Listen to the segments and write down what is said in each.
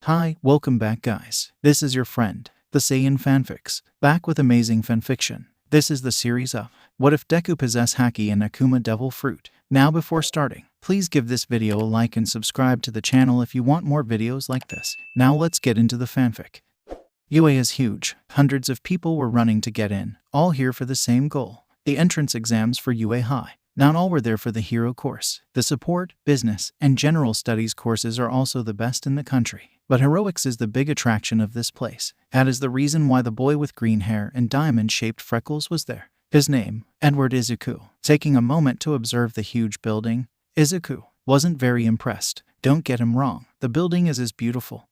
Hi, welcome back guys. This is your friend, the Saiyan Fanfics, back with amazing fanfiction. This is the series of What If Deku Possess Haki and Akuma Devil Fruit. Now before starting, please give this video a like and subscribe to the channel if you want more videos like this. Now let's get into the fanfic. UA is huge. Hundreds of people were running to get in, all here for the same goal. The entrance exams for UA High. Not all were there for the hero course. The support, business, and general studies courses are also the best in the country. But heroics is the big attraction of this place. That is the reason why the boy with green hair and diamond-shaped freckles was there. His name, Edward Izuku. Taking a moment to observe the huge building, Izuku wasn't very impressed. Don't get him wrong, the building is as beautiful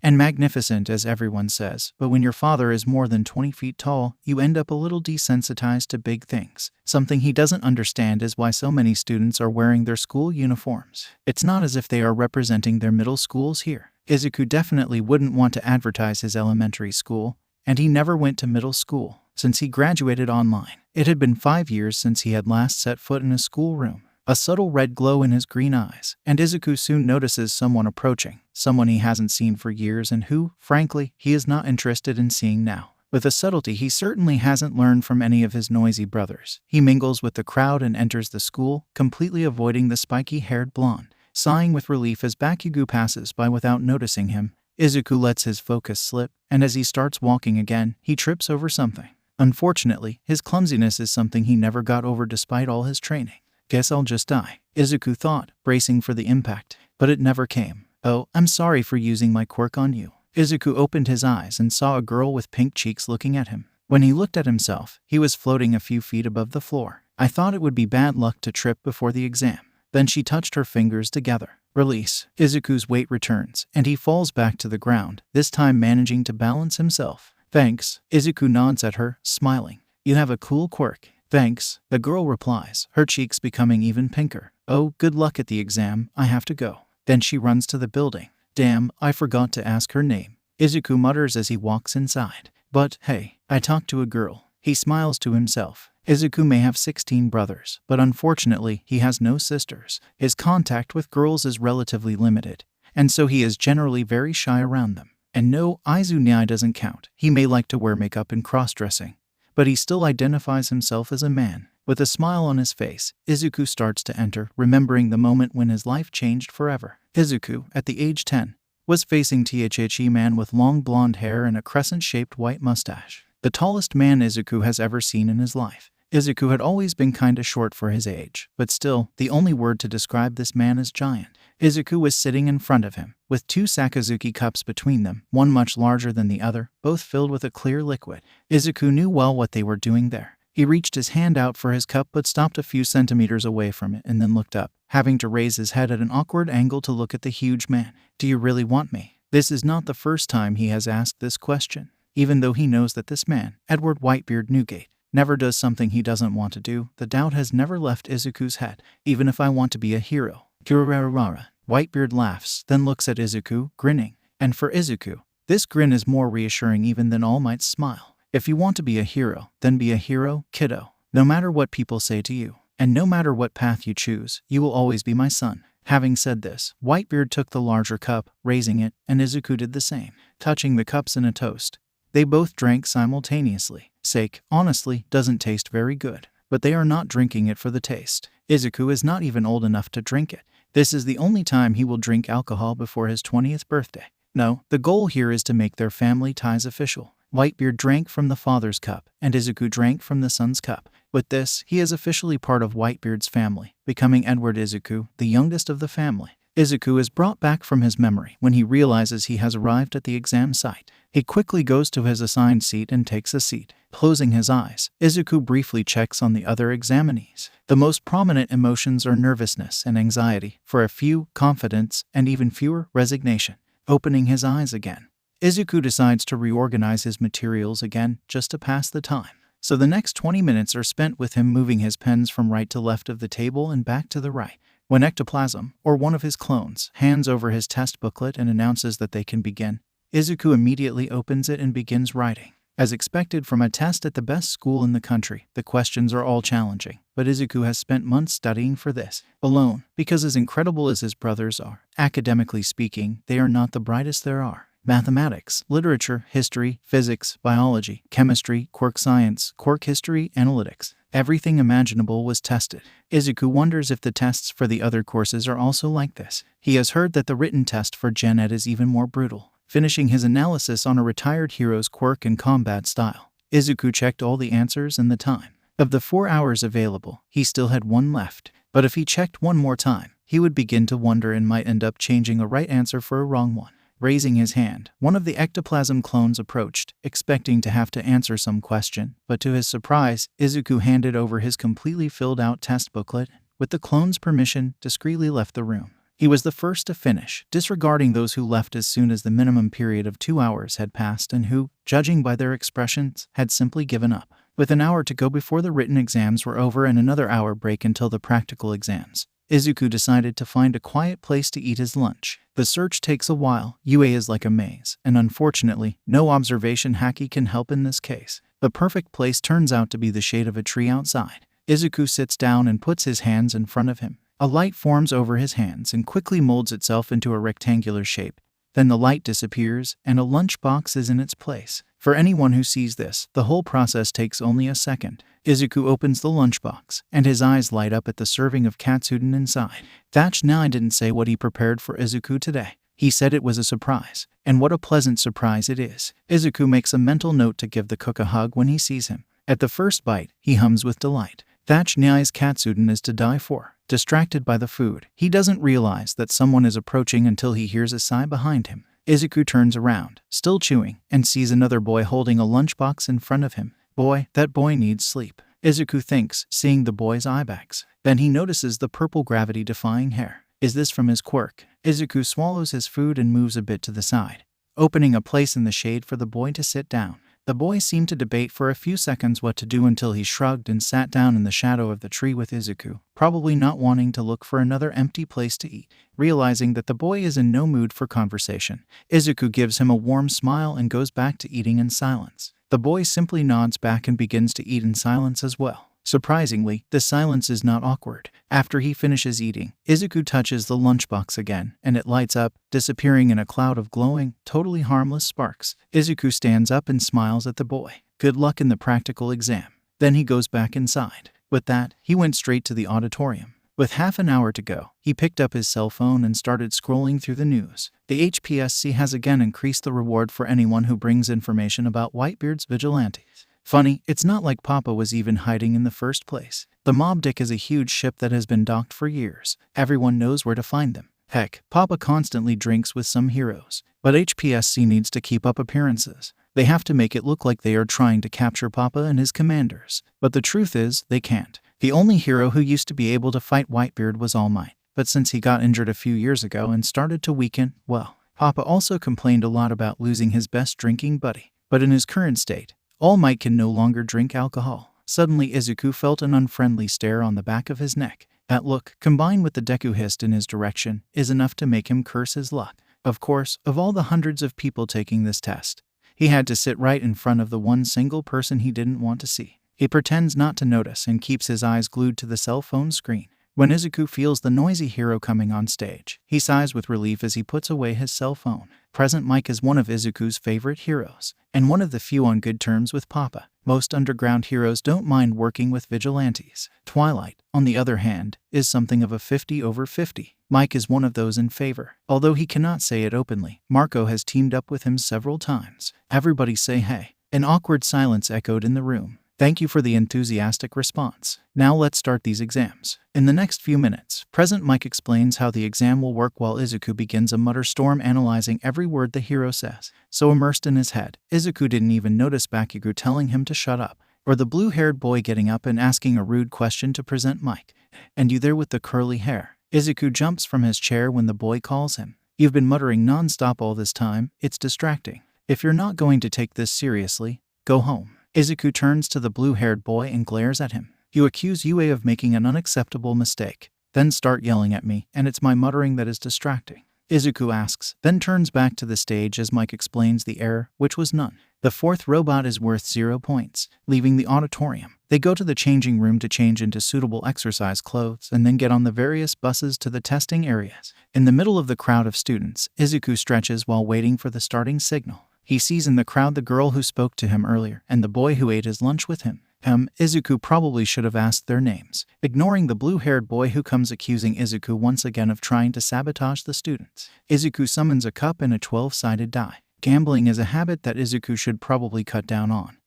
and magnificent as everyone says, but when your father is more than 20 feet tall, you end up a little desensitized to big things. Something he doesn't understand is why so many students are wearing their school uniforms. It's not as if they are representing their middle schools here. Izuku definitely wouldn't want to advertise his elementary school, and he never went to middle school. Since he graduated online, it had been 5 years since he had last set foot in a schoolroom. A subtle red glow in his green eyes, and Izuku soon notices someone approaching, someone he hasn't seen for years and who, frankly, he is not interested in seeing now. With a subtlety he certainly hasn't learned from any of his noisy brothers, he mingles with the crowd and enters the school, completely avoiding the spiky-haired blonde. Sighing with relief as Bakugo passes by without noticing him, Izuku lets his focus slip, and as he starts walking again, he trips over something. Unfortunately, his clumsiness is something he never got over despite all his training. Guess I'll just die, Izuku thought, bracing for the impact. But it never came. Oh, I'm sorry for using my quirk on you. Izuku opened his eyes and saw a girl with pink cheeks looking at him. When he looked at himself, he was floating a few feet above the floor. I thought it would be bad luck to trip before the exam. Then she touched her fingers together. Release. Izuku's weight returns, and he falls back to the ground, this time managing to balance himself. Thanks. Izuku nods at her, smiling. You have a cool quirk. Thanks, the girl replies, her cheeks becoming even pinker. Oh, good luck at the exam, I have to go. Then she runs to the building. Damn, I forgot to ask her name. Izuku mutters as he walks inside. But, hey, I talked to a girl. He smiles to himself. Izuku may have 16 brothers, but unfortunately he has no sisters. His contact with girls is relatively limited, and so he is generally very shy around them. And no, Izuku doesn't count. He may like to wear makeup and cross-dressing, but he still identifies himself as a man. With a smile on his face, Izuku starts to enter, remembering the moment when his life changed forever. Izuku, at the age 10, was facing THHE man with long blonde hair and a crescent-shaped white mustache. The tallest man Izuku has ever seen in his life. Izuku had always been kinda short for his age, but still, the only word to describe this man is giant. Izuku was sitting in front of him, with 2 Sakazuki cups between them, one much larger than the other, both filled with a clear liquid. Izuku knew well what they were doing there. He reached his hand out for his cup but stopped a few centimeters away from it and then looked up, having to raise his head at an awkward angle to look at the huge man. Do you really want me? This is not the first time he has asked this question, even though he knows that this man, Edward Whitebeard Newgate, never does something he doesn't want to do. The doubt has never left Izuku's head. Even if I want to be a hero. Kurarara. Whitebeard laughs, then looks at Izuku, grinning. And for Izuku, this grin is more reassuring even than All Might's smile. If you want to be a hero, then be a hero, kiddo. No matter what people say to you, and no matter what path you choose, you will always be my son. Having said this, Whitebeard took the larger cup, raising it, and Izuku did the same, touching the cups in a toast. They both drank simultaneously. Sake, honestly, doesn't taste very good, but they are not drinking it for the taste. Izuku is not even old enough to drink it. This is the only time he will drink alcohol before his 20th birthday. No, the goal here is to make their family ties official. Whitebeard drank from the father's cup, and Izuku drank from the son's cup. With this, he is officially part of Whitebeard's family, becoming Edward Izuku, the youngest of the family. Izuku is brought back from his memory when he realizes he has arrived at the exam site. He quickly goes to his assigned seat and takes a seat. Closing his eyes, Izuku briefly checks on the other examinees. The most prominent emotions are nervousness and anxiety, for a few, confidence, and even fewer, resignation. Opening his eyes again, Izuku decides to reorganize his materials again, just to pass the time. So the next 20 minutes are spent with him moving his pens from right to left of the table and back to the right. When Ectoplasm, or one of his clones, hands over his test booklet and announces that they can begin, Izuku immediately opens it and begins writing. As expected from a test at the best school in the country, the questions are all challenging, but Izuku has spent months studying for this alone, because as incredible as his brothers are, academically speaking, they are not the brightest there are. Mathematics, literature, history, physics, biology, chemistry, quirk science, quirk history, analytics. Everything imaginable was tested. Izuku wonders if the tests for the other courses are also like this. He has heard that the written test for Gen Ed is even more brutal. Finishing his analysis on a retired hero's quirk and combat style, Izuku checked all the answers and the time. Of the 4 hours available, he still had one left. But if he checked one more time, he would begin to wonder and might end up changing a right answer for a wrong one. Raising his hand, one of the ectoplasm clones approached, expecting to have to answer some question, but to his surprise, Izuku handed over his completely filled-out test booklet. With the clone's permission, discreetly left the room. He was the first to finish, disregarding those who left as soon as the minimum period of 2 hours had passed and who, judging by their expressions, had simply given up. With an hour to go before the written exams were over and another hour break until the practical exams, Izuku decided to find a quiet place to eat his lunch. The search takes a while. UA is like a maze, and unfortunately, no observation haki can help in this case. The perfect place turns out to be the shade of a tree outside. Izuku sits down and puts his hands in front of him. A light forms over his hands and quickly molds itself into a rectangular shape. Then the light disappears, and a lunchbox is in its place. For anyone who sees this, the whole process takes only a second. Izuku opens the lunchbox, and his eyes light up at the serving of katsudon inside. Thatch now didn't say what he prepared for Izuku today. He said it was a surprise, and what a pleasant surprise it is. Izuku makes a mental note to give the cook a hug when he sees him. At the first bite, he hums with delight. Thatch Nyai's katsudon is to die for. Distracted by the food, he doesn't realize that someone is approaching until he hears a sigh behind him. Izuku turns around, still chewing, and sees another boy holding a lunchbox in front of him. Boy, that boy needs sleep, Izuku thinks, seeing the boy's eye bags. Then he notices the purple gravity-defying hair. Is this from his quirk? Izuku swallows his food and moves a bit to the side, opening a place in the shade for the boy to sit down. The boy seemed to debate for a few seconds what to do until he shrugged and sat down in the shadow of the tree with Izuku, probably not wanting to look for another empty place to eat. Realizing that the boy is in no mood for conversation, Izuku gives him a warm smile and goes back to eating in silence. The boy simply nods back and begins to eat in silence as well. Surprisingly, the silence is not awkward. After he finishes eating, Izuku touches the lunchbox again, and it lights up, disappearing in a cloud of glowing, totally harmless sparks. Izuku stands up and smiles at the boy. Good luck in the practical exam. Then he goes back inside. With that, he went straight to the auditorium. With half an hour to go, he picked up his cell phone and started scrolling through the news. The HPSC has again increased the reward for anyone who brings information about Whitebeard's Vigilantes. Funny, it's not like Papa was even hiding in the first place. The Mob Dick is a huge ship that has been docked for years. Everyone knows where to find them. Heck, Papa constantly drinks with some heroes. But HPSC needs to keep up appearances. They have to make it look like they are trying to capture Papa and his commanders. But the truth is, they can't. The only hero who used to be able to fight Whitebeard was All Might. But since he got injured a few years ago and started to weaken, well, Papa also complained a lot about losing his best drinking buddy. But in his current state, All Might can no longer drink alcohol. Suddenly Izuku felt an unfriendly stare on the back of his neck. That look, combined with the Deku hissed in his direction, is enough to make him curse his luck. Of course, of all the hundreds of people taking this test, he had to sit right in front of the one single person he didn't want to see. He pretends not to notice and keeps his eyes glued to the cell phone screen. When Izuku feels the noisy hero coming on stage, he sighs with relief as he puts away his cell phone. Present Mike is one of Izuku's favorite heroes, and one of the few on good terms with Papa. Most underground heroes don't mind working with vigilantes. Twilight, on the other hand, is something of a 50/50. Mike is one of those in favor. Although he cannot say it openly, Marco has teamed up with him several times. Everybody say hey. An awkward silence echoed in the room. Thank you for the enthusiastic response. Now let's start these exams. In the next few minutes, Present Mike explains how the exam will work while Izuku begins a mutter storm analyzing every word the hero says. So immersed in his head, Izuku didn't even notice Bakugo telling him to shut up, or the blue-haired boy getting up and asking a rude question to Present Mike. And you there with the curly hair? Izuku jumps from his chair when the boy calls him. You've been muttering non-stop all this time, it's distracting. If you're not going to take this seriously, go home. Izuku turns to the blue-haired boy and glares at him. You accuse UA of making an unacceptable mistake, then start yelling at me, and it's my muttering that is distracting. Izuku asks, then turns back to the stage as Mike explains the error, which was none. The fourth robot is worth 0 points. Leaving the auditorium, they go to the changing room to change into suitable exercise clothes and then get on the various buses to the testing areas. In the middle of the crowd of students, Izuku stretches while waiting for the starting signal. He sees in the crowd the girl who spoke to him earlier and the boy who ate his lunch with him. Izuku probably should have asked their names, ignoring the blue-haired boy who comes accusing Izuku once again of trying to sabotage the students. Izuku summons a cup and a 12-sided die. Gambling is a habit that Izuku should probably cut down on,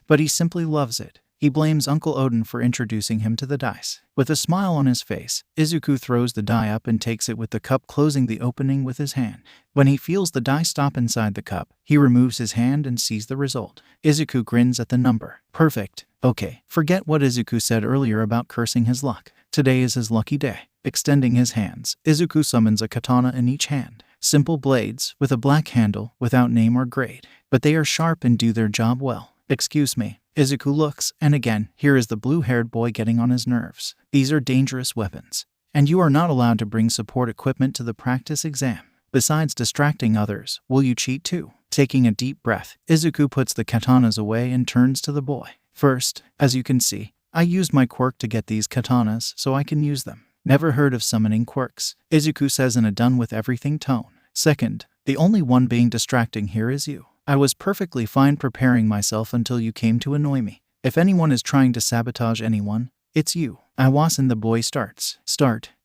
but he simply loves it. He blames Uncle Odin for introducing him to the dice. With a smile on his face, Izuku throws the die up and takes it with the cup, closing the opening with his hand. When he feels the die stop inside the cup, he removes his hand and sees the result. Izuku grins at the number. Perfect. Okay, forget what Izuku said earlier about cursing his luck. Today is his lucky day. Extending his hands, Izuku summons a katana in each hand. Simple blades, with a black handle, without name or grade. But they are sharp and do their job well. Excuse me. Izuku looks, and again, here is the blue-haired boy getting on his nerves. These are dangerous weapons, and you are not allowed to bring support equipment to the practice exam. Besides distracting others, will you cheat too? Taking a deep breath, Izuku puts the katanas away and turns to the boy. First, as you can see, I used my quirk to get these katanas so I can use them. Never heard of summoning quirks, Izuku says in a done-with-everything tone. Second, the only one being distracting here is you. I was perfectly fine preparing myself until you came to annoy me. If anyone is trying to sabotage anyone, it's you. And the boy starts.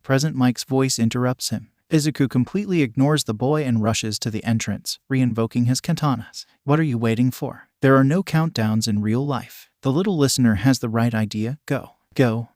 Present Mike's voice interrupts him. Izuku completely ignores the boy and rushes to the entrance, re-invoking his katanas. What are you waiting for? There are no countdowns in real life. The little listener has the right idea. Go.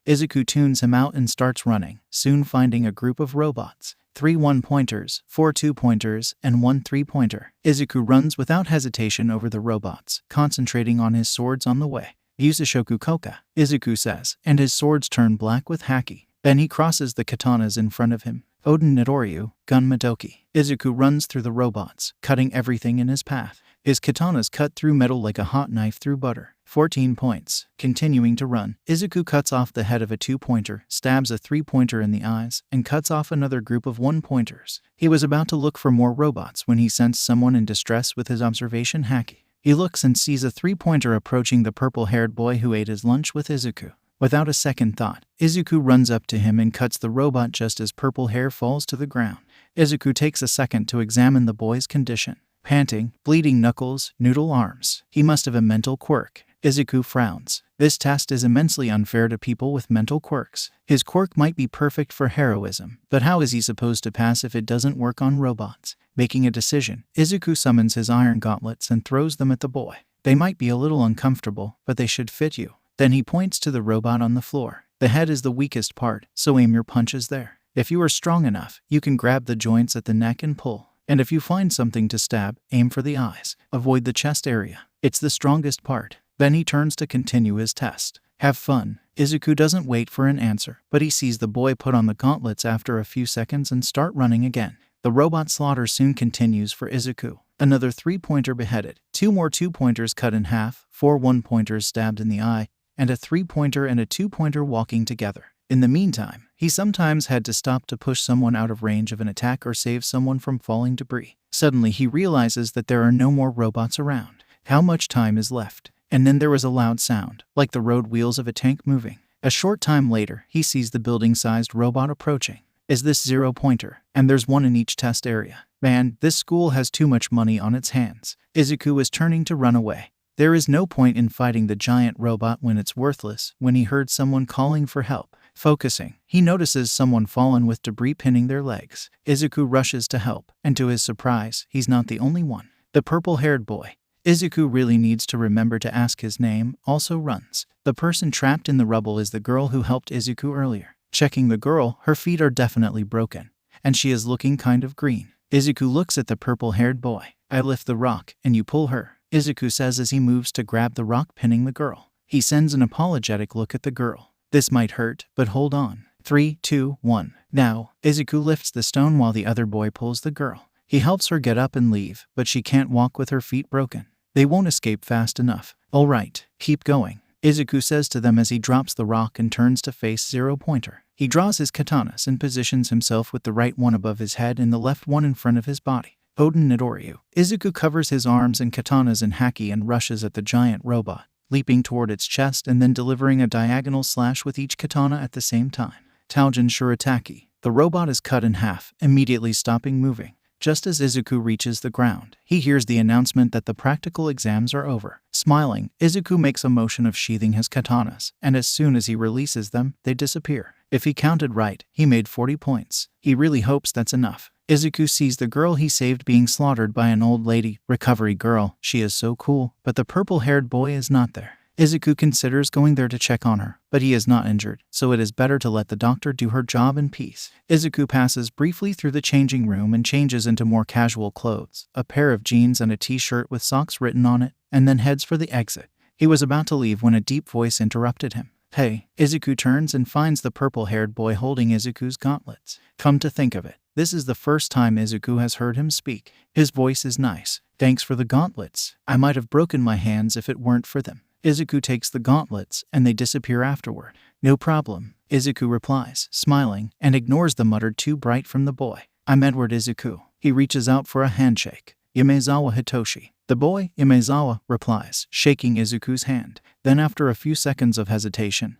Izuku tunes him out and starts running, soon finding a group of robots. 3 1-pointers, 4 2-pointers, and 1 3-pointer. Izuku runs without hesitation over the robots, concentrating on his swords on the way. Yuzushoku Koka, Izuku says, and his swords turn black with haki. Then he crosses the katanas in front of him. Odin Nitoryu, Gun Madoki. Izuku runs through the robots, cutting everything in his path. His katanas cut through metal like a hot knife through butter. 14 points. Continuing to run, Izuku cuts off the head of a 2-pointer, stabs a 3-pointer in the eyes, and cuts off another group of 1-pointers. He was about to look for more robots when he sensed someone in distress with his observation haki. He looks and sees a 3-pointer approaching the purple-haired boy who ate his lunch with Izuku. Without a second thought, Izuku runs up to him and cuts the robot just as purple hair falls to the ground. Izuku takes a second to examine the boy's condition. Panting, bleeding knuckles, noodle arms. He must have a mental quirk. Izuku frowns. This test is immensely unfair to people with mental quirks. His quirk might be perfect for heroism, but how is he supposed to pass if it doesn't work on robots? Making a decision, Izuku summons his iron gauntlets and throws them at the boy. They might be a little uncomfortable, but they should fit you. Then he points to the robot on the floor. The head is the weakest part, so aim your punches there. If you are strong enough, you can grab the joints at the neck and pull. And if you find something to stab, aim for the eyes. Avoid the chest area. It's the strongest part. Then he turns to continue his test. Have fun. Izuku doesn't wait for an answer, but he sees the boy put on the gauntlets after a few seconds and start running again. The robot slaughter soon continues for Izuku. Another 3-pointer beheaded, 2 more 2-pointers cut in half, 4 1-pointers stabbed in the eye, and a 3-pointer and a 2-pointer walking together. In the meantime, he sometimes had to stop to push someone out of range of an attack or save someone from falling debris. Suddenly he realizes that there are no more robots around. How much time is left? And then there was a loud sound, like the road wheels of a tank moving. A short time later, he sees the building-sized robot approaching. Is this 0-pointer? And there's one in each test area. Man, this school has too much money on its hands. Izuku is turning to run away. There is no point in fighting the giant robot when it's worthless, when he heard someone calling for help. Focusing, he notices someone fallen with debris pinning their legs. Izuku rushes to help, and to his surprise, he's not the only one. The purple-haired boy. Izuku really needs to remember to ask his name, also runs. The person trapped in the rubble is the girl who helped Izuku earlier. Checking the girl, her feet are definitely broken, and she is looking kind of green. Izuku looks at the purple-haired boy. I lift the rock, and you pull her, Izuku says as he moves to grab the rock pinning the girl. He sends an apologetic look at the girl. This might hurt, but hold on. 3, 2, 1. Now, Izuku lifts the stone while the other boy pulls the girl. He helps her get up and leave, but she can't walk with her feet broken. They won't escape fast enough. All right, keep going. Izuku says to them as he drops the rock and turns to face Zero Pointer. He draws his katanas and positions himself with the right one above his head and the left one in front of his body. Oden Nidoryu. Izuku covers his arms and katanas in haki and rushes at the giant robot, leaping toward its chest and then delivering a diagonal slash with each katana at the same time. Taujin Shurataki. The robot is cut in half, immediately stopping moving. Just as Izuku reaches the ground, he hears the announcement that the practical exams are over. Smiling, Izuku makes a motion of sheathing his katanas, and as soon as he releases them, they disappear. If he counted right, he made 40 points. He really hopes that's enough. Izuku sees the girl he saved being slaughtered by an old lady. Recovery girl, she is so cool, but the purple-haired boy is not there. Izuku considers going there to check on her, but he is not injured, so it is better to let the doctor do her job in peace. Izuku passes briefly through the changing room and changes into more casual clothes, a pair of jeans and a t-shirt with socks written on it, and then heads for the exit. He was about to leave when a deep voice interrupted him. Hey, Izuku turns and finds the purple-haired boy holding Izuku's gauntlets. Come to think of it, this is the first time Izuku has heard him speak. His voice is nice. Thanks for the gauntlets. I might have broken my hands if it weren't for them. Izuku takes the gauntlets, and they disappear afterward. No problem, Izuku replies, smiling, and ignores the muttered too bright from the boy. I'm Edward Izuku. He reaches out for a handshake. Yamezawa Hitoshi. The boy, Yamezawa, replies, shaking Izuku's hand. Then after a few seconds of hesitation,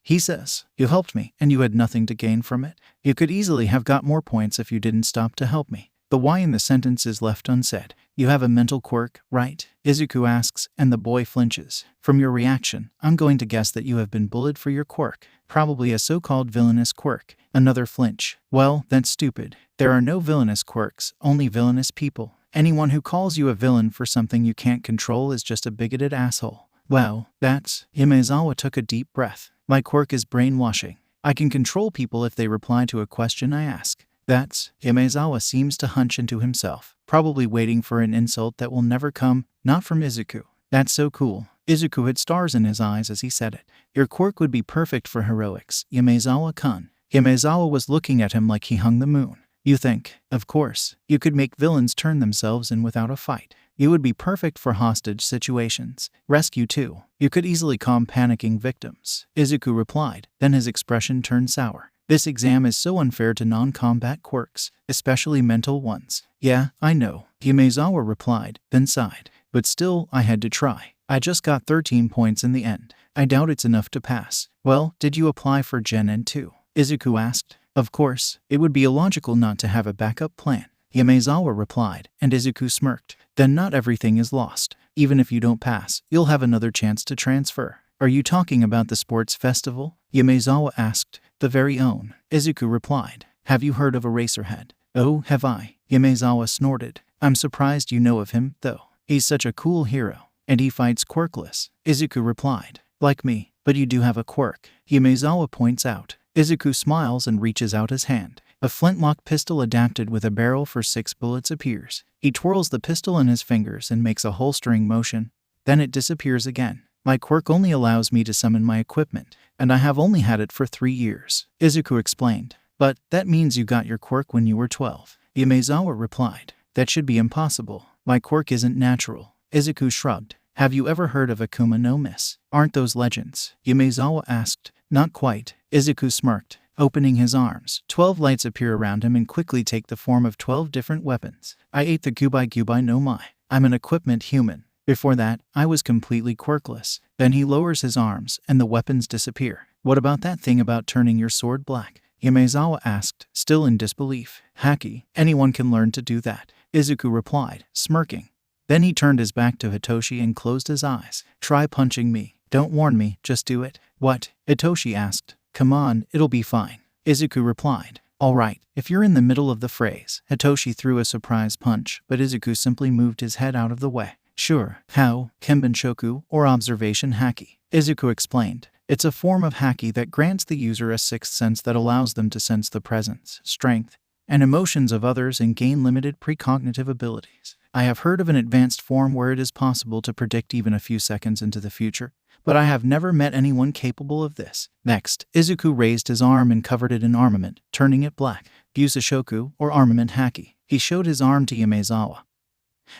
he says, You helped me, and you had nothing to gain from it. You could easily have got more points if you didn't stop to help me. The why in the sentence is left unsaid. You have a mental quirk, right? Izuku asks, and the boy flinches. From your reaction, I'm going to guess that you have been bullied for your quirk. Probably a so-called villainous quirk. Another flinch. Well, that's stupid. There are no villainous quirks, only villainous people. Anyone who calls you a villain for something you can't control is just a bigoted asshole. Well, that's... Yamezawa took a deep breath. My quirk is brainwashing. I can control people if they reply to a question I ask. That's... Yamezawa seems to hunch into himself, probably waiting for an insult that will never come, not from Izuku. That's so cool. Izuku had stars in his eyes as he said it. Your quirk would be perfect for heroics, Yamezawa-kun. Yamezawa was looking at him like he hung the moon. You think, of course, you could make villains turn themselves in without a fight. You would be perfect for hostage situations. Rescue too. You could easily calm panicking victims. Izuku replied, then his expression turned sour. This exam is so unfair to non-combat quirks, especially mental ones. Yeah, I know, Yamezawa replied, then sighed. But still, I had to try. I just got 13 points in the end. I doubt it's enough to pass. Well, did you apply for Gen N too? Izuku asked. Of course, it would be illogical not to have a backup plan. Yamezawa replied, and Izuku smirked. Then not everything is lost. Even if you don't pass, you'll have another chance to transfer. Are you talking about the sports festival? Yamezawa asked. The very own. Izuku replied. Have you heard of Eraserhead? Oh, have I? Yamezawa snorted. I'm surprised you know of him, though. He's such a cool hero. And he fights quirkless. Izuku replied. Like me, but you do have a quirk. Yamezawa points out. Izuku smiles and reaches out his hand. A flintlock pistol adapted with a barrel for 6 bullets appears. He twirls the pistol in his fingers and makes a holstering motion. Then it disappears again. My quirk only allows me to summon my equipment, and I have only had it for 3 years, Izuku explained. But that means you got your quirk when you were 12. Yamezawa replied. That should be impossible. My quirk isn't natural. Izuku shrugged. Have you ever heard of Akuma no Miss? Aren't those legends? Yamezawa asked. Not quite. Izuku smirked. Opening his arms, 12 lights appear around him and quickly take the form of 12 different weapons. I ate the Gubai no Mai. I'm an equipment human. Before that, I was completely quirkless. Then he lowers his arms, and the weapons disappear. What about that thing about turning your sword black? Yamezawa asked, still in disbelief. Haki, anyone can learn to do that. Izuku replied, smirking. Then he turned his back to Hitoshi and closed his eyes. Try punching me. Don't warn me, just do it. What? Hitoshi asked. Come on, it'll be fine. Izuku replied. All right, if you're in the middle of the phrase. Hitoshi threw a surprise punch, but Izuku simply moved his head out of the way. Sure. How? Kenbenshoku, or observation haki. Izuku explained. It's a form of haki that grants the user a sixth sense that allows them to sense the presence, strength, and emotions of others and gain limited precognitive abilities. I have heard of an advanced form where it is possible to predict even a few seconds into the future, but I have never met anyone capable of this. Next, Izuku raised his arm and covered it in armament, turning it black. Busashoku, or armament haki. He showed his arm to Yamezawa,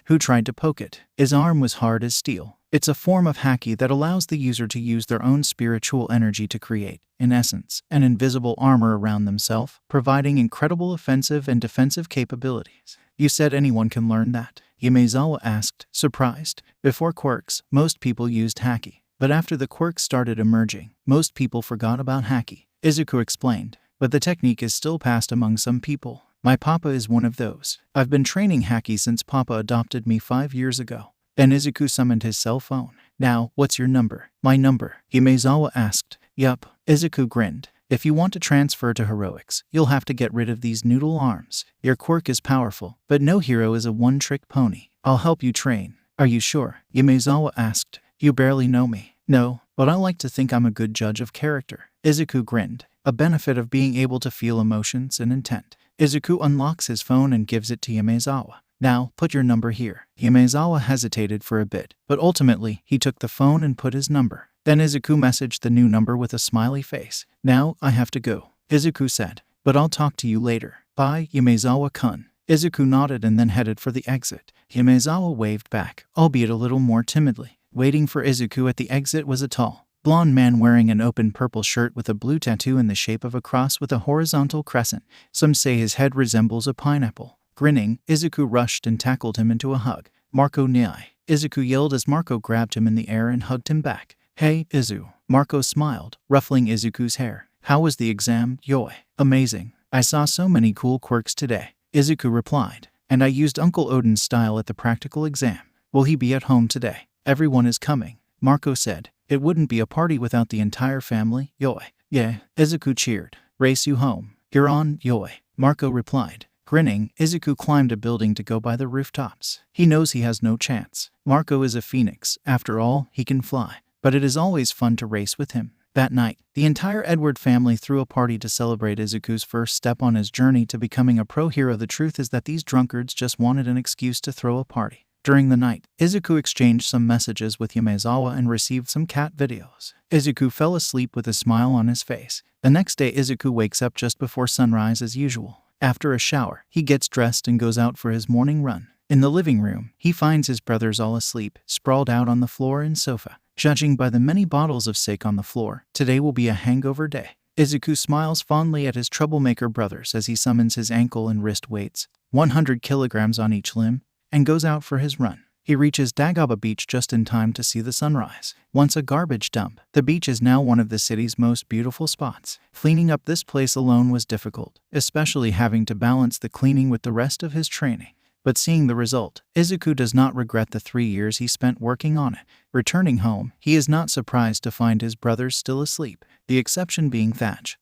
who tried to poke it. His arm was hard as steel. It's a form of haki that allows the user to use their own spiritual energy to create, in essence, an invisible armor around themselves, providing incredible offensive and defensive capabilities. You said anyone can learn that? Yamezawa asked, surprised. Before quirks, most people used haki. But after the quirks started emerging, most people forgot about haki. Izuku explained. But the technique is still passed among some people. My papa is one of those. I've been training haki since papa adopted me 5 years ago. Then Izuku summoned his cell phone. Now, what's your number? My number? Yamezawa asked. Yup. Izuku grinned. If you want to transfer to heroics, you'll have to get rid of these noodle arms. Your quirk is powerful, but no hero is a one-trick pony. I'll help you train. Are you sure? Yamezawa asked. You barely know me. No, but I like to think I'm a good judge of character. Izuku grinned. A benefit of being able to feel emotions and intent. Izuku unlocks his phone and gives it to Yamezawa. Now, put your number here. Yamezawa hesitated for a bit, but ultimately, he took the phone and put his number. Then Izuku messaged the new number with a smiley face. Now, I have to go, Izuku said. But I'll talk to you later. Bye, Yamezawa-kun. Izuku nodded and then headed for the exit. Yamezawa waved back, albeit a little more timidly. Waiting for Izuku at the exit was a tall, blonde man wearing an open purple shirt with a blue tattoo in the shape of a cross with a horizontal crescent. Some say his head resembles a pineapple. Grinning, Izuku rushed and tackled him into a hug. Marco Nyai. Izuku yelled as Marco grabbed him in the air and hugged him back. Hey, Izu. Marco smiled, ruffling Izuku's hair. How was the exam, Yoi? Amazing. I saw so many cool quirks today. Izuku replied. And I used Uncle Odin's style at the practical exam. Will he be at home today? Everyone is coming. Marco said. It wouldn't be a party without the entire family, Yoi. Yeah, Izuku cheered. Race you home. You're on, Yoi. Marco replied. Grinning, Izuku climbed a building to go by the rooftops. He knows he has no chance. Marco is a phoenix. After all, he can fly. But it is always fun to race with him. That night, the entire Edward family threw a party to celebrate Izuku's first step on his journey to becoming a pro hero. The truth is that these drunkards just wanted an excuse to throw a party. During the night, Izuku exchanged some messages with Yamezawa and received some cat videos. Izuku fell asleep with a smile on his face. The next day, Izuku wakes up just before sunrise as usual. After a shower, he gets dressed and goes out for his morning run. In the living room, he finds his brothers all asleep, sprawled out on the floor and sofa. Judging by the many bottles of sake on the floor, today will be a hangover day. Izuku smiles fondly at his troublemaker brothers as he summons his ankle and wrist weights, 100 kilograms on each limb, and goes out for his run. He reaches Dagaba Beach just in time to see the sunrise. Once a garbage dump, the beach is now one of the city's most beautiful spots. Cleaning up this place alone was difficult, especially having to balance the cleaning with the rest of his training. But seeing the result, Izuku does not regret the 3 years he spent working on it. Returning home, he is not surprised to find his brothers still asleep, the exception being Thatch,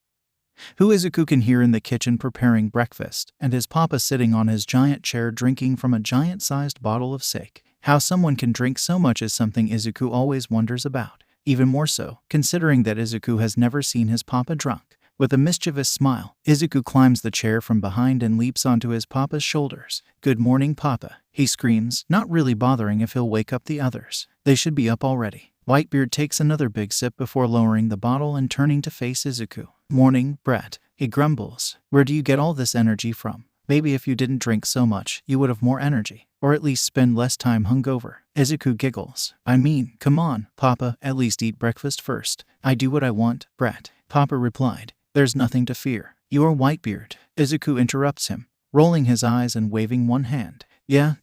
who Izuku can hear in the kitchen preparing breakfast, and his papa sitting on his giant chair drinking from a giant-sized bottle of sake. How someone can drink so much is something Izuku always wonders about, even more so, considering that Izuku has never seen his papa drunk. With a mischievous smile, Izuku climbs the chair from behind and leaps onto his papa's shoulders. Good morning, papa, he screams, not really bothering if he'll wake up the others. They should be up already. Whitebeard takes another big sip before lowering the bottle and turning to face Izuku. Morning, brat, he grumbles. Where do you get all this energy from? Maybe if you didn't drink so much, you would have more energy. Or at least spend less time hungover. Izuku giggles. I mean, come on, papa, at least eat breakfast first. I do what I want, brat. Papa replied. There's nothing to fear. You're Whitebeard. Izuku interrupts him, rolling his eyes and waving one hand. Yeah,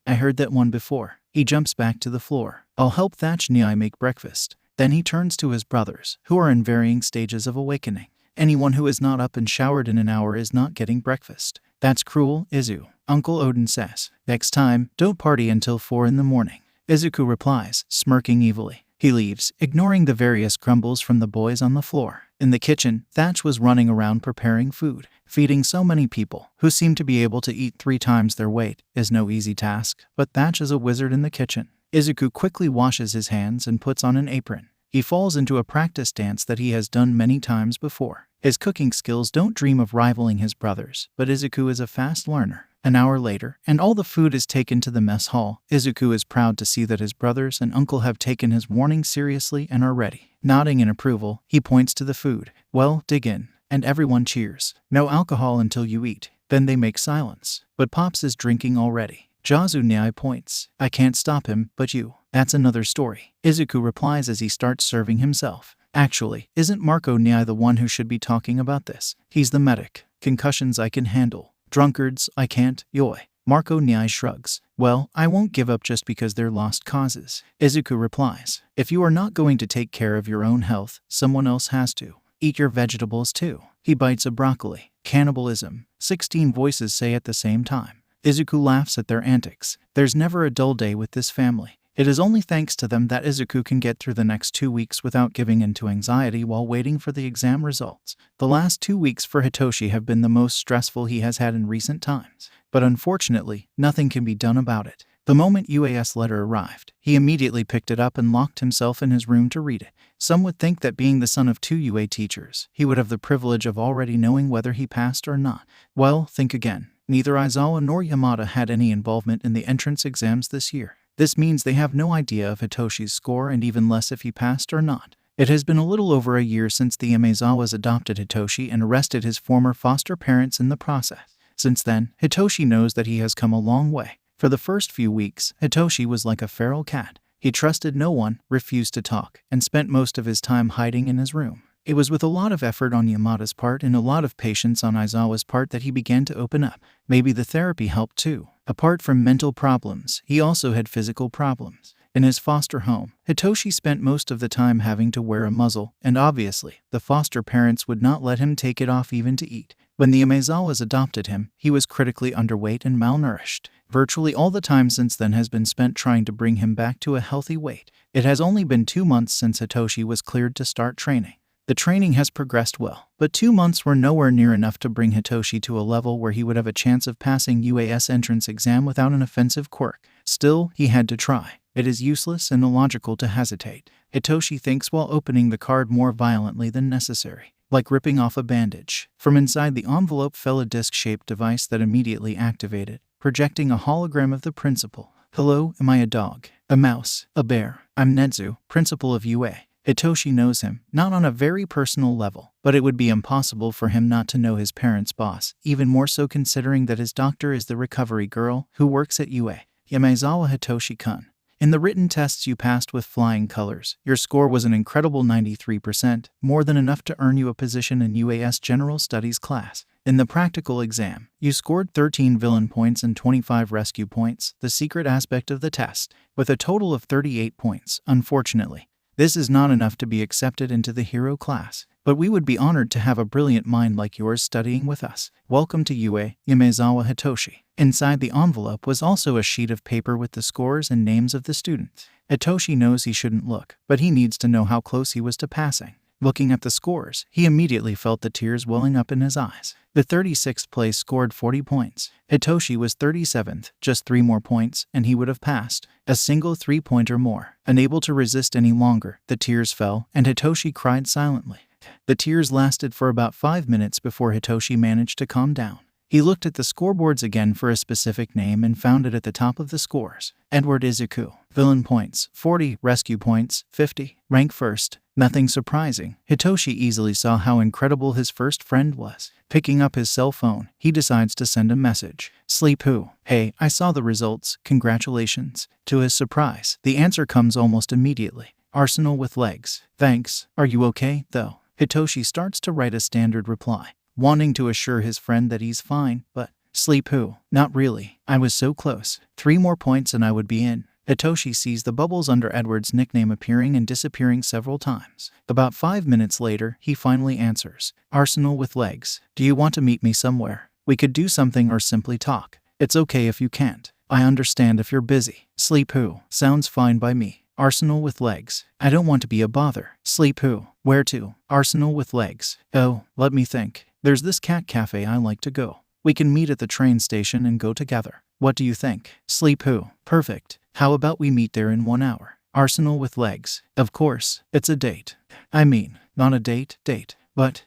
I heard that one before. He jumps back to the floor. I'll help Thatch Nyai make breakfast. Then he turns to his brothers, who are in varying stages of awakening. Anyone who is not up and showered in an hour is not getting breakfast. That's cruel, Izu. Uncle Odin says. Next time, don't party until 4 in the morning. Izuku replies, smirking evilly. He leaves, ignoring the various grumbles from the boys on the floor. In the kitchen, Thatch was running around preparing food. Feeding so many people, who seem to be able to eat 3 times their weight, is no easy task, but Thatch is a wizard in the kitchen. Izuku quickly washes his hands and puts on an apron. He falls into a practice dance that he has done many times before. His cooking skills don't dream of rivaling his brothers, but Izuku is a fast learner. An hour later, and all the food is taken to the mess hall. Izuku is proud to see that his brothers and uncle have taken his warning seriously and are ready. Nodding in approval, he points to the food. Well, dig in. And everyone cheers. No alcohol until you eat. Then they make silence. But Pops is drinking already. Jazu Nyai points. I can't stop him, but you. That's another story, Izuku replies as he starts serving himself. Actually, isn't Marco Nyai the one who should be talking about this? He's the medic. Concussions I can handle. Drunkards, I can't, yoi. Marco Nyai shrugs. Well, I won't give up just because they're lost causes. Izuku replies. If you are not going to take care of your own health, someone else has to. Eat your vegetables too. He bites a broccoli. Cannibalism, 16 voices say at the same time. Izuku laughs at their antics. There's never a dull day with this family. It is only thanks to them that Izuku can get through the next 2 weeks without giving in to anxiety while waiting for the exam results. The last 2 weeks for Hitoshi have been the most stressful he has had in recent times. But unfortunately, nothing can be done about it. The moment UAS letter arrived, he immediately picked it up and locked himself in his room to read it. Some would think that being the son of 2 UA teachers, he would have the privilege of already knowing whether he passed or not. Well, think again. Neither Aizawa nor Yamada had any involvement in the entrance exams this year. This means they have no idea of Hitoshi's score and even less if he passed or not. It has been a little over a year since the Yamezawas adopted Hitoshi and arrested his former foster parents in the process. Since then, Hitoshi knows that he has come a long way. For the first few weeks, Hitoshi was like a feral cat. He trusted no one, refused to talk, and spent most of his time hiding in his room. It was with a lot of effort on Yamada's part and a lot of patience on Aizawa's part that he began to open up. Maybe the therapy helped too. Apart from mental problems, he also had physical problems. In his foster home, Hitoshi spent most of the time having to wear a muzzle, and obviously, the foster parents would not let him take it off even to eat. When the Yamezawas adopted him, he was critically underweight and malnourished. Virtually all the time since then has been spent trying to bring him back to a healthy weight. It has only been 2 months since Hitoshi was cleared to start training. The training has progressed well, but 2 months were nowhere near enough to bring Hitoshi to a level where he would have a chance of passing UAS entrance exam without an offensive quirk. Still, he had to try. It is useless and illogical to hesitate. Hitoshi thinks while opening the card more violently than necessary, like ripping off a bandage. From inside the envelope fell a disc-shaped device that immediately activated, projecting a hologram of the principal. Hello, am I a dog? A mouse? A bear? I'm Netsu, principal of UA. Hitoshi knows him, not on a very personal level, but it would be impossible for him not to know his parents' boss, even more so considering that his doctor is the recovery girl who works at UA. Yamezawa Hitoshi-kun. In the written tests you passed with flying colors. Your score was an incredible 93%, more than enough to earn you a position in UAS General Studies class. In the practical exam, you scored 13 villain points and 25 rescue points, the secret aspect of the test, with a total of 38 points, unfortunately. This is not enough to be accepted into the hero class, but we would be honored to have a brilliant mind like yours studying with us. Welcome to UA, Yamezawa Hitoshi. Inside the envelope was also a sheet of paper with the scores and names of the students. Hitoshi knows he shouldn't look, but he needs to know how close he was to passing. Looking at the scores, he immediately felt the tears welling up in his eyes. The 36th place scored 40 points. Hitoshi was 37th, just 3 more points, and he would have passed. A single 3-pointer more. Unable to resist any longer, the tears fell, and Hitoshi cried silently. The tears lasted for about 5 minutes before Hitoshi managed to calm down. He looked at the scoreboards again for a specific name and found it at the top of the scores. Edward Izuku. Villain points, 40. Rescue points, 50. Rank first. Nothing surprising. Hitoshi easily saw how incredible his first friend was. Picking up his cell phone, he decides to send a message. Sleep who? Hey, I saw the results. Congratulations. To his surprise, the answer comes almost immediately. Arsenal with legs. Thanks. Are you okay, though? Hitoshi starts to write a standard reply, wanting to assure his friend that he's fine, but sleep who? Not really. I was so close. 3 more points and I would be in. Hitoshi sees the bubbles under Edward's nickname appearing and disappearing several times. About 5 minutes later, he finally answers. Arsenal with legs. Do you want to meet me somewhere? We could do something or simply talk. It's okay if you can't. I understand if you're busy. Sleep who? Sounds fine by me. Arsenal with legs. I don't want to be a bother. Sleep who? Where to? Arsenal with legs. Oh, let me think. There's this cat cafe I like to go. We can meet at the train station and go together. What do you think? Sleep who? Perfect. How about we meet there in 1 hour? Arsenal with legs. Of course, it's a date. I mean, not a date, but,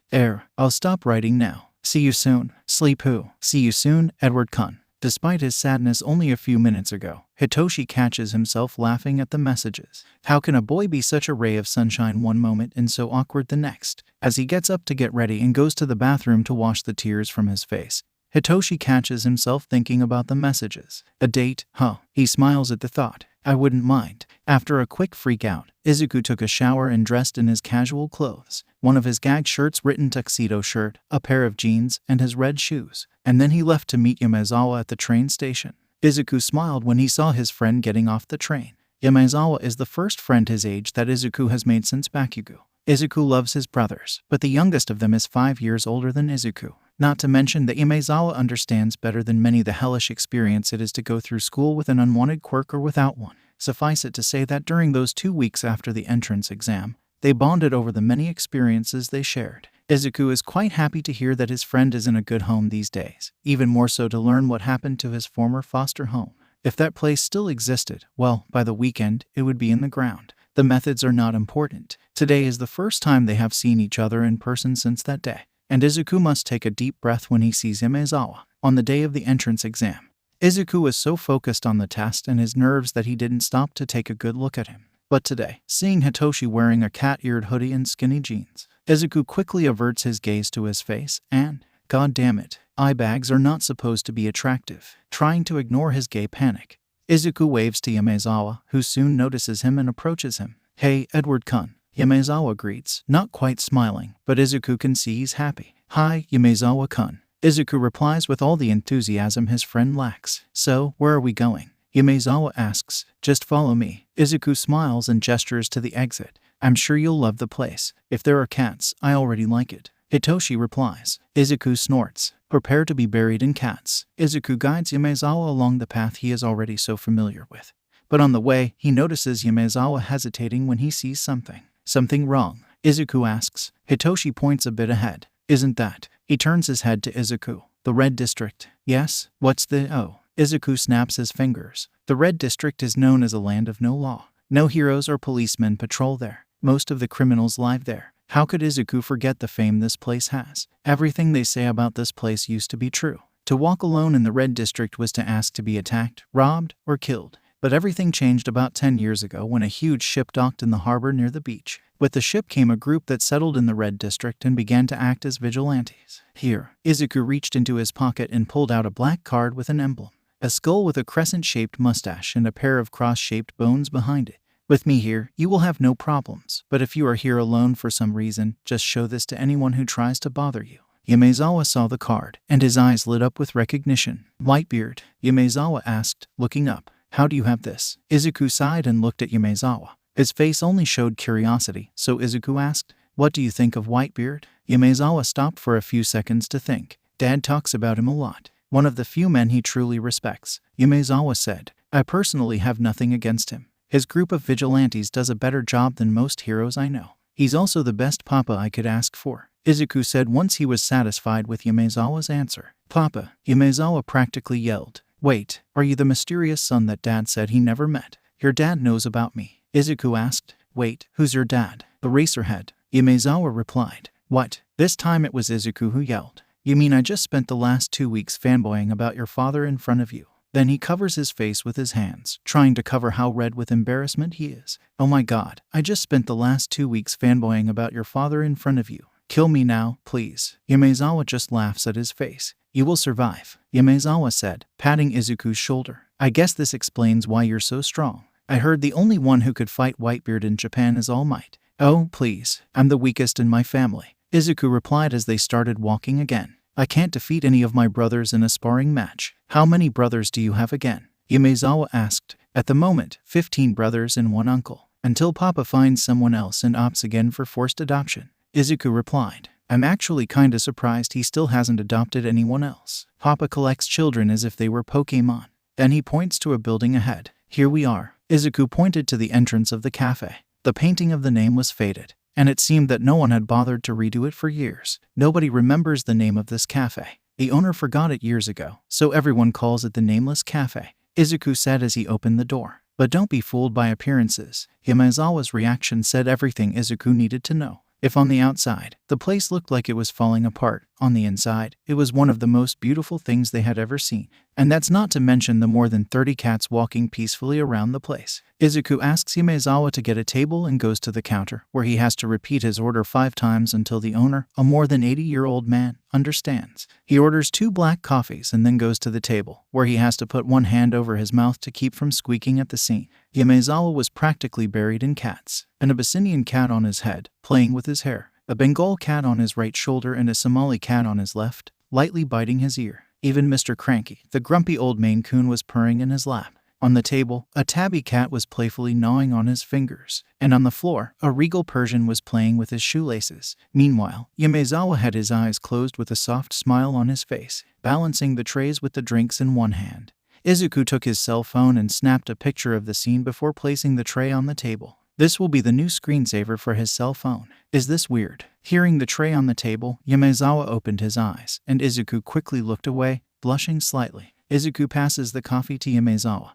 I'll stop writing now. See you soon. Sleep who? See you soon, Edward Kun. Despite his sadness only a few minutes ago, Hitoshi catches himself laughing at the messages. How can a boy be such a ray of sunshine one moment and so awkward the next? As he gets up to get ready and goes to the bathroom to wash the tears from his face, Hitoshi catches himself thinking about the messages. A date, huh? He smiles at the thought. I wouldn't mind. After a quick freak out, Izuku took a shower and dressed in his casual clothes, one of his gag shirts written tuxedo shirt, a pair of jeans, and his red shoes, and then he left to meet Yamezawa at the train station. Izuku smiled when he saw his friend getting off the train. Yamezawa is the first friend his age that Izuku has made since Bakugo. Izuku loves his brothers, but the youngest of them is 5 years older than Izuku. Not to mention that Yamezawa understands better than many the hellish experience it is to go through school with an unwanted quirk or without one. Suffice it to say that during those 2 weeks after the entrance exam, they bonded over the many experiences they shared. Izuku is quite happy to hear that his friend is in a good home these days, even more so to learn what happened to his former foster home. If that place still existed, well, by the weekend, it would be in the ground. The methods are not important. Today is the first time they have seen each other in person since that day, and Izuku must take a deep breath when he sees Yamezawa on the day of the entrance exam. Izuku was so focused on the test and his nerves that he didn't stop to take a good look at him. But today, seeing Hitoshi wearing a cat-eared hoodie and skinny jeans, Izuku quickly averts his gaze to his face and, god damn it, eye bags are not supposed to be attractive. Trying to ignore his gay panic, Izuku waves to Yamezawa, who soon notices him and approaches him. Hey, Edward-kun. Yamezawa greets, not quite smiling, but Izuku can see he's happy. Hi, Yamezawa-kun. Izuku replies with all the enthusiasm his friend lacks. So, where are we going? Yamezawa asks. Just follow me. Izuku smiles and gestures to the exit. I'm sure you'll love the place. If there are cats, I already like it. Hitoshi replies. Izuku snorts. Prepare to be buried in cats. Izuku guides Yamezawa along the path he is already so familiar with. But on the way, he notices Yamezawa hesitating when he sees something. Something wrong? Izuku asks. Hitoshi points a bit ahead. Isn't that? He turns his head to Izuku. The Red District. Yes? What's the oh? Izuku snaps his fingers. The Red District is known as a land of no law. No heroes or policemen patrol there. Most of the criminals live there. How could Izuku forget the fame this place has? Everything they say about this place used to be true. To walk alone in the Red District was to ask to be attacked, robbed, or killed. But everything changed about 10 years ago when a huge ship docked in the harbor near the beach. With the ship came a group that settled in the Red District and began to act as vigilantes. Here, Izuku reached into his pocket and pulled out a black card with an emblem. A skull with a crescent-shaped mustache and a pair of cross-shaped bones behind it. With me here, you will have no problems. But if you are here alone for some reason, just show this to anyone who tries to bother you. Yamezawa saw the card, and his eyes lit up with recognition. Whitebeard, Yamezawa asked, looking up. How do you have this? Izuku sighed and looked at Yamezawa. His face only showed curiosity, so Izuku asked, what do you think of Whitebeard? Yamezawa stopped for a few seconds to think. Dad talks about him a lot. One of the few men he truly respects. Yamezawa said, I personally have nothing against him. His group of vigilantes does a better job than most heroes I know. He's also the best papa I could ask for. Izuku said once he was satisfied with Yamezawa's answer. Papa, Yamezawa practically yelled. Wait, are you the mysterious son that Dad said he never met? Your dad knows about me. Izuku asked. Wait, who's your dad? The Racerhead. Yamezawa replied. What? This time it was Izuku who yelled. You mean I just spent the last 2 weeks fanboying about your father in front of you? Then he covers his face with his hands, trying to cover how red with embarrassment he is. Oh my god, I just spent the last 2 weeks fanboying about your father in front of you. Kill me now, please. Yamezawa just laughs at his face. You will survive, Yamezawa said, patting Izuku's shoulder. I guess this explains why you're so strong. I heard the only one who could fight Whitebeard in Japan is All Might. Oh, please, I'm the weakest in my family. Izuku replied as they started walking again. I can't defeat any of my brothers in a sparring match. How many brothers do you have again? Yamezawa asked. At the moment, 15 brothers and 1 uncle. Until Papa finds someone else and opts again for forced adoption. Izuku replied. I'm actually kinda surprised he still hasn't adopted anyone else. Papa collects children as if they were Pokemon. Then he points to a building ahead. Here we are. Izuku pointed to the entrance of the cafe. The painting of the name was faded, and it seemed that no one had bothered to redo it for years. Nobody remembers the name of this cafe. The owner forgot it years ago, so everyone calls it the Nameless Cafe, Izuku said as he opened the door. But don't be fooled by appearances. Yamezawa's reaction said everything Izuku needed to know. If on the outside, The place looked like it was falling apart. On the inside, it was one of the most beautiful things they had ever seen. And that's not to mention the more than 30 cats walking peacefully around the place. Izuku asks Yamezawa to get a table and goes to the counter, where he has to repeat his order 5 times until the owner, a more than 80-year-old man, understands. He orders 2 black coffees and then goes to the table, where he has to put one hand over his mouth to keep from squeaking at the scene. Yamezawa was practically buried in cats. An Abyssinian cat on his head, playing with his hair. A Bengal cat on his right shoulder and a Somali cat on his left, lightly biting his ear. Even Mr. Cranky, the grumpy old Maine Coon, was purring in his lap. On the table, a tabby cat was playfully gnawing on his fingers, and on the floor, a regal Persian was playing with his shoelaces. Meanwhile, Yamezawa had his eyes closed with a soft smile on his face, balancing the trays with the drinks in one hand. Izuku took his cell phone and snapped a picture of the scene before placing the tray on the table. This will be the new screensaver for his cell phone. Is this weird? Hearing the tray on the table, Yamezawa opened his eyes, and Izuku quickly looked away, blushing slightly. Izuku passes the coffee to Yamezawa,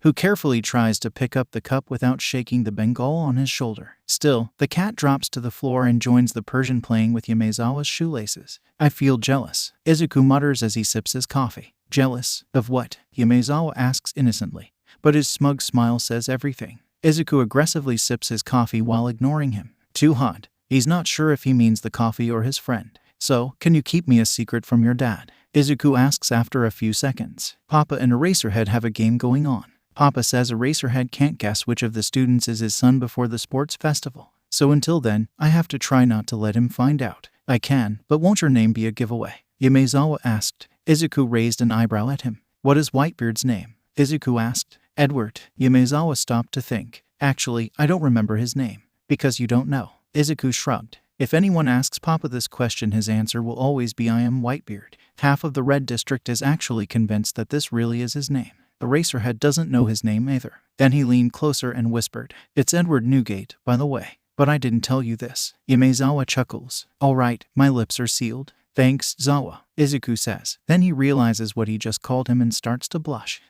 who carefully tries to pick up the cup without shaking the Bengal on his shoulder. Still, the cat drops to the floor and joins the Persian playing with Yamezawa's shoelaces. I feel jealous, Izuku mutters as he sips his coffee. Jealous? Of what? Yamezawa asks innocently, but his smug smile says everything. Izuku aggressively sips his coffee while ignoring him. Too hot. He's not sure if he means the coffee or his friend. So, can you keep me a secret from your dad? Izuku asks after a few seconds. Papa and Eraserhead have a game going on. Papa says Eraserhead can't guess which of the students is his son before the sports festival. So until then, I have to try not to let him find out. I can, but won't your name be a giveaway? Yamezawa asked. Izuku raised an eyebrow at him. What is Whitebeard's name? Izuku asked. Edward. Yamezawa stopped to think. Actually, I don't remember his name. Because you don't know. Izuku shrugged. If anyone asks Papa this question, his answer will always be I am Whitebeard. Half of the Red District is actually convinced that this really is his name. Eraserhead doesn't know his name either. Then he leaned closer and whispered, It's Edward Newgate, by the way. But I didn't tell you this. Yamezawa chuckles. All right, my lips are sealed. Thanks, Zawa, Izuku says. Then he realizes what he just called him and starts to blush.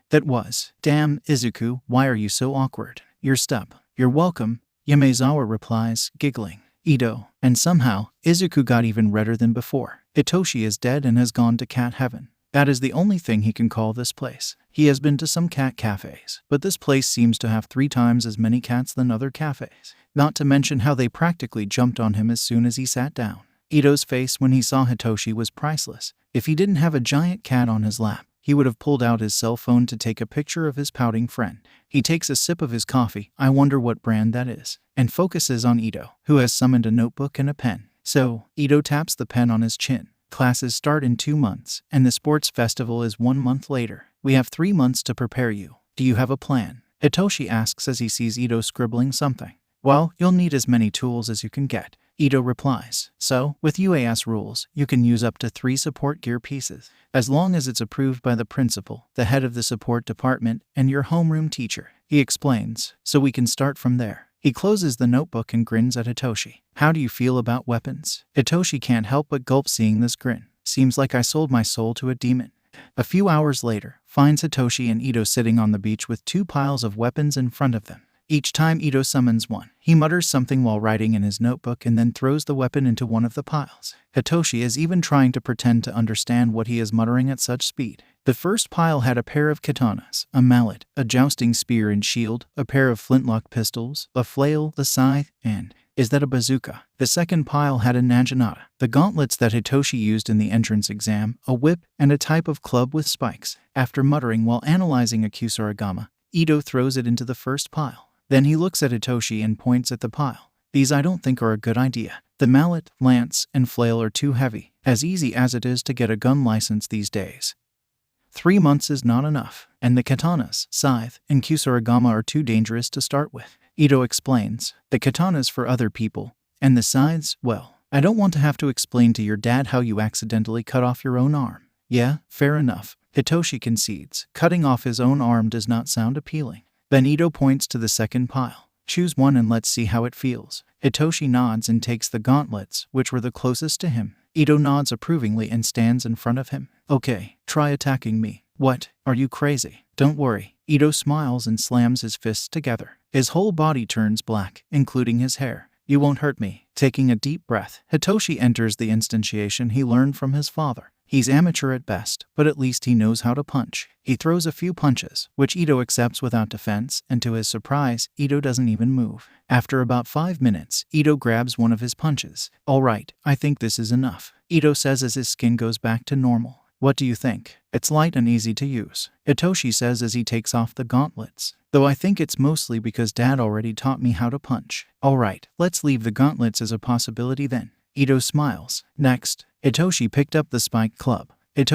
That was. Damn, Izuku, why are you so awkward? You're stub. You're welcome, Yamezawa replies, giggling. Ito. And somehow, Izuku got even redder than before. Hitoshi is dead and has gone to cat heaven. That is the only thing he can call this place. He has been to some cat cafes, but this place seems to have 3 times as many cats than other cafes. Not to mention how they practically jumped on him as soon as he sat down. Ito's face when he saw Hitoshi was priceless. If he didn't have a giant cat on his lap, he would have pulled out his cell phone to take a picture of his pouting friend. He takes a sip of his coffee, I wonder what brand that is, and focuses on Ito, who has summoned a notebook and a pen. So, Ito taps the pen on his chin. Classes start in 2 months, and the sports festival is 1 month later. We have 3 months to prepare you. Do you have a plan? Hitoshi asks as he sees Ito scribbling something. Well, you'll need as many tools as you can get. Ito replies. So, with UAS rules, you can use up to 3 support gear pieces, as long as it's approved by the principal, the head of the support department, and your homeroom teacher. He explains, so we can start from there. He closes the notebook and grins at Hitoshi. How do you feel about weapons? Hitoshi can't help but gulp seeing this grin. Seems like I sold my soul to a demon. A few hours later, finds Hitoshi and Ito sitting on the beach with 2 piles of weapons in front of them. Each time Ito summons one, he mutters something while writing in his notebook and then throws the weapon into one of the piles. Hitoshi is even trying to pretend to understand what he is muttering at such speed. The first pile had a pair of katanas, a mallet, a jousting spear and shield, a pair of flintlock pistols, a flail, a scythe, and, is that a bazooka? The second pile had a naginata, the gauntlets that Hitoshi used in the entrance exam, a whip, and a type of club with spikes. After muttering while analyzing a kusarigama, Ito throws it into the first pile. Then he looks at Hitoshi and points at the pile. These I don't think are a good idea. The mallet, lance, and flail are too heavy, as easy as it is to get a gun license these days. 3 months is not enough, and the katanas, scythe, and kusarigama are too dangerous to start with. Ito explains, the katanas for other people, and the scythes, well, I don't want to have to explain to your dad how you accidentally cut off your own arm. Yeah, fair enough. Hitoshi concedes. Cutting off his own arm does not sound appealing. Then Ito points to the second pile. Choose one and let's see how it feels. Hitoshi nods and takes the gauntlets, which were the closest to him. Ito nods approvingly and stands in front of him. Okay, try attacking me. What? Are you crazy? Don't worry. Ito smiles and slams his fists together. His whole body turns black, including his hair. You won't hurt me. Taking a deep breath, Hitoshi enters the instantiation he learned from his father. He's amateur at best, but at least he knows how to punch. He throws a few punches, which Ito accepts without defense, and to his surprise, Ito doesn't even move. After about 5 minutes, Ito grabs one of his punches. Alright, I think this is enough, Ito says as his skin goes back to normal. What do you think? It's light and easy to use, Hitoshi says as he takes off the gauntlets. Though I think it's mostly because Dad already taught me how to punch. Alright, let's leave the gauntlets as a possibility then. Ito smiles. Next, Hitoshi picked up the spiked club. It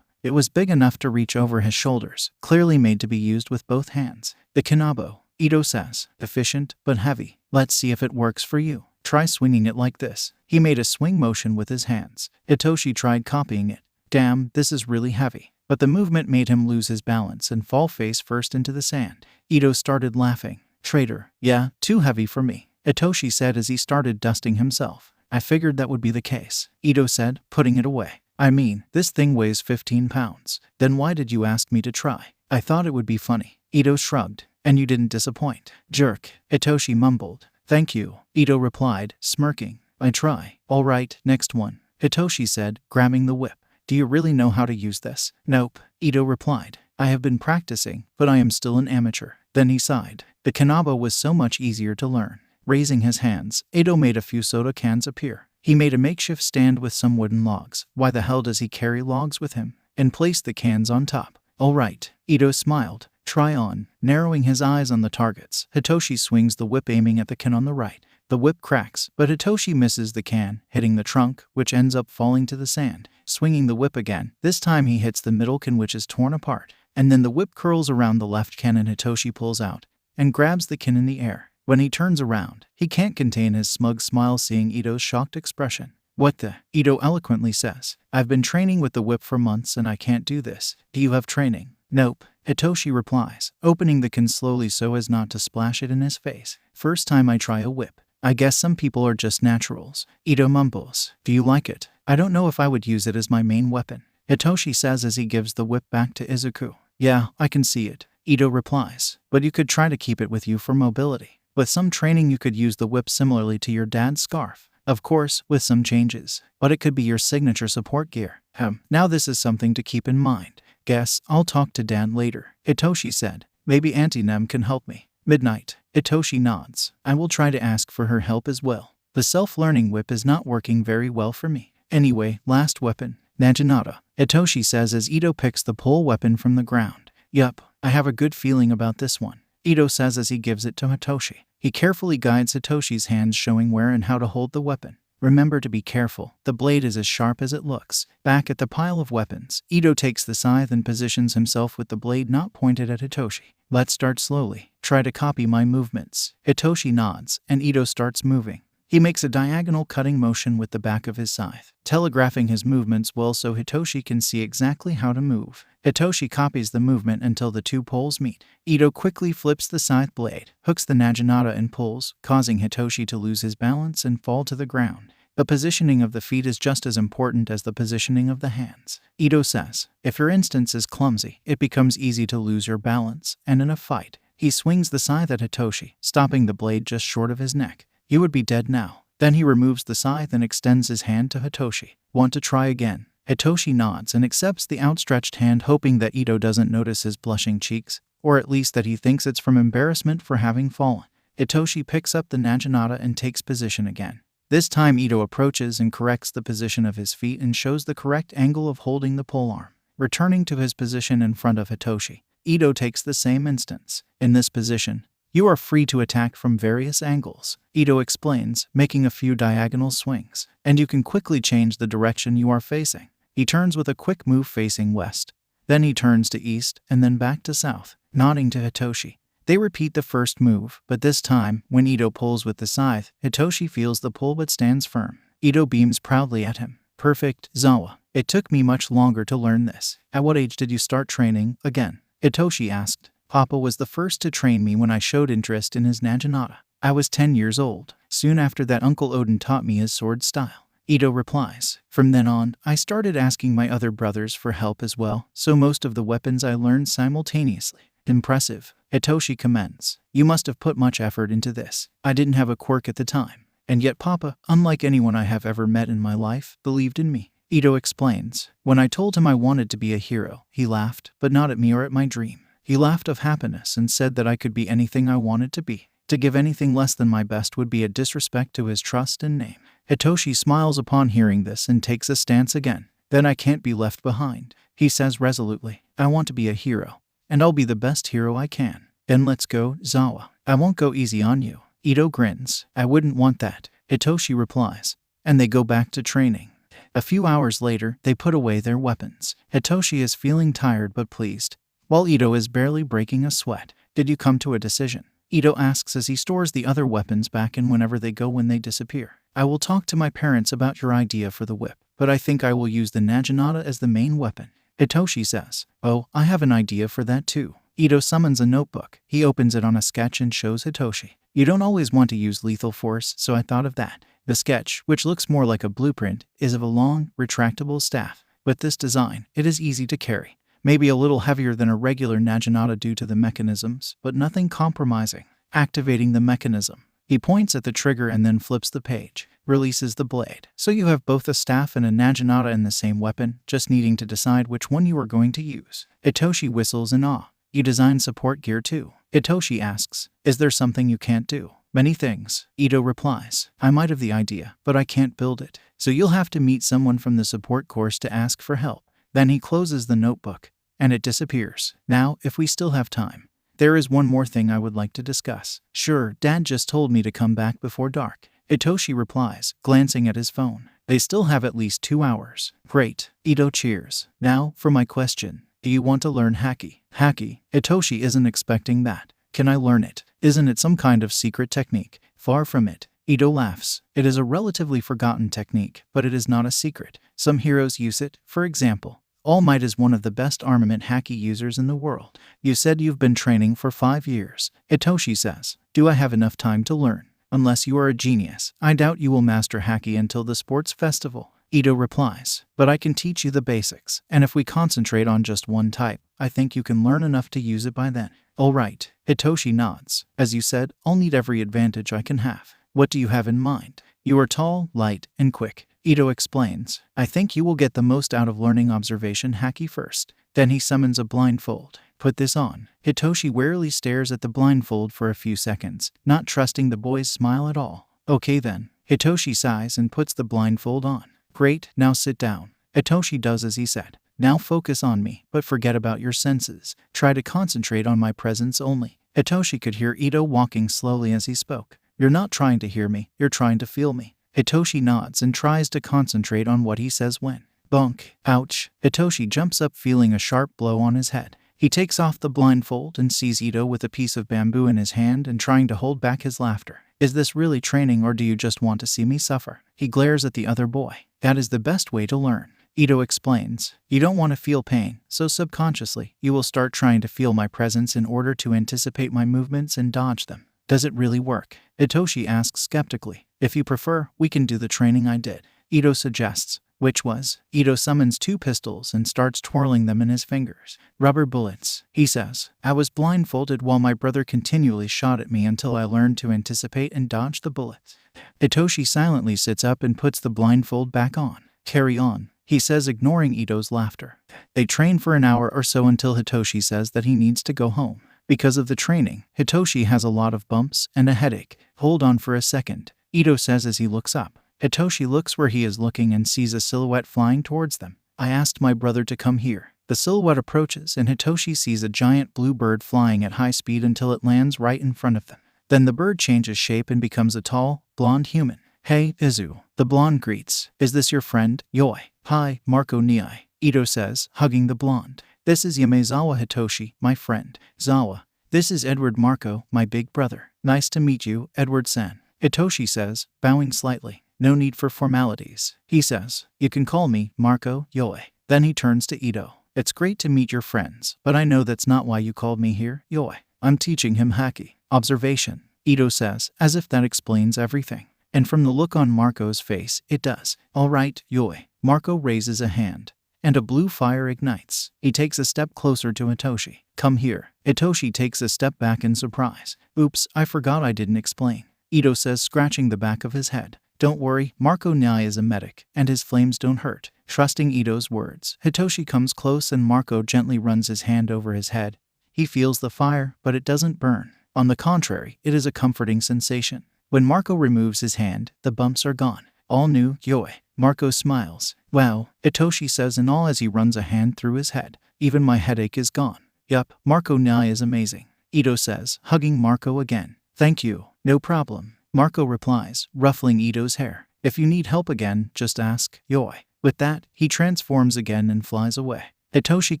was big enough to reach over his shoulders, clearly made to be used with both hands. The kanabo, Ito says, efficient but heavy. Let's see if it works for you. Try swinging it like this. He made a swing motion with his hands. Hitoshi tried copying it. Damn, this is really heavy. But the movement made him lose his balance and fall face first into the sand. Ito started laughing. Traitor, yeah, too heavy for me, Hitoshi said as he started dusting himself. I figured that would be the case, Ito said, putting it away. I mean, this thing weighs 15 pounds. Then why did you ask me to try? I thought it would be funny. Ito shrugged. And you didn't disappoint. Jerk, Hitoshi mumbled. Thank you, Ito replied, smirking. I try. Alright, next one, Hitoshi said, grabbing the whip. Do you really know how to use this? Nope, Ito replied. I have been practicing, but I am still an amateur. Then he sighed. The kanabo was so much easier to learn. Raising his hands, Ito made a few soda cans appear. He made a makeshift stand with some wooden logs. Why the hell does he carry logs with him? And placed the cans on top. Alright, Ito smiled. Try on. Narrowing his eyes on the targets, Hitoshi swings the whip aiming at the can on the right. The whip cracks, but Hitoshi misses the can, hitting the trunk, which ends up falling to the sand. Swinging the whip again, this time he hits the middle can, which is torn apart. And then the whip curls around the left can and Hitoshi pulls out and grabs the can in the air. When he turns around, he can't contain his smug smile seeing Ito's shocked expression. What the? Ito eloquently says. I've been training with the whip for months and I can't do this. Do you have training? Nope, Hitoshi replies, opening the can slowly so as not to splash it in his face. First time I try a whip. I guess some people are just naturals. Ito mumbles. Do you like it? I don't know if I would use it as my main weapon, Hitoshi says as he gives the whip back to Izuku. Yeah, I can see it, Ito replies. But you could try to keep it with you for mobility. With some training you could use the whip similarly to your dad's scarf. Of course, with some changes. But it could be your signature support gear. Now this is something to keep in mind. Guess I'll talk to Dad later, Hitoshi said. Maybe Auntie Nem can help me. Midnight. Hitoshi nods. I will try to ask for her help as well. The self-learning whip is not working very well for me. Anyway, last weapon. Naginata, Hitoshi says as Ito picks the pole weapon from the ground. Yup, I have a good feeling about this one, Ito says as he gives it to Hitoshi. He carefully guides Hitoshi's hands, showing where and how to hold the weapon. Remember to be careful, the blade is as sharp as it looks. Back at the pile of weapons, Ito takes the scythe and positions himself with the blade not pointed at Hitoshi. Let's start slowly. Try to copy my movements. Hitoshi nods, and Ito starts moving. He makes a diagonal cutting motion with the back of his scythe, telegraphing his movements well so Hitoshi can see exactly how to move. Hitoshi copies the movement until the two poles meet. Ito quickly flips the scythe blade, hooks the naginata and pulls, causing Hitoshi to lose his balance and fall to the ground. The positioning of the feet is just as important as the positioning of the hands. Ito says, if your instance is clumsy, it becomes easy to lose your balance, and in a fight, he swings the scythe at Hitoshi, stopping the blade just short of his neck. You would be dead now. Then he removes the scythe and extends his hand to Hitoshi. Want to try again? Hitoshi nods and accepts the outstretched hand, hoping that Ito doesn't notice his blushing cheeks, or at least that he thinks it's from embarrassment for having fallen. Hitoshi picks up the naginata and takes position again. This time Ito approaches and corrects the position of his feet and shows the correct angle of holding the polearm. Returning to his position in front of Hitoshi, Ito takes the same instance. In this position, you are free to attack from various angles, Ito explains, making a few diagonal swings, and you can quickly change the direction you are facing. He turns with a quick move facing west. Then he turns to east and then back to south, nodding to Hitoshi. They repeat the first move, but this time, when Ito pulls with the scythe, Hitoshi feels the pull but stands firm. Ito beams proudly at him. Perfect, Zawa. It took me much longer to learn this. At what age did you start training again? Hitoshi asked. Papa was the first to train me when I showed interest in his naginata. I was 10 years old. Soon after that, Uncle Odin taught me his sword style, Ito replies. From then on, I started asking my other brothers for help as well, so most of the weapons I learned simultaneously. Impressive, Hitoshi commends. You must have put much effort into this. I didn't have a quirk at the time. And yet Papa, unlike anyone I have ever met in my life, believed in me. Ito explains. When I told him I wanted to be a hero, he laughed, but not at me or at my dream. He laughed of happiness and said that I could be anything I wanted to be. To give anything less than my best would be a disrespect to his trust and name. Hitoshi smiles upon hearing this and takes a stance again. Then I can't be left behind, he says resolutely. I want to be a hero, and I'll be the best hero I can. Then let's go, Zawa. I won't go easy on you. Ito grins. I wouldn't want that, Hitoshi replies. And they go back to training. A few hours later, they put away their weapons. Hitoshi is feeling tired but pleased, while Ito is barely breaking a sweat. Did you come to a decision? Ito asks as he stores the other weapons back in whenever they go when they disappear. I will talk to my parents about your idea for the whip, but I think I will use the Naginata as the main weapon, Hitoshi says. Oh, I have an idea for that too. Ito summons a notebook. He opens it on a sketch and shows Hitoshi. You don't always want to use lethal force, so I thought of that. The sketch, which looks more like a blueprint, is of a long, retractable staff. With this design, it is easy to carry. Maybe a little heavier than a regular Naginata due to the mechanisms, but nothing compromising. Activating the mechanism. He points at the trigger and then flips the page. Releases the blade. So you have both a staff and a Naginata in the same weapon, just needing to decide which one you are going to use. Hitoshi whistles in awe. You design support gear too? Hitoshi asks. Is there something you can't do? Many things, Ito replies. I might have the idea, but I can't build it. So you'll have to meet someone from the support course to ask for help. Then he closes the notebook, and it disappears. Now, if we still have time, there is one more thing I would like to discuss. Sure, Dad just told me to come back before dark, Hitoshi replies, glancing at his phone. They still have at least 2 hours. Great, Ito cheers. Now, for my question. Do you want to learn Haki? Haki? Hitoshi isn't expecting that. Can I learn it? Isn't it some kind of secret technique? Far from it. Ito laughs. It is a relatively forgotten technique, but it is not a secret. Some heroes use it. For example, All Might is one of the best armament Haki users in the world. You said you've been training for 5 years. Hitoshi says. Do I have enough time to learn? Unless you are a genius, I doubt you will master Haki until the sports festival. Ito replies. But I can teach you the basics, and if we concentrate on just one type, I think you can learn enough to use it by then. All right, Hitoshi nods. As you said, I'll need every advantage I can have. What do you have in mind? You are tall, light, and quick. Ito explains. I think you will get the most out of learning observation Haki first. Then he summons a blindfold. Put this on. Hitoshi warily stares at the blindfold for a few seconds, not trusting the boy's smile at all. Okay then. Hitoshi sighs and puts the blindfold on. Great, now sit down. Hitoshi does as he said. Now focus on me, but forget about your senses. Try to concentrate on my presence only. Hitoshi could hear Ito walking slowly as he spoke. You're not trying to hear me, you're trying to feel me. Hitoshi nods and tries to concentrate on what he says when. Bunk. Ouch. Hitoshi jumps up feeling a sharp blow on his head. He takes off the blindfold and sees Ito with a piece of bamboo in his hand and trying to hold back his laughter. Is this really training or do you just want to see me suffer? He glares at the other boy. That is the best way to learn. Ito explains. You don't want to feel pain, so subconsciously, you will start trying to feel my presence in order to anticipate my movements and dodge them. Does it really work? Hitoshi asks skeptically. If you prefer, we can do the training I did. Ito suggests. Which was? Ito summons 2 pistols and starts twirling them in his fingers. Rubber bullets, he says. I was blindfolded while my brother continually shot at me until I learned to anticipate and dodge the bullets. Hitoshi silently sits up and puts the blindfold back on. Carry on, he says, ignoring Ito's laughter. They train for an hour or so until Hitoshi says that he needs to go home. Because of the training, Hitoshi has a lot of bumps and a headache. Hold on for a second, Ito says as he looks up. Hitoshi looks where he is looking and sees a silhouette flying towards them. I asked my brother to come here. The silhouette approaches and Hitoshi sees a giant blue bird flying at high speed until it lands right in front of them. Then the bird changes shape and becomes a tall, blonde human. Hey, Izu, the blonde greets. Is this your friend, Yoi? Hi, Marco Niai, Ito says, hugging the blonde. This is Yamezawa Hitoshi, my friend. Zawa. This is Edward Marco, my big brother. Nice to meet you, Edward-san. Hitoshi says, bowing slightly. No need for formalities. He says, you can call me Marco Yoi. Then he turns to Ito. It's great to meet your friends, but I know that's not why you called me here, Yoi. I'm teaching him Haki. Observation, Ito says, as if that explains everything. And from the look on Marco's face, it does. All right, Yoi. Marco raises a hand. and a blue fire ignites. He takes a step closer to Itoshi. Come here. Itoshi takes a step back in surprise. Oops, I forgot I didn't explain. Ito says, scratching the back of his head. Don't worry, Marco Nyai is a medic, and his flames don't hurt. Trusting Ito's words, Hitoshi comes close and Marco gently runs his hand over his head. He feels the fire, but it doesn't burn. On the contrary, it is a comforting sensation. When Marco removes his hand, the bumps are gone. All new, yoi. Marco smiles. Wow, Itoshi says in awe as he runs a hand through his head. Even my headache is gone. Yup, Marco Nyai is amazing. Ito says, hugging Marco again. Thank you. No problem. Marco replies, ruffling Ito's hair. If you need help again, just ask, yoi. With that, he transforms again and flies away. Hitoshi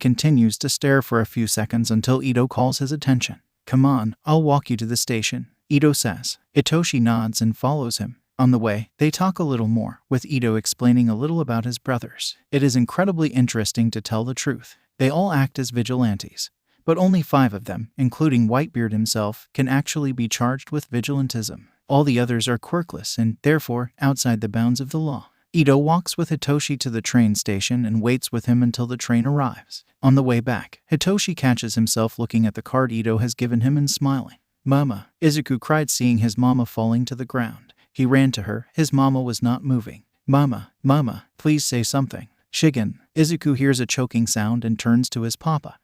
continues to stare for a few seconds until Ito calls his attention. Come on, I'll walk you to the station, Ito says. Hitoshi nods and follows him. On the way, they talk a little more, with Ito explaining a little about his brothers. It is incredibly interesting to tell the truth. They all act as vigilantes. But only 5 of them, including Whitebeard himself, can actually be charged with vigilantism. All the others are quirkless and, therefore, outside the bounds of the law. Ito walks with Hitoshi to the train station and waits with him until the train arrives. On the way back, Hitoshi catches himself looking at the card Ito has given him and smiling. Mama, Izuku cried seeing his mama falling to the ground. He ran to her, his mama was not moving. Mama, please say something. Shigen, Izuku hears a choking sound and turns to his papa.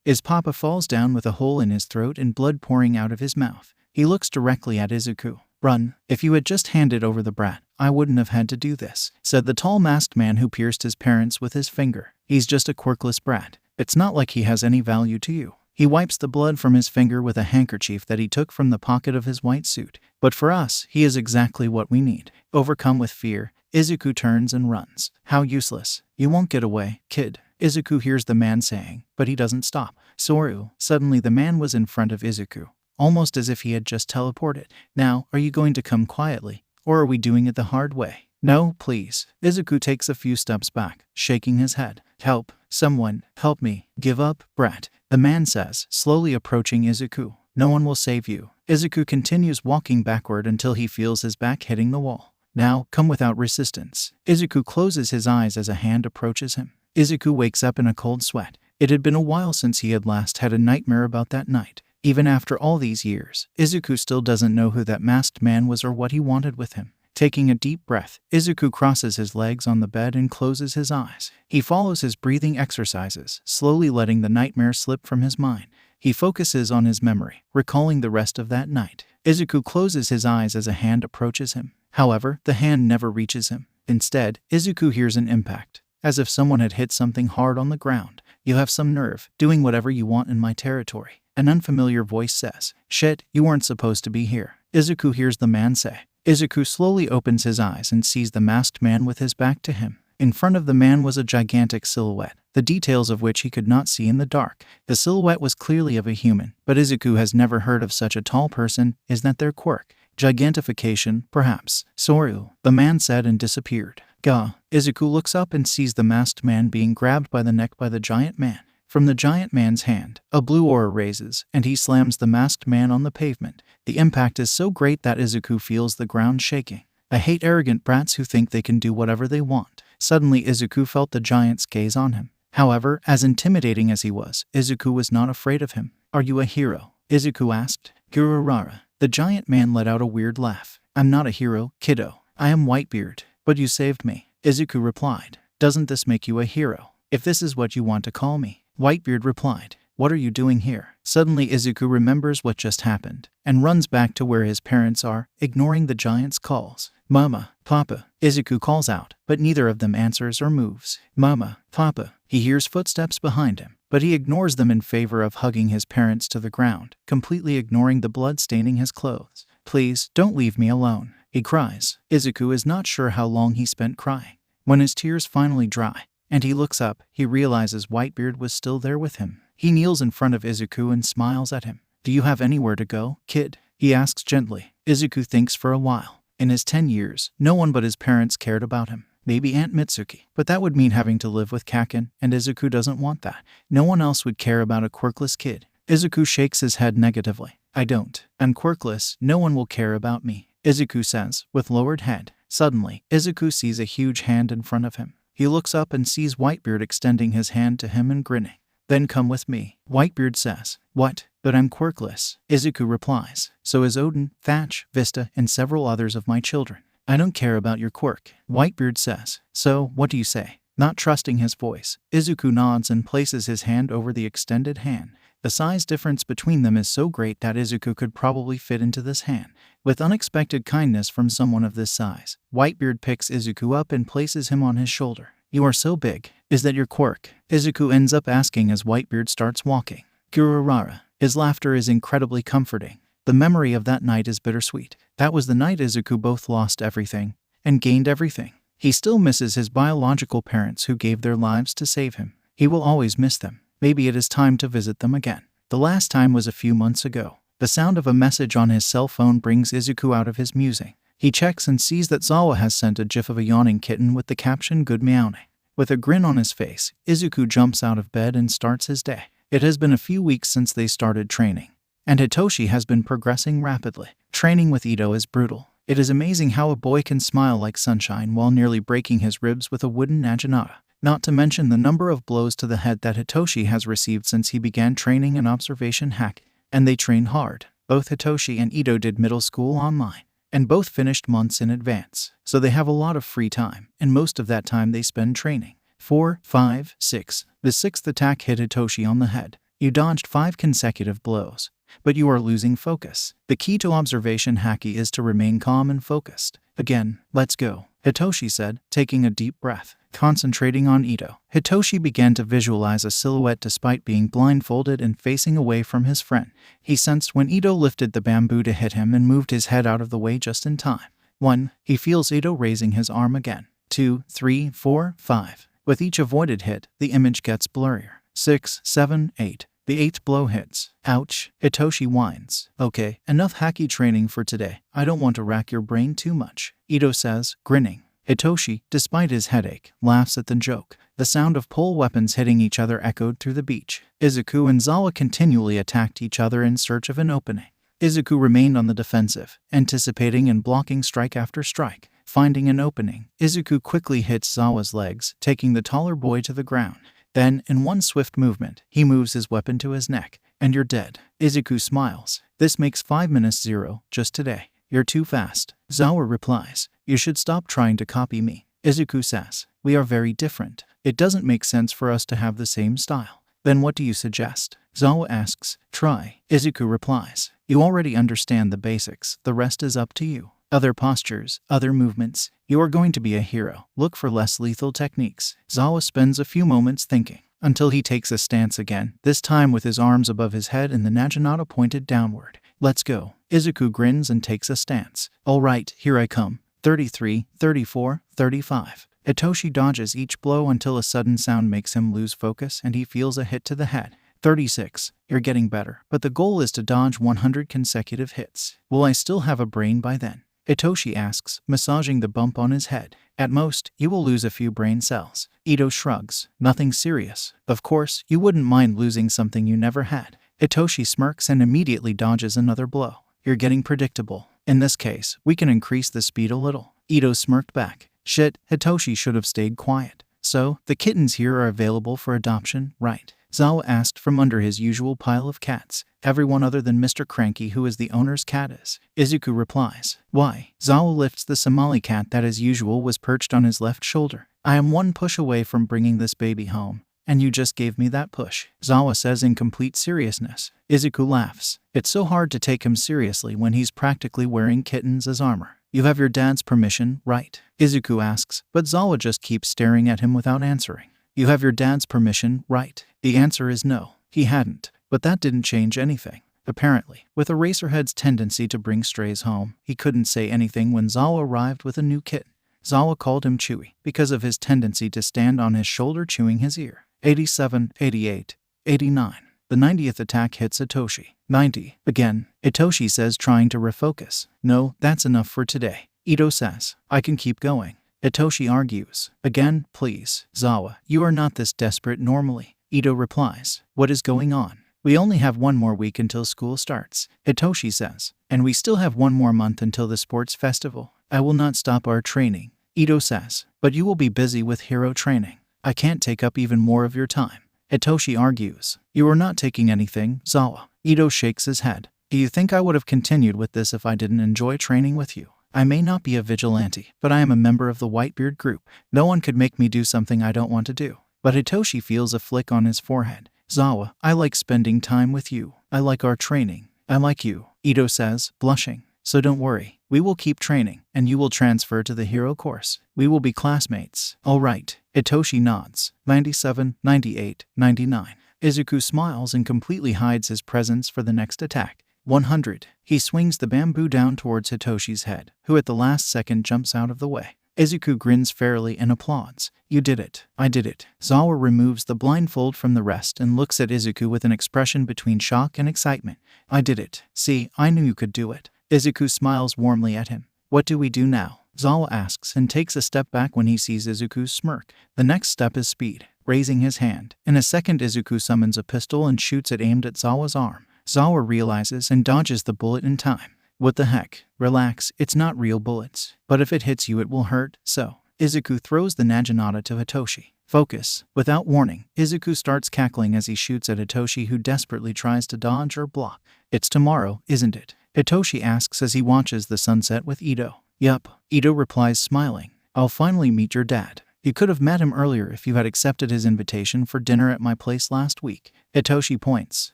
His papa falls down with a hole in his throat and blood pouring out of his mouth. He looks directly at Izuku. Run, if you had just handed over the brat, I wouldn't have had to do this, said the tall masked man who pierced his parents with his finger. He's just a quirkless brat. It's not like he has any value to you. He wipes the blood from his finger with a handkerchief that he took from the pocket of his white suit. But for us, he is exactly what we need. Overcome with fear, Izuku turns and runs. How useless. You won't get away, kid. Izuku hears the man saying, but he doesn't stop. Soru. Suddenly the man was in front of Izuku, almost as if he had just teleported. Now, are you going to come quietly, or are we doing it the hard way? No, please. Izuku takes a few steps back, shaking his head. Help. Someone, help me. Give up, brat. The man says, slowly approaching Izuku. No one will save you. Izuku continues walking backward until he feels his back hitting the wall. Now, come without resistance. Izuku closes his eyes as a hand approaches him. Izuku wakes up in a cold sweat. It had been a while since he had last had a nightmare about that night. Even after all these years, Izuku still doesn't know who that masked man was or what he wanted with him. Taking a deep breath, Izuku crosses his legs on the bed and closes his eyes. He follows his breathing exercises, slowly letting the nightmare slip from his mind. He focuses on his memory, recalling the rest of that night. Izuku closes his eyes as a hand approaches him. However, the hand never reaches him. Instead, Izuku hears an impact, as if someone had hit something hard on the ground. You have some nerve, doing whatever you want in my territory. An unfamiliar voice says, shit, you weren't supposed to be here. Izuku hears the man say. Izuku slowly opens his eyes and sees the masked man with his back to him. In front of the man was a gigantic silhouette, the details of which he could not see in the dark. The silhouette was clearly of a human, but Izuku has never heard of such a tall person. Is that their quirk? Gigantification, perhaps. Soru, the man said and disappeared. Gah. Izuku looks up and sees the masked man being grabbed by the neck by the giant man. From the giant man's hand, a blue aura raises, and he slams the masked man on the pavement. The impact is so great that Izuku feels the ground shaking. I hate arrogant brats who think they can do whatever they want. Suddenly Izuku felt the giant's gaze on him. However, as intimidating as he was, Izuku was not afraid of him. Are you a hero? Izuku asked. Gururara. The giant man let out a weird laugh. I'm not a hero, kiddo. I am Whitebeard. But you saved me. Izuku replied. Doesn't this make you a hero? If this is what you want to call me. Whitebeard replied. What are you doing here? Suddenly Izuku remembers what just happened, and runs back to where his parents are, ignoring the giant's calls. Mama, Papa, Izuku calls out, but neither of them answers or moves. Mama, Papa. He hears footsteps behind him, but he ignores them in favor of hugging his parents to the ground, completely ignoring the blood staining his clothes. Please, don't leave me alone, he cries. Izuku is not sure how long he spent crying. When his tears finally dry, and he looks up, he realizes Whitebeard was still there with him. He kneels in front of Izuku and smiles at him. Do you have anywhere to go, kid? He asks gently. Izuku thinks for a while. In his 10 years, no one but his parents cared about him. Maybe Aunt Mitsuki, but that would mean having to live with Kaken, and Izuku doesn't want that. No one else would care about a quirkless kid. Izuku shakes his head negatively. I don't. I'm quirkless, no one will care about me, Izuku says, with lowered head. Suddenly, Izuku sees a huge hand in front of him. He looks up and sees Whitebeard extending his hand to him and grinning. Then come with me. Whitebeard says. What? But I'm quirkless. Izuku replies. So is Odin, Thatch, Vista, and several others of my children. I don't care about your quirk. Whitebeard says. So, what do you say? Not trusting his voice, Izuku nods and places his hand over the extended hand. The size difference between them is so great that Izuku could probably fit into this hand. With unexpected kindness from someone of this size, Whitebeard picks Izuku up and places him on his shoulder. You are so big. Is that your quirk? Izuku ends up asking as Whitebeard starts walking. Gururara. His laughter is incredibly comforting. The memory of that night is bittersweet. That was the night Izuku both lost everything and gained everything. He still misses his biological parents who gave their lives to save him. He will always miss them. Maybe it is time to visit them again. The last time was a few months ago. The sound of a message on his cell phone brings Izuku out of his musing. He checks and sees that Zawa has sent a gif of a yawning kitten with the caption "Good meowing." With a grin on his face, Izuku jumps out of bed and starts his day. It has been a few weeks since they started training, and Hitoshi has been progressing rapidly. Training with Ito is brutal. It is amazing how a boy can smile like sunshine while nearly breaking his ribs with a wooden naginata. Not to mention the number of blows to the head that Hitoshi has received since he began training in observation hack. And they train hard. Both Hitoshi and Ito did middle school online, and both finished months in advance. So they have a lot of free time, and most of that time they spend training. 4, 5, 6. The sixth attack hit Hitoshi on the head. You dodged 5 consecutive blows, but you are losing focus. The key to observation haki is to remain calm and focused. Again, let's go, Hitoshi said, taking a deep breath. Concentrating on Ito, Hitoshi began to visualize a silhouette despite being blindfolded and facing away from his friend. He sensed when Ito lifted the bamboo to hit him and moved his head out of the way just in time. 1. He feels Ito raising his arm again. 2, 3, 4, 5. With each avoided hit, the image gets blurrier. 6, 7, 8. The 8th blow hits. Ouch, Hitoshi whines. Okay, enough haki training for today. I don't want to rack your brain too much, Ito says, grinning. Hitoshi, despite his headache, laughs at the joke. The sound of pole weapons hitting each other echoed through the beach. Izuku and Zawa continually attacked each other in search of an opening. Izuku remained on the defensive, anticipating and blocking strike after strike. Finding an opening, Izuku quickly hits Zawa's legs, taking the taller boy to the ground. Then, in one swift movement, he moves his weapon to his neck. And you're dead. Izuku smiles. This makes 5 minutes 0, just today. You're too fast. Zawa replies. You should stop trying to copy me. Izuku says. We are very different. It doesn't make sense for us to have the same style. Then what do you suggest? Zawa asks. Try. Izuku replies. You already understand the basics. The rest is up to you. Other postures, other movements. You are going to be a hero. Look for less lethal techniques. Zawa spends a few moments thinking, until he takes a stance again, this time with his arms above his head and the naginata pointed downward. Let's go. Izuku grins and takes a stance. All right, here I come. 33, 34, 35. Hitoshi dodges each blow until a sudden sound makes him lose focus and he feels a hit to the head. 36. You're getting better, but the goal is to dodge 100 consecutive hits. Will I still have a brain by then? Hitoshi asks, massaging the bump on his head. At most, you will lose a few brain cells. Ito shrugs. Nothing serious. Of course, you wouldn't mind losing something you never had. Hitoshi smirks and immediately dodges another blow. You're getting predictable. In this case, we can increase the speed a little. Ito smirked back. Shit, Hitoshi should have stayed quiet. So, the kittens here are available for adoption, right? Zawa asked from under his usual pile of cats. Everyone other than Mr. Cranky, who is the owner's cat, is. Izuku replies. Why? Zawa lifts the Somali cat that as usual was perched on his left shoulder. I am one push away from bringing this baby home, and you just gave me that push, Zawa says in complete seriousness. Izuku laughs. It's so hard to take him seriously when he's practically wearing kittens as armor. You have your dad's permission, right? Izuku asks, but Zawa just keeps staring at him without answering. You have your dad's permission, right? The answer is no. He hadn't. But that didn't change anything. Apparently, with Eraserhead's tendency to bring strays home, he couldn't say anything when Zawa arrived with a new kitten. Zawa called him Chewy because of his tendency to stand on his shoulder chewing his ear. 87, 88, 89. The 90th attack hits Hitoshi. 90. Again, Hitoshi says, trying to refocus. No, that's enough for today. Ito says, I can keep going. Hitoshi argues. Again, please. Zawa, you are not this desperate normally. Ito replies. What is going on? We only have 1 more week until school starts, Hitoshi says. And we still have 1 more month until the sports festival. I will not stop our training. Ito says. But you will be busy with hero training. I can't take up even more of your time. Hitoshi argues. You are not taking anything, Zawa. Ito shakes his head. Do you think I would have continued with this if I didn't enjoy training with you? I may not be a vigilante, but I am a member of the Whitebeard group. No one could make me do something I don't want to do. But Hitoshi feels a flick on his forehead. Zawa, I like spending time with you. I like our training. I like you, Ito says, blushing. So don't worry. We will keep training, and you will transfer to the hero course. We will be classmates. All right. Hitoshi nods. 97, 98, 99. Izuku smiles and completely hides his presence for the next attack. 100. He swings the bamboo down towards Hitoshi's head, who at the last second jumps out of the way. Izuku grins fairly and applauds. You did it. I did it. Zawa removes the blindfold from the rest and looks at Izuku with an expression between shock and excitement. I did it. See, I knew you could do it. Izuku smiles warmly at him. What do we do now? Zawa asks and takes a step back when he sees Izuku's smirk. The next step is speed. Raising his hand. In a second, Izuku summons a pistol and shoots it aimed at Zawa's arm. Zawa realizes and dodges the bullet in time. What the heck? Relax, it's not real bullets. But if it hits you it will hurt, so. Izuku throws the Naginata to Hitoshi. Focus. Without warning, Izuku starts cackling as he shoots at Hitoshi, who desperately tries to dodge or block. It's tomorrow, isn't it? Hitoshi asks as he watches the sunset with Ito. Yup, Ito replies smiling. I'll finally meet your dad. You could have met him earlier if you had accepted his invitation for dinner at my place last week. Hitoshi points.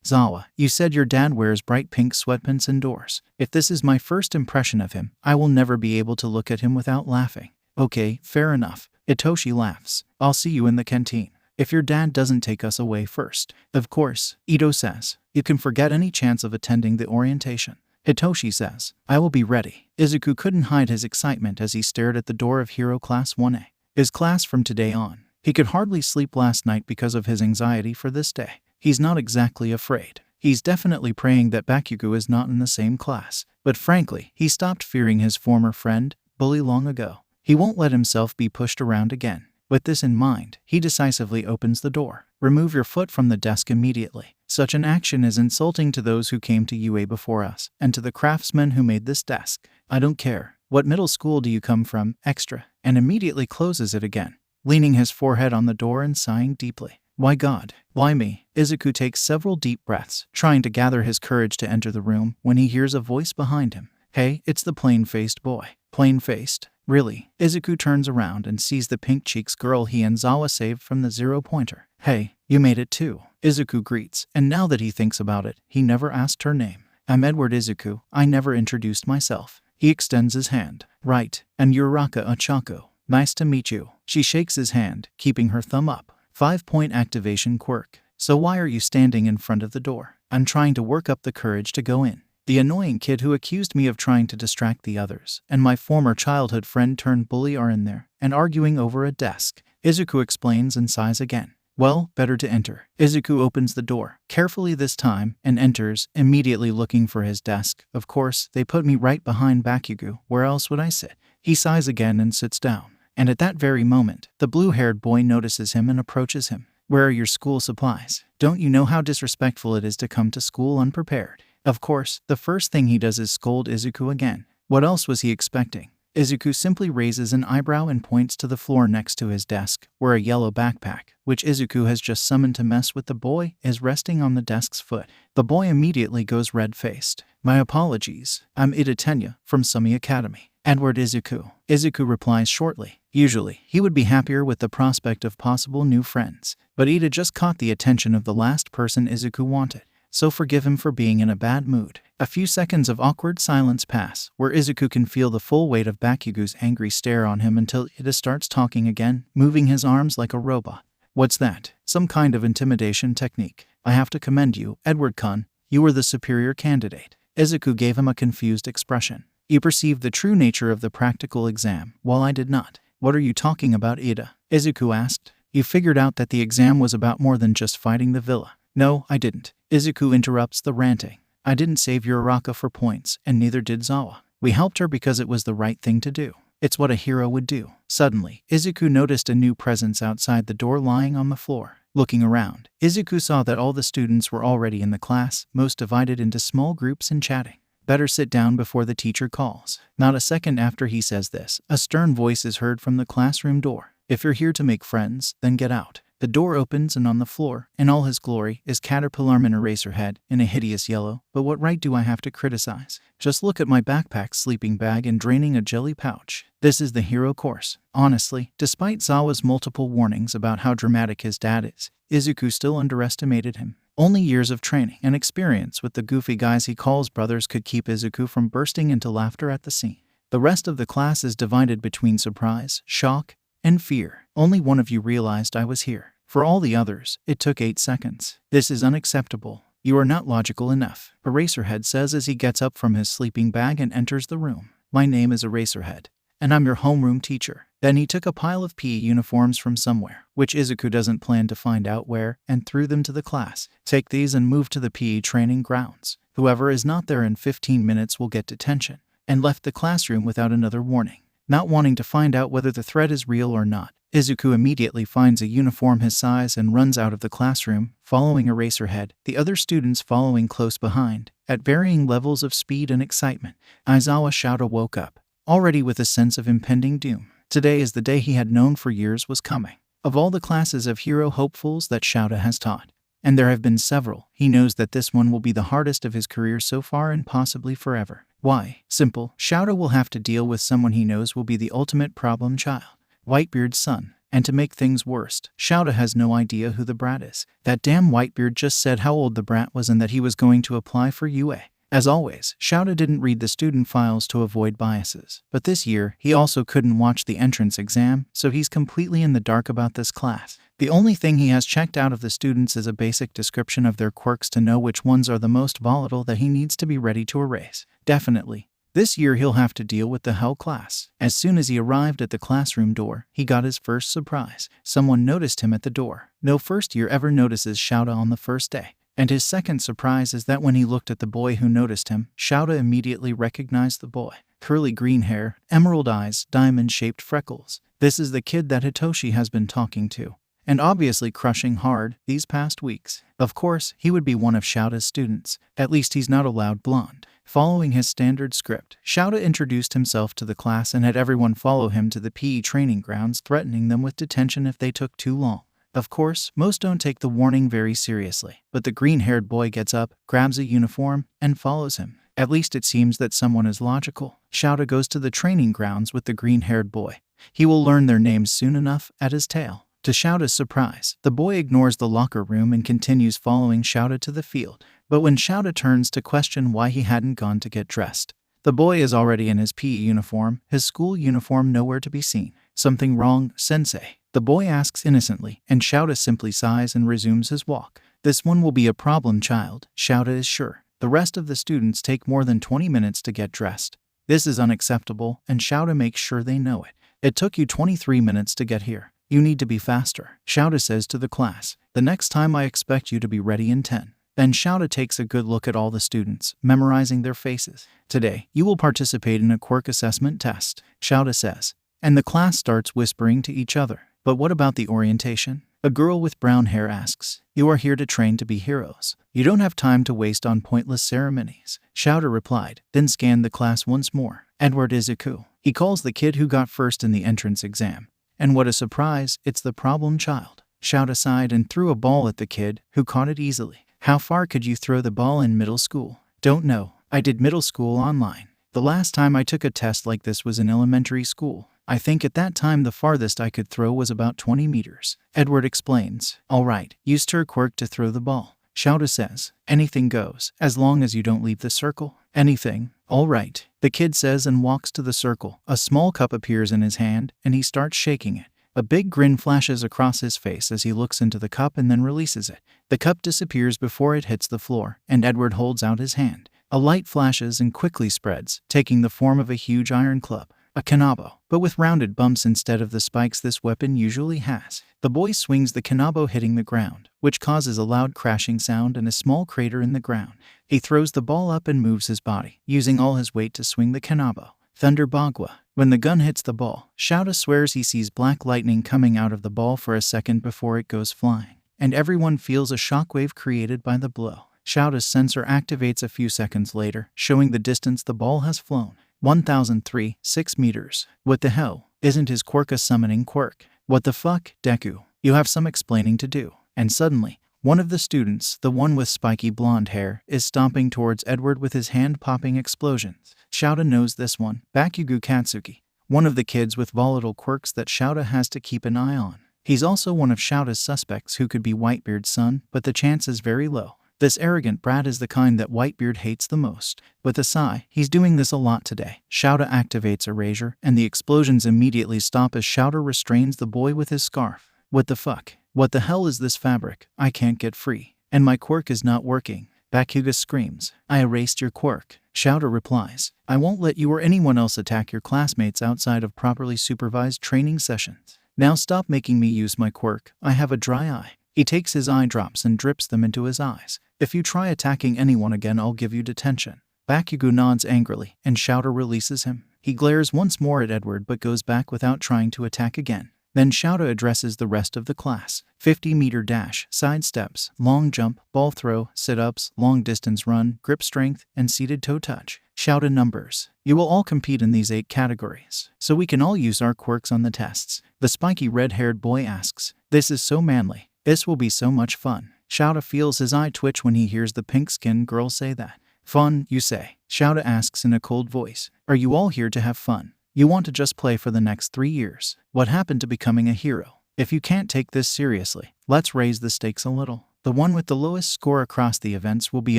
Zawa, you said your dad wears bright pink sweatpants indoors. If this is my first impression of him, I will never be able to look at him without laughing. Okay, fair enough. Hitoshi laughs. I'll see you in the canteen. If your dad doesn't take us away first. Of course, Ito says. You can forget any chance of attending the orientation. Hitoshi says. I will be ready. Izuku couldn't hide his excitement as he stared at the door of Hero Class 1A. His class from today on. He could hardly sleep last night because of his anxiety for this day. He's not exactly afraid. He's definitely praying that Bakugo is not in the same class. But frankly, he stopped fearing his former friend, Bully, long ago. He won't let himself be pushed around again. With this in mind, he decisively opens the door. Remove your foot from the desk immediately. Such an action is insulting to those who came to UA before us, and to the craftsmen who made this desk. I don't care. What middle school do you come from, extra? And immediately closes it again, leaning his forehead on the door and sighing deeply. Why God? Why me? Izuku takes several deep breaths, trying to gather his courage to enter the room when he hears a voice behind him. Hey, it's the plain-faced boy. Plain-faced? Really? Izuku turns around and sees the pink cheeks girl he and Zawa saved from the zero-pointer. Hey, you made it too. Izuku greets, and now that he thinks about it, he never asked her name. I'm Edward Izuku. I never introduced myself. He extends his hand. Right, and you're Raka Ochako. Nice to meet you. She shakes his hand, keeping her thumb up. 5-point activation quirk. So why are you standing in front of the door? I'm trying to work up the courage to go in. The annoying kid who accused me of trying to distract the others, and my former childhood friend turned bully are in there, and arguing over a desk. Izuku explains and sighs again. Well, better to enter. Izuku opens the door, carefully this time, and enters, immediately looking for his desk. Of course, they put me right behind Bakugo. Where else would I sit? He sighs again and sits down. And at that very moment, the blue-haired boy notices him and approaches him. Where are your school supplies? Don't you know how disrespectful it is to come to school unprepared? Of course, the first thing he does is scold Izuku again. What else was he expecting? Izuku simply raises an eyebrow and points to the floor next to his desk, where a yellow backpack, which Izuku has just summoned to mess with the boy, is resting on the desk's foot. The boy immediately goes red-faced. My apologies. I'm Ida Tenya, from Sumi Academy. Edward Izuku. Izuku replies shortly. Usually, he would be happier with the prospect of possible new friends. But Ida just caught the attention of the last person Izuku wanted. So forgive him for being in a bad mood. A few seconds of awkward silence pass, where Izuku can feel the full weight of Bakugo's angry stare on him until Ida starts talking again, moving his arms like a robot. What's that? Some kind of intimidation technique. I have to commend you, Edward-kun. You were the superior candidate. Izuku gave him a confused expression. You perceived the true nature of the practical exam, while I did not. What are you talking about, Ida? Izuku asked. You figured out that the exam was about more than just fighting the villa. No, I didn't. Izuku interrupts the ranting. I didn't save your Uraraka for points, and neither did Zawa. We helped her because it was the right thing to do. It's what a hero would do. Suddenly, Izuku noticed a new presence outside the door lying on the floor. Looking around, Izuku saw that all the students were already in the class, most divided into small groups and chatting. Better sit down before the teacher calls. Not a second after he says this, a stern voice is heard from the classroom door. If you're here to make friends, then get out. The door opens and on the floor, in all his glory, is Caterpillarman Eraserhead in a hideous yellow. But what right do I have to criticize? Just look at my backpack, sleeping bag, and draining a jelly pouch. This is the hero course. Honestly, despite Zawa's multiple warnings about how dramatic his dad is, Izuku still underestimated him. Only years of training and experience with the goofy guys he calls brothers could keep Izuku from bursting into laughter at the scene. The rest of the class is divided between surprise, shock, and fear. Only one of you realized I was here. For all the others, it took 8 seconds. This is unacceptable. You are not logical enough, Eraserhead says as he gets up from his sleeping bag and enters the room. My name is Eraserhead, and I'm your homeroom teacher. Then he took a pile of PE uniforms from somewhere, which Izuku doesn't plan to find out where, and threw them to the class. Take these and move to the PE training grounds. Whoever is not there in 15 minutes will get detention. And left the classroom without another warning. Not wanting to find out whether the threat is real or not, Izuku immediately finds a uniform his size and runs out of the classroom, following Eraserhead, the other students following close behind, at varying levels of speed and excitement. Aizawa Shouta woke up, already with a sense of impending doom. Today is the day he had known for years was coming. Of all the classes of hero hopefuls that Shouta has taught, and there have been several, he knows that this one will be the hardest of his career so far and possibly forever. Why? Simple. Shouta will have to deal with someone he knows will be the ultimate problem child. Whitebeard's son. And to make things worse, Shouta has no idea who the brat is. That damn Whitebeard just said how old the brat was and that he was going to apply for UA. As always, Shouta didn't read the student files to avoid biases. But this year, he also couldn't watch the entrance exam, so he's completely in the dark about this class. The only thing he has checked out of the students is a basic description of their quirks to know which ones are the most volatile that he needs to be ready to erase. Definitely. This year he'll have to deal with the Hell class. As soon as he arrived at the classroom door, he got his first surprise. Someone noticed him at the door. No first year ever notices Shouta on the first day. And his second surprise is that when he looked at the boy who noticed him, Shouta immediately recognized the boy. Curly green hair, emerald eyes, diamond-shaped freckles. This is the kid that Hitoshi has been talking to, and obviously crushing hard these past weeks. Of course, he would be one of Shouta's students. At least he's not a loud blonde. Following his standard script, Shouta introduced himself to the class and had everyone follow him to the PE training grounds, threatening them with detention if they took too long. Of course, most don't take the warning very seriously, but the green-haired boy gets up, grabs a uniform, and follows him. At least it seems that someone is logical. Shouta goes to the training grounds with the green-haired boy. He will learn their names soon enough at his tail. To Shouta's surprise, the boy ignores the locker room and continues following Shouta to the field. But when Shouta turns to question why he hadn't gone to get dressed, the boy is already in his PE uniform, his school uniform nowhere to be seen. Something wrong, sensei? The boy asks innocently, and Shouta simply sighs and resumes his walk. This one will be a problem child, Shouta is sure. The rest of the students take more than 20 minutes to get dressed. This is unacceptable, and Shouta makes sure they know it. It took you 23 minutes to get here. You need to be faster, Shouta says to the class. The next time I expect you to be ready in 10. Then Shouta takes a good look at all the students, memorizing their faces. Today, you will participate in a quirk assessment test, Shouta says. And the class starts whispering to each other. But what about the orientation? A girl with brown hair asks. You are here to train to be heroes. You don't have time to waste on pointless ceremonies, Shouta replied, then scanned the class once more. Edward Izuku. He calls the kid who got first in the entrance exam. And what a surprise, it's the problem child. Shouta sighed and threw a ball at the kid, who caught it easily. How far could you throw the ball in middle school? Don't know. I did middle school online. The last time I took a test like this was in elementary school. I think at that time the farthest I could throw was about 20 meters. Edward explains. All right, use her quirk to throw the ball. Shouta says. Anything goes, as long as you don't leave the circle. Anything. All right, the kid says and walks to the circle. A small cup appears in his hand, and he starts shaking it. A big grin flashes across his face as he looks into the cup and then releases it. The cup disappears before it hits the floor, and Edward holds out his hand. A light flashes and quickly spreads, taking the form of a huge iron club. A kanabo, but with rounded bumps instead of the spikes this weapon usually has. The boy swings the kanabo hitting the ground, which causes a loud crashing sound and a small crater in the ground. He throws the ball up and moves his body, using all his weight to swing the kanabo. Thunder Bagua. When the gun hits the ball, Shouta swears he sees black lightning coming out of the ball for a second before it goes flying, and everyone feels a shockwave created by the blow. Shouda's sensor activates a few seconds later, showing the distance the ball has flown. 1003.6 meters. What the hell? Isn't his quirk a summoning quirk? What the fuck, Deku? You have some explaining to do. And suddenly, one of the students, the one with spiky blonde hair, is stomping towards Edward with his hand-popping explosions. Shouda knows this one, Bakugo Katsuki, one of the kids with volatile quirks that Shouda has to keep an eye on. He's also one of Shouda's suspects who could be Whitebeard's son, but the chance is very low. This arrogant brat is the kind that Whitebeard hates the most. With a sigh, he's doing this a lot today. Shouda activates Erasure, and the explosions immediately stop as Shouda restrains the boy with his scarf. What the fuck? What the hell is this fabric? I can't get free. And my quirk is not working. Bakugo screams. I erased your quirk. Shouda replies. I won't let you or anyone else attack your classmates outside of properly supervised training sessions. Now stop making me use my quirk. I have a dry eye. He takes his eye drops and drips them into his eyes. If you try attacking anyone again, I'll give you detention. Bakugo nods angrily, and Shouda releases him. He glares once more at Edward but goes back without trying to attack again. Then Shouda addresses the rest of the class. 50-meter dash, side steps, long jump, ball throw, sit-ups, long distance run, grip strength, and seated toe touch. Shouda numbers. You will all compete in these 8 categories, so we can all use our quirks on the tests. The spiky red-haired boy asks. This is so manly. This will be so much fun. Shouda feels his eye twitch when he hears the pink-skinned girl say that. Fun, you say? Shouda asks in a cold voice. Are you all here to have fun? You want to just play for the next 3 years? What happened to becoming a hero? If you can't take this seriously, let's raise the stakes a little. The one with the lowest score across the events will be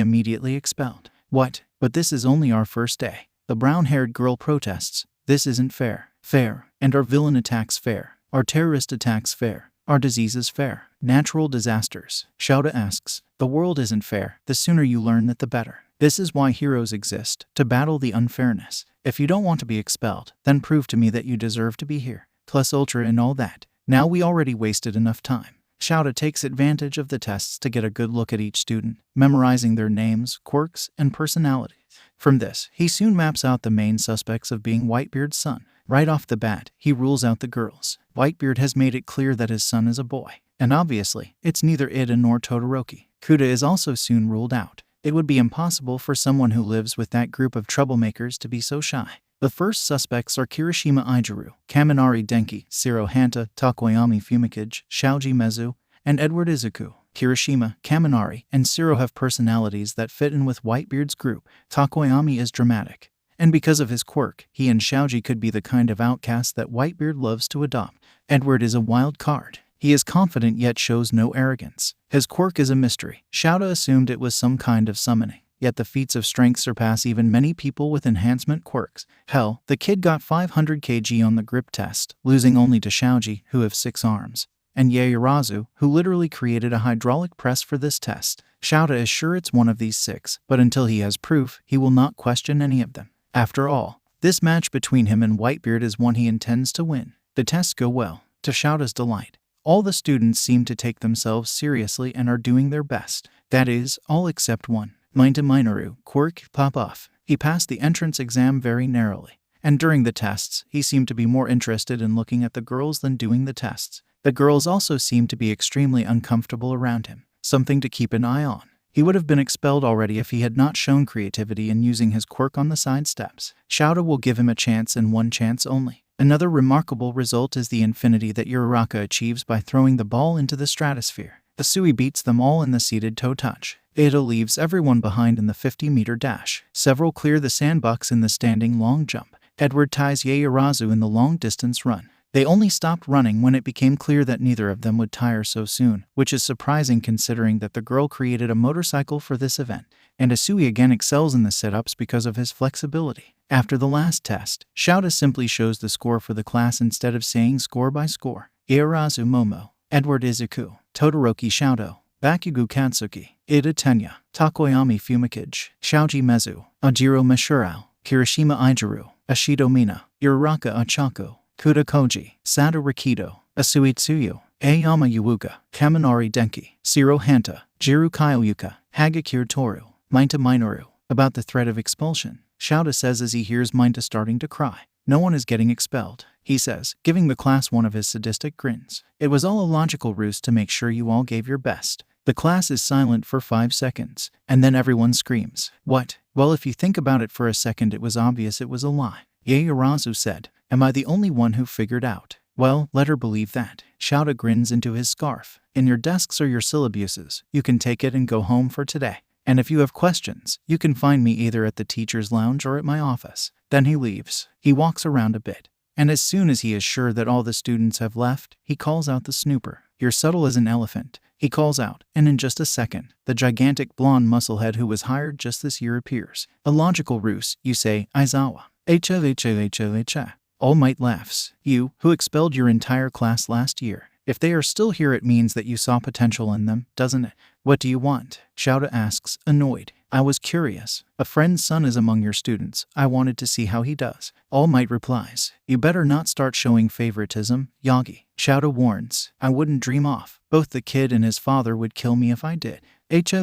immediately expelled. What? But this is only our first day. The brown-haired girl protests. This isn't fair. Fair. And our villain attacks fair. Our terrorist attacks fair. Our diseases fair. Natural disasters. Shouda asks. The world isn't fair. The sooner you learn that, the better. This is why heroes exist, to battle the unfairness. If you don't want to be expelled, then prove to me that you deserve to be here. Plus ultra and all that. Now we already wasted enough time. Shouda takes advantage of the tests to get a good look at each student, memorizing their names, quirks, and personalities. From this, he soon maps out the main suspects of being Whitebeard's son. Right off the bat, he rules out the girls. Whitebeard has made it clear that his son is a boy. And obviously, it's neither Ida nor Todoroki. Kuda is also soon ruled out. It would be impossible for someone who lives with that group of troublemakers to be so shy. The first suspects are Kirishima Izuku, Kaminari Denki, Shiro Hanta, Takoyami Fumikage, Shoji Mezu, and Edward Izuku. Kirishima, Kaminari, and Shiro have personalities that fit in with Whitebeard's group. Takoyami is dramatic. And because of his quirk, he and Shoji could be the kind of outcast that Whitebeard loves to adopt. Edward is a wild card. He is confident yet shows no arrogance. His quirk is a mystery. Shouda assumed it was some kind of summoning. Yet the feats of strength surpass even many people with enhancement quirks. Hell, the kid got 500 kg on the grip test, losing only to Shoji, who have 6 arms, and Yaoyorozu, who literally created a hydraulic press for this test. Shouda is sure it's one of these 6, but until he has proof, he will not question any of them. After all, this match between him and Whitebeard is one he intends to win. The tests go well, to Shouda's delight. All the students seem to take themselves seriously and are doing their best. That is, all except one. Mineta Minoru, quirk, pop off. He passed the entrance exam very narrowly, and during the tests, he seemed to be more interested in looking at the girls than doing the tests. The girls also seemed to be extremely uncomfortable around him, something to keep an eye on. He would have been expelled already if he had not shown creativity in using his quirk on the side steps. Shouda will give him a chance and one chance only. Another remarkable result is the infinity that Uraraka achieves by throwing the ball into the stratosphere. Asui beats them all in the seated toe touch. Ida leaves everyone behind in the 50-meter dash. Several clear the sandbox in the standing long jump. Edward ties Yaoyorozu in the long-distance run. They only stopped running when it became clear that neither of them would tire so soon, which is surprising considering that the girl created a motorcycle for this event. And Asui again excels in the sit-ups because of his flexibility. After the last test, Shouda simply shows the score for the class instead of saying score by score. Yaoyorozu Momo, Edward Izuku, Todoroki Shoudo, Bakugo Katsuki, Ida Tenya, Takoyami Fumikage, Shoji Mezu, Ajiro Mashurao, Kirishima Ijiru, Ashido Mina, Uraraka Achako, Kuda Koji, Sato Rikido, Asui Tsuyu, Aoyama Yuuga, Kaminari Denki, Shiro Hanta, Jiru Kyoyuka, Hagakure Toru, Mineta Minoru. About the threat of expulsion, Shouda says as he hears Mineta starting to cry. No one is getting expelled, he says, giving the class one of his sadistic grins. It was all a logical ruse to make sure you all gave your best. The class is silent for 5 seconds, and then everyone screams. What? Well, if you think about it for a second, it was obvious it was a lie. Yaoyorozu said. Am I the only one who figured out? Well, let her believe that. Shouta grins into his scarf. In your desks are your syllabuses. You can take it and go home for today. And if you have questions, you can find me either at the teacher's lounge or at my office. Then he leaves. He walks around a bit. And as soon as he is sure that all the students have left, he calls out the snooper. You're subtle as an elephant, he calls out, and in just a second, the gigantic blonde musclehead who was hired just this year appears. A logical ruse, you say, Aizawa. H. All Might laughs. You, who expelled your entire class last year. If they are still here, it means that you saw potential in them, doesn't it? What do you want? Shouta asks, annoyed. I was curious. A friend's son is among your students. I wanted to see how he does. All Might replies, you better not start showing favoritism, Yagi. Shouta warns, I wouldn't dream off. Both the kid and his father would kill me if I did. H.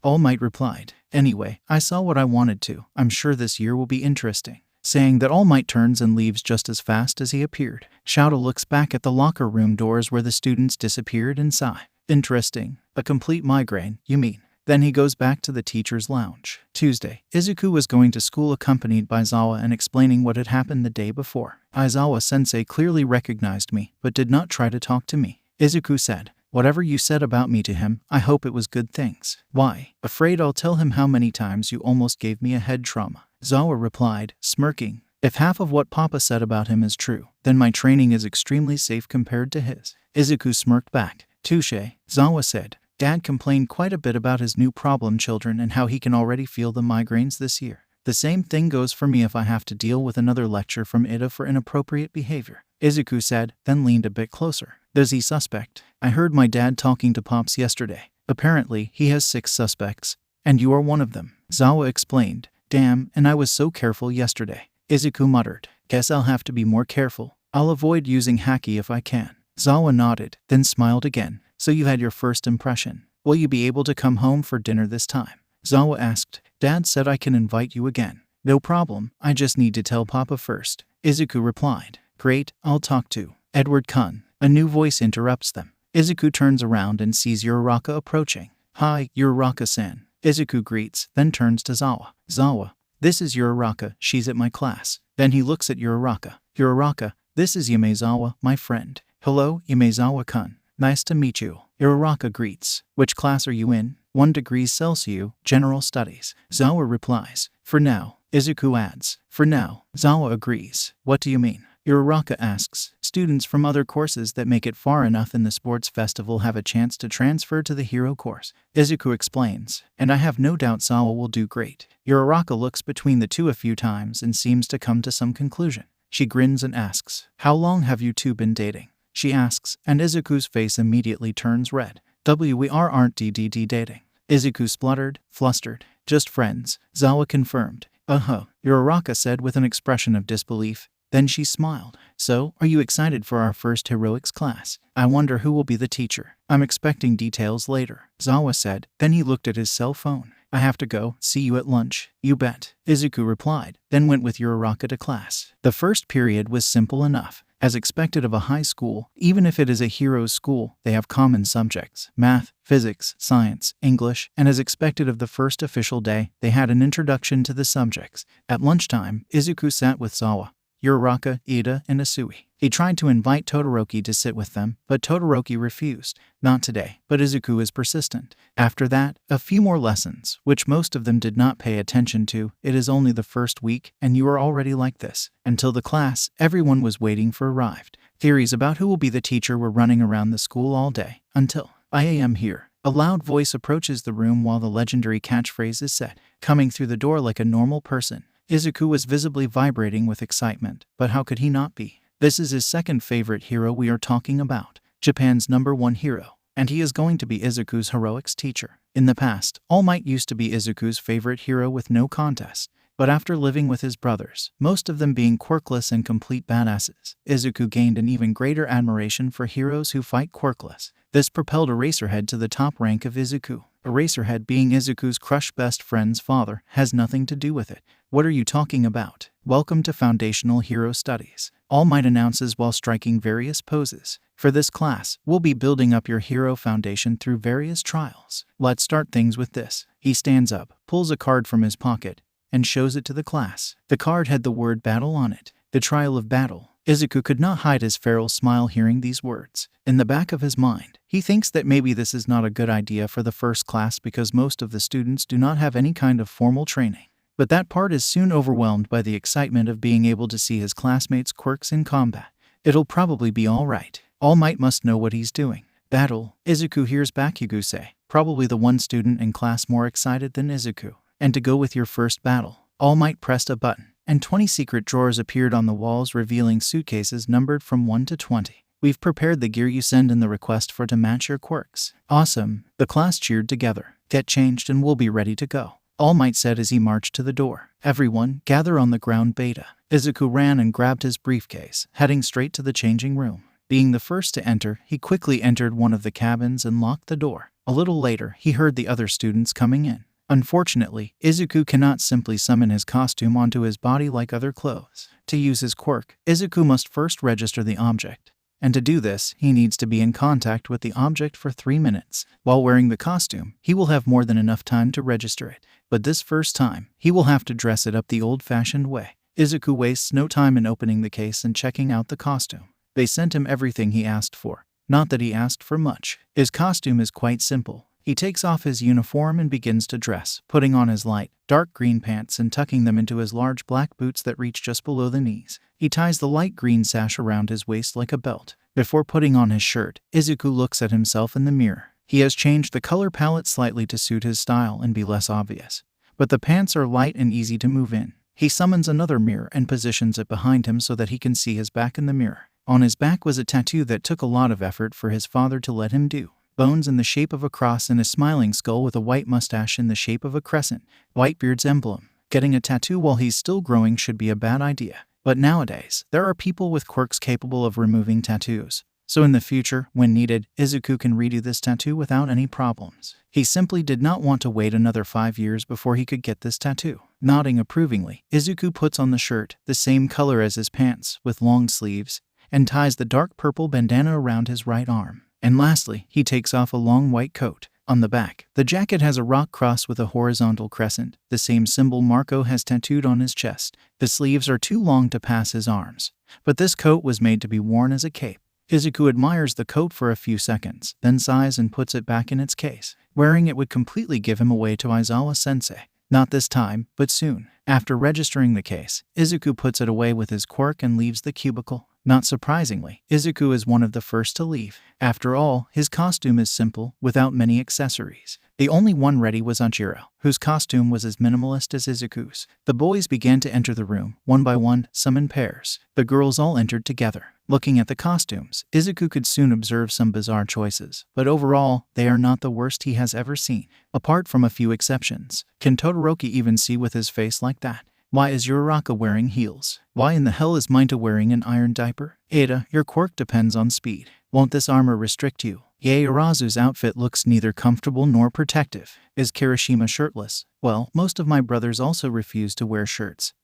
All Might replied, anyway, I saw what I wanted to. I'm sure this year will be interesting. Saying that, All Might turns and leaves just as fast as he appeared. Shouta looks back at the locker room doors where the students disappeared and sigh. Interesting. A complete migraine, you mean? Then he goes back to the teacher's lounge. Tuesday, Izuku was going to school accompanied by Zawa and explaining what had happened the day before. Aizawa-sensei clearly recognized me, but did not try to talk to me. Izuku said, whatever you said about me to him, I hope it was good things. Why? Afraid I'll tell him how many times you almost gave me a head trauma. Zawa replied, smirking. If half of what Papa said about him is true, then my training is extremely safe compared to his. Izuku smirked back. Touché, Zawa said. Dad complained quite a bit about his new problem children and how he can already feel the migraines this year. The same thing goes for me if I have to deal with another lecture from Ida for inappropriate behavior. Izuku said, then leaned a bit closer. Does he suspect? I heard my dad talking to Pops yesterday. Apparently, he has 6 suspects, and you are one of them. Zawa explained. Damn, and I was so careful yesterday. Izuku muttered. Guess I'll have to be more careful. I'll avoid using Haki if I can. Zawa nodded, then smiled again. So you had your first impression. Will you be able to come home for dinner this time? Zawa asked. Dad said I can invite you again. No problem, I just need to tell Papa first. Izuku replied. Great, I'll talk to Edward-kun. A new voice interrupts them. Izuku turns around and sees Uraraka approaching. Hi, Uraraka-san. Izuku greets, then turns to Zawa. Zawa, this is Uraraka, she's at my class. Then he looks at Uraraka. Uraraka, this is Yamezawa, my friend. Hello, Yamezawa-kun. Nice to meet you. Uraraka greets. Which class are you in? 1 degrees Celsius, General Studies. Zawa replies. For now. Izuku adds. For now. Zawa agrees. What do you mean? Uraraka asks. Students from other courses that make it far enough in the sports festival have a chance to transfer to the hero course. Izuku explains. And I have no doubt Zawa will do great. Uraraka looks between the two a few times and seems to come to some conclusion. She grins and asks. How long have you two been dating? She asks, and Izuku's face immediately turns red. We aren't dating. Izuku spluttered, flustered. Just friends. Zawa confirmed. Uraraka said with an expression of disbelief. Then she smiled. So, are you excited for our first heroics class? I wonder who will be the teacher. I'm expecting details later. Zawa said. Then he looked at his cell phone. I have to go. See you at lunch. You bet. Izuku replied, then went with Uraraka to class. The first period was simple enough. As expected of a high school, even if it is a hero's school, they have common subjects, math, physics, science, English, and as expected of the first official day, they had an introduction to the subjects. At lunchtime, Izuku sat with Zawa, Uraraka, Ida, and Asui. He tried to invite Todoroki to sit with them, but Todoroki refused. Not today, but Izuku is persistent. After that, a few more lessons, which most of them did not pay attention to. It is only the first week, and you are already like this. Until the class, everyone was waiting for arrived. Theories about who will be the teacher were running around the school all day, until I am here. A loud voice approaches the room while the legendary catchphrase is said, coming through the door like a normal person. Izuku was visibly vibrating with excitement, but how could he not be? This is his second favorite hero we are talking about, Japan's #1 hero, and he is going to be Izuku's heroics teacher. In the past, All Might used to be Izuku's favorite hero with no contest. But after living with his brothers, most of them being quirkless and complete badasses, Izuku gained an even greater admiration for heroes who fight quirkless. This propelled Eraserhead to the top rank of Izuku. Eraserhead, being Izuku's crushed best friend's father, has nothing to do with it. What are you talking about? Welcome to Foundational Hero Studies. All Might announces while striking various poses. For this class, we'll be building up your hero foundation through various trials. Let's start things with this. He stands up, pulls a card from his pocket, and shows it to the class. The card had the word battle on it. The trial of battle. Izuku could not hide his feral smile hearing these words. In the back of his mind, he thinks that maybe this is not a good idea for the first class because most of the students do not have any kind of formal training. But that part is soon overwhelmed by the excitement of being able to see his classmates' quirks in combat. It'll probably be alright. All Might must know what he's doing. Battle. Izuku hears Bakugo say, probably the one student in class more excited than Izuku. And to go with your first battle. All Might pressed a button, and 20 secret drawers appeared on the walls revealing suitcases numbered from 1 to 20. We've prepared the gear you send in the request for to match your quirks. Awesome. The class cheered together. Get changed and we'll be ready to go. All Might said as he marched to the door. Everyone, gather on the ground beta. Izuku ran and grabbed his briefcase, heading straight to the changing room. Being the first to enter, he quickly entered one of the cabins and locked the door. A little later, he heard the other students coming in. Unfortunately, Izuku cannot simply summon his costume onto his body like other clothes. To use his quirk, Izuku must first register the object. And to do this, he needs to be in contact with the object for 3 minutes. While wearing the costume, he will have more than enough time to register it. But this first time, he will have to dress it up the old-fashioned way. Izuku wastes no time in opening the case and checking out the costume. They sent him everything he asked for. Not that he asked for much. His costume is quite simple. He takes off his uniform and begins to dress, putting on his light, dark green pants and tucking them into his large black boots that reach just below the knees. He ties the light green sash around his waist like a belt. Before putting on his shirt, Izuku looks at himself in the mirror. He has changed the color palette slightly to suit his style and be less obvious. But the pants are light and easy to move in. He summons another mirror and positions it behind him so that he can see his back in the mirror. On his back was a tattoo that took a lot of effort for his father to let him do. Bones in the shape of a cross and a smiling skull with a white mustache in the shape of a crescent. Whitebeard's emblem. Getting a tattoo while he's still growing should be a bad idea. But nowadays, there are people with quirks capable of removing tattoos. So in the future, when needed, Izuku can redo this tattoo without any problems. He simply did not want to wait another 5 years before he could get this tattoo. Nodding approvingly, Izuku puts on the shirt, the same color as his pants, with long sleeves, and ties the dark purple bandana around his right arm. And lastly, he takes off a long white coat. On the back, the jacket has a rock cross with a horizontal crescent, the same symbol Marco has tattooed on his chest. The sleeves are too long to pass his arms, but this coat was made to be worn as a cape. Izuku admires the coat for a few seconds, then sighs and puts it back in its case. Wearing it would completely give him away to Aizawa-sensei. Not this time, but soon. After registering the case, Izuku puts it away with his quirk and leaves the cubicle. Not surprisingly, Izuku is one of the first to leave. After all, his costume is simple, without many accessories. The only one ready was Anjiro, whose costume was as minimalist as Izuku's. The boys began to enter the room, one by one, some in pairs. The girls all entered together. Looking at the costumes, Izuku could soon observe some bizarre choices, but overall, they are not the worst he has ever seen. Apart from a few exceptions, can Todoroki even see with his face like that? Why is Uraraka wearing heels? Why in the hell is Mainta wearing an iron diaper? Ada, your quirk depends on speed. Won't this armor restrict you? Yae Arazu's outfit looks neither comfortable nor protective. Is Kirishima shirtless? Well, most of my brothers also refuse to wear shirts.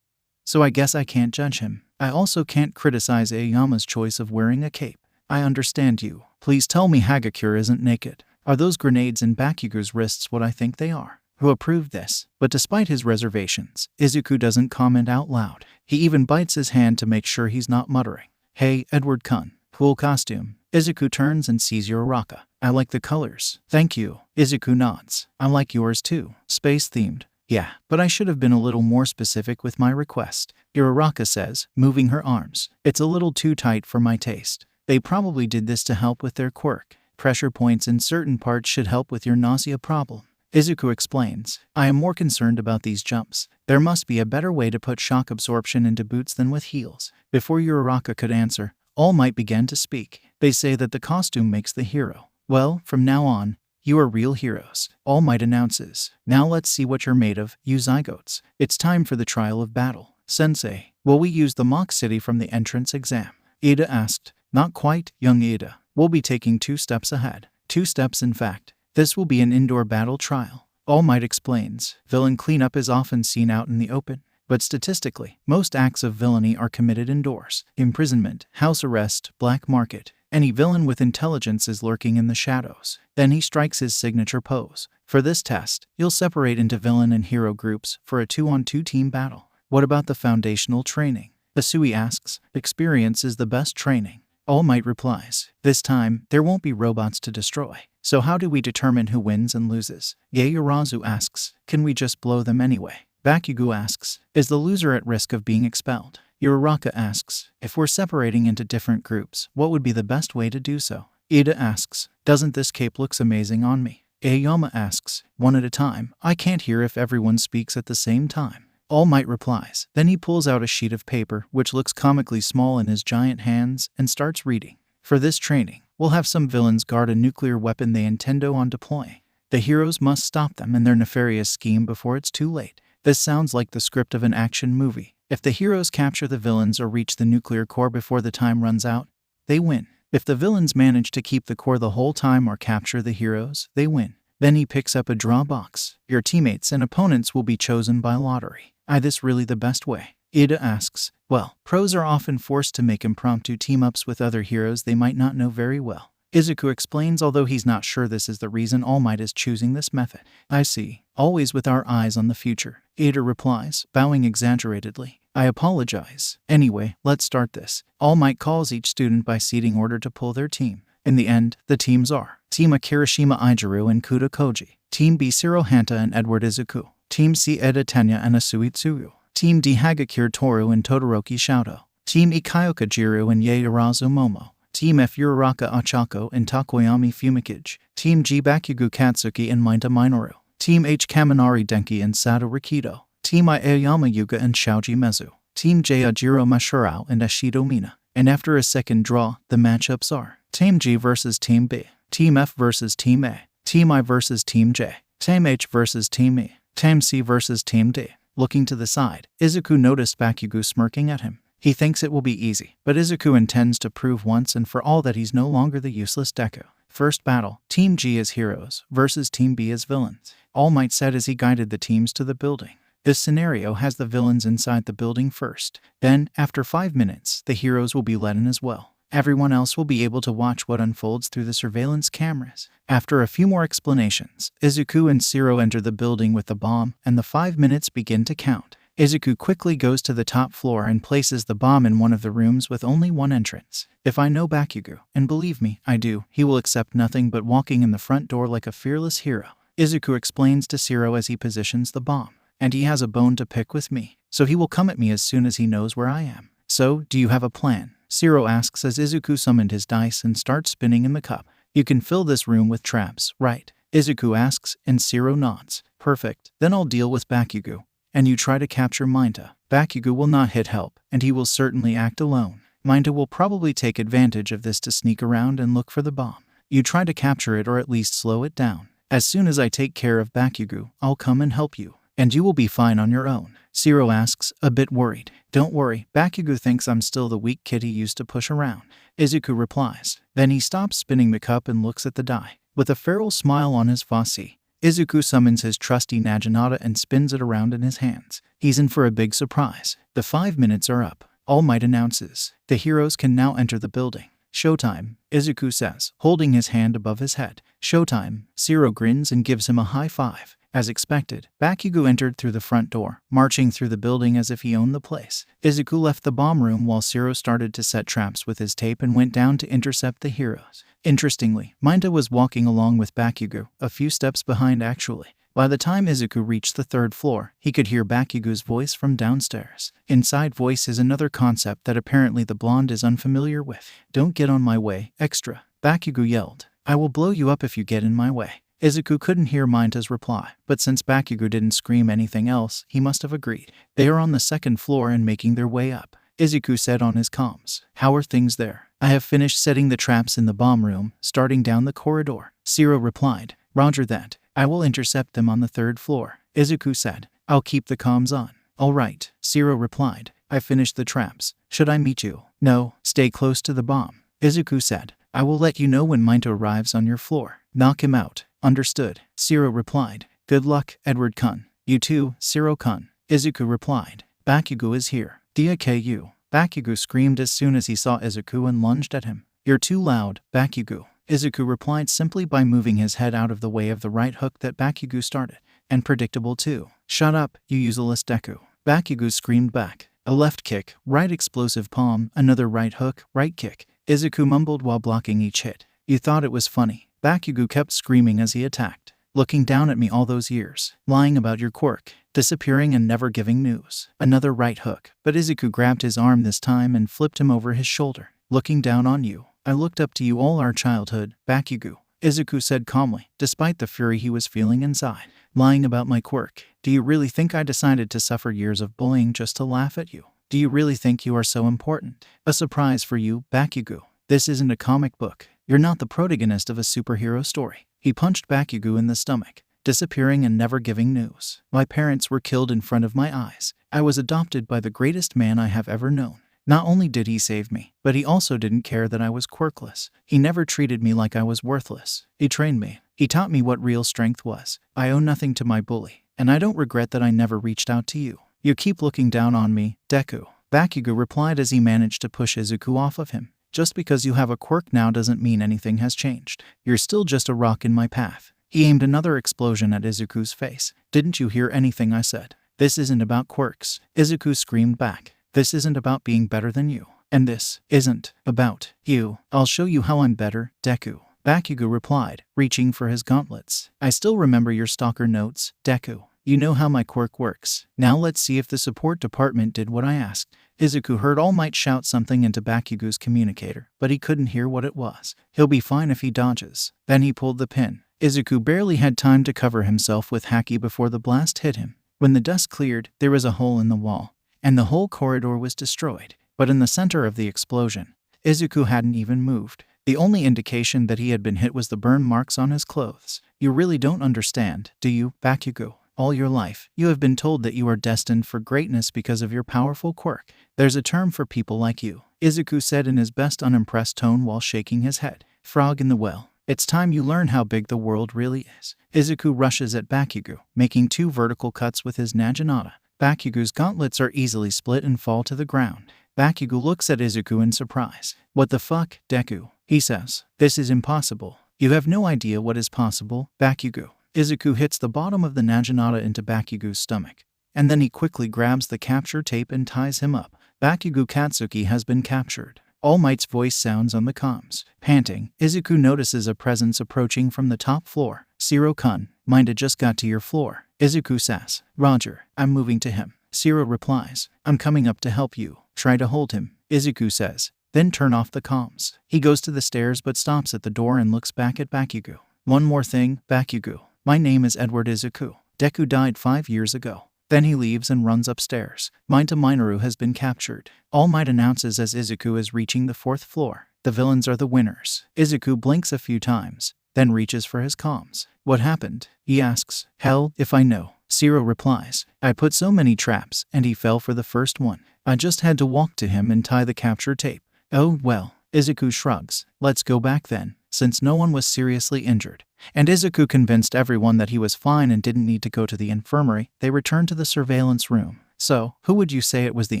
So I guess I can't judge him. I also can't criticize Aoyama's choice of wearing a cape. I understand you. Please tell me Hagakure isn't naked. Are those grenades in Bakugo's wrists what I think they are? Who approved this? But despite his reservations, Izuku doesn't comment out loud. He even bites his hand to make sure he's not muttering. Hey, Edward-kun. Cool costume. Izuku turns and sees Uraraka. I like the colors. Thank you. Izuku nods. I like yours too. Space-themed. Yeah, but I should have been a little more specific with my request. Uraraka says, moving her arms. It's a little too tight for my taste. They probably did this to help with their quirk. Pressure points in certain parts should help with your nausea problem. Izuku explains, I am more concerned about these jumps. There must be a better way to put shock absorption into boots than with heels. Before Uraraka could answer, All Might began to speak. They say that the costume makes the hero. Well, from now on, You are real heroes, All Might announces. Now let's see what you're made of, you zygotes. It's time for the trial of battle. Sensei, will we use the mock city from the entrance exam? Ida asked. Not quite, young Ida. We'll be taking 2 steps ahead. 2 steps, in fact. This will be an indoor battle trial. All Might explains. Villain cleanup is often seen out in the open, but statistically, most acts of villainy are committed indoors. Imprisonment, house arrest, black market. Any villain with intelligence is lurking in the shadows. Then he strikes his signature pose. For this test, you'll separate into villain and hero groups for a 2-on-2 team battle. What about the foundational training? Asui asks. Experience is the best training. All Might replies. This time, there won't be robots to destroy. So how do we determine who wins and loses? Yaoyorozu asks. Can we just blow them anyway? Bakugo asks. Is the loser at risk of being expelled? Uraraka asks. If we're separating into different groups, what would be the best way to do so? Ida asks. Doesn't this cape looks amazing on me? Aoyama asks. One at a time. I can't hear if everyone speaks at the same time. All Might replies. Then he pulls out a sheet of paper, which looks comically small in his giant hands, and starts reading. For this training, we'll have some villains guard a nuclear weapon they intend on deploying. The heroes must stop them and their nefarious scheme before it's too late. This sounds like the script of an action movie. If the heroes capture the villains or reach the nuclear core before the time runs out, they win. If the villains manage to keep the core the whole time or capture the heroes, they win. Then he picks up a draw box. Your teammates and opponents will be chosen by lottery. Is this really the best way? Ida asks. Well, pros are often forced to make impromptu team-ups with other heroes they might not know very well. Izuku explains, although he's not sure this is the reason All Might is choosing this method. I see. Always with our eyes on the future. Ida replies, bowing exaggeratedly. I apologize. Anyway, let's start this. All Might calls each student by seating order to pull their team. In the end, the teams are Team A Kirishima Ijiru and Kuda Koji, Team B Shiro Hanta and Edward Izuku, Team C Eda Tenya and Asui Tsuyu, Team D Hagakure Toru and Todoroki Shoto, Team E Kyoka Jiru and Yaoyorozu Momo, Team F Uraraka Ochako and Takoyami Fumikage, Team G Bakugo Katsuki and Minta Minoru, Team H Kaminari Denki and Sato Rikido, Team I Aoyama Yuga and Shoji Mezu, Team J Ajiro Mashurao and Ashido Mina. And after a second draw, the matchups are Team G versus Team B, Team F versus Team A, Team I versus Team J, Team H versus Team E, Team C versus Team D. Looking to the side, Izuku noticed Bakugo smirking at him. He thinks it will be easy, but Izuku intends to prove once and for all that he's no longer the useless Deku. First battle, Team G as heroes versus Team B as villains. All Might said as he guided the teams to the building. This scenario has the villains inside the building first. Then, after 5 minutes, the heroes will be let in as well. Everyone else will be able to watch what unfolds through the surveillance cameras. After a few more explanations, Izuku and Shiro enter the building with the bomb, and the 5 minutes begin to count. Izuku quickly goes to the top floor and places the bomb in one of the rooms with only one entrance. If I know Bakugo, and believe me, I do, he will accept nothing but walking in the front door like a fearless hero. Izuku explains to Shiro as he positions the bomb. And he has a bone to pick with me, so he will come at me as soon as he knows where I am. So, do you have a plan? Shiro asks as Izuku summoned his dice and starts spinning in the cup. You can fill this room with traps, right? Izuku asks, and Shiro nods. Perfect. Then I'll deal with Bakugo. And you try to capture Minta. Bakugo will not hit help, and he will certainly act alone. Minta will probably take advantage of this to sneak around and look for the bomb. You try to capture it or at least slow it down. As soon as I take care of Bakugo, I'll come and help you. And you will be fine on your own. Shiro asks, a bit worried. Don't worry, Bakugo thinks I'm still the weak kid he used to push around. Izuku replies. Then he stops spinning the cup and looks at the die. With a feral smile on his face, Izuku summons his trusty Naginata and spins it around in his hands. He's in for a big surprise. The 5 minutes are up. All Might announces. The heroes can now enter the building. Showtime, Izuku says, holding his hand above his head. Showtime. Shiro grins and gives him a high five. As expected, Bakugo entered through the front door, marching through the building as if he owned the place. Izuku left the bomb room while Shiro started to set traps with his tape and went down to intercept the heroes. Interestingly, Minta was walking along with Bakugo, a few steps behind actually. By the time Izuku reached the 3rd floor, he could hear Bakugo's voice from downstairs. Inside voice is another concept that apparently the blonde is unfamiliar with. Don't get on my way, extra. Bakugo yelled. I will blow you up if you get in my way. Izuku couldn't hear Minta's reply, but since Bakugo didn't scream anything else, he must have agreed. They are on the 2nd floor and making their way up. Izuku said on his comms. How are things there? I have finished setting the traps in the bomb room, starting down the corridor. Shiro replied. Roger that. I will intercept them on the 3rd floor, Izuku said. I'll keep the comms on. All right, Zero replied. I finished the traps. Should I meet you? No, stay close to the bomb, Izuku said. I will let you know when Minto arrives on your floor. Knock him out. Understood, Zero replied. Good luck, Edward-kun. You too, Zero-kun, Izuku replied. Bakugo is here. DIKU. Bakugo screamed as soon as he saw Izuku and lunged at him. You're too loud, Bakugo, Izuku replied simply by moving his head out of the way of the right hook that Bakugo started. And predictable too. Shut up, you useless Deku. Bakugo screamed back. A left kick, right explosive palm, another right hook, right kick. Izuku mumbled while blocking each hit. You thought it was funny. Bakugo kept screaming as he attacked. Looking down at me all those years. Lying about your quirk. Disappearing and never giving news. Another right hook, but Izuku grabbed his arm this time and flipped him over his shoulder. Looking down on you. I looked up to you all our childhood, Bakugo, Izuku said calmly, despite the fury he was feeling inside. Lying about my quirk. Do you really think I decided to suffer years of bullying just to laugh at you? Do you really think you are so important? A surprise for you, Bakugo. This isn't a comic book. You're not the protagonist of a superhero story. He punched Bakugo in the stomach, disappearing and never giving news. My parents were killed in front of my eyes. I was adopted by the greatest man I have ever known. Not only did he save me, but he also didn't care that I was quirkless. He never treated me like I was worthless. He trained me. He taught me what real strength was. I owe nothing to my bully, and I don't regret that I never reached out to you. You keep looking down on me, Deku, Bakugo replied as he managed to push Izuku off of him. Just because you have a quirk now doesn't mean anything has changed. You're still just a rock in my path. He aimed another explosion at Izuku's face. Didn't you hear anything I said? This isn't about quirks, Izuku screamed back. This isn't about being better than you. And this isn't about you. I'll show you how I'm better, Deku, Bakugo replied, reaching for his gauntlets. I still remember your stalker notes, Deku. You know how my quirk works. Now let's see if the support department did what I asked. Izuku heard All Might shout something into Bakugo's communicator, but he couldn't hear what it was. He'll be fine if he dodges. Then he pulled the pin. Izuku barely had time to cover himself with Haki before the blast hit him. When the dust cleared, there was a hole in the wall, and the whole corridor was destroyed. But in the center of the explosion, Izuku hadn't even moved. The only indication that he had been hit was the burn marks on his clothes. You really don't understand, do you, Bakugo? All your life, you have been told that you are destined for greatness because of your powerful quirk. There's a term for people like you, Izuku said in his best unimpressed tone while shaking his head. Frog in the well. It's time you learn how big the world really is. Izuku rushes at Bakugo, making 2 vertical cuts with his Naginata. Bakugo's gauntlets are easily split and fall to the ground. Bakugo looks at Izuku in surprise. What the fuck, Deku? He says. This is impossible. You have no idea what is possible, Bakugo. Izuku hits the bottom of the Naginata into Bakugo's stomach, and then he quickly grabs the capture tape and ties him up. Bakugo Katsuki has been captured. All Might's voice sounds on the comms. Panting, Izuku notices a presence approaching from the top floor. Zero-kun, Minda just got to your floor. Izuku says. Roger, I'm moving to him. Zero replies. I'm coming up to help you. Try to hold him, Izuku says. Then turn off the comms. He goes to the stairs but stops at the door and looks back at Bakugo. One more thing, Bakugo. My name is Edward Izuku. Deku died 5 years ago. Then he leaves and runs upstairs. Minta Minoru has been captured. All Might announces as Izuku is reaching the 4th floor. The villains are the winners. Izuku blinks a few times, then reaches for his comms. What happened? He asks. Hell, if I know. Zero replies. I put so many traps, and he fell for the first one. I just had to walk to him and tie the capture tape. Oh, well. Izuku shrugs. Let's go back then, since no one was seriously injured. And Izuku convinced everyone that he was fine and didn't need to go to the infirmary. They returned to the surveillance room. So, who would you say it was the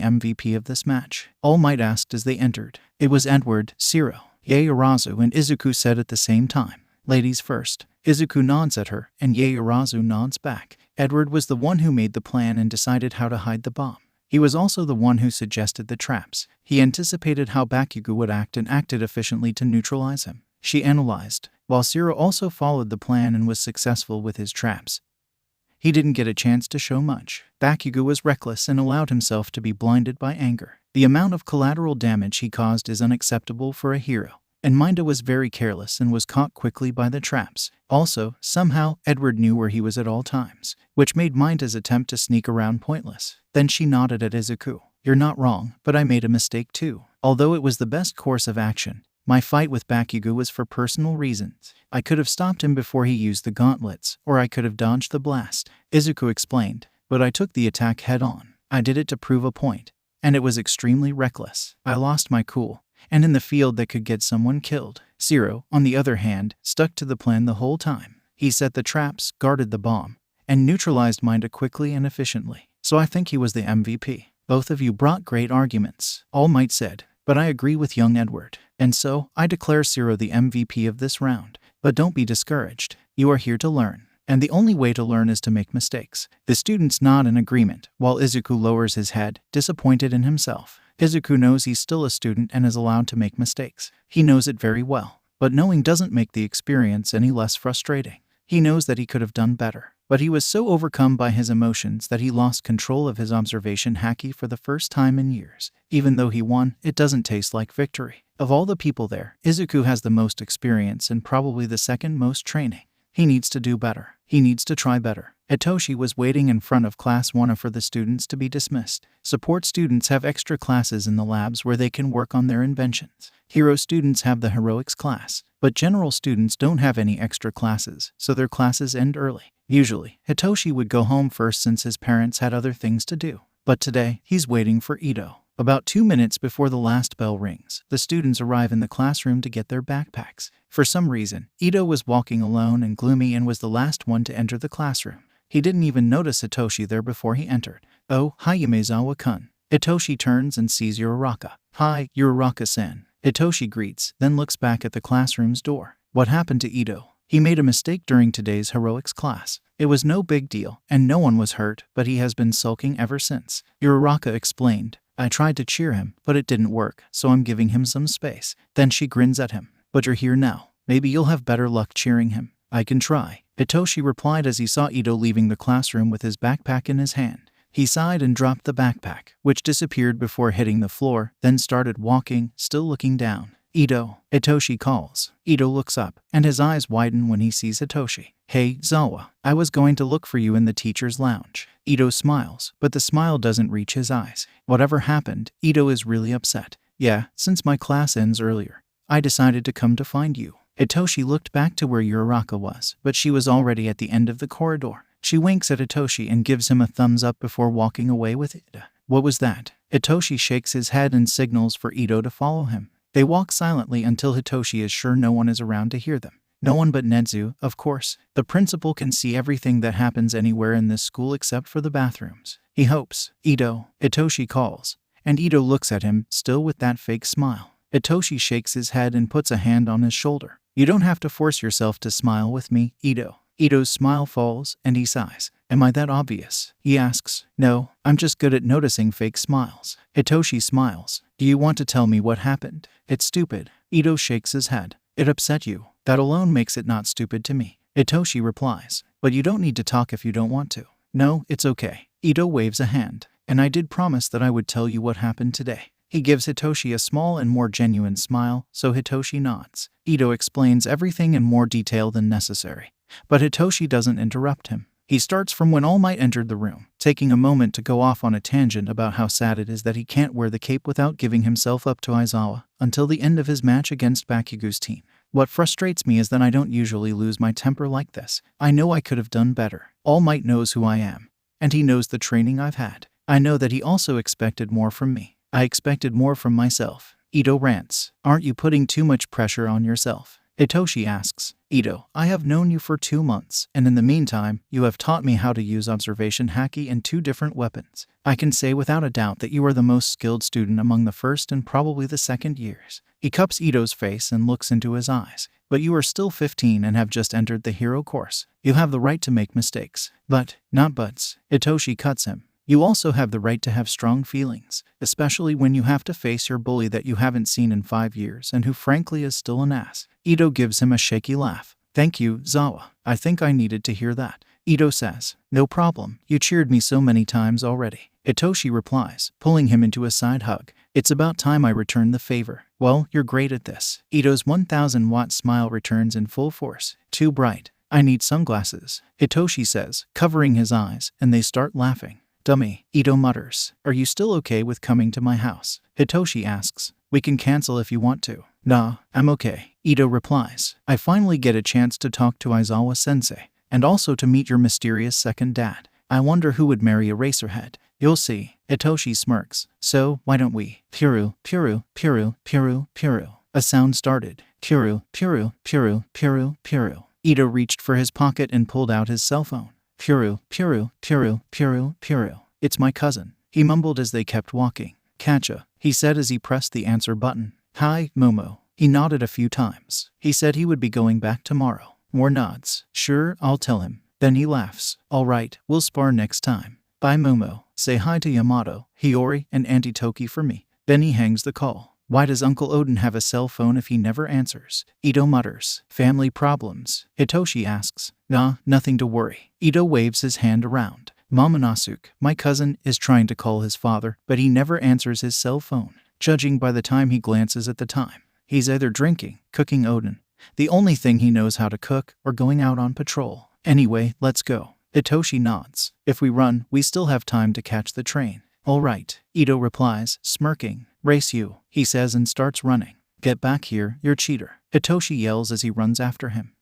MVP of this match? All Might asked as they entered. It was Edward, Zero, Yaoyorozu and Izuku said at the same time. Ladies first. Izuku nods at her, and Yaoyorozu nods back. Edward was the one who made the plan and decided how to hide the bomb. He was also the one who suggested the traps. He anticipated how Bakugo would act and acted efficiently to neutralize him. She analyzed, while Zero also followed the plan and was successful with his traps. He didn't get a chance to show much. Bakugo was reckless and allowed himself to be blinded by anger. The amount of collateral damage he caused is unacceptable for a hero. And Minda was very careless and was caught quickly by the traps. Also, somehow, Edward knew where he was at all times, which made Minda's attempt to sneak around pointless. Then she nodded at Izuku. You're not wrong, but I made a mistake too. Although it was the best course of action, My fight with Bakugo was for personal reasons. I could have stopped him before he used the gauntlets, or I could have dodged the blast, Izuku explained, but I took the attack head on. I did it to prove a point, and it was extremely reckless. I lost my cool, and in the field that could get someone killed. Zero, on the other hand, stuck to the plan the whole time. He set the traps, guarded the bomb, and neutralized mine quickly and efficiently. So I think he was the MVP. Both of you brought great arguments, All Might said, but I agree with young Edward. And so, I declare Zero the MVP of this round. But don't be discouraged. You are here to learn. And the only way to learn is to make mistakes. The students nod in agreement, while Izuku lowers his head, disappointed in himself. Izuku knows he's still a student and is allowed to make mistakes. He knows it very well. But knowing doesn't make the experience any less frustrating. He knows that he could have done better. But he was so overcome by his emotions that he lost control of his observation haki for the first time in years. Even though he won, it doesn't taste like victory. Of all the people there, Izuku has the most experience and probably the second most training. He needs to do better. He needs to try better. Hitoshi was waiting in front of class 1 for the students to be dismissed. Support students have extra classes in the labs where they can work on their inventions. Hero students have the heroics class, but general students don't have any extra classes, so their classes end early. Usually, Hitoshi would go home first since his parents had other things to do. But today, he's waiting for Ito. About 2 minutes before the last bell rings, the students arrive in the classroom to get their backpacks. For some reason, Ito was walking alone and gloomy and was the last one to enter the classroom. He didn't even notice Hitoshi there before he entered. Oh, hi Yamezawa-kun. Hitoshi turns and sees Uraraka. Hi, Uraraka-san. Hitoshi greets, then looks back at the classroom's door. What happened to Ito? He made a mistake during today's heroics class. It was no big deal, and no one was hurt, but he has been sulking ever since. Uraraka explained. I tried to cheer him, but it didn't work, so I'm giving him some space. Then she grins at him. But you're here now. Maybe you'll have better luck cheering him. I can try. Hitoshi replied as he saw Ito leaving the classroom with his backpack in his hand. He sighed and dropped the backpack, which disappeared before hitting the floor, then started walking, still looking down. Ito, Hitoshi calls. Ito looks up, and his eyes widen when he sees Hitoshi. Hey, Zawa, I was going to look for you in the teacher's lounge. Ito smiles, but the smile doesn't reach his eyes. Whatever happened, Ito is really upset. Yeah, since my class ends earlier, I decided to come to find you. Hitoshi looked back to where Uraraka was, but she was already at the end of the corridor. She winks at Hitoshi and gives him a thumbs up before walking away with Ida. What was that? Hitoshi shakes his head and signals for Ito to follow him. They walk silently until Hitoshi is sure no one is around to hear them. No one but Nedzu, of course. The principal can see everything that happens anywhere in this school except for the bathrooms. He hopes. Ito, Hitoshi calls. And Ito looks at him, still with that fake smile. Hitoshi shakes his head and puts a hand on his shoulder. You don't have to force yourself to smile with me, Ito. Ito's smile falls, and he sighs. Am I that obvious? He asks. No, I'm just good at noticing fake smiles. Hitoshi smiles. Do you want to tell me what happened? It's stupid. Ito shakes his head. It upset you. That alone makes it not stupid to me. Hitoshi replies. But you don't need to talk if you don't want to. No, it's okay. Ito waves a hand. And I did promise that I would tell you what happened today. He gives Hitoshi a small and more genuine smile, so Hitoshi nods. Ito explains everything in more detail than necessary. But Hitoshi doesn't interrupt him. He starts from when All Might entered the room, taking a moment to go off on a tangent about how sad it is that he can't wear the cape without giving himself up to Aizawa until the end of his match against Bakugo's team. What frustrates me is that I don't usually lose my temper like this. I know I could have done better. All Might knows who I am, and he knows the training I've had. I know that he also expected more from me. I expected more from myself. Ito rants. Aren't you putting too much pressure on yourself? Hitoshi asks. Ito, I have known you for 2 months, and in the meantime, you have taught me how to use observation haki and 2 different weapons. I can say without a doubt that you are the most skilled student among the first and probably the second years. He cups Ito's face and looks into his eyes. But you are still 15 and have just entered the hero course. You have the right to make mistakes. But, not buts. Hitoshi cuts him. You also have the right to have strong feelings, especially when you have to face your bully that you haven't seen in 5 years and who frankly is still an ass. Ito gives him a shaky laugh. Thank you, Zawa. I think I needed to hear that. Ito says. No problem. You cheered me so many times already. Hitoshi replies, pulling him into a side hug. It's about time I returned the favor. Well, you're great at this. Ito's 1,000-watt smile returns in full force. Too bright. I need sunglasses, Hitoshi says, covering his eyes, and they start laughing. Dummy, Ito mutters. Are you still okay with coming to my house? Hitoshi asks. We can cancel if you want to. Nah, I'm okay, Ito replies. I finally get a chance to talk to Aizawa-sensei, and also to meet your mysterious second dad. I wonder who would marry Eraserhead. You'll see. Itoshi smirks. So, why don't we? Puru, puru, puru, puru, puru. A sound started. Puru, puru, puru, puru, puru. Ito reached for his pocket and pulled out his cell phone. Puru, puru, puru, puru, puru. It's my cousin, he mumbled as they kept walking. Catcha, he said as he pressed the answer button. Hi, Momo. He nodded a few times. He said he would be going back tomorrow. More nods. Sure, I'll tell him. Then he laughs. All right, we'll spar next time. Bye, Momo. Say hi to Yamato, Hiyori, and Auntie Toki for me. Then he hangs the call. Why does Uncle Odin have a cell phone if he never answers? Ito mutters. Family problems. Hitoshi asks. Nah, nothing to worry. Ito waves his hand around. Momonosuke, my cousin, is trying to call his father, but he never answers his cell phone. Judging by the time he glances at the time, he's either drinking, cooking Odin, the only thing he knows how to cook, or going out on patrol. Anyway, let's go. Hitoshi nods. If we run, we still have time to catch the train. All right, Ito replies, smirking. Race you, he says and starts running. Get back here, you're cheater. Hitoshi yells as he runs after him.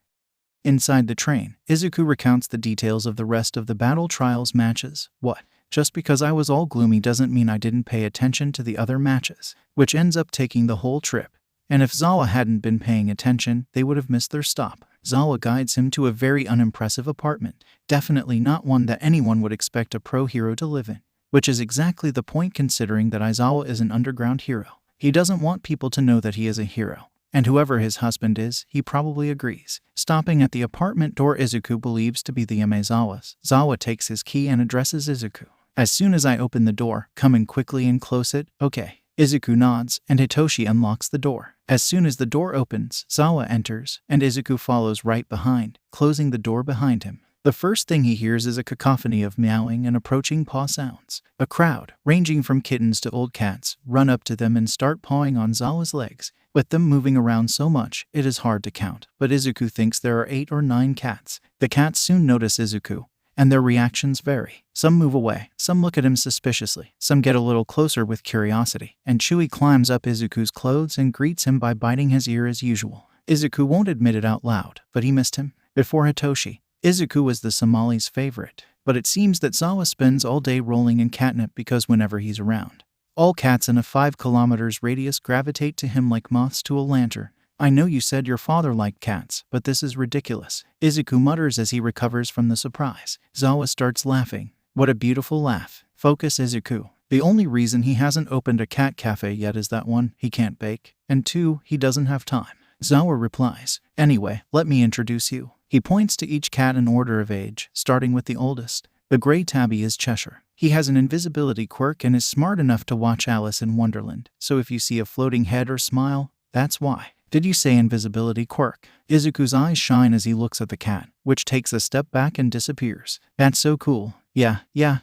Inside the train, Izuku recounts the details of the rest of the Battle Trials matches. What? Just because I was all gloomy doesn't mean I didn't pay attention to the other matches, which ends up taking the whole trip. And if Zawa hadn't been paying attention, they would have missed their stop. Zawa guides him to a very unimpressive apartment, definitely not one that anyone would expect a pro hero to live in. Which is exactly the point considering that Aizawa is an underground hero. He doesn't want people to know that he is a hero. And whoever his husband is, he probably agrees. Stopping at the apartment door Izuku believes to be the Yamezawa's, Zawa takes his key and addresses Izuku. As soon as I open the door, come in quickly and close it, okay. Izuku nods, and Hitoshi unlocks the door. As soon as the door opens, Zawa enters, and Izuku follows right behind, closing the door behind him. The first thing he hears is a cacophony of meowing and approaching paw sounds. A crowd, ranging from kittens to old cats, run up to them and start pawing on Zawa's legs. With them moving around so much, it is hard to count, but Izuku thinks there are 8 or 9 cats. The cats soon notice Izuku, and their reactions vary. Some move away, some look at him suspiciously, some get a little closer with curiosity, and Chewie climbs up Izuku's clothes and greets him by biting his ear as usual. Izuku won't admit it out loud, but he missed him. Before Hitoshi, Izuku was the Somali's favorite, but it seems that Zawa spends all day rolling in catnip because whenever he's around, all cats in a 5 kilometers radius gravitate to him like moths to a lantern. I know you said your father liked cats, but this is ridiculous, Izuku mutters as he recovers from the surprise. Zawa starts laughing. What a beautiful laugh. Focus, Izuku. The only reason he hasn't opened a cat cafe yet is that 1, he can't bake, and 2, he doesn't have time. Zawa replies. Anyway, let me introduce you. He points to each cat in order of age, starting with the oldest. The gray tabby is Cheshire. He has an invisibility quirk and is smart enough to watch Alice in Wonderland, so if you see a floating head or smile, that's why. Did you say invisibility quirk? Izuku's eyes shine as he looks at the cat, which takes a step back and disappears. That's so cool. Yeah,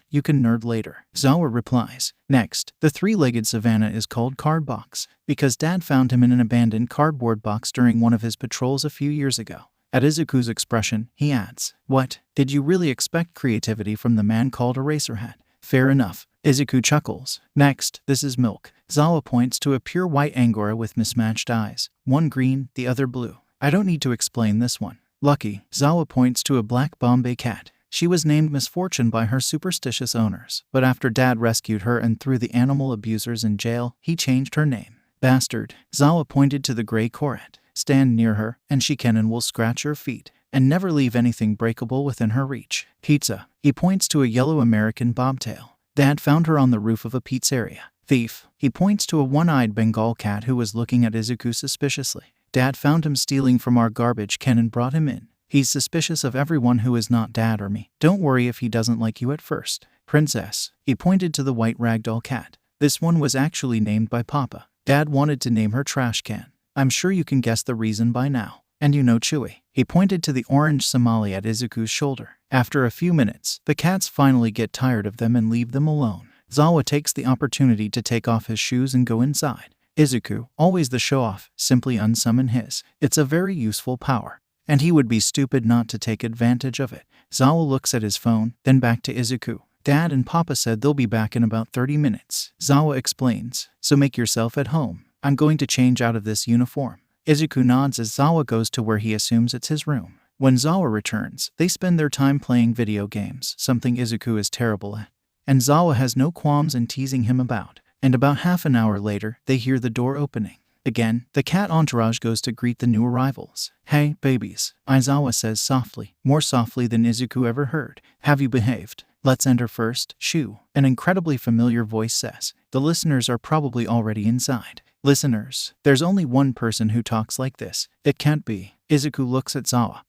you can nerd later. Zawa replies. Next, the 3-legged savannah is called Cardbox, because Dad found him in an abandoned cardboard box during one of his patrols a few years ago. At Izuku's expression, he adds, What? Did you really expect creativity from the man called Eraserhead? Fair enough. Izuku chuckles. Next, this is Milk. Zawa points to a pure white Angora with mismatched eyes. One green, the other blue. I don't need to explain this one. Lucky. Zawa points to a black Bombay cat. She was named Misfortune by her superstitious owners, but after Dad rescued her and threw the animal abusers in jail, he changed her name. Bastard. Zawa pointed to the gray Koret. Stand near her, and she can and will scratch your feet, and never leave anything breakable within her reach. Pizza. He points to a yellow American bobtail. Dad found her on the roof of a pizzeria. Thief. He points to a one-eyed Bengal cat who was looking at Izuku suspiciously. Dad found him stealing from our garbage can and brought him in. He's suspicious of everyone who is not Dad or me. Don't worry if he doesn't like you at first. Princess. He pointed to the white ragdoll cat. This one was actually named by Papa. Dad wanted to name her Trash Can. I'm sure you can guess the reason by now. And you know Chewie. He pointed to the orange Somali at Izuku's shoulder. After a few minutes, the cats finally get tired of them and leave them alone. Zawa takes the opportunity to take off his shoes and go inside. Izuku, always the show-off, simply unsummon his. It's a very useful power, and he would be stupid not to take advantage of it. Zawa looks at his phone, then back to Izuku. Dad and Papa said they'll be back in about 30 minutes. Zawa explains, so make yourself at home. I'm going to change out of this uniform. Izuku nods as Zawa goes to where he assumes it's his room. When Zawa returns, they spend their time playing video games, something Izuku is terrible at, and Zawa has no qualms in teasing him about. And about half an hour later, they hear the door opening. Again, the cat entourage goes to greet the new arrivals. "Hey, babies," Aizawa says softly, more softly than Izuku ever heard. "Have you behaved? Let's enter first." "Shoo," an incredibly familiar voice says. The listeners are probably already inside. Listeners, there's only one person who talks like this. It can't be. Izuku looks at Zawa,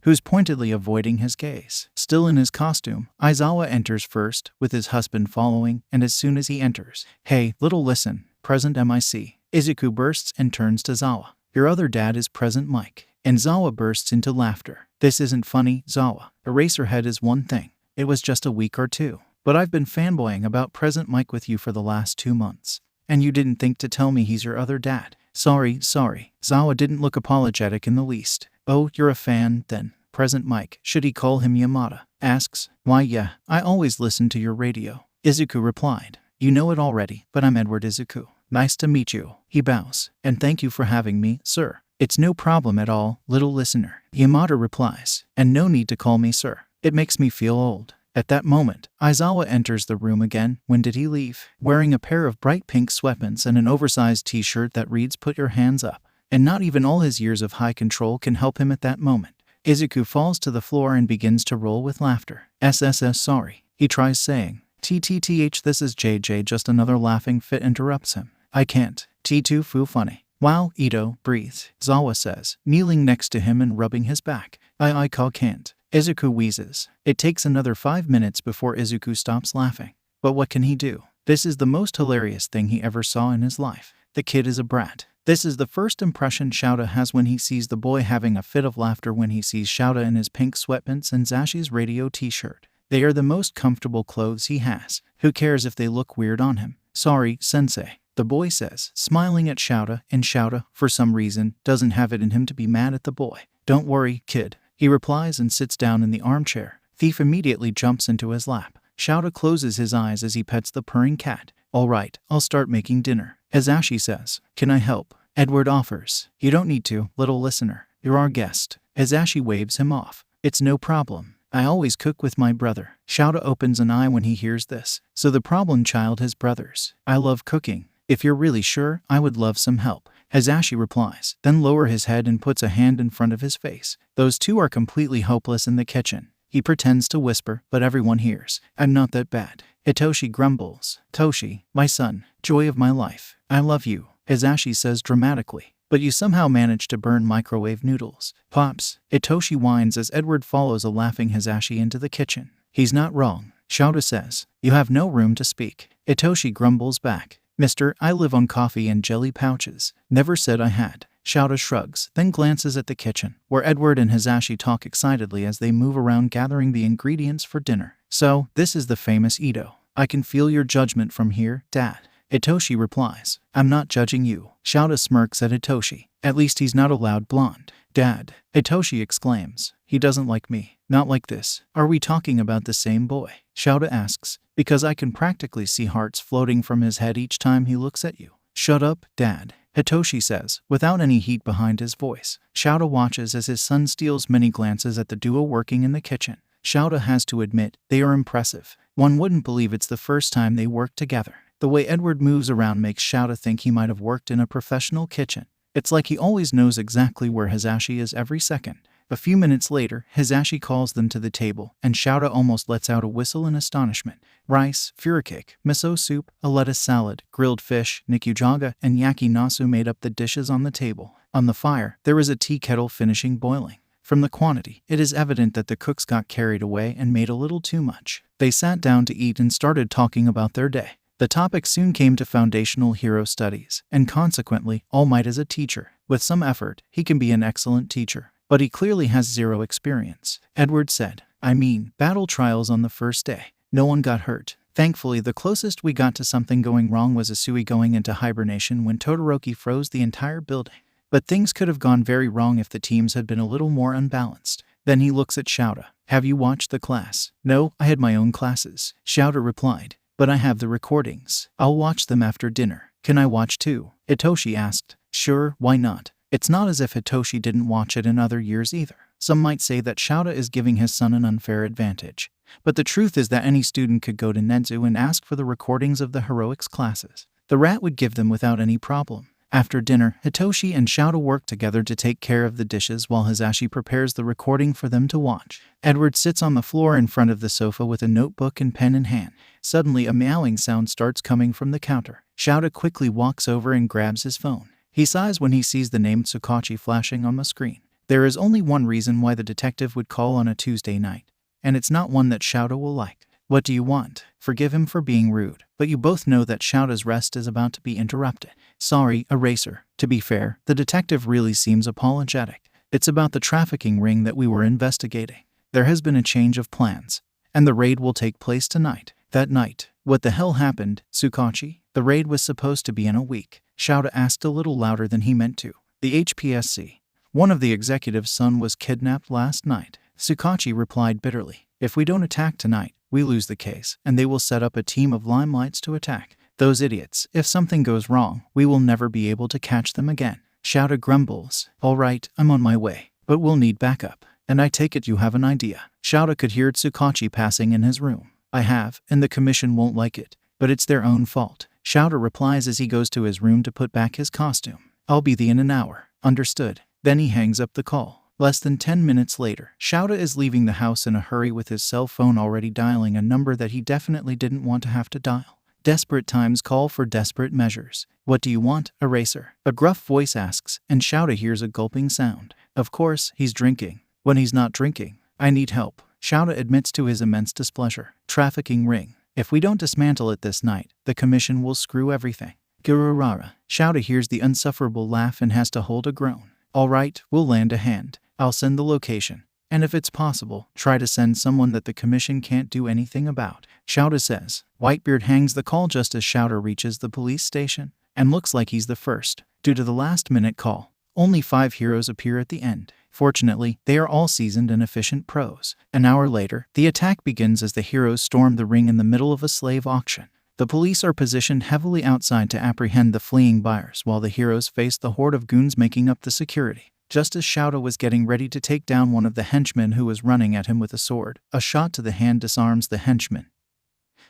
who's pointedly avoiding his gaze. Still in his costume, Aizawa enters first, with his husband following, and as soon as he enters, "Hey, little listen, present MIC." Izuku bursts and turns to Zawa. "Your other dad is present, Mike." And Zawa bursts into laughter. "This isn't funny, Zawa. Eraserhead is one thing. It was just a week or two. But I've been fanboying about present Mike with you for the last 2 months. And you didn't think to tell me he's your other dad." Sorry. Zawa didn't look apologetic in the least. "Oh, you're a fan, then. Present Mike, should he call him Yamada?" asks. "Why yeah, I always listen to your radio." Izuku replied. "You know it already, but I'm Edward Izuku. Nice to meet you." He bows. "And thank you for having me, sir." "It's no problem at all, little listener." Yamada replies. "And no need to call me sir. It makes me feel old." At that moment, Aizawa enters the room again. When did he leave? Wearing a pair of bright pink sweatpants and an oversized t-shirt that reads "Put your hands up." And not even all his years of high control can help him at that moment. Izuku falls to the floor and begins to roll with laughter. "SSS sorry," he tries saying. "TTTH this is JJ." Just another laughing fit interrupts him. "I can't. T2 foo funny." "Wow, Ito, breathe," Zawa says, kneeling next to him and rubbing his back. I can't." Izuku wheezes. It takes another 5 minutes before Izuku stops laughing. But what can he do? This is the most hilarious thing he ever saw in his life. The kid is a brat. This is the first impression Shouta has when he sees the boy having a fit of laughter when he sees Shouta in his pink sweatpants and Zashi's radio t-shirt. They are the most comfortable clothes he has. Who cares if they look weird on him? "Sorry, sensei," the boy says, smiling at Shouta, and Shouta, for some reason, doesn't have it in him to be mad at the boy. "Don't worry, kid," he replies and sits down in the armchair. Thief immediately jumps into his lap. Shouta closes his eyes as he pets the purring cat. "All right, I'll start making dinner." Hazashi says. "Can I help?" Edward offers. "You don't need to, little listener. You're our guest." Hazashi waves him off. "It's no problem. I always cook with my brother." Shouta opens an eye when he hears this. So the problem child has brothers. "I love cooking. If you're really sure, I would love some help." Hazashi replies, then lower his head and puts a hand in front of his face. Those two are completely hopeless in the kitchen. He pretends to whisper, but everyone hears. "I'm not that bad." Hitoshi grumbles. "Toshi, my son, joy of my life, I love you," Hazashi says dramatically. "But you somehow managed to burn microwave noodles." "Pops," Hitoshi whines as Edward follows a laughing Hazashi into the kitchen. "He's not wrong," Shouta says. "You have no room to speak." Hitoshi grumbles back. "Mister, I live on coffee and jelly pouches. Never said I had." Shouta shrugs, then glances at the kitchen, where Edward and Hazashi talk excitedly as they move around gathering the ingredients for dinner. "So, this is the famous Ito. I can feel your judgment from here, Dad." Hitoshi replies. "I'm not judging you." Shouta smirks at Hitoshi. "At least he's not a loud blonde." "Dad," Hitoshi exclaims. "He doesn't like me. Not like this." "Are we talking about the same boy?" Shouta asks. "Because I can practically see hearts floating from his head each time he looks at you." "Shut up, Dad," Hitoshi says, without any heat behind his voice. Shouta watches as his son steals many glances at the duo working in the kitchen. Shouta has to admit, they are impressive. One wouldn't believe it's the first time they work together. The way Edward moves around makes Shouta think he might have worked in a professional kitchen. It's like he always knows exactly where Hazashi is every second. A few minutes later, Hazashi calls them to the table, and Shouta almost lets out a whistle in astonishment. Rice, furikake, miso soup, a lettuce salad, grilled fish, nikujaga, and yaki nasu made up the dishes on the table. On the fire, there is a tea kettle finishing boiling. From the quantity, it is evident that the cooks got carried away and made a little too much. They sat down to eat and started talking about their day. The topic soon came to foundational hero studies, and consequently, All Might is a teacher. With some effort, he can be an excellent teacher. But he clearly has zero experience. Edward said, "I mean, battle trials on the first day. No one got hurt. Thankfully, the closest we got to something going wrong was Asui going into hibernation when Todoroki froze the entire building. But things could have gone very wrong if the teams had been a little more unbalanced." Then he looks at Shouta. "Have you watched the class?" "No, I had my own classes," Shouta replied. "But I have the recordings. I'll watch them after dinner." "Can I watch too?" Hitoshi asked. Sure, why not? It's not as if Hitoshi didn't watch it in other years either. Some might say that Shouta is giving his son an unfair advantage. But the truth is that any student could go to Nenzu and ask for the recordings of the heroics classes. The rat would give them without any problem. After dinner, Hitoshi and Shouta work together to take care of the dishes while Hisashi prepares the recording for them to watch. Edward sits on the floor in front of the sofa with a notebook and pen in hand. Suddenly, a meowing sound starts coming from the counter. Shouta quickly walks over and grabs his phone. He sighs when he sees the name Tsukachi flashing on the screen. There is only one reason why the detective would call on a Tuesday night, and it's not one that Shouta will like. What do you want? Forgive him for being rude, but you both know that Shouta's rest is about to be interrupted. Sorry, Eraser. To be fair, the detective really seems apologetic. It's about the trafficking ring that we were investigating. There has been a change of plans, and the raid will take place tonight. That night. What the hell happened, Tsukachi? The raid was supposed to be in a week. Shouta asked a little louder than he meant to. The HPSC. One of the executive's son was kidnapped last night. Tsukachi replied bitterly. If we don't attack tonight, we lose the case, and they will set up a team of limelights to attack. Those idiots. If something goes wrong, we will never be able to catch them again. Shouta grumbles. All right, I'm on my way, but we'll need backup. And I take it you have an idea. Shouta could hear Tsukachi passing in his room. I have, and the commission won't like it, but it's their own fault. Shouta replies as he goes to his room to put back his costume. I'll be there in an hour. Understood. Then he hangs up the call. Less than 10 minutes later, Shouta is leaving the house in a hurry with his cell phone already dialing a number that he definitely didn't want to have to dial. Desperate times call for desperate measures. What do you want, Eraser? A gruff voice asks, and Shouta hears a gulping sound. Of course, he's drinking. When he's not drinking, I need help. Shouta admits to his immense displeasure. Trafficking ring. If we don't dismantle it this night, the commission will screw everything. Gururara. Shouta hears the insufferable laugh and has to hold a groan. All right, we'll lend a hand. I'll send the location. And if it's possible, try to send someone that the commission can't do anything about. Shouta says. Whitebeard hangs the call just as Shouta reaches the police station, and looks like he's the first. Due to the last-minute call, only 5 heroes appear at the end. Fortunately, they are all seasoned and efficient pros. An hour later, the attack begins as the heroes storm the ring in the middle of a slave auction. The police are positioned heavily outside to apprehend the fleeing buyers while the heroes face the horde of goons making up the security. Just as Shouta was getting ready to take down one of the henchmen who was running at him with a sword, a shot to the hand disarms the henchman,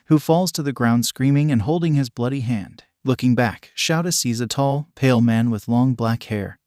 who falls to the ground screaming and holding his bloody hand. Looking back, Shouta sees a tall, pale man with long black hair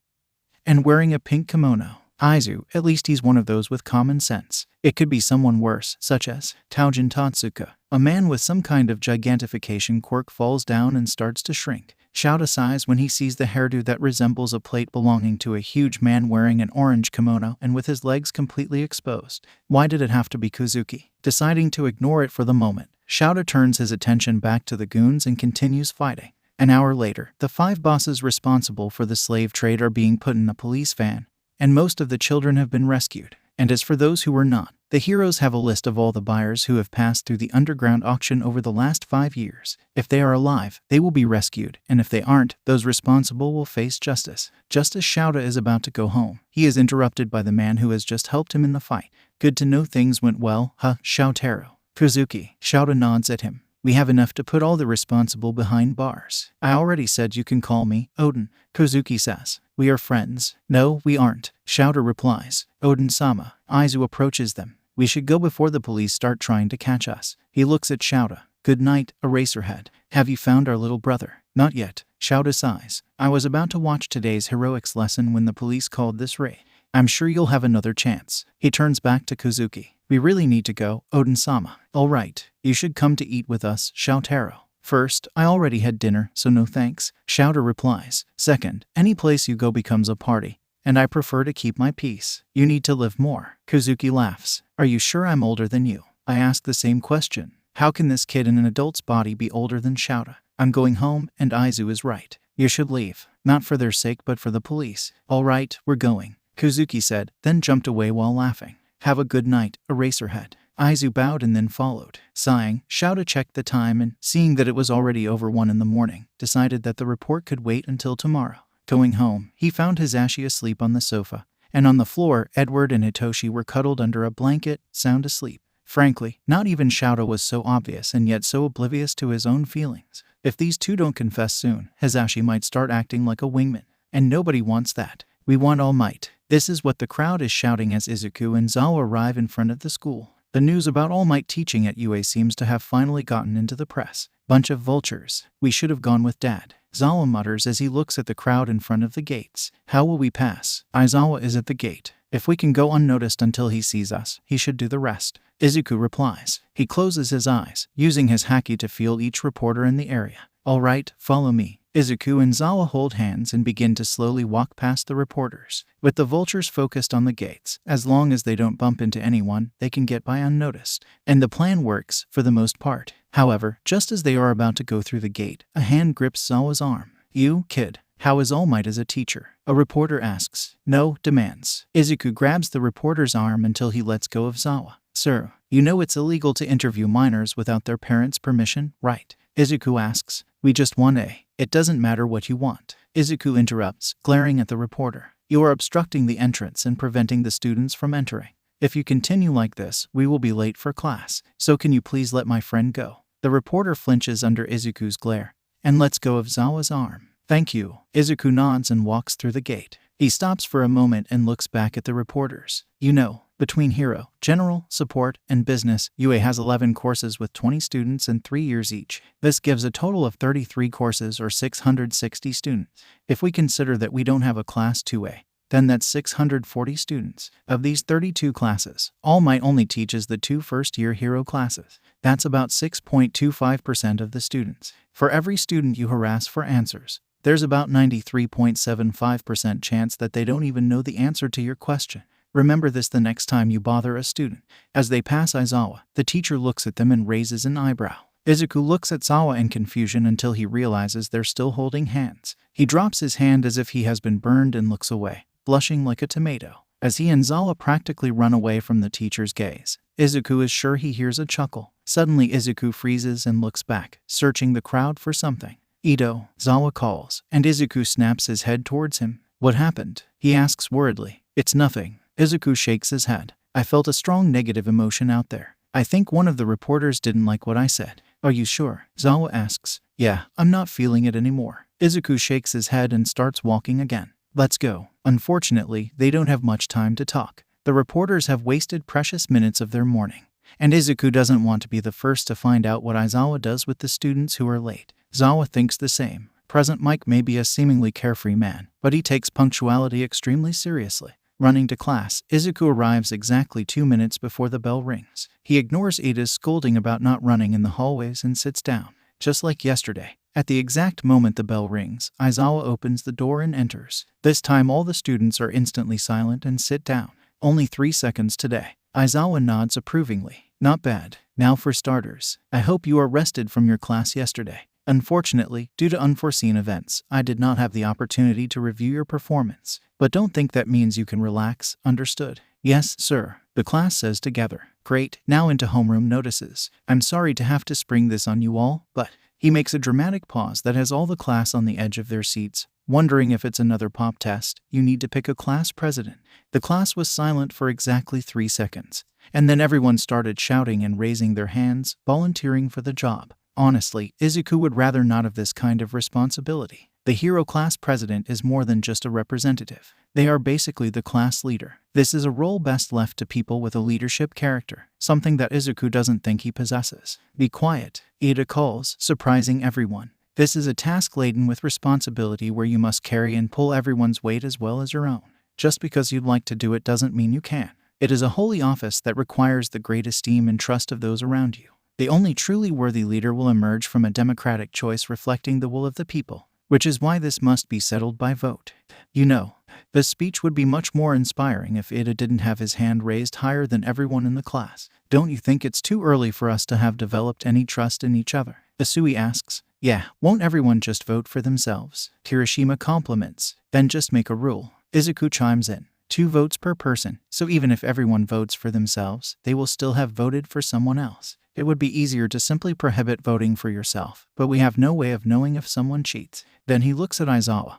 and wearing a pink kimono. Izuku, at least he's one of those with common sense. It could be someone worse, such as Taujin Tatsuka. A man with some kind of gigantification quirk falls down and starts to shrink. Shouta sighs when he sees the hairdo that resembles a plate belonging to a huge man wearing an orange kimono and with his legs completely exposed. Why did it have to be Kuzuki? Deciding to ignore it for the moment, Shouta turns his attention back to the goons and continues fighting. An hour later, the 5 bosses responsible for the slave trade are being put in a police van, and most of the children have been rescued. And as for those who were not, the heroes have a list of all the buyers who have passed through the underground auction over the last 5 years. If they are alive, they will be rescued, and if they aren't, those responsible will face justice. Just as Shouta is about to go home, he is interrupted by the man who has just helped him in the fight. Good to know things went well, huh, Shoutaro? Kuzuki. Shouta nods at him. We have enough to put all the responsible behind bars. I already said you can call me Odin. Kuzuki says. We are friends. No, we aren't. Shouta replies. Odin-sama. Izuku approaches them. We should go before the police start trying to catch us. He looks at Shouta. Good night, Eraserhead. Have you found our little brother? Not yet. Shouta sighs. I was about to watch today's heroics lesson when the police called this raid. I'm sure you'll have another chance. He turns back to Kuzuki. We really need to go, Odin-sama. All right. You should come to eat with us, Shoutaro. First, I already had dinner, so no thanks. Shouta replies. Second, any place you go becomes a party, and I prefer to keep my peace. You need to live more. Kuzuki laughs. Are you sure I'm older than you? I ask the same question. How can this kid in an adult's body be older than Shouta? I'm going home, and Izuku is right. You should leave. Not for their sake, but for the police. All right, we're going, Kuzuki said, then jumped away while laughing. Have a good night, Eraserhead. Izuku bowed and then followed. Sighing, Shouta checked the time and, seeing that it was already over 1 in the morning, decided that the report could wait until tomorrow. Going home, he found Hisashi asleep on the sofa, and on the floor, Edward and Hitoshi were cuddled under a blanket, sound asleep. Frankly, not even Shouta was so obvious and yet so oblivious to his own feelings. If these two don't confess soon, Hisashi might start acting like a wingman. And nobody wants that. We want All Might. This is what the crowd is shouting as Izuku and Zawa arrive in front of the school. The news about All Might teaching at UA seems to have finally gotten into the press. Bunch of vultures. We should have gone with Dad. Zawa mutters as he looks at the crowd in front of the gates. How will we pass? Aizawa is at the gate. If we can go unnoticed until he sees us, he should do the rest. Izuku replies. He closes his eyes, using his haki to feel each reporter in the area. All right, follow me. Izuku and Zawa hold hands and begin to slowly walk past the reporters. With the vultures focused on the gates, as long as they don't bump into anyone, they can get by unnoticed. And the plan works, for the most part. However, just as they are about to go through the gate, a hand grips Zawa's arm. You, kid, how is All Might as a teacher? A reporter asks. No, demands. Izuku grabs the reporter's arm until he lets go of Zawa. Sir, you know it's illegal to interview minors without their parents' permission, right? Izuku asks. We just want a. It doesn't matter what you want. Izuku interrupts, glaring at the reporter. You are obstructing the entrance and preventing the students from entering. If you continue like this, we will be late for class. So can you please let my friend go? The reporter flinches under Izuku's glare and lets go of Zawa's arm. Thank you. Izuku nods and walks through the gate. He stops for a moment and looks back at the reporters. You know, between Hero, General, Support, and Business, UA has 11 courses with 20 students and 3 years each. This gives a total of 33 courses or 660 students. If we consider that we don't have a Class 2A, then that's 640 students. Of these 32 classes, All Might only teaches the 2 first-year Hero classes. That's about 6.25% of the students. For every student you harass for answers, there's about 93.75% chance that they don't even know the answer to your question. Remember this the next time you bother a student. As they pass Aizawa, the teacher looks at them and raises an eyebrow. Izuku looks at Zawa in confusion until he realizes they're still holding hands. He drops his hand as if he has been burned and looks away, blushing like a tomato. As he and Zawa practically run away from the teacher's gaze, Izuku is sure he hears a chuckle. Suddenly Izuku freezes and looks back, searching the crowd for something. Ito, Zawa calls, and Izuku snaps his head towards him. What happened? He asks worriedly. It's nothing. Izuku shakes his head. I felt a strong negative emotion out there. I think one of the reporters didn't like what I said. Are you sure? Zawa asks. Yeah, I'm not feeling it anymore. Izuku shakes his head and starts walking again. Let's go. Unfortunately, they don't have much time to talk. The reporters have wasted precious minutes of their morning. And Izuku doesn't want to be the first to find out what Aizawa does with the students who are late. Zawa thinks the same. Present Mike may be a seemingly carefree man, but he takes punctuality extremely seriously. Running to class, Izuku arrives exactly 2 minutes before the bell rings. He ignores Ida's scolding about not running in the hallways and sits down. Just like yesterday, at the exact moment the bell rings, Aizawa opens the door and enters. This time all the students are instantly silent and sit down. Only 3 seconds today. Aizawa nods approvingly. Not bad. Now for starters, I hope you are rested from your class yesterday. Unfortunately, due to unforeseen events, I did not have the opportunity to review your performance. But don't think that means you can relax, understood? Yes, sir, the class says together. Great, now into homeroom notices. I'm sorry to have to spring this on you all, but... He makes a dramatic pause that has all the class on the edge of their seats, wondering if it's another pop test. You need to pick a class president. The class was silent for exactly 3 seconds, and then everyone started shouting and raising their hands, volunteering for the job. Honestly, Izuku would rather not have this kind of responsibility. The hero class president is more than just a representative. They are basically the class leader. This is a role best left to people with a leadership character, something that Izuku doesn't think he possesses. Be quiet, Ida calls, surprising everyone. This is a task laden with responsibility where you must carry and pull everyone's weight as well as your own. Just because you'd like to do it doesn't mean you can. It is a holy office that requires the great esteem and trust of those around you. The only truly worthy leader will emerge from a democratic choice reflecting the will of the people, which is why this must be settled by vote. You know, the speech would be much more inspiring if Ida didn't have his hand raised higher than everyone in the class. Don't you think it's too early for us to have developed any trust in each other? Asui asks. Yeah, won't everyone just vote for themselves? Kirishima compliments. Then just make a rule. Izuku chimes in. 2 votes per person, so even if everyone votes for themselves, they will still have voted for someone else. It would be easier to simply prohibit voting for yourself, but we have no way of knowing if someone cheats. Then he looks at Aizawa,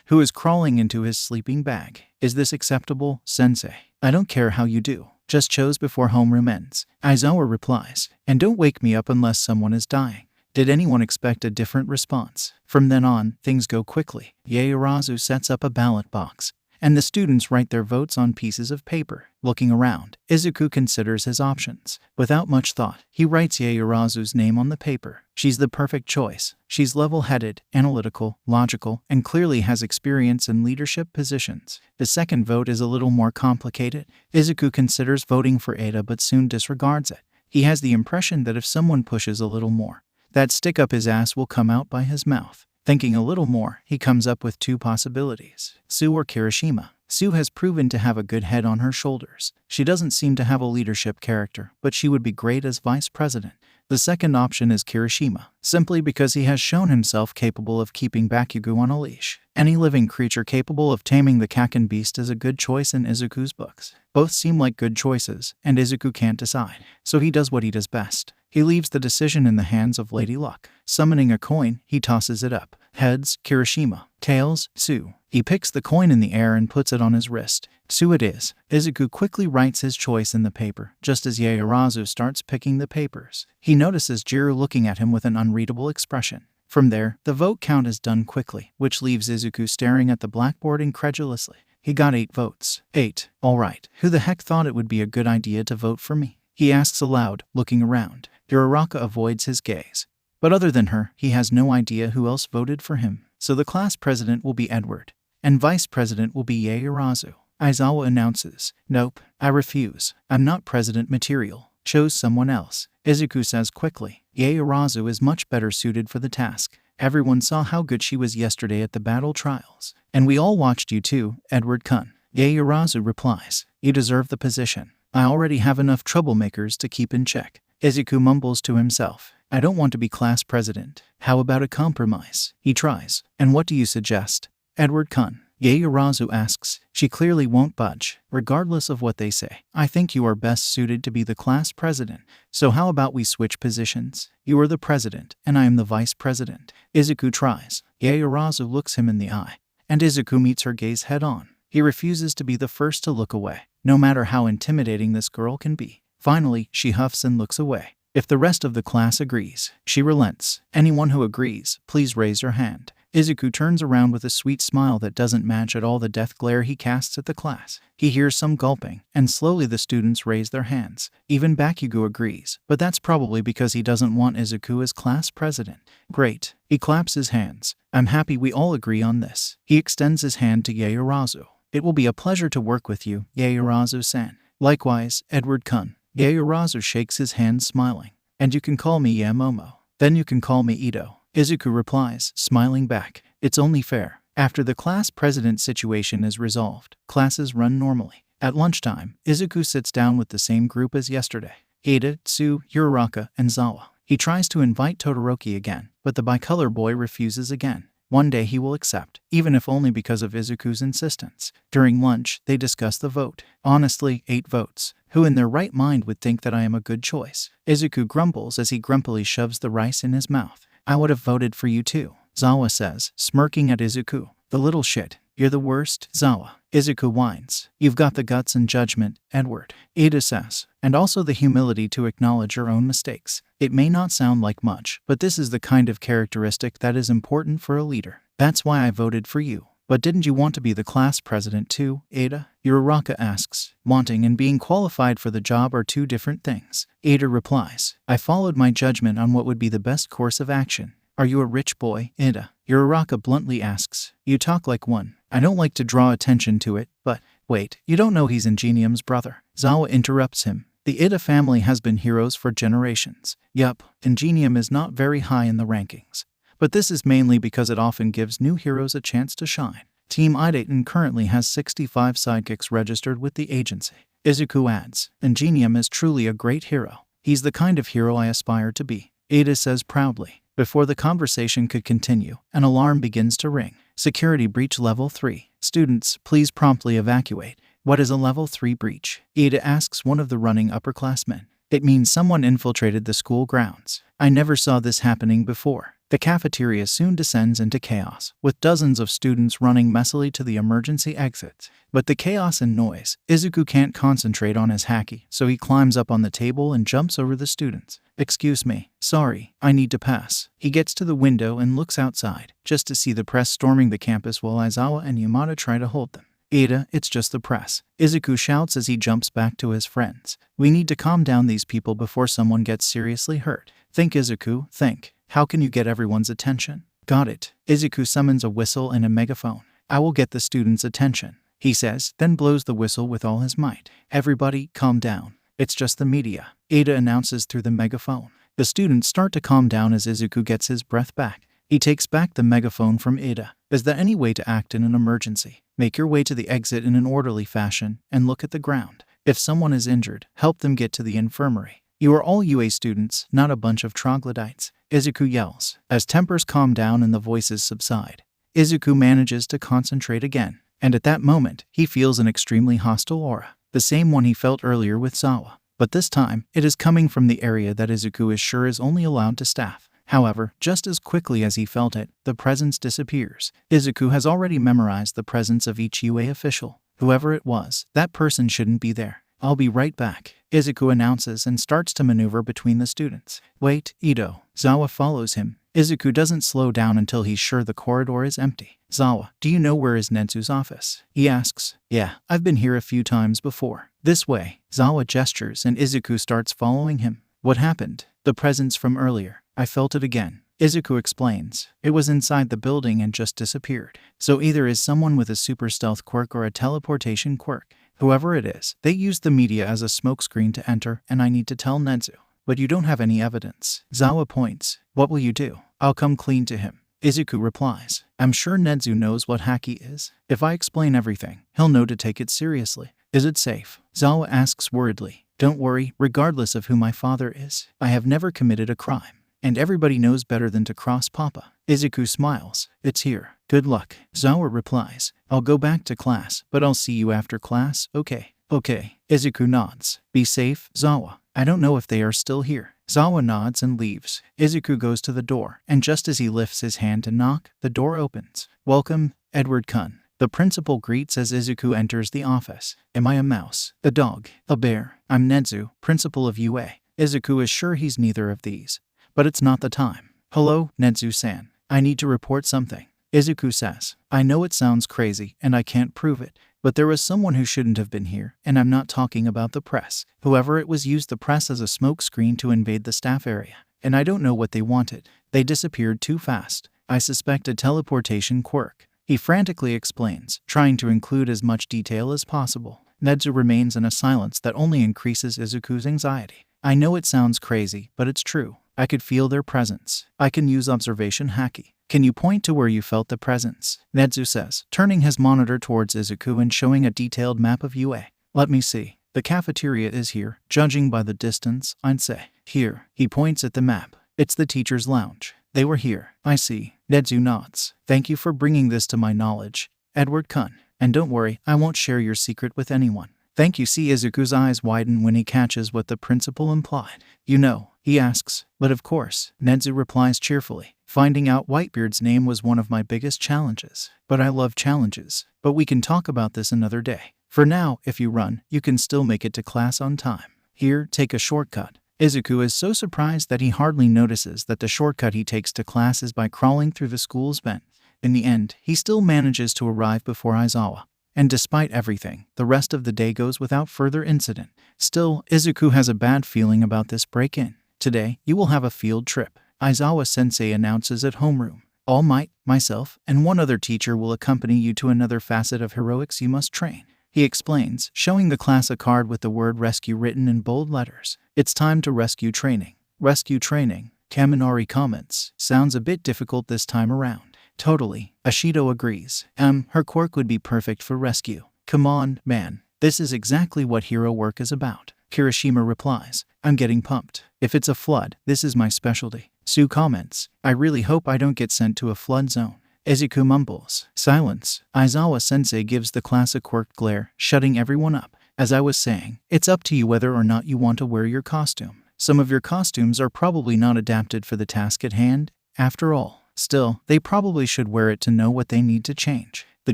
who is crawling into his sleeping bag. Is this acceptable, sensei? I don't care how you do. Just chose before homeroom ends. Aizawa replies. And don't wake me up unless someone is dying. Did anyone expect a different response? From then on, things go quickly. Yaoyorozu sets up a ballot box, and the students write their votes on pieces of paper. Looking around, Izuku considers his options. Without much thought, he writes Yaoyorozu's name on the paper. She's the perfect choice. She's level-headed, analytical, logical, and clearly has experience in leadership positions. The second vote is a little more complicated. Izuku considers voting for Ada but soon disregards it. He has the impression that if someone pushes a little more, that stick up his ass will come out by his mouth. Thinking a little more, he comes up with two possibilities: Sue or Kirishima. Sue has proven to have a good head on her shoulders. She doesn't seem to have a leadership character, but she would be great as vice president. The second option is Kirishima, simply because he has shown himself capable of keeping Bakugo on a leash. Any living creature capable of taming the Kaken beast is a good choice in Izuku's books. Both seem like good choices, and Izuku can't decide, so he does what he does best. He leaves the decision in the hands of Lady Luck. Summoning a coin, he tosses it up. Heads, Kirishima. Tails, Sue. He picks the coin in the air and puts it on his wrist. Sue it is. Izuku quickly writes his choice in the paper, just as Yaoyorozu starts picking the papers. He notices Jiro looking at him with an unreadable expression. From there, the vote count is done quickly, which leaves Izuku staring at the blackboard incredulously. He got 8 votes. 8. All right. Who the heck thought it would be a good idea to vote for me? He asks aloud, looking around. Uraraka avoids his gaze. But other than her, he has no idea who else voted for him. So the class president will be Edward, and vice president will be Yaoyorozu. Aizawa announces, "Nope, I refuse. I'm not president material. Chose someone else." Izuku says quickly, "Yaoyorozu is much better suited for the task. Everyone saw how good she was yesterday at the battle trials. And we all watched you too, Edward-kun." Yaoyorozu replies, "You deserve the position. I already have enough troublemakers to keep in check." Izuku mumbles to himself, "I don't want to be class president. How about a compromise?" He tries. "And what do you suggest?" "Edward-kun," Yaoyorozu asks. She clearly won't budge, regardless of what they say. "I think you are best suited to be the class president. So how about we switch positions? You are the president, and I am the vice president." Izuku tries. Yaoyorozu looks him in the eye, and Izuku meets her gaze head-on. He refuses to be the first to look away, no matter how intimidating this girl can be. Finally, she huffs and looks away. If the rest of the class agrees, she relents. "Anyone who agrees, please raise your hand." Izuku turns around with a sweet smile that doesn't match at all the death glare he casts at the class. He hears some gulping, and slowly the students raise their hands. Even Bakugo agrees, but that's probably because he doesn't want Izuku as class president. Great. He claps his hands. "I'm happy we all agree on this." He extends his hand to Yaoyorozu. "It will be a pleasure to work with you, Yaoyorozu-san." "Likewise, Edward-kun." Yaoyorozu shakes his hand, smiling. "And you can call me Yamomo. Then you can call me Ito." Izuku replies, smiling back. It's only fair. After the class president situation is resolved, classes run normally. At lunchtime, Izuku sits down with the same group as yesterday. Ada, Sue, Uraraka, and Zawa. He tries to invite Todoroki again, but the bicolor boy refuses again. One day he will accept, even if only because of Izuku's insistence. During lunch, they discuss the vote. Honestly, 8 votes. Who in their right mind would think that I am a good choice? Izuku grumbles as he grumpily shoves the rice in his mouth. "I would have voted for you too," Zawa says, smirking at Izuku. "The little shit. You're the worst, Zawa." Izuku whines. "You've got the guts and judgment, Edward," Ada says, "and also the humility to acknowledge your own mistakes. It may not sound like much, but this is the kind of characteristic that is important for a leader. That's why I voted for you." "But didn't you want to be the class president too, Ada?" Uraraka asks. "Wanting and being qualified for the job are two different things." Ada replies, "I followed my judgment on what would be the best course of action." "Are you a rich boy, Ada?" Uraraka bluntly asks. "You talk like one." "I don't like to draw attention to it, but..." "Wait, you don't know he's Ingenium's brother?" Zawa interrupts him. "The Ida family has been heroes for generations." "Yup, Ingenium is not very high in the rankings. But this is mainly because it often gives new heroes a chance to shine. Team Idaten currently has 65 sidekicks registered with the agency." Izuku adds, "Ingenium is truly a great hero. He's the kind of hero I aspire to be," Ada says proudly. Before the conversation could continue, an alarm begins to ring. "Security breach level 3. Students, please promptly evacuate." "What is a level 3 breach?" Ada asks one of the running upperclassmen. "It means someone infiltrated the school grounds. I never saw this happening before." The cafeteria soon descends into chaos, with dozens of students running messily to the emergency exits. But the chaos and noise, Izuku can't concentrate on his haki, so he climbs up on the table and jumps over the students. "Excuse me, sorry, I need to pass." He gets to the window and looks outside, just to see the press storming the campus while Aizawa and Yamada try to hold them. "Ada, it's just the press," Izuku shouts as he jumps back to his friends. "We need to calm down these people before someone gets seriously hurt." "Think, Izuku, think. How can you get everyone's attention?" "Got it." Izuku summons a whistle and a megaphone. "I will get the students' attention," he says, then blows the whistle with all his might. "Everybody, calm down. It's just the media," Ada announces through the megaphone. The students start to calm down as Izuku gets his breath back. He takes back the megaphone from Ada. "Is there any way to act in an emergency? Make your way to the exit in an orderly fashion and look at the ground. If someone is injured, help them get to the infirmary. You are all UA students, not a bunch of troglodytes," Izuku yells. As tempers calm down and the voices subside, Izuku manages to concentrate again. And at that moment, he feels an extremely hostile aura, the same one he felt earlier with Sawa. But this time, it is coming from the area that Izuku is sure is only allowed to staff. However, just as quickly as he felt it, the presence disappears. Izuku has already memorized the presence of each UA official. Whoever it was, that person shouldn't be there. "I'll be right back," Izuku announces and starts to maneuver between the students. "Wait, Ito." Zawa follows him. Izuku doesn't slow down until he's sure the corridor is empty. "Zawa, do you know where is Netsu's office?" he asks. "Yeah, I've been here a few times before." "This way." Zawa gestures and Izuku starts following him. "What happened?" "The presence from earlier. I felt it again," Izuku explains. "It was inside the building and just disappeared. So either is someone with a super stealth quirk or a teleportation quirk. Whoever it is, they used the media as a smokescreen to enter, and I need to tell Netsu. But you don't have any evidence." Zawa points. "What will you do?" "I'll come clean to him," Izuku replies. "I'm sure Netsu knows what haki is. If I explain everything, he'll know to take it seriously." "Is it safe?" Zawa asks worriedly. "Don't worry, regardless of who my father is, I have never committed a crime. And everybody knows better than to cross Papa." Izuku smiles. "It's here. Good luck." Zawa replies. "I'll go back to class, but I'll see you after class, okay?" "Okay." Izuku nods. "Be safe, Zawa. I don't know if they are still here." Zawa nods and leaves. Izuku goes to the door, and just as he lifts his hand to knock, the door opens. "Welcome, Edward-kun." The principal greets as Izuku enters the office. "Am I a mouse, a dog, a bear?" "I'm Netsu, principal of UA." Izuku is sure he's neither of these. But it's not the time. "Hello, Netsu-san. I need to report something," Izuku says. "I know it sounds crazy, and I can't prove it, but there was someone who shouldn't have been here, and I'm not talking about the press. Whoever it was used the press as a smokescreen to invade the staff area, and I don't know what they wanted. They disappeared too fast. I suspect a teleportation quirk," he frantically explains, trying to include as much detail as possible. Netsu remains in a silence that only increases Izuku's anxiety. "I know it sounds crazy, but it's true. I could feel their presence. I can use observation haki." "Can you point to where you felt the presence?" Netsu says, turning his monitor towards Izuku and showing a detailed map of UA. "Let me see. The cafeteria is here, judging by the distance, I'd say." "Here." He points at the map. "It's the teacher's lounge. They were here." "I see." Netsu nods. "Thank you for bringing this to my knowledge, Edward-kun. And don't worry, I won't share your secret with anyone." "Thank you." See Izuku's eyes widen when he catches what the principal implied. "You know?" he asks. "But of course," Netsu replies cheerfully. "Finding out Whitebeard's name was one of my biggest challenges. But I love challenges. But we can talk about this another day. For now, if you run, you can still make it to class on time. Here, take a shortcut." Izuku is so surprised that he hardly notices that the shortcut he takes to class is by crawling through the school's vent. In the end, he still manages to arrive before Aizawa. And despite everything, the rest of the day goes without further incident. Still, Izuku has a bad feeling about this break-in. "Today, you will have a field trip," Aizawa-sensei announces at homeroom. "All Might, myself, and one other teacher will accompany you to another facet of heroics you must train," he explains, showing the class a card with the word rescue written in bold letters. "It's time to rescue training." "Rescue training," Kaminari comments. "Sounds a bit difficult this time around." "Totally," Ashido agrees. Her quirk would be perfect for rescue." "Come on, man. This is exactly what hero work is about," Kirishima replies. "I'm getting pumped. If it's a flood, this is my specialty." Sue comments. "I really hope I don't get sent to a flood zone." Izuku mumbles. Silence. Aizawa-sensei gives the class a quirked glare, shutting everyone up. "As I was saying, it's up to you whether or not you want to wear your costume. Some of your costumes are probably not adapted for the task at hand," after all. Still, they probably should wear it to know what they need to change. The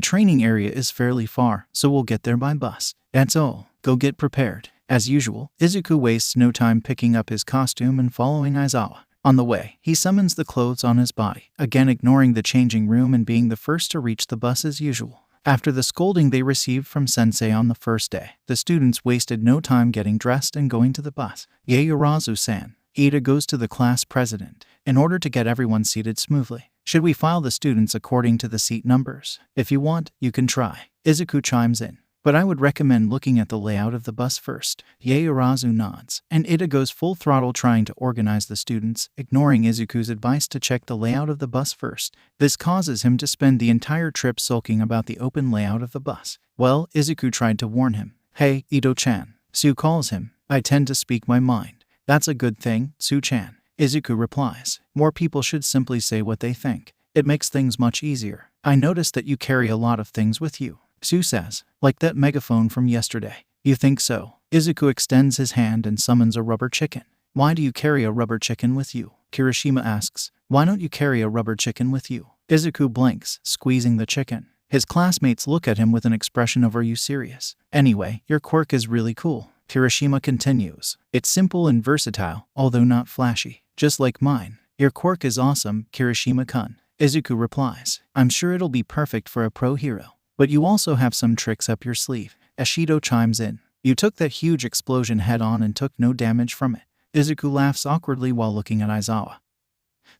training area is fairly far, so we'll get there by bus. That's all. Go get prepared. As usual, Izuku wastes no time picking up his costume and following Aizawa. On the way, he summons the clothes on his body, again ignoring the changing room and being the first to reach the bus as usual. After the scolding they received from Sensei on the first day, the students wasted no time getting dressed and going to the bus. Yaoyorozu-san, Ida goes to the class president. In order to get everyone seated smoothly, should we file the students according to the seat numbers? If you want, you can try. Izuku chimes in. But I would recommend looking at the layout of the bus first. Yaoyorozu nods, and Ida goes full throttle trying to organize the students, ignoring Izuku's advice to check the layout of the bus first. This causes him to spend the entire trip sulking about the open layout of the bus. Well, Izuku tried to warn him. Hey, Ito-chan. Sue calls him. I tend to speak my mind. That's a good thing, Sue-chan. Izuku replies. More people should simply say what they think. It makes things much easier. I noticed that you carry a lot of things with you. Sue says, like that megaphone from yesterday. You think so? Izuku extends his hand and summons a rubber chicken. Why do you carry a rubber chicken with you? Kirishima asks. Why don't you carry a rubber chicken with you? Izuku blinks, squeezing the chicken. His classmates look at him with an expression of, are you serious? Anyway, your quirk is really cool. Kirishima continues. It's simple and versatile, although not flashy. Just like mine. Your quirk is awesome, Kirishima-kun. Izuku replies. I'm sure it'll be perfect for a pro hero. But you also have some tricks up your sleeve. Ashido chimes in. You took that huge explosion head on and took no damage from it. Izuku laughs awkwardly while looking at Aizawa,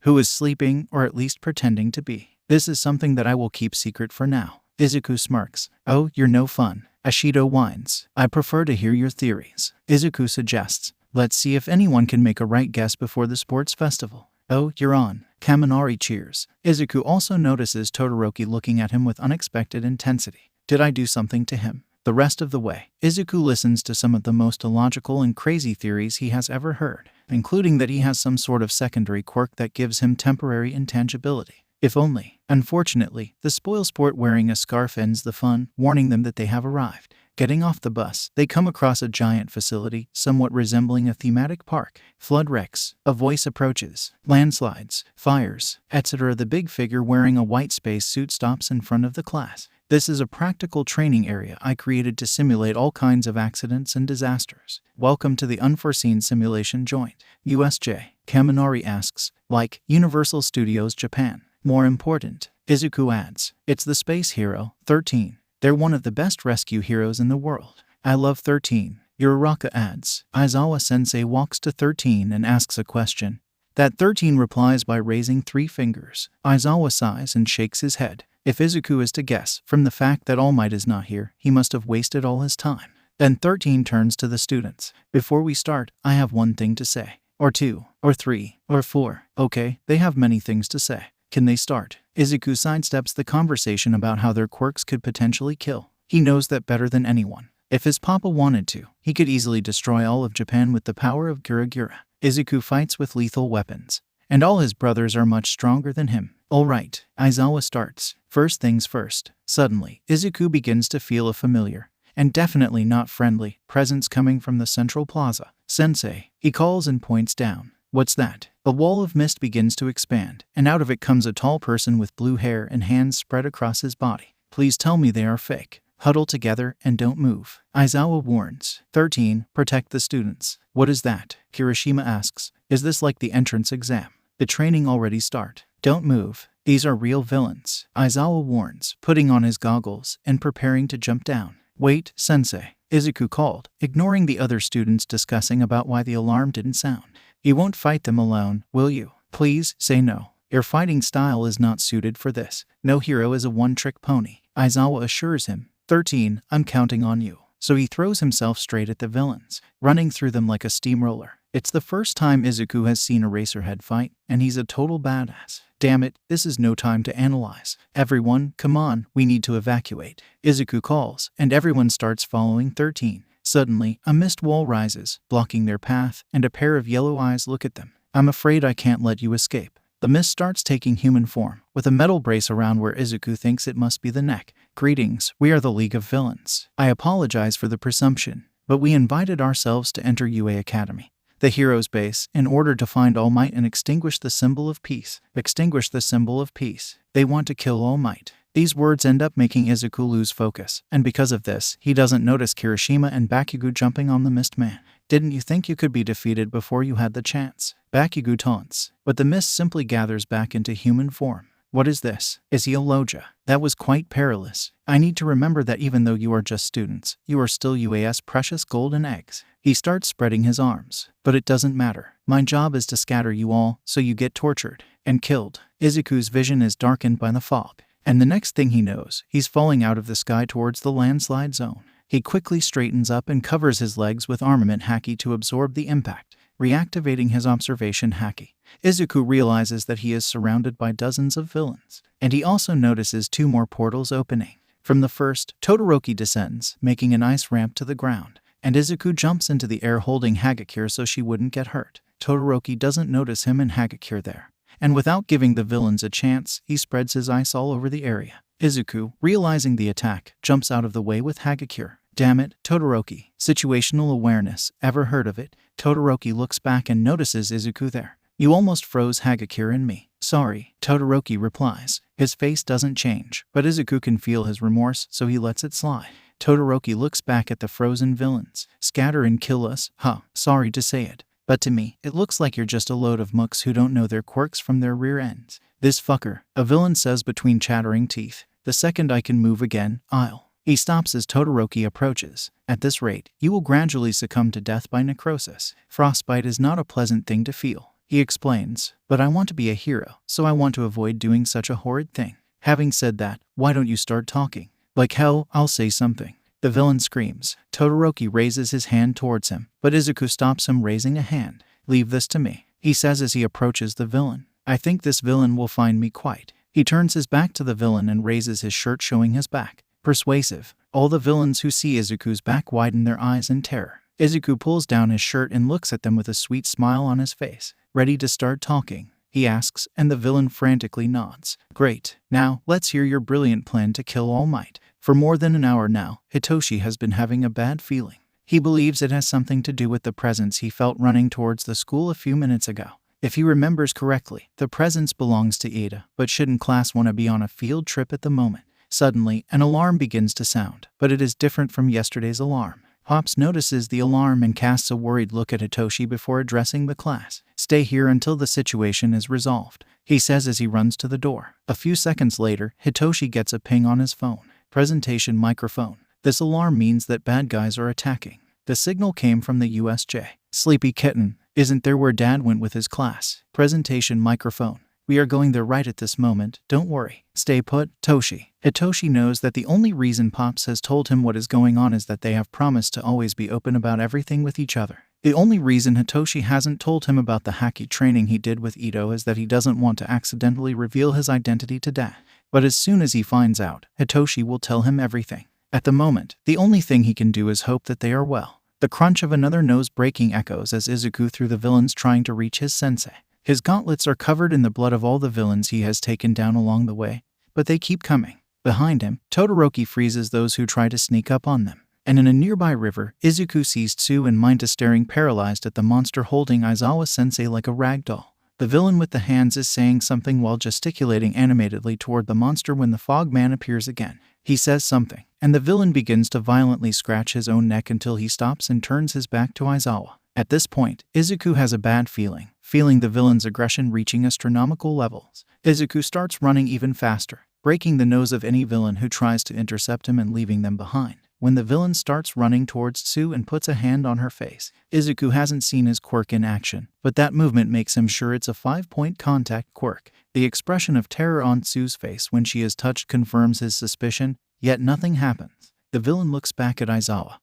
who is sleeping, or at least pretending to be. This is something that I will keep secret for now. Izuku smirks. Oh, you're no fun. Ashido whines. I prefer to hear your theories. Izuku suggests. Let's see if anyone can make a right guess before the sports festival. Oh, you're on. Kaminari cheers. Izuku also notices Todoroki looking at him with unexpected intensity. Did I do something to him? The rest of the way, Izuku listens to some of the most illogical and crazy theories he has ever heard, including that he has some sort of secondary quirk that gives him temporary intangibility. If only. Unfortunately, the spoilsport wearing a scarf ends the fun, warning them that they have arrived. Getting off the bus, they come across a giant facility, somewhat resembling a thematic park. Flood wrecks, a voice approaches, landslides, fires, etc. The big figure wearing a white spacesuit stops in front of the class. This is a practical training area I created to simulate all kinds of accidents and disasters. Welcome to the Unforeseen Simulation Joint. USJ, Kaminari asks, like Universal Studios Japan. More important, Izuku adds, it's the Space Hero, 13. They're one of the best rescue heroes in the world. I love 13. Uraraka adds. Aizawa-sensei walks to 13 and asks a question. That 13 replies by raising 3 fingers. Aizawa sighs and shakes his head. If Izuku is to guess, from the fact that All Might is not here, he must have wasted all his time. Then 13 turns to the students. Before we start, I have one thing to say. Or 2, or 3, or 4. Okay, they have many things to say. Can they start? Izuku sidesteps the conversation about how their quirks could potentially kill. He knows that better than anyone. If his papa wanted to, he could easily destroy all of Japan with the power of Gura. Izuku fights with lethal weapons, and all his brothers are much stronger than him. Alright, Aizawa starts. First things first. Suddenly, Izuku begins to feel a familiar, and definitely not friendly, presence coming from the central plaza. Sensei, he calls and points down. What's that? A wall of mist begins to expand, and out of it comes a tall person with blue hair and hands spread across his body. Please tell me they are fake. Huddle together and don't move. Aizawa warns. 13. Protect the students. What is that? Kirishima asks. Is this like the entrance exam? The training already start. Don't move. These are real villains. Aizawa warns, putting on his goggles and preparing to jump down. Wait, sensei. Izuku called, ignoring the other students discussing about why the alarm didn't sound. You won't fight them alone, will you? Please, say no. Your fighting style is not suited for this. No hero is a one-trick pony. Aizawa assures him. 13, I'm counting on you. So he throws himself straight at the villains, running through them like a steamroller. It's the first time Izuku has seen a Racerhead fight, and he's a total badass. Damn it, this is no time to analyze. Everyone, come on, we need to evacuate. Izuku calls, and everyone starts following 13. Suddenly, a mist wall rises, blocking their path, and a pair of yellow eyes look at them. I'm afraid I can't let you escape. The mist starts taking human form, with a metal brace around where Izuku thinks it must be the neck. Greetings, we are the League of Villains. I apologize for the presumption, but we invited ourselves to enter UA Academy. the hero's base, in order to find All Might and extinguish the symbol of peace. Extinguish the symbol of peace. They want to kill All Might. These words end up making Izuku lose focus, and because of this, he doesn't notice Kirishima and Bakugo jumping on the Mist Man. Didn't you think you could be defeated before you had the chance? Bakugo taunts, but the mist simply gathers back into human form. What is this? Is he a Loja? That was quite perilous. I need to remember that even though you are just students, you are still UAS precious golden eggs. He starts spreading his arms. But it doesn't matter. My job is to scatter you all, so you get tortured and killed. Izuku's vision is darkened by the fog, and the next thing he knows, he's falling out of the sky towards the landslide zone. He quickly straightens up and covers his legs with armament haki to absorb the impact, reactivating his observation haki. Izuku realizes that he is surrounded by dozens of villains, and he also notices 2 more portals opening. From the first, Todoroki descends, making an ice ramp to the ground, and Izuku jumps into the air holding Hagakure so she wouldn't get hurt. Todoroki doesn't notice him and Hagakure there, and without giving the villains a chance, he spreads his ice all over the area. Izuku, realizing the attack, jumps out of the way with Hagakure. Damn it, Todoroki. Situational awareness. Ever heard of it? Todoroki looks back and notices Izuku there. You almost froze Hagakure and me. Sorry, Todoroki replies. His face doesn't change, but Izuku can feel his remorse, so he lets it slide. Todoroki looks back at the frozen villains. Scatter and kill us? Huh, sorry to say it, but to me, it looks like you're just a load of mooks who don't know their quirks from their rear ends. This fucker, a villain says between chattering teeth. The second I can move again, I'll. He stops as Todoroki approaches. At this rate, you will gradually succumb to death by necrosis. Frostbite is not a pleasant thing to feel. He explains, but I want to be a hero, so I want to avoid doing such a horrid thing. Having said that, why don't you start talking? Like hell, I'll say something. The villain screams. Todoroki raises his hand towards him, but Izuku stops him raising a hand. Leave this to me, he says as he approaches the villain. I think this villain will find me quite. He turns his back to the villain and raises his shirt showing his back. Persuasive. All the villains who see Izuku's back widen their eyes in terror. Izuku pulls down his shirt and looks at them with a sweet smile on his face. Ready to start talking? He asks, and the villain frantically nods. Great. Now, let's hear your brilliant plan to kill All Might. For more than an hour now, Hitoshi has been having a bad feeling. He believes it has something to do with the presence he felt running towards the school a few minutes ago. If he remembers correctly, the presence belongs to Ida, but shouldn't class want to be on a field trip at the moment? Suddenly, an alarm begins to sound, but it is different from yesterday's alarm. Hops notices the alarm and casts a worried look at Hitoshi before addressing the class. Stay here until the situation is resolved, he says as he runs to the door. A few seconds later, Hitoshi gets a ping on his phone. Presentation microphone. This alarm means that bad guys are attacking. The signal came from the USJ. Sleepy kitten, isn't there where Dad went with his class? Presentation microphone. We are going there right at this moment, don't worry. Stay put, Toshi. Hitoshi knows that the only reason Pops has told him what is going on is that they have promised to always be open about everything with each other. The only reason Hitoshi hasn't told him about the haki training he did with Ito is that he doesn't want to accidentally reveal his identity to Dad. But as soon as he finds out, Hitoshi will tell him everything. At the moment, the only thing he can do is hope that they are well. The crunch of another nose breaking echoes as Izuku through the villains trying to reach his sensei. His gauntlets are covered in the blood of all the villains he has taken down along the way, but they keep coming. Behind him, Todoroki freezes those who try to sneak up on them. And in a nearby river, Izuku sees Tsu and Minta staring paralyzed at the monster holding Aizawa-sensei like a rag doll. The villain with the hands is saying something while gesticulating animatedly toward the monster when the fog man appears again. He says something, and the villain begins to violently scratch his own neck until he stops and turns his back to Aizawa. At this point, Izuku has a bad feeling the villain's aggression reaching astronomical levels. Izuku starts running even faster, breaking the nose of any villain who tries to intercept him and leaving them behind. When the villain starts running towards Tsu and puts a hand on her face, Izuku hasn't seen his quirk in action, but that movement makes him sure it's a 5-point contact quirk. The expression of terror on Tsu's face when she is touched confirms his suspicion, yet nothing happens. The villain looks back at Aizawa,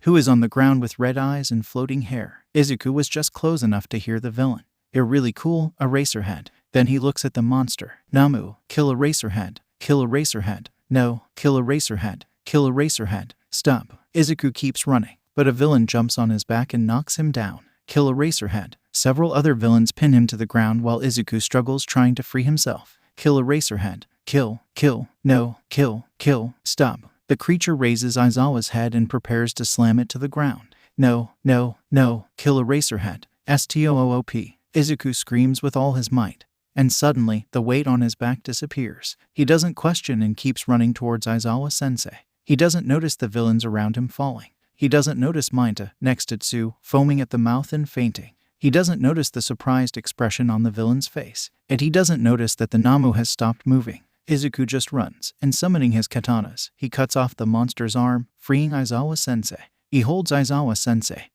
who is on the ground with red eyes and floating hair. Izuku was just close enough to hear the villain. You're really cool, Eraserhead. Then he looks at the monster. Namu, kill Eraserhead. Kill Eraserhead. No, kill Eraserhead. Kill Eraserhead. Stop. Izuku keeps running, but a villain jumps on his back and knocks him down. Kill Eraserhead. Several other villains pin him to the ground while Izuku struggles trying to free himself. Kill Eraserhead. Kill. No, kill. Stop. The creature raises Aizawa's head and prepares to slam it to the ground. No, no, no, kill Eraserhead. Stoop. Izuku screams with all his might. And suddenly, the weight on his back disappears. He doesn't question and keeps running towards Aizawa-sensei. He doesn't notice the villains around him falling. He doesn't notice Mainta, next to Tsu, foaming at the mouth and fainting. He doesn't notice the surprised expression on the villain's face. And he doesn't notice that the Namu has stopped moving. Izuku just runs, and summoning his katanas, he cuts off the monster's arm, freeing Aizawa-sensei. He holds Aizawa-sensei,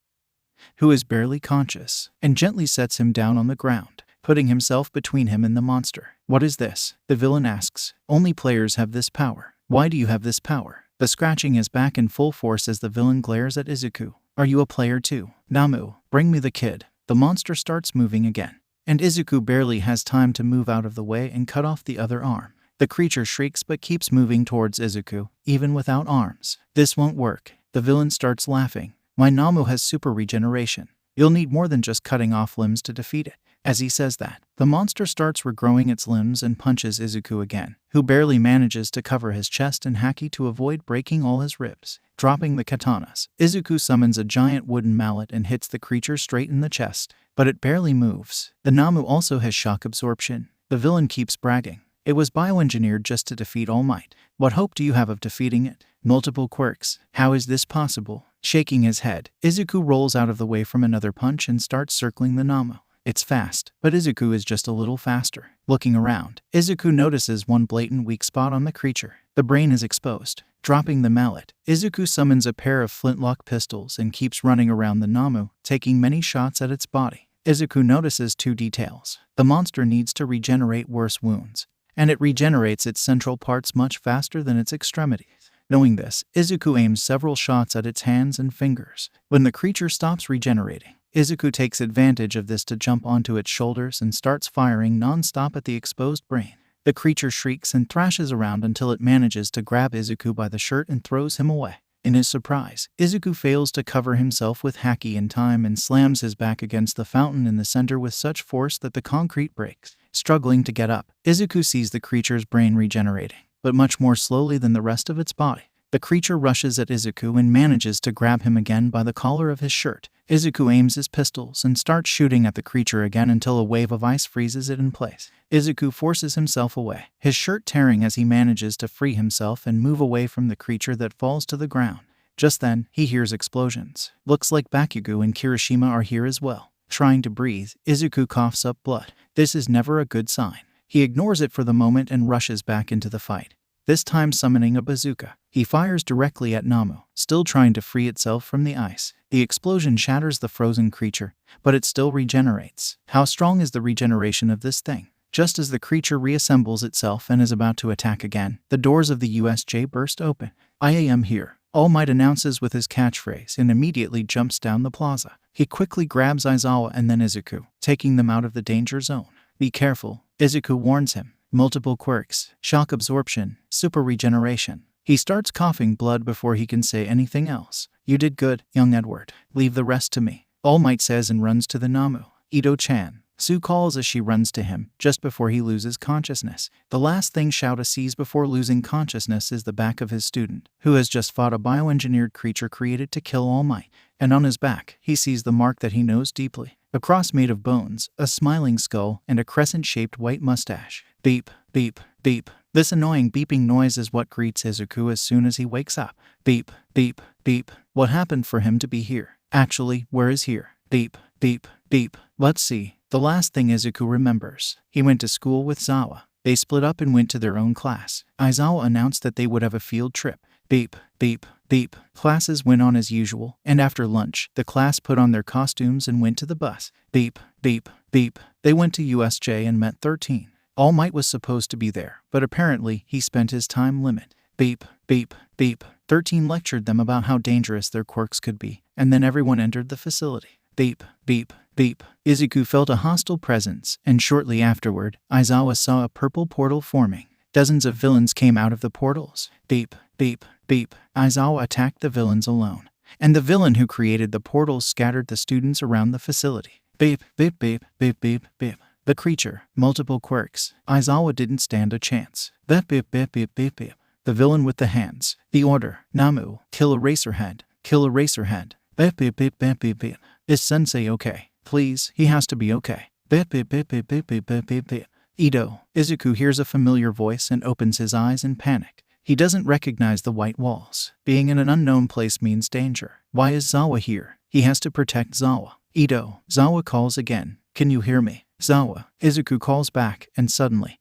who is barely conscious, and gently sets him down on the ground, putting himself between him and the monster. What is this? The villain asks. Only players have this power. Why do you have this power? The scratching is back in full force as the villain glares at Izuku. Are you a player too? Namu, bring me the kid. The monster starts moving again, and Izuku barely has time to move out of the way and cut off the other arm. The creature shrieks but keeps moving towards Izuku, even without arms. This won't work. The villain starts laughing. My Namu has super regeneration. You'll need more than just cutting off limbs to defeat it. As he says that, the monster starts regrowing its limbs and punches Izuku again, who barely manages to cover his chest and Haki to avoid breaking all his ribs. Dropping the katanas, Izuku summons a giant wooden mallet and hits the creature straight in the chest, but it barely moves. The Namu also has shock absorption. The villain keeps bragging. It was bioengineered just to defeat All Might. What hope do you have of defeating it? Multiple quirks. How is this possible? Shaking his head, Izuku rolls out of the way from another punch and starts circling the Namu. It's fast, but Izuku is just a little faster. Looking around, Izuku notices one blatant weak spot on the creature. The brain is exposed. Dropping the mallet, Izuku summons a pair of flintlock pistols and keeps running around the Namu, taking many shots at its body. Izuku notices two details. The monster needs to regenerate worse wounds, and it regenerates its central parts much faster than its extremities. Knowing this, Izuku aims several shots at its hands and fingers. When the creature stops regenerating, Izuku takes advantage of this to jump onto its shoulders and starts firing non-stop at the exposed brain. The creature shrieks and thrashes around until it manages to grab Izuku by the shirt and throws him away. In his surprise, Izuku fails to cover himself with Haki in time and slams his back against the fountain in the center with such force that the concrete breaks. Struggling to get up, Izuku sees the creature's brain regenerating, but much more slowly than the rest of its body. The creature rushes at Izuku and manages to grab him again by the collar of his shirt. Izuku aims his pistols and starts shooting at the creature again until a wave of ice freezes it in place. Izuku forces himself away, his shirt tearing as he manages to free himself and move away from the creature that falls to the ground. Just then, he hears explosions. Looks like Bakugo and Kirishima are here as well. Trying to breathe, Izuku coughs up blood. This is never a good sign. He ignores it for the moment and rushes back into the fight, this time summoning a bazooka. He fires directly at Namu, still trying to free itself from the ice. The explosion shatters the frozen creature, but it still regenerates. How strong is the regeneration of this thing? Just as the creature reassembles itself and is about to attack again, the doors of the USJ burst open. I am here, All Might announces with his catchphrase and immediately jumps down the plaza. He quickly grabs Aizawa and then Izuku, taking them out of the danger zone. Be careful, Izuku warns him. Multiple quirks, shock absorption, super regeneration. He starts coughing blood before he can say anything else. You did good, young Edward. Leave the rest to me, All Might says and runs to the Namu. Ito-chan, Sue calls as she runs to him, just before he loses consciousness. The last thing Shouta sees before losing consciousness is the back of his student, who has just fought a bioengineered creature created to kill All Might. And on his back, he sees the mark that he knows deeply. A cross made of bones, a smiling skull, and a crescent-shaped white mustache. Beep, beep, beep. This annoying beeping noise is what greets Izuku as soon as he wakes up. Beep, beep, beep. What happened for him to be here? Actually, where is here? Beep, beep, beep. Let's see. The last thing Izuku remembers. He went to school with Zawa. They split up and went to their own class. Aizawa announced that they would have a field trip. Beep, beep, beep. Classes went on as usual, and after lunch, the class put on their costumes and went to the bus. Beep, beep, beep. They went to USJ and met 13. All Might was supposed to be there, but apparently he spent his time limit. Beep, beep, beep. 13 lectured them about how dangerous their quirks could be, and then everyone entered the facility. Beep, beep, beep. Izuku felt a hostile presence, and shortly afterward, Aizawa saw a purple portal forming. Dozens of villains came out of the portals. Beep, beep, beep. Aizawa attacked the villains alone, and the villain who created the portals scattered the students around the facility. Beep, beep, beep, beep, beep, beep. The creature, multiple quirks. Aizawa didn't stand a chance. Beep, beep, beep, beep, beep, beep. The villain with the hands. The order, Namu, kill Eraserhead, kill Eraserhead. Beep beep beep beep beep beep. Is Sensei okay? Please, he has to be okay. Beep beep beep beep beep beep beep beep beep. Ido. Izuku hears a familiar voice and opens his eyes in panic. He doesn't recognize the white walls. Being in an unknown place means danger. Why is Zawa here? He has to protect Zawa. Ido. Zawa calls again. Can you hear me? Zawa. Izuku calls back, and suddenly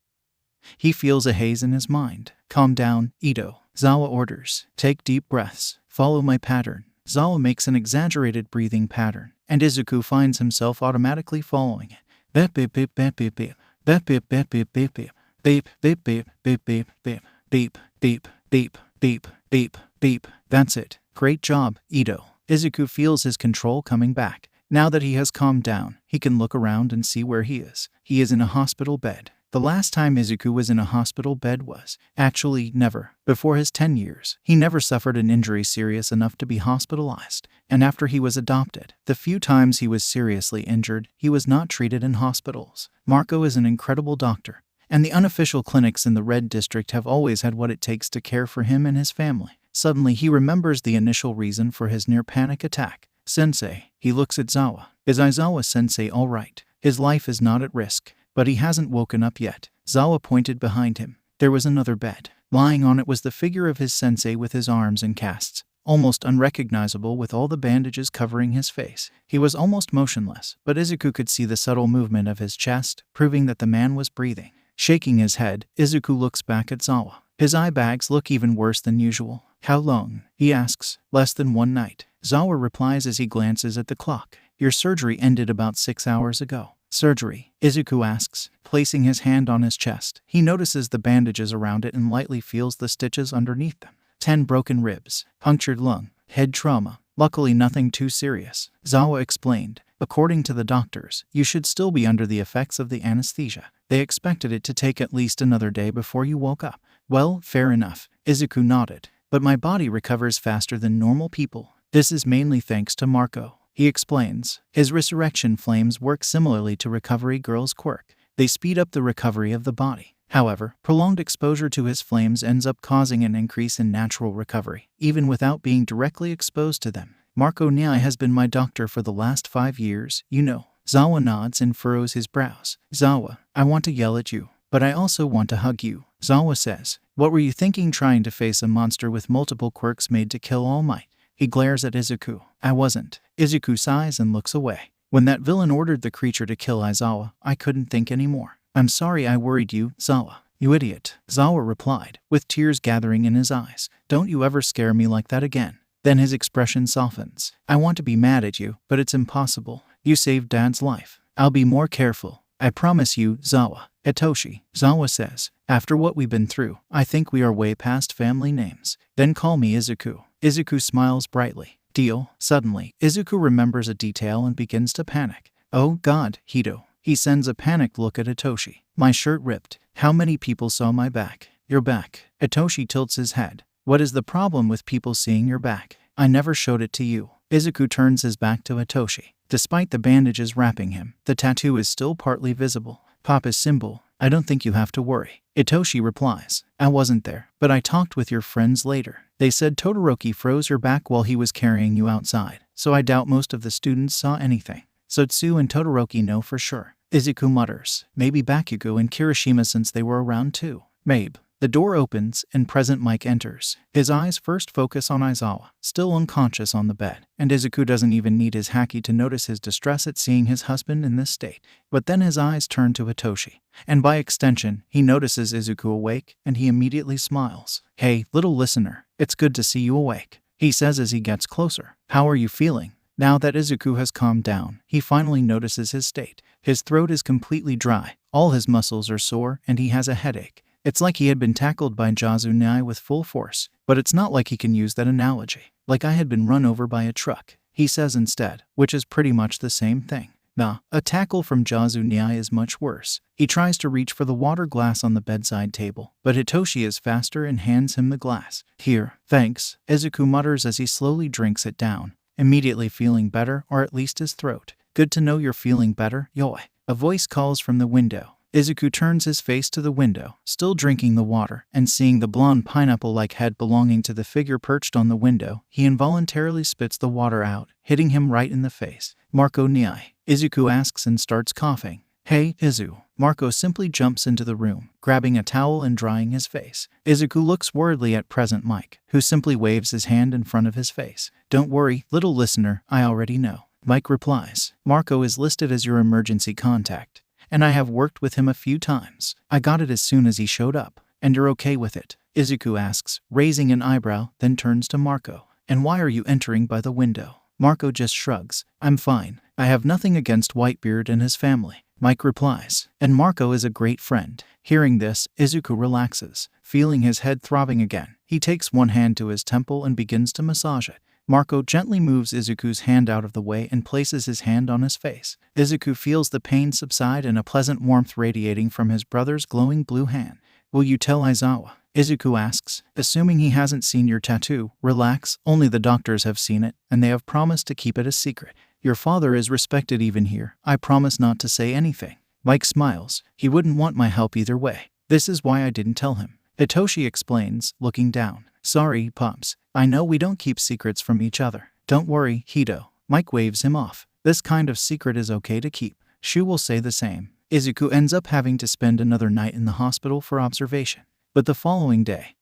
he feels a haze in his mind. Calm down, Ido. Zawa orders. Take deep breaths. Follow my pattern. Zawa makes an exaggerated breathing pattern, and Izuku finds himself automatically following it. Beep beep beep beep beep beep. Beep beep beep beep beep beep. Beep beep beep beep beep beep. Beep beep beep beep beep beep. That's it. Great job, Ido. Izuku feels his control coming back. Now that he has calmed down, he can look around and see where he is. He is in a hospital bed. The last time Izuku was in a hospital bed was, actually, never. Before his 10 years, he never suffered an injury serious enough to be hospitalized. And after he was adopted, the few times he was seriously injured, he was not treated in hospitals. Marco is an incredible doctor, and the unofficial clinics in the Red District have always had what it takes to care for him and his family. Suddenly, he remembers the initial reason for his near-panic attack. Sensei. He looks at Zawa. Is Aizawa-sensei all right? His life is not at risk. But he hasn't woken up yet. Zawa pointed behind him. There was another bed. Lying on it was the figure of his sensei with his arms in casts, almost unrecognizable with all the bandages covering his face. He was almost motionless, but Izuku could see the subtle movement of his chest, proving that the man was breathing. Shaking his head, Izuku looks back at Zawa. His eye bags look even worse than usual. How long? He asks. Less than one night. Zawa replies as he glances at the clock. Your surgery ended about 6 hours ago. Surgery? Izuku asks, placing his hand on his chest. He notices the bandages around it and lightly feels the stitches underneath them. 10 broken ribs, punctured lung, head trauma. Luckily nothing too serious. Zawa explained. According to the doctors, you should still be under the effects of the anesthesia. They expected it to take at least another day before you woke up. Well, fair enough. Izuku nodded. But my body recovers faster than normal people. This is mainly thanks to Marco. He explains. His resurrection flames work similarly to Recovery Girl's quirk. They speed up the recovery of the body. However, prolonged exposure to his flames ends up causing an increase in natural recovery, even without being directly exposed to them. Marco Nyai has been my doctor for the last 5 years, you know. Zawa nods and furrows his brows. Zawa, I want to yell at you, but I also want to hug you. Zawa says. What were you thinking trying to face a monster with multiple quirks made to kill All Might? He glares at Izuku. I wasn't. Izuku sighs and looks away. When that villain ordered the creature to kill Aizawa, I couldn't think anymore. I'm sorry I worried you, Zawa. You idiot. Zawa replied, with tears gathering in his eyes. Don't you ever scare me like that again. Then his expression softens. I want to be mad at you, but it's impossible. You saved Dad's life. I'll be more careful. I promise you, Zawa. Hitoshi. Zawa says. After what we've been through, I think we are way past family names. Then call me Izuku. Izuku smiles brightly. Deal. Suddenly, Izuku remembers a detail and begins to panic. Oh God, Hito. He sends a panicked look at Hitoshi. My shirt ripped. How many people saw my back? Your back. Hitoshi tilts his head. What is the problem with people seeing your back? I never showed it to you. Izuku turns his back to Hitoshi. Despite the bandages wrapping him, the tattoo is still partly visible. Papa's symbol. I don't think you have to worry. Hitoshi replies. I wasn't there, but I talked with your friends later. They said Todoroki froze your back while he was carrying you outside, so I doubt most of the students saw anything. Sotsu and Todoroki know for sure. Izuku mutters. Maybe Bakugo and Kirishima since they were around too. Maybe. The door opens, and Present Mike enters. His eyes first focus on Aizawa, still unconscious on the bed, and Izuku doesn't even need his haki to notice his distress at seeing his husband in this state. But then his eyes turn to Hitoshi, and by extension, he notices Izuku awake, and he immediately smiles. Hey, little listener, it's good to see you awake, he says as he gets closer. How are you feeling? Now that Izuku has calmed down, he finally notices his state. His throat is completely dry, all his muscles are sore, and he has a headache. It's like he had been tackled by Jazunai with full force, but it's not like he can use that analogy. Like I had been run over by a truck, he says instead, which is pretty much the same thing. Nah, a tackle from Jazunai is much worse. He tries to reach for the water glass on the bedside table, but Hitoshi is faster and hands him the glass. Here, thanks, Izuku mutters as he slowly drinks it down, immediately feeling better, or at least his throat. Good to know you're feeling better, Yoi. A voice calls from the window. Izuku turns his face to the window, still drinking the water, and seeing the blonde pineapple-like head belonging to the figure perched on the window, he involuntarily spits the water out, hitting him right in the face. Marco Niai, Izuku asks and starts coughing. Hey, Izu. Marco simply jumps into the room, grabbing a towel and drying his face. Izuku looks worriedly at present Mike, who simply waves his hand in front of his face. Don't worry, little listener, I already know. Mike replies. Marco is listed as your emergency contact, and I have worked with him a few times. I got it as soon as he showed up. And you're okay with it? Izuku asks, raising an eyebrow, then turns to Marco. And why are you entering by the window? Marco just shrugs. I'm fine. I have nothing against Whitebeard and his family. Mike replies. And Marco is a great friend. Hearing this, Izuku relaxes, feeling his head throbbing again. He takes one hand to his temple and begins to massage it. Marco gently moves Izuku's hand out of the way and places his hand on his face. Izuku feels the pain subside and a pleasant warmth radiating from his brother's glowing blue hand. Will you tell Aizawa? Izuku asks, assuming he hasn't seen your tattoo. Relax, only the doctors have seen it, and they have promised to keep it a secret. Your father is respected even here. I promise not to say anything. Mike smiles. He wouldn't want my help either way. This is why I didn't tell him. Hitoshi explains, looking down. Sorry, Pops. I know we don't keep secrets from each other. Don't worry, Hito. Mike waves him off. This kind of secret is okay to keep. Shu will say the same. Izuku ends up having to spend another night in the hospital for observation. But the following day,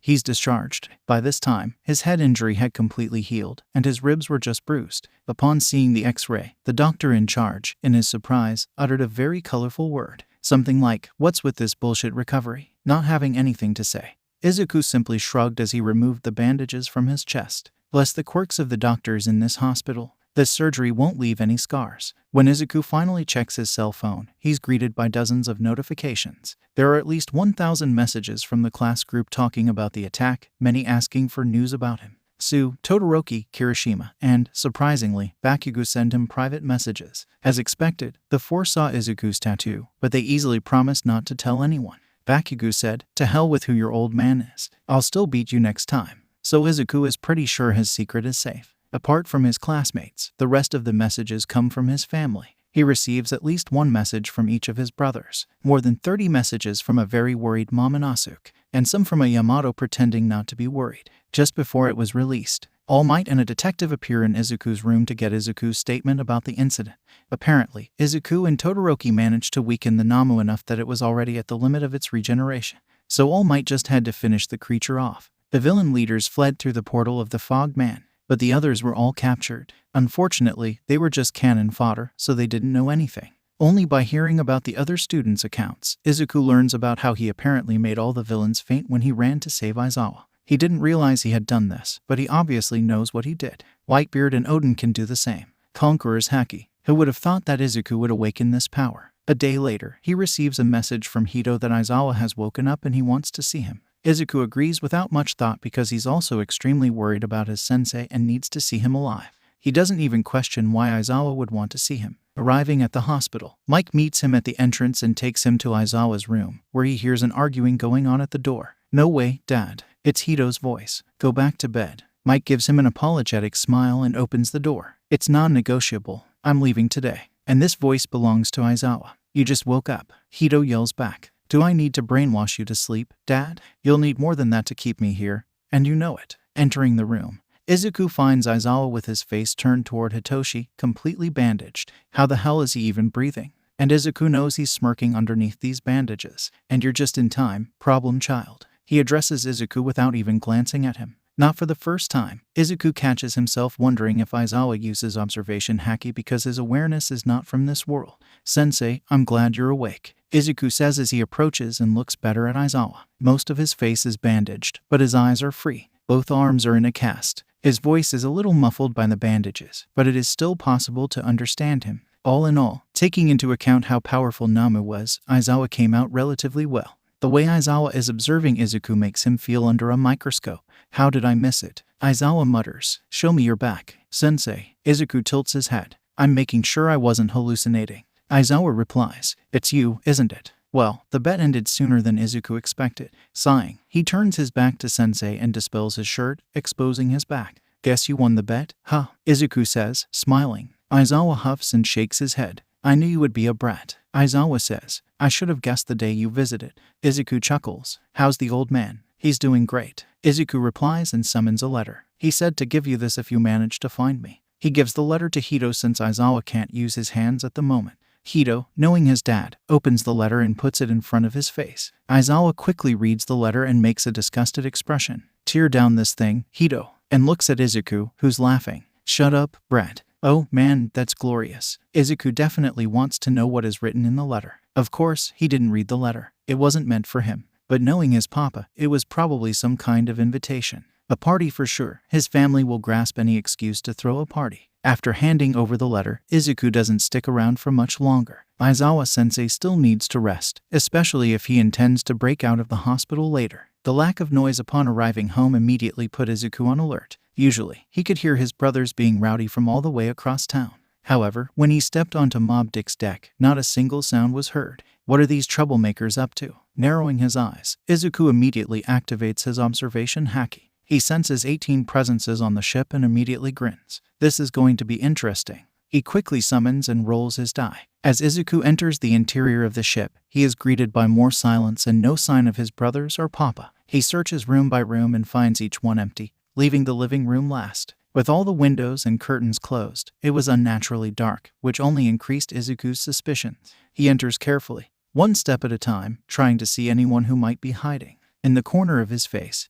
he's discharged. By this time, his head injury had completely healed, and his ribs were just bruised. Upon seeing the X-ray, the doctor in charge, in his surprise, uttered a very colorful word. Something like, what's with this bullshit recovery? Not having anything to say. Izuku simply shrugged as he removed the bandages from his chest. Bless the quirks of the doctors in this hospital. This surgery won't leave any scars. When Izuku finally checks his cell phone, he's greeted by dozens of notifications. There are at least 1,000 messages from the class group talking about the attack, many asking for news about him. Sue, Todoroki, Kirishima, and, surprisingly, Bakugo send him private messages. As expected, the four saw Izuku's tattoo, but they easily promised not to tell anyone. Bakugo said, to hell with who your old man is. I'll still beat you next time. So Izuku is pretty sure his secret is safe. Apart from his classmates, the rest of the messages come from his family. He receives at least one message from each of his brothers, more than 30 messages from a very worried Momonosuke, and some from a Yamato pretending not to be worried. Just before it was released, All Might and a detective appear in Izuku's room to get Izuku's statement about the incident. Apparently, Izuku and Todoroki managed to weaken the Namu enough that it was already at the limit of its regeneration, so All Might just had to finish the creature off. The villain leaders fled through the portal of the Fog Man, but the others were all captured. Unfortunately, they were just cannon fodder, so they didn't know anything. Only by hearing about the other students' accounts, Izuku learns about how he apparently made all the villains faint when he ran to save Aizawa. He didn't realize he had done this, but he obviously knows what he did. Whitebeard and Odin can do the same. Conqueror's Haki. Who would have thought that Izuku would awaken this power? A day later, he receives a message from Hito that Aizawa has woken up and he wants to see him. Izuku agrees without much thought because he's also extremely worried about his sensei and needs to see him alive. He doesn't even question why Aizawa would want to see him. Arriving at the hospital, Mike meets him at the entrance and takes him to Aizawa's room, where he hears an arguing going on at the door. No way, Dad. It's Hito's voice. Go back to bed. Mike gives him an apologetic smile and opens the door. It's non-negotiable. I'm leaving today. And this voice belongs to Aizawa. You just woke up. Hito yells back. Do I need to brainwash you to sleep, Dad? You'll need more than that to keep me here, and you know it. Entering the room, Izuku finds Aizawa with his face turned toward Hitoshi, completely bandaged. How the hell is he even breathing? And Izuku knows he's smirking underneath these bandages. And you're just in time, problem child. He addresses Izuku without even glancing at him. Not for the first time, Izuku catches himself wondering if Aizawa uses observation haki because his awareness is not from this world. Sensei, I'm glad you're awake. Izuku says as he approaches and looks better at Aizawa. Most of his face is bandaged, but his eyes are free. Both arms are in a cast. His voice is a little muffled by the bandages, but it is still possible to understand him. All in all, taking into account how powerful Namu was, Aizawa came out relatively well. The way Aizawa is observing Izuku makes him feel under a microscope. How did I miss it? Aizawa mutters, show me your back, Sensei. Izuku tilts his head. I'm making sure I wasn't hallucinating. Aizawa replies, it's you, isn't it? Well, the bet ended sooner than Izuku expected. Sighing, he turns his back to Sensei and dispels his shirt, exposing his back. Guess you won the bet, huh? Izuku says, smiling. Aizawa huffs and shakes his head. I knew you would be a brat. Aizawa says. I should have guessed the day you visited. Izuku chuckles. How's the old man? He's doing great. Izuku replies and summons a letter. He said to give you this if you manage to find me. He gives the letter to Hito since Aizawa can't use his hands at the moment. Hito, knowing his dad, opens the letter and puts it in front of his face. Aizawa quickly reads the letter and makes a disgusted expression. Tear down this thing, Hito, and looks at Izuku, who's laughing. Shut up, brat. Oh man, that's glorious. Izuku definitely wants to know what is written in the letter. Of course, he didn't read the letter. It wasn't meant for him. But knowing his papa, it was probably some kind of invitation. A party for sure. His family will grasp any excuse to throw a party. After handing over the letter, Izuku doesn't stick around for much longer. Aizawa-sensei still needs to rest, especially if he intends to break out of the hospital later. The lack of noise upon arriving home immediately put Izuku on alert. Usually, he could hear his brothers being rowdy from all the way across town. However, when he stepped onto Mob Dick's deck, not a single sound was heard. What are these troublemakers up to? Narrowing his eyes, Izuku immediately activates his observation haki. He senses 18 presences on the ship and immediately grins. This is going to be interesting. He quickly summons and rolls his die. As Izuku enters the interior of the ship, he is greeted by more silence and no sign of his brothers or papa. He searches room by room and finds each one empty, leaving the living room last. With all the windows and curtains closed, it was unnaturally dark, which only increased Izuku's suspicions. He enters carefully, one step at a time, trying to see anyone who might be hiding. In the corner of his face,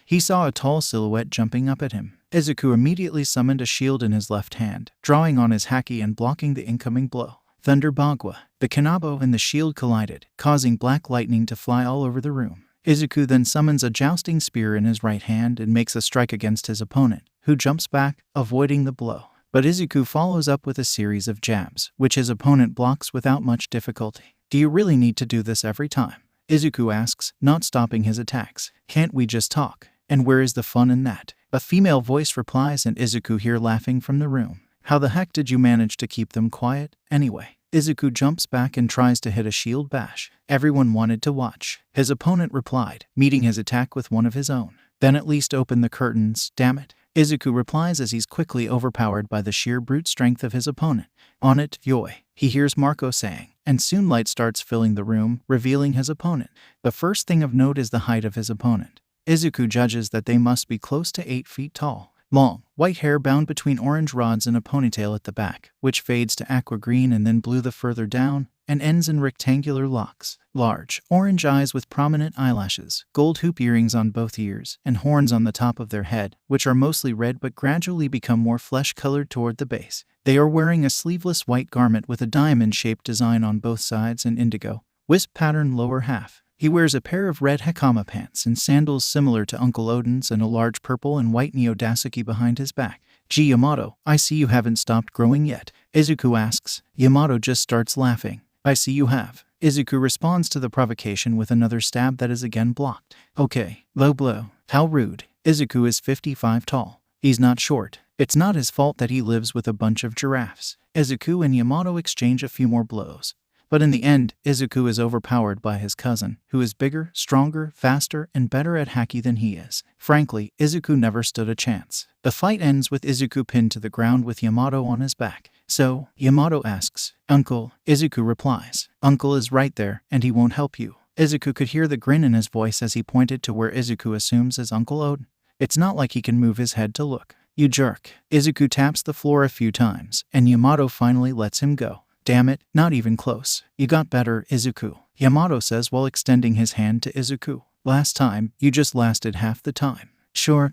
he saw a tall silhouette jumping up at him. Izuku immediately summoned a shield in his left hand, drawing on his haki and blocking the incoming blow. Thunder Bagua. The kanabo and the shield collided, causing black lightning to fly all over the room. Izuku then summons a jousting spear in his right hand and makes a strike against his opponent, who jumps back, avoiding the blow. But Izuku follows up with a series of jabs, which his opponent blocks without much difficulty. Do you really need to do this every time? Izuku asks, not stopping his attacks. Can't we just talk? And where is the fun in that? A female voice replies and Izuku hears laughing from the room. How the heck did you manage to keep them quiet, anyway? Izuku jumps back and tries to hit a shield bash. Everyone wanted to watch. His opponent replied, meeting his attack with one of his own. Then at least open the curtains, damn it. Izuku replies as he's quickly overpowered by the sheer brute strength of his opponent. On it, yoi, he hears Marco saying, and soon light starts filling the room, revealing his opponent. The first thing of note is the height of his opponent. Izuku judges that they must be close to 8 feet tall. Long, white hair bound between orange rods and a ponytail at the back, which fades to aqua green and then blue the further down, and ends in rectangular locks. Large, orange eyes with prominent eyelashes, gold hoop earrings on both ears, and horns on the top of their head, which are mostly red but gradually become more flesh-colored toward the base. They are wearing a sleeveless white garment with a diamond-shaped design on both sides and indigo, wisp pattern lower half. He wears a pair of red Hakama pants and sandals similar to Uncle Odin's and a large purple and white Neodasuke behind his back. Gee Yamato, I see you haven't stopped growing yet. Izuku asks. Yamato just starts laughing. I see you have. Izuku responds to the provocation with another stab that is again blocked. Okay, low blow. How rude. Izuku is 55 tall. He's not short. It's not his fault that he lives with a bunch of giraffes. Izuku and Yamato exchange a few more blows. But in the end, Izuku is overpowered by his cousin, who is bigger, stronger, faster, and better at haki than he is. Frankly, Izuku never stood a chance. The fight ends with Izuku pinned to the ground with Yamato on his back. So, Yamato asks, Uncle? Izuku replies, Uncle is right there, and he won't help you. Izuku could hear the grin in his voice as he pointed to where Izuku assumes is Uncle Odin. It's not like he can move his head to look. You jerk. Izuku taps the floor a few times, and Yamato finally lets him go. Damn it, not even close. You got better, Izuku. Yamato says while extending his hand to Izuku. Last time, you just lasted half the time. Sure,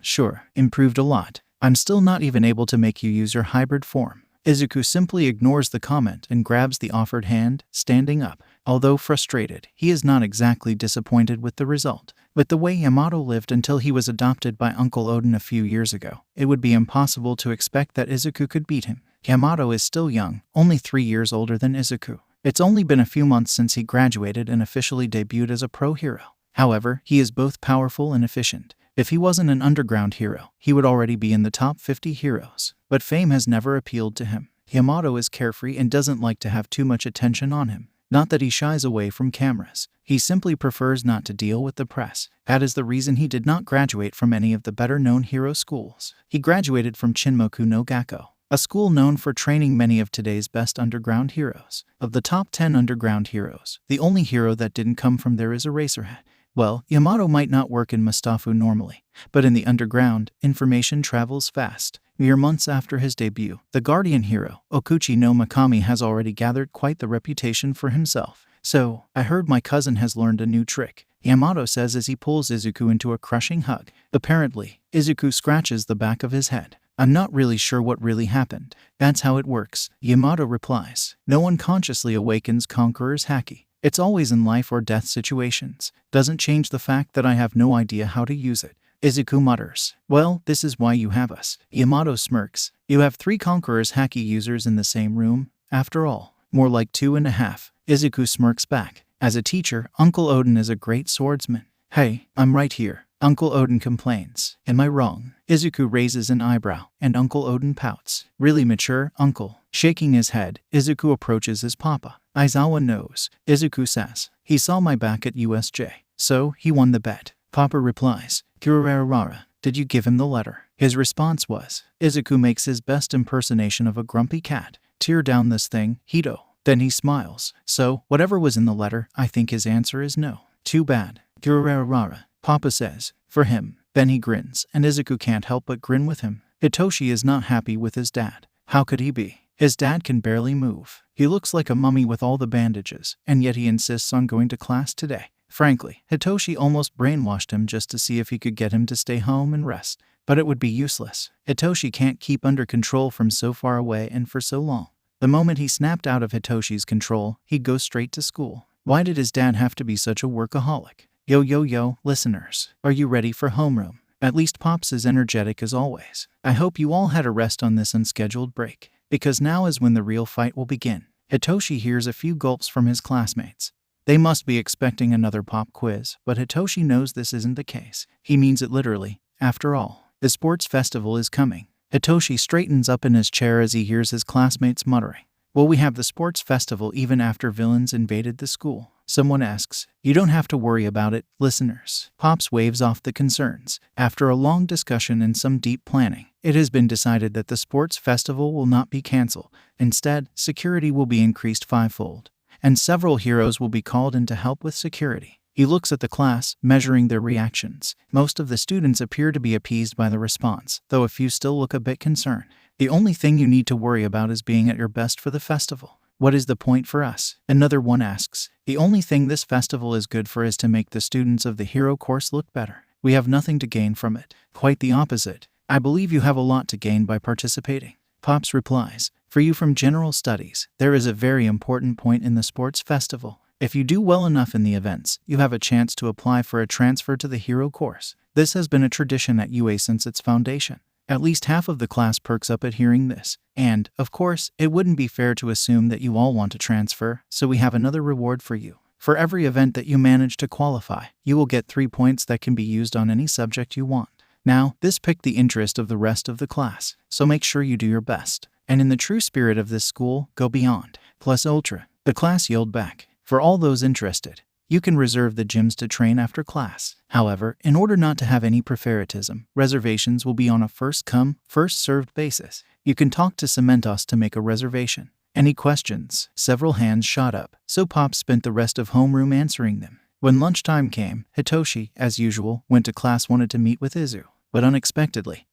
improved a lot. I'm still not even able to make you use your hybrid form. Izuku simply ignores the comment and grabs the offered hand, standing up. Although frustrated, he is not exactly disappointed with the result. With the way Yamato lived until he was adopted by Uncle Odin a few years ago, it would be impossible to expect that Izuku could beat him. Yamato is still young, only 3 years older than Izuku. It's only been a few months since he graduated and officially debuted as a pro hero. However, he is both powerful and efficient. If he wasn't an underground hero, he would already be in the top 50 heroes. But fame has never appealed to him. Yamato is carefree and doesn't like to have too much attention on him. Not that he shies away from cameras. He simply prefers not to deal with the press. That is the reason he did not graduate from any of the better-known hero schools. He graduated from Chinmoku no Gakko. a school known for training many of today's best underground heroes. Of the top 10 underground heroes, the only hero that didn't come from there is Eraserhead. Well, Yamato might not work in Mustafu normally, but in the underground, information travels fast. Mere months after his debut, the guardian hero, Okuchi no Mikami, has already gathered quite the reputation for himself. So, I heard my cousin has learned a new trick, Yamato says as he pulls Izuku into a crushing hug. Apparently, Izuku scratches the back of his head. I'm not really sure what really happened. That's how it works, Yamato replies. No one consciously awakens Conqueror's Haki. It's always in life or death situations. Doesn't change the fact that I have no idea how to use it. Izuku mutters. Well, this is why you have us. Yamato smirks. You have 3 Conqueror's Haki users in the same room, after all. More like 2.5. Izuku smirks back. As a teacher, Uncle Odin is a great swordsman. Hey, I'm right here. Uncle Odin complains. Am I wrong? Izuku raises an eyebrow, and Uncle Odin pouts. Really mature, Uncle. Shaking his head, Izuku approaches his papa. Aizawa knows, Izuku says. He saw my back at USJ, so he won the bet. Papa replies. Kirarara, did you give him the letter? His response was. Izuku makes his best impersonation of a grumpy cat. Tear down this thing, Hito. Then he smiles. So, whatever was in the letter, I think his answer is no. Too bad. Kirarara, Papa says. For him. Then he grins, and Izuku can't help but grin with him. Hitoshi is not happy with his dad. How could he be? His dad can barely move. He looks like a mummy with all the bandages, and yet he insists on going to class today. Frankly, Hitoshi almost brainwashed him just to see if he could get him to stay home and rest. But it would be useless. Hitoshi can't keep under control from so far away and for so long. The moment he snapped out of Hitoshi's control, he'd go straight to school. Why did his dad have to be such a workaholic? Yo, listeners. Are you ready for homeroom? At least Pops is energetic as always. I hope you all had a rest on this unscheduled break, because now is when the real fight will begin. Hitoshi hears a few gulps from his classmates. They must be expecting another pop quiz, but Hitoshi knows this isn't the case. He means it literally. After all, the sports festival is coming. Hitoshi straightens up in his chair as he hears his classmates muttering. Will we have the sports festival even after villains invaded the school? Someone asks. You don't have to worry about it, listeners. Pops waves off the concerns. After a long discussion and some deep planning, it has been decided that the sports festival will not be canceled. Instead, security will be increased 5-fold, and several heroes will be called in to help with security. He looks at the class, measuring their reactions. Most of the students appear to be appeased by the response, though a few still look a bit concerned. The only thing you need to worry about is being at your best for the festival. What is the point for us? Another one asks. The only thing this festival is good for is to make the students of the hero course look better. We have nothing to gain from it. Quite the opposite. I believe you have a lot to gain by participating. Pops replies. For you from general studies, there is a very important point in the sports festival. If you do well enough in the events, you have a chance to apply for a transfer to the hero course. This has been a tradition at UA since its foundation. At least half of the class perks up at hearing this. And, of course, it wouldn't be fair to assume that you all want to transfer, so we have another reward for you. For every event that you manage to qualify, you will get 3 points that can be used on any subject you want. Now, this piqued the interest of the rest of the class, so make sure you do your best. And in the true spirit of this school, go beyond. Plus ultra. The class yelled back. For all those interested, you can reserve the gyms to train after class. However, in order not to have any favoritism, reservations will be on a first-come, first-served basis. You can talk to Cementos to make a reservation. Any questions? Several hands shot up, so Pop spent the rest of homeroom answering them. When lunchtime came, Hitoshi, as usual, went to class wanted to meet with Izu, but unexpectedly,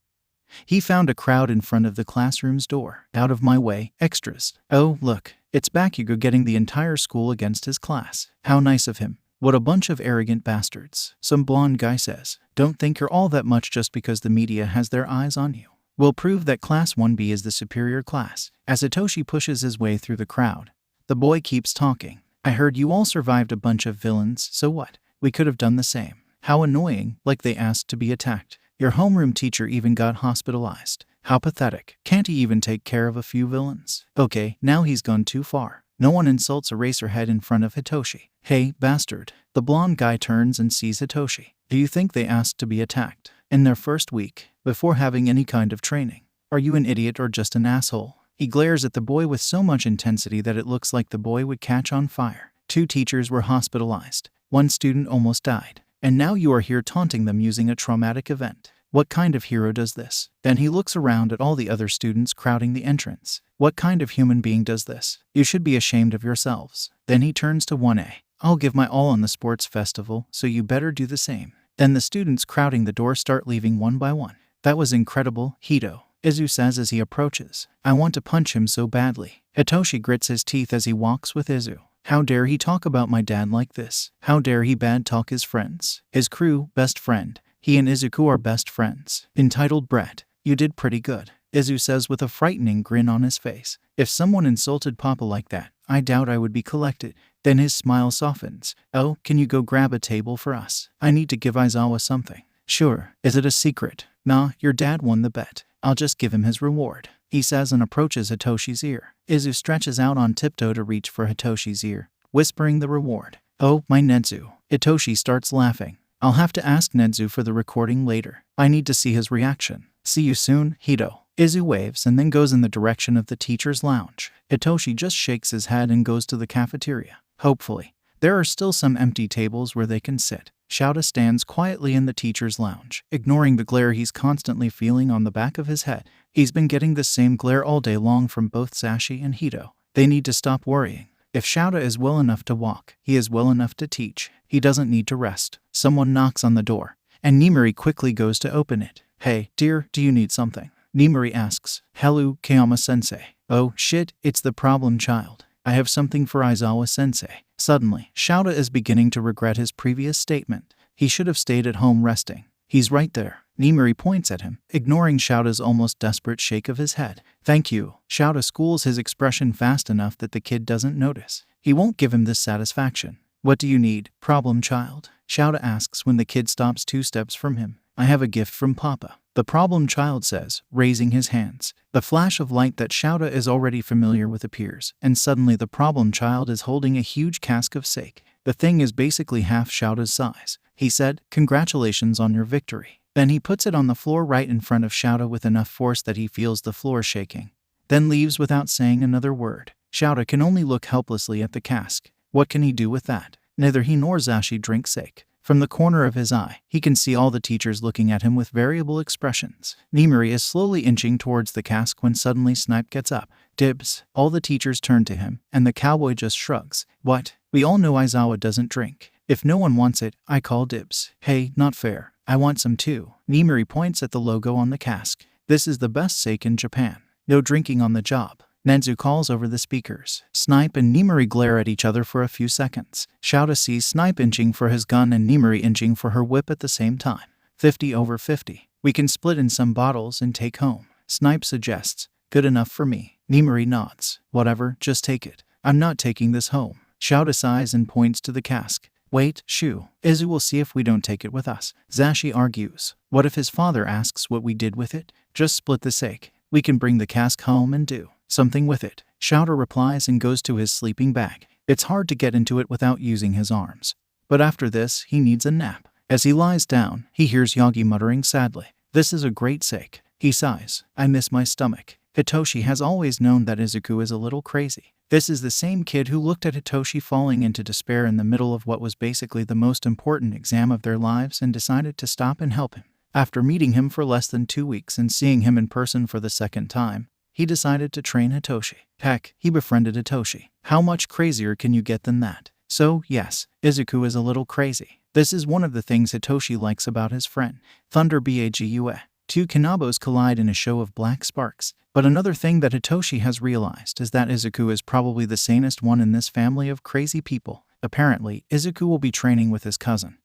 he found a crowd in front of the classroom's door. Out of my way, extras. Oh, look, it's Bakugo getting the entire school against his class. How nice of him. What a bunch of arrogant bastards. Some blonde guy says. Don't think you're all that much just because the media has their eyes on you. We'll prove that Class 1B is the superior class. As Hitoshi pushes his way through the crowd, the boy keeps talking. I heard you all survived a bunch of villains, so what? We could have done the same. How annoying, like they asked to be attacked. Your homeroom teacher even got hospitalized. How pathetic. Can't he even take care of a few villains? Okay, now he's gone too far. No one insults Eraserhead in front of Hitoshi. Hey, bastard. The blonde guy turns and sees Hitoshi. Do you think they asked to be attacked? In their first week, before having any kind of training? Are you an idiot or just an asshole? He glares at the boy with so much intensity that it looks like the boy would catch on fire. 2 teachers were hospitalized. 1 student almost died. And now you are here taunting them using a traumatic event. What kind of hero does this? Then he looks around at all the other students crowding the entrance. What kind of human being does this? You should be ashamed of yourselves. Then he turns to 1A. I'll give my all on the sports festival, so you better do the same. Then the students crowding the door start leaving one by one. That was incredible, Hito, Izu says as he approaches. I want to punch him so badly. Hitoshi grits his teeth as he walks with Izu. How dare he talk about my dad like this? How dare he bad talk his friends? His crew, best friend. He and Izuku are best friends. Entitled brat. You did pretty good, Izu says with a frightening grin on his face. If someone insulted Papa like that, I doubt I would be collected. Then his smile softens. Oh, can you go grab a table for us? I need to give Aizawa something. Sure. Is it a secret? Nah, your dad won the bet. I'll just give him his reward, he says and approaches Hitoshi's ear. Izu stretches out on tiptoe to reach for Hitoshi's ear, whispering the reward. Oh, my Nedzu. Hitoshi starts laughing. I'll have to ask Nedzu for the recording later. I need to see his reaction. See you soon, Hito. Izu waves and then goes in the direction of the teacher's lounge. Hitoshi just shakes his head and goes to the cafeteria. Hopefully, there are still some empty tables where they can sit. Shouta stands quietly in the teacher's lounge, ignoring the glare he's constantly feeling on the back of his head. He's been getting the same glare all day long from both Sashi and Hito. They need to stop worrying. If Shouta is well enough to walk, he is well enough to teach. He doesn't need to rest. Someone knocks on the door, and Nimori quickly goes to open it. Hey, dear, do you need something? Nimori asks. Hello, Kayama-sensei. Oh, shit, it's the problem child. I have something for Aizawa-sensei. Suddenly, Shouta is beginning to regret his previous statement. He should have stayed at home resting. He's right there. Nimori points at him, ignoring Shouta's almost desperate shake of his head. Thank you. Shouta schools his expression fast enough that the kid doesn't notice. He won't give him this satisfaction. What do you need, problem child? Shouta asks when the kid stops 2 steps from him. I have a gift from Papa, the problem child says, raising his hands. The flash of light that Shouta is already familiar with appears, and suddenly the problem child is holding a huge cask of sake. The thing is basically half Shouta's size. He said, congratulations on your victory. Then he puts it on the floor right in front of Shouta with enough force that he feels the floor shaking. Then leaves without saying another word. Shouta can only look helplessly at the cask. What can he do with that? Neither he nor Zashi drink sake. From the corner of his eye, he can see all the teachers looking at him with variable expressions. Nimori is slowly inching towards the cask when suddenly Snipe gets up. Dibs. All the teachers turn to him, and the cowboy just shrugs. What? We all know Aizawa doesn't drink. If no one wants it, I call dibs. Hey, not fair. I want some too. Nimori points at the logo on the cask. This is the best sake in Japan. No drinking on the job. Nenzu calls over the speakers. Snipe and Nimori glare at each other for a few seconds. Shouta sees Snipe inching for his gun and Nimori inching for her whip at the same time. 50 over 50. We can split in some bottles and take home. Snipe suggests. Good enough for me. Nimori nods. Whatever, just take it. I'm not taking this home. Shouta sighs and points to the cask. Wait, shoo. Izu will see if we don't take it with us. Zashi argues. What if his father asks what we did with it? Just split the sake. We can bring the cask home and do something with it. Shouta replies and goes to his sleeping bag. It's hard to get into it without using his arms. But after this, he needs a nap. As he lies down, he hears Yagi muttering sadly. This is a great sake. He sighs. I miss my stomach. Hitoshi has always known that Izuku is a little crazy. This is the same kid who looked at Hitoshi falling into despair in the middle of what was basically the most important exam of their lives and decided to stop and help him. After meeting him for less than 2 weeks and seeing him in person for the second time, he decided to train Hitoshi. Heck, he befriended Hitoshi. How much crazier can you get than that? So, yes, Izuku is a little crazy. This is one of the things Hitoshi likes about his friend. Thunder Bagua. 2 Kanabos collide in a show of black sparks. But another thing that Hitoshi has realized is that Izuku is probably the sanest one in this family of crazy people. Apparently, Izuku will be training with his cousin,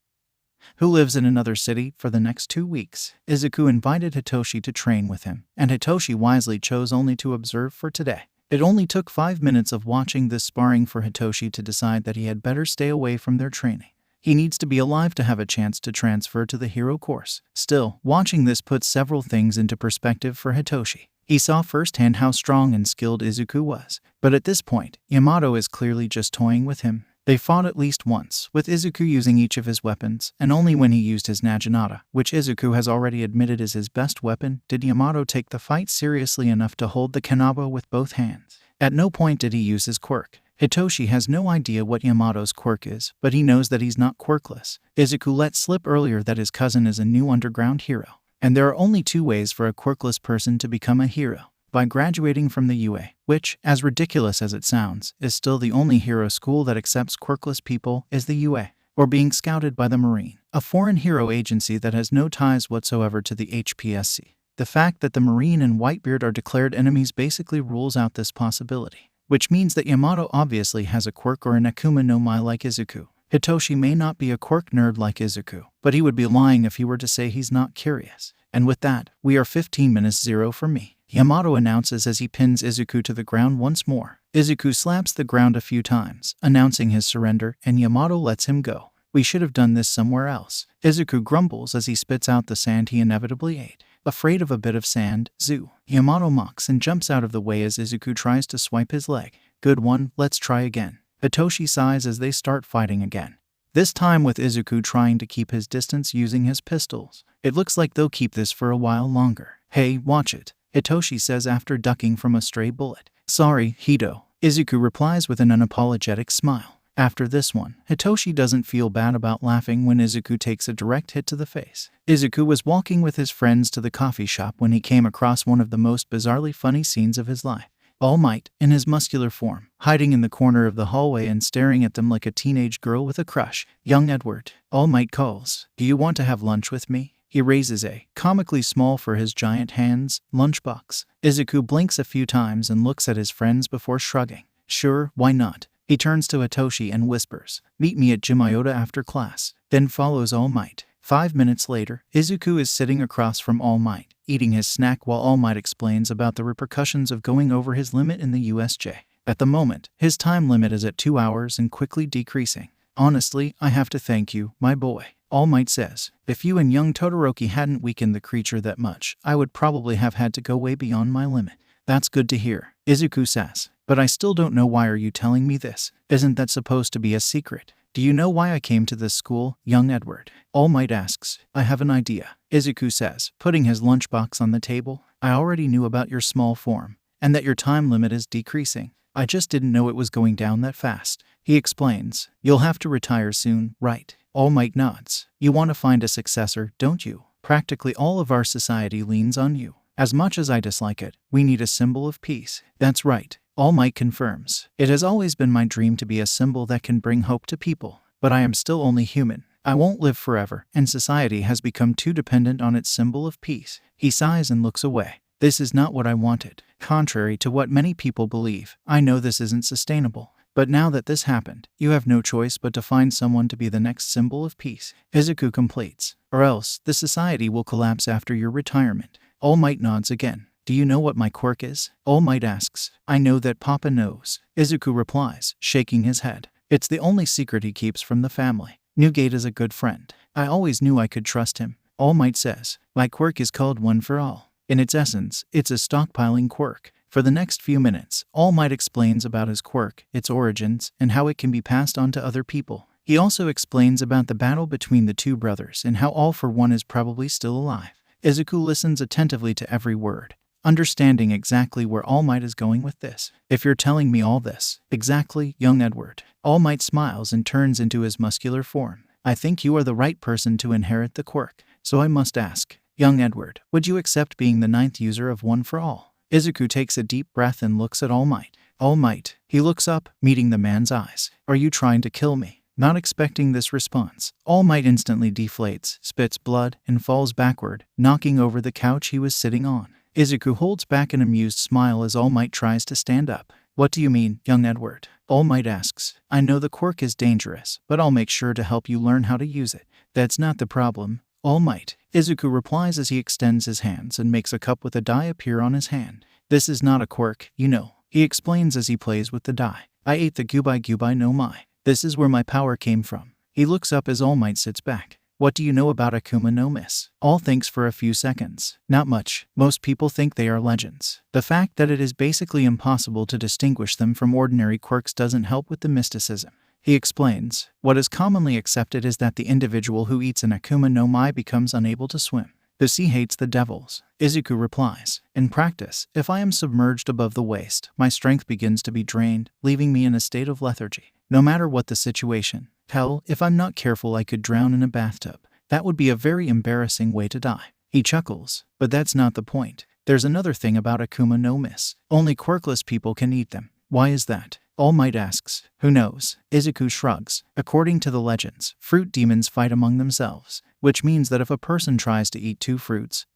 who lives in another city, for the next 2 weeks. Izuku invited Hitoshi to train with him, and Hitoshi wisely chose only to observe for today. It only took 5 minutes of watching this sparring for Hitoshi to decide that he had better stay away from their training. He needs to be alive to have a chance to transfer to the hero course. Still, watching this puts several things into perspective for Hitoshi. He saw firsthand how strong and skilled Izuku was. But at this point, Yamato is clearly just toying with him. They fought at least once, with Izuku using each of his weapons, and only when he used his Naginata, which Izuku has already admitted is his best weapon, did Yamato take the fight seriously enough to hold the Kanabo with both hands. At no point did he use his quirk. Hitoshi has no idea what Yamato's quirk is, but he knows that he's not quirkless. Izuku let slip earlier that his cousin is a new underground hero. And there are only two ways for a quirkless person to become a hero. By graduating from the UA, which, as ridiculous as it sounds, is still the only hero school that accepts quirkless people, is the UA, or being scouted by the Marine, a foreign hero agency that has no ties whatsoever to the HPSC. The fact that the Marine and Whitebeard are declared enemies basically rules out this possibility, which means that Yamato obviously has a quirk or an Akuma no Mi like Izuku. Hitoshi may not be a quirk nerd like Izuku, but he would be lying if he were to say he's not curious. And with that, we are 15 minutes 0 for me. Yamato announces as he pins Izuku to the ground once more. Izuku slaps the ground a few times, announcing his surrender, and Yamato lets him go. We should have done this somewhere else. Izuku grumbles as he spits out the sand he inevitably ate. Afraid of a bit of sand, Zoo. Yamato mocks and jumps out of the way as Izuku tries to swipe his leg. Good one, let's try again. Hitoshi sighs as they start fighting again. This time with Izuku trying to keep his distance using his pistols. It looks like they'll keep this for a while longer. Hey, watch it, Hitoshi says after ducking from a stray bullet. Sorry, Hito, Izuku replies with an unapologetic smile. After this one, Hitoshi doesn't feel bad about laughing when Izuku takes a direct hit to the face. Izuku was walking with his friends to the coffee shop when he came across one of the most bizarrely funny scenes of his life. All Might, in his muscular form, hiding in the corner of the hallway and staring at them like a teenage girl with a crush. Young Edward, All Might calls, "Do you want to have lunch with me?" He raises a, comically small for his giant hands, lunchbox. Izuku blinks a few times and looks at his friends before shrugging. Sure, why not? He turns to Hitoshi and whispers, "Meet me at Gym Iota after class." Then follows All Might. 5 minutes later, Izuku is sitting across from All Might, eating his snack while All Might explains about the repercussions of going over his limit in the USJ. At the moment, his time limit is at 2 hours and quickly decreasing. "Honestly, I have to thank you, my boy," All Might says. "If you and young Todoroki hadn't weakened the creature that much, I would probably have had to go way beyond my limit." "That's good to hear," Izuku says. "But I still don't know why are you telling me this? Isn't that supposed to be a secret?" "Do you know why I came to this school, young Edward?" All Might asks. "I have an idea," Izuku says, putting his lunchbox on the table. "I already knew about your small form, and that your time limit is decreasing. I just didn't know it was going down that fast." He explains, "You'll have to retire soon, right?" All Might nods. "You want to find a successor, don't you? Practically all of our society leans on you. As much as I dislike it, we need a symbol of peace." "That's right," All Might confirms. "It has always been my dream to be a symbol that can bring hope to people. But I am still only human. I won't live forever, and society has become too dependent on its symbol of peace." He sighs and looks away. "This is not what I wanted. Contrary to what many people believe, I know this isn't sustainable. But now that this happened, you have no choice but to find someone to be the next symbol of peace," Izuku completes. "Or else, the society will collapse after your retirement." All Might nods again. "Do you know what my quirk is?" All Might asks. "I know that Papa knows," Izuku replies, shaking his head. "It's the only secret he keeps from the family. Newgate is a good friend. I always knew I could trust him." All Might says, "My quirk is called One for All. In its essence, it's a stockpiling quirk." For the next few minutes, All Might explains about his quirk, its origins, and how it can be passed on to other people. He also explains about the battle between the two brothers and how All for One is probably still alive. Izuku listens attentively to every word, understanding exactly where All Might is going with this. "If you're telling me all this, exactly, young Edward." All Might smiles and turns into his muscular form. "I think you are the right person to inherit the quirk. So I must ask, young Edward, would you accept being the 9th user of One for All?" Izuku takes a deep breath and looks at All Might. All Might. He looks up, meeting the man's eyes. "Are you trying to kill me?" Not expecting this response, All Might instantly deflates, spits blood, and falls backward, knocking over the couch he was sitting on. Izuku holds back an amused smile as All Might tries to stand up. "What do you mean, young Edward?" All Might asks. "I know the quirk is dangerous, but I'll make sure to help you learn how to use it." "That's not the problem, All Might," Izuku replies as he extends his hands and makes a cup with a die appear on his hand. "This is not a quirk, you know," he explains as he plays with the die. "I ate the Gubai no Mi. This is where my power came from." He looks up as All Might sits back. "What do you know about Akuma no Miss?" All thinks for a few seconds. "Not much. Most people think they are legends. The fact that it is basically impossible to distinguish them from ordinary quirks doesn't help with the mysticism." He explains, "What is commonly accepted is that the individual who eats an Akuma no Mi becomes unable to swim. The sea hates the devils." Izuku replies, "In practice, if I am submerged above the waist, my strength begins to be drained, leaving me in a state of lethargy. No matter what the situation. Hell, if I'm not careful I could drown in a bathtub. That would be a very embarrassing way to die." He chuckles. But that's not the point. There's another thing about Akuma no Miss. Only quirkless people can eat them. Why is that? All Might asks. Who knows? Izuku shrugs. According to the legends, fruit demons fight among themselves, which means that if a person tries to eat 2 fruits,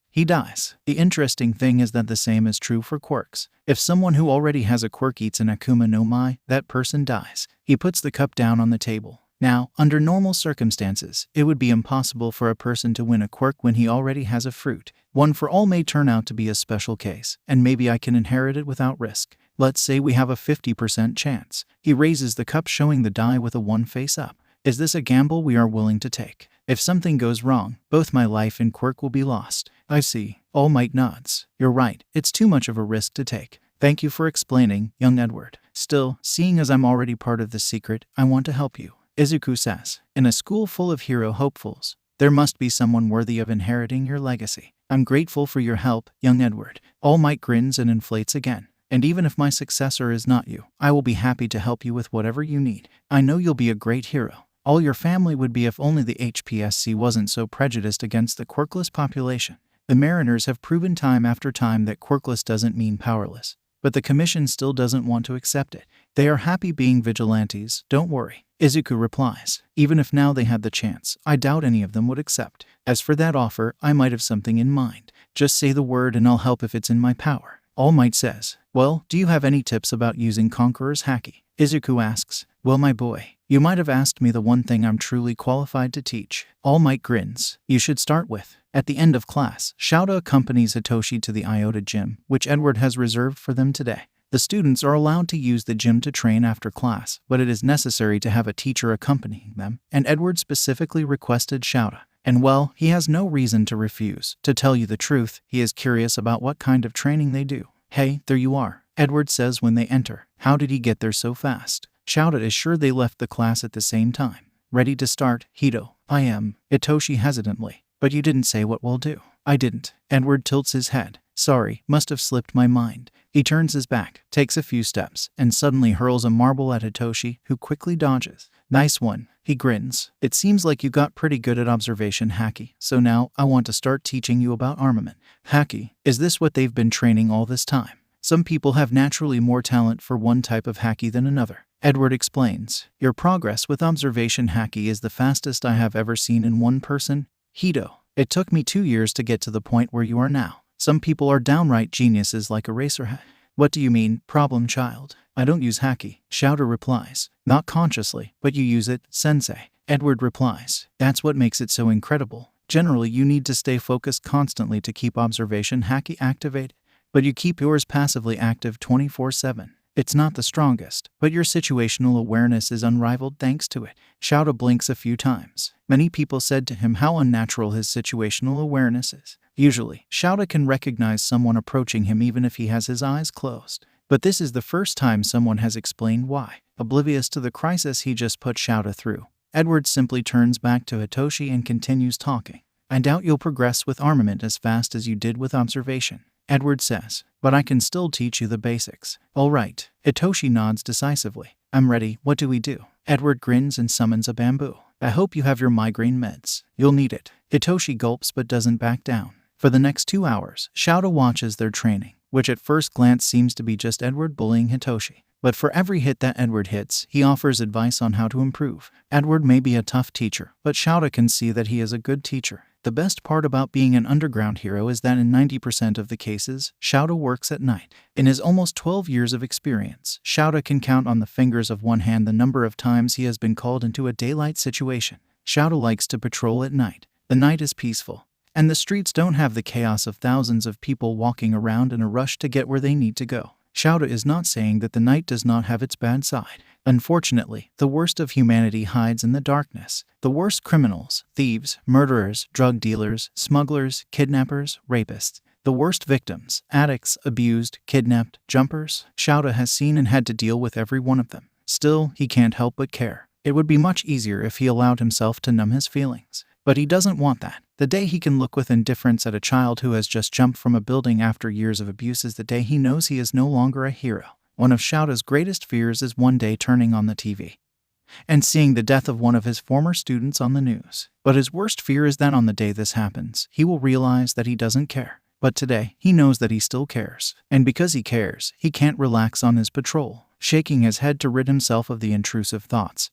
he dies. The interesting thing is that the same is true for quirks. If someone who already has a quirk eats an Akuma no Mi, that person dies. He puts the cup down on the table. Now, under normal circumstances, it would be impossible for a person to win a quirk when he already has a fruit. One for all may turn out to be a special case, and maybe I can inherit it without risk. Let's say we have a 50% chance. He raises the cup, showing the die with a 1 face up. Is this a gamble we are willing to take? If something goes wrong, both my life and quirk will be lost. I see. All Might nods. You're right. It's too much of a risk to take. Thank you for explaining, young Edward. Still, seeing as I'm already part of the secret, I want to help you. Izuku says, in a school full of hero hopefuls, there must be someone worthy of inheriting your legacy. I'm grateful for your help, young Edward. All Might grins and inflates again. And even if my successor is not you, I will be happy to help you with whatever you need. I know you'll be a great hero. All your family would be if only the HPSC wasn't so prejudiced against the quirkless population. The Mariners have proven time after time that quirkless doesn't mean powerless. But the commission still doesn't want to accept it. They are happy being vigilantes, don't worry. Izuku replies. Even if now they had the chance, I doubt any of them would accept. As for that offer, I might have something in mind. Just say the word and I'll help if it's in my power. All Might says, well, do you have any tips about using Conqueror's Haki? Izuku asks, well, my boy, you might have asked me the one thing I'm truly qualified to teach. All Might grins. You should start with. At the end of class, Shouta accompanies Hitoshi to the Iota gym, which Edward has reserved for them today. The students are allowed to use the gym to train after class, but it is necessary to have a teacher accompanying them, and Edward specifically requested Shouta. And well, he has no reason to refuse. To tell you the truth, he is curious about what kind of training they do. Hey, there you are, Edward says when they enter. How did he get there so fast? Shouta is sure they left the class at the same time. Ready to start, Hito? I am. Hitoshi hesitantly. But you didn't say what we'll do. I didn't. Edward tilts his head. Sorry, must have slipped my mind. He turns his back, takes a few steps, and suddenly hurls a marble at Hitoshi, who quickly dodges. Nice one. He grins. It seems like you got pretty good at observation Haki, so now I want to start teaching you about armament. Haki, is this what they've been training all this time? Some people have naturally more talent for one type of Haki than another. Edward explains. Your progress with observation Haki is the fastest I have ever seen in one person. Hito, it took me 2 years to get to the point where you are now. Some people are downright geniuses like Eraserhead. What do you mean, problem child? I don't use Haki. Shouta replies. Not consciously, but you use it, sensei. Edward replies. That's what makes it so incredible. Generally, you need to stay focused constantly to keep observation Haki activated, but you keep yours passively active 24/7. It's not the strongest, but your situational awareness is unrivaled thanks to it. Shouta blinks a few times. Many people said to him how unnatural his situational awareness is. Usually, Shouta can recognize someone approaching him even if he has his eyes closed. But this is the first time someone has explained why. Oblivious to the crisis he just put Shouta through, Edward simply turns back to Hitoshi and continues talking. I doubt you'll progress with armament as fast as you did with observation, Edward says, but I can still teach you the basics. All right. Hitoshi nods decisively. I'm ready. What do we do? Edward grins and summons a bamboo. I hope you have your migraine meds. You'll need it. Hitoshi gulps but doesn't back down. For the next 2 hours, Shouta watches their training, which at first glance seems to be just Edward bullying Hitoshi. But for every hit that Edward hits, he offers advice on how to improve. Edward may be a tough teacher, but Shouta can see that he is a good teacher. The best part about being an underground hero is that in 90% of the cases, Shouta works at night. In his almost 12 years of experience, Shouta can count on the fingers of one hand the number of times he has been called into a daylight situation. Shouta likes to patrol at night. The night is peaceful, and the streets don't have the chaos of thousands of people walking around in a rush to get where they need to go. Shouta is not saying that the night does not have its bad side. Unfortunately, the worst of humanity hides in the darkness. The worst criminals, thieves, murderers, drug dealers, smugglers, kidnappers, rapists. The worst victims, addicts, abused, kidnapped, jumpers. Shouta has seen and had to deal with every one of them. Still, he can't help but care. It would be much easier if he allowed himself to numb his feelings. But he doesn't want that. The day he can look with indifference at a child who has just jumped from a building after years of abuse is the day he knows he is no longer a hero. One of Shouta's greatest fears is one day turning on the TV and seeing the death of one of his former students on the news. But his worst fear is that on the day this happens, he will realize that he doesn't care. But today, he knows that he still cares. And because he cares, he can't relax on his patrol, shaking his head to rid himself of the intrusive thoughts.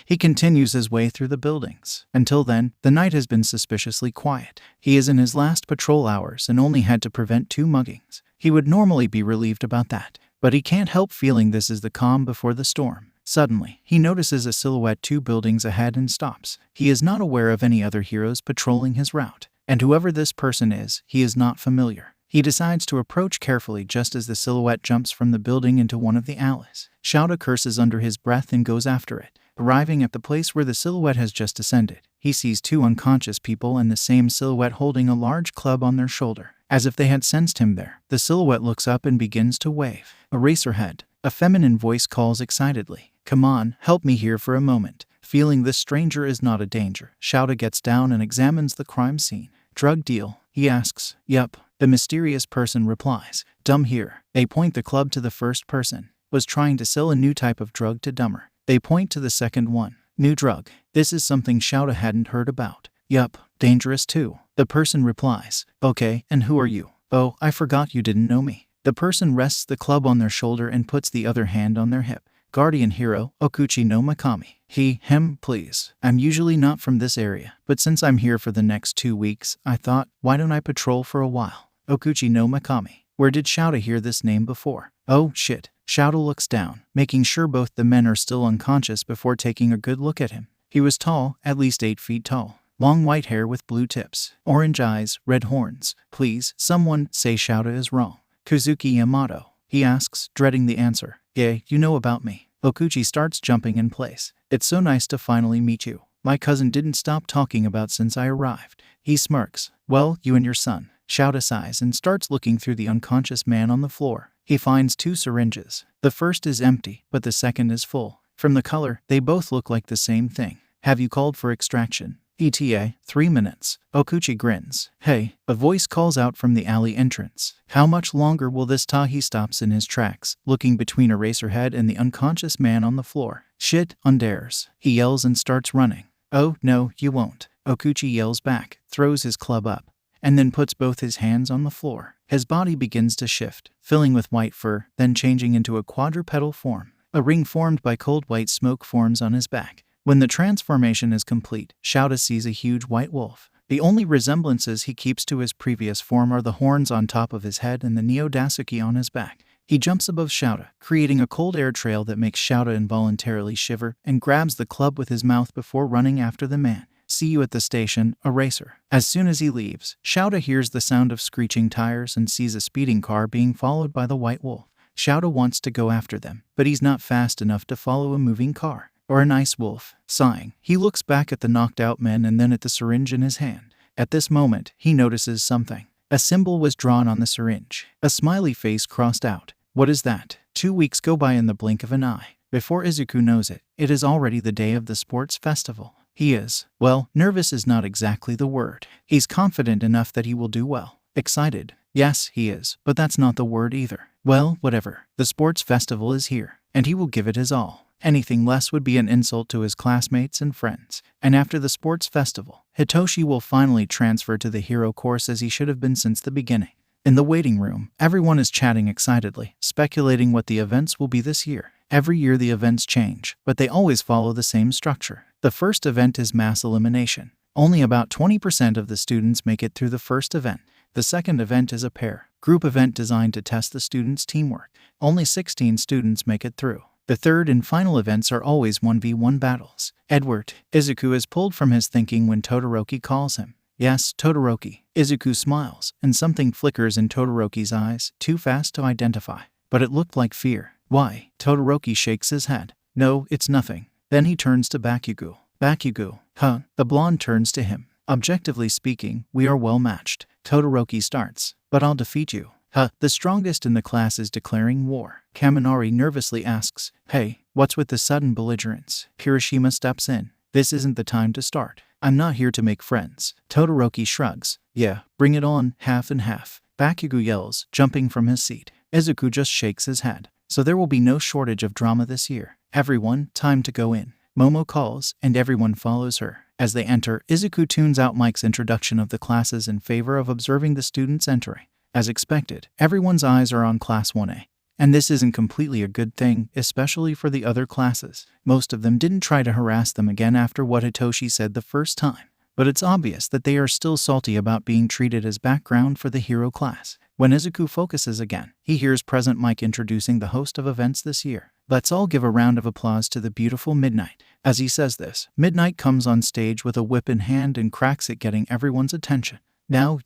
He continues his way through the buildings. Until then, the night has been suspiciously quiet. He is in his last patrol hours and only had to prevent 2 muggings. He would normally be relieved about that, but he can't help feeling this is the calm before the storm. Suddenly, he notices a silhouette 2 buildings ahead and stops. He is not aware of any other heroes patrolling his route, and whoever this person is, he is not familiar. He decides to approach carefully just as the silhouette jumps from the building into one of the alleys. Shouta curses under his breath and goes after it. Arriving at the place where the silhouette has just descended, he sees 2 unconscious people and the same silhouette holding a large club on their shoulder. As if they had sensed him there, the silhouette looks up and begins to wave. Eraserhead, a feminine voice calls excitedly, "Come on, help me here for a moment." Feeling this stranger is not a danger, Shouta gets down and examines the crime scene. "Drug deal?" he asks. "Yup," the mysterious person replies. "Dumb here." They point the club to the first person. Was trying to sell a new type of drug to Dumber. They point to the second one. New drug. This is something Shouta hadn't heard about. "Yup, dangerous too." The person replies. "Okay, and who are you?" "Oh, I forgot you didn't know me." The person rests the club on their shoulder and puts the other hand on their hip. "Guardian hero, Okuchi no Makami." Him, please. "I'm usually not from this area, but since I'm here for the next 2 weeks, I thought, why don't I patrol for a while?" Okuchi no Makami. Where did Shouta hear this name before? Oh, shit. Shouta looks down, making sure both the men are still unconscious before taking a good look at him. He was tall, at least 8 feet tall. Long white hair with blue tips. Orange eyes, red horns. "Please, someone say Shouta is wrong." "Kuzuki Yamato?" he asks, dreading the answer. "Yeah, you know about me." Okuchi starts jumping in place. "It's so nice to finally meet you. My cousin didn't stop talking about since I arrived." He smirks. "Well, you and your son." Shouta sighs and starts looking through the unconscious man on the floor. He finds 2 syringes. The first is empty, but the second is full. From the color, they both look like the same thing. "Have you called for extraction?" "ETA, 3 minutes. Okuchi grins. "Hey," a voice calls out from the alley entrance. "How much longer will this ta?" He stops in his tracks, looking between Eraserhead and the unconscious man on the floor. "Shit, undares." He yells and starts running. "Oh, no, you won't." Okuchi yells back, throws his club up, and then puts both his hands on the floor. His body begins to shift, filling with white fur, then changing into a quadrupedal form. A ring formed by cold white smoke forms on his back. When the transformation is complete, Shouta sees a huge white wolf. The only resemblances he keeps to his previous form are the horns on top of his head and the Neo-Dasuki on his back. He jumps above Shouta, creating a cold air trail that makes Shouta involuntarily shiver, and grabs the club with his mouth before running after the man. "See you at the station, Eraser." As soon as he leaves, Shouta hears the sound of screeching tires and sees a speeding car being followed by the white wolf. Shouta wants to go after them, but he's not fast enough to follow a moving car. Or a nice wolf. Sighing, he looks back at the knocked out men and then at the syringe in his hand. At this moment, he notices something. A symbol was drawn on the syringe. A smiley face crossed out. What is that? 2 weeks go by in the blink of an eye. Before Izuku knows it, it is already the day of the sports festival. He is, well, nervous is not exactly the word. He's confident enough that he will do well. Excited. Yes, he is, but that's not the word either. Well, whatever. The sports festival is here, and he will give it his all. Anything less would be an insult to his classmates and friends. And after the sports festival, Hitoshi will finally transfer to the hero course as he should have been since the beginning. In the waiting room, everyone is chatting excitedly, speculating what the events will be this year. Every year the events change, but they always follow the same structure. The first event is mass elimination. Only about 20% of the students make it through the first event. The second event is a group event designed to test the students' teamwork. Only 16 students make it through. The third and final events are always 1v1 battles. Edward. Izuku is pulled from his thinking when Todoroki calls him. Yes, Todoroki. Izuku smiles, and something flickers in Todoroki's eyes, too fast to identify. But it looked like fear. Why? Todoroki shakes his head. No, it's nothing. Then he turns to Bakugo. Bakugo. Huh? The blonde turns to him. Objectively speaking, we are well matched. Todoroki starts. But I'll defeat you. Huh? The strongest in the class is declaring war. Kaminari nervously asks, hey, what's with the sudden belligerence? Kirishima steps in. This isn't the time to start. I'm not here to make friends. Todoroki shrugs. Yeah, bring it on, half and half. Bakugo yells, jumping from his seat. Izuku just shakes his head. So there will be no shortage of drama this year. Everyone, time to go in. Momo calls, and everyone follows her. As they enter, Izuku tunes out Mike's introduction of the classes in favor of observing the students entering. As expected, everyone's eyes are on Class 1A. And this isn't completely a good thing, especially for the other classes. Most of them didn't try to harass them again after what Hitoshi said the first time. But it's obvious that they are still salty about being treated as background for the hero class. When Izuku focuses again, he hears Present Mike introducing the host of events this year. Let's all give a round of applause to the beautiful Midnight. As he says this, Midnight comes on stage with a whip in hand and cracks it, getting everyone's attention. Now,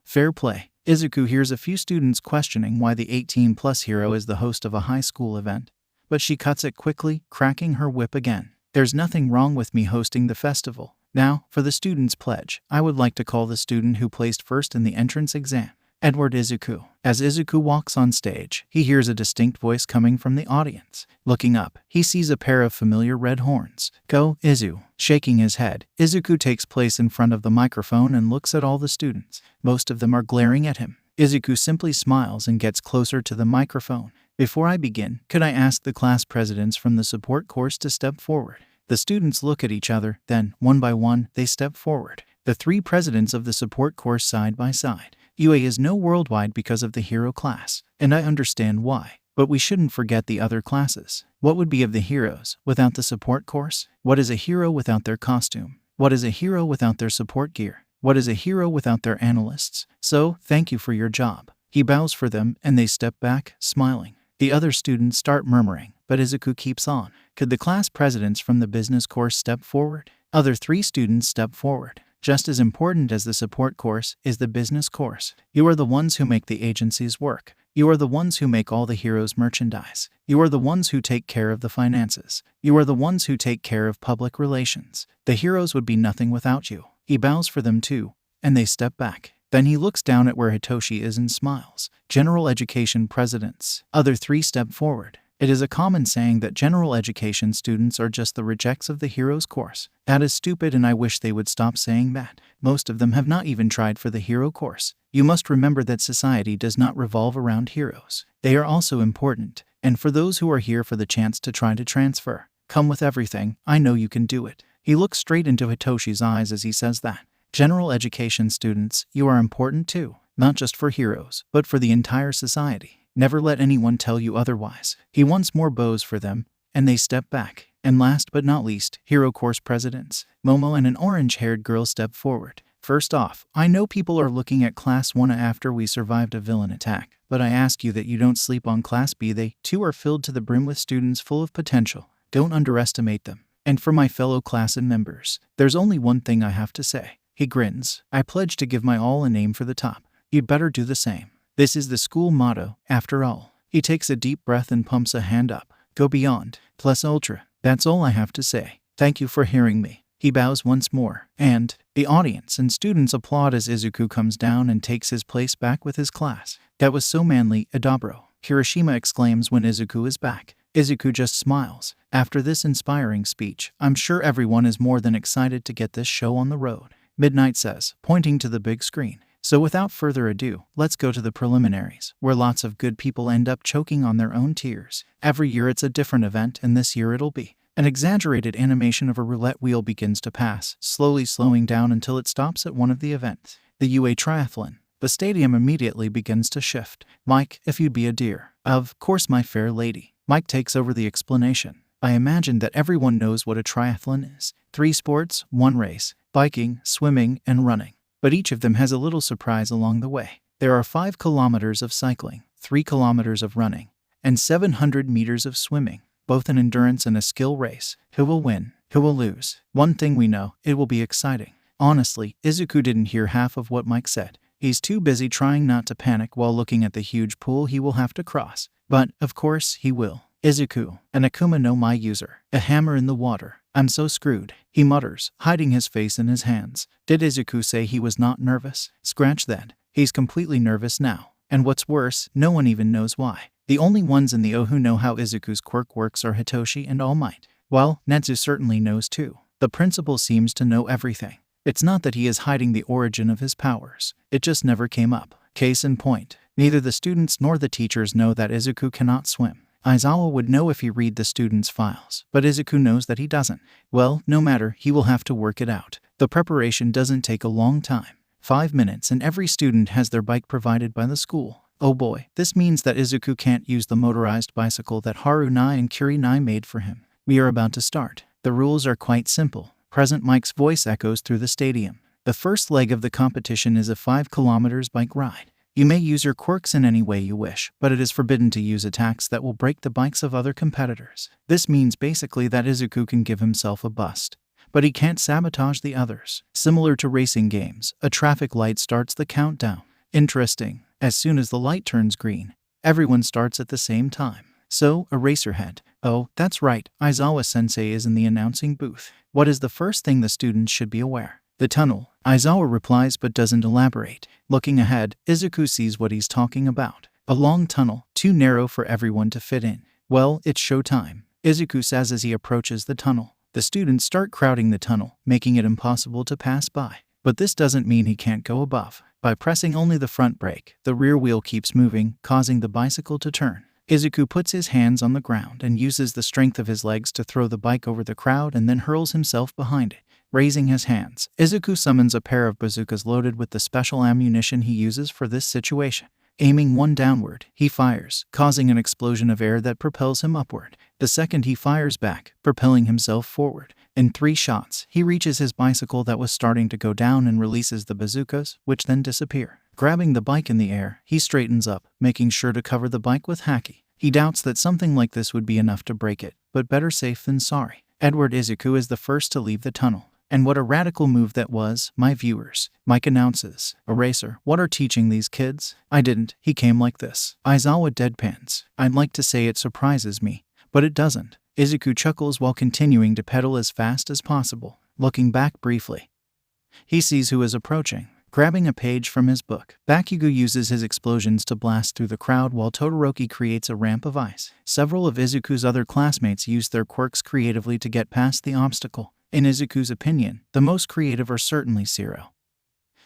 fair play. Izuku hears a few students questioning why the 18-plus hero is the host of a high school event. But she cuts it quickly, cracking her whip again. There's nothing wrong with me hosting the festival. Now, for the student's pledge, I would like to call the student who placed first in the entrance exam, Edward Izuku. As Izuku walks on stage, he hears a distinct voice coming from the audience. Looking up, he sees a pair of familiar red horns. Go, Izu. Shaking his head, Izuku takes place in front of the microphone and looks at all the students. Most of them are glaring at him. Izuku simply smiles and gets closer to the microphone. Before I begin, could I ask the class presidents from the support course to step forward? The students look at each other, then, one by one, they step forward. The three presidents of the support course side by side. UA is no worldwide because of the hero class, and I understand why. But we shouldn't forget the other classes. What would be of the heroes without the support course? What is a hero without their costume? What is a hero without their support gear? What is a hero without their analysts? So, thank you for your job. He bows for them, and they step back, smiling. The other students start murmuring, but Izuku keeps on. Could the class presidents from the business course step forward? Other three students step forward. Just as important as the support course is the business course. You are the ones who make the agencies work. You are the ones who make all the heroes' merchandise. You are the ones who take care of the finances. You are the ones who take care of public relations. The heroes would be nothing without you. He bows for them too, and they step back. Then he looks down at where Hitoshi is and smiles. General education presidents. Other three step forward. It is a common saying that general education students are just the rejects of the heroes course. That is stupid, and I wish they would stop saying that. Most of them have not even tried for the hero course. You must remember that society does not revolve around heroes. They are also important, and for those who are here for the chance to try to transfer, come with everything. I know you can do it. He looks straight into Hitoshi's eyes as he says that. General education students, you are important too, not just for heroes, but for the entire society. Never let anyone tell you otherwise. He once more bows for them, and they step back. And last but not least, hero course presidents. Momo and an orange-haired girl step forward. First off, I know people are looking at Class 1 after we survived a villain attack, but I ask you that you don't sleep on Class B. They, too, are filled to the brim with students full of potential. Don't underestimate them. And for my fellow class and members, there's only one thing I have to say. He grins. I pledge to give my all and aim for the top. You'd better do the same. This is the school motto, after all. He takes a deep breath and pumps a hand up. Go beyond, plus ultra. That's all I have to say. Thank you for hearing me. He bows once more, and the audience and students applaud as Izuku comes down and takes his place back with his class. That was so manly, Adabro. Hiroshima exclaims when Izuku is back. Izuku just smiles. After this inspiring speech, I'm sure everyone is more than excited to get this show on the road. Midnight says, pointing to the big screen. So without further ado, let's go to the preliminaries, where lots of good people end up choking on their own tears. Every year it's a different event, and this year it'll be an exaggerated animation of a roulette wheel begins to pass, slowly slowing down until it stops at one of the events, the UA Triathlon. The stadium immediately begins to shift. Mike, if you'd be a dear. Of course, my fair lady. Mike takes over the explanation. I imagine that everyone knows what a triathlon is. 3 sports, 1 race, biking, swimming, and running. But each of them has a little surprise along the way. There are 5 kilometers of cycling, 3 kilometers of running, and 700 meters of swimming, both an endurance and a skill race. Who will win? Who will lose? One thing we know, it will be exciting. Honestly, Izuku didn't hear half of what Mike said. He's too busy trying not to panic while looking at the huge pool he will have to cross. But, of course, he will. Izuku, an Akuma no Mai user, a hammer in the water. I'm so screwed, he mutters, hiding his face in his hands. Did Izuku say he was not nervous? Scratch that. He's completely nervous now. And what's worse, no one even knows why. The only ones in the O who know how Izuku's quirk works are Hitoshi and All Might. Well, Netsu certainly knows too. The principal seems to know everything. It's not that he is hiding the origin of his powers. It just never came up. Case in point, neither the students nor the teachers know that Izuku cannot swim. Aizawa would know if he read the students' files, but Izuku knows that he doesn't. Well, no matter, he will have to work it out. The preparation doesn't take a long time. 5 minutes and every student has their bike provided by the school. Oh boy, this means that Izuku can't use the motorized bicycle that Haru-nai and Kuri-nai made for him. We are about to start. The rules are quite simple. Present Mike's voice echoes through the stadium. The first leg of the competition is a 5 kilometers bike ride. You may use your quirks in any way you wish, but it is forbidden to use attacks that will break the bikes of other competitors. This means basically that Izuku can give himself a bust, but he can't sabotage the others. Similar to racing games, a traffic light starts the countdown. Interesting. As soon as the light turns green, everyone starts at the same time. So, Eraserhead. Oh, that's right, Aizawa-sensei is in the announcing booth. What is the first thing the students should be aware? The tunnel. Aizawa replies but doesn't elaborate. Looking ahead, Izuku sees what he's talking about. A long tunnel, too narrow for everyone to fit in. Well, it's showtime, Izuku says as he approaches the tunnel. The students start crowding the tunnel, making it impossible to pass by. But this doesn't mean he can't go above. By pressing only the front brake, the rear wheel keeps moving, causing the bicycle to turn. Izuku puts his hands on the ground and uses the strength of his legs to throw the bike over the crowd and then hurls himself behind it. Raising his hands, Izuku summons a pair of bazookas loaded with the special ammunition he uses for this situation. Aiming one downward, he fires, causing an explosion of air that propels him upward. The second he fires back, propelling himself forward. In 3 shots, he reaches his bicycle that was starting to go down and releases the bazookas, which then disappear. Grabbing the bike in the air, he straightens up, making sure to cover the bike with Haki. He doubts that something like this would be enough to break it, but better safe than sorry. Edward Izuku is the first to leave the tunnel. And what a radical move that was, my viewers. Mike announces, Eraser, what are teaching these kids? I didn't, he came like this. Aizawa deadpans. I'd like to say it surprises me, but it doesn't. Izuku chuckles while continuing to pedal as fast as possible. Looking back briefly, he sees who is approaching. Grabbing a page from his book, Bakugo uses his explosions to blast through the crowd while Todoroki creates a ramp of ice. Several of Izuku's other classmates use their quirks creatively to get past the obstacle. In Izuku's opinion, the most creative are certainly Zero,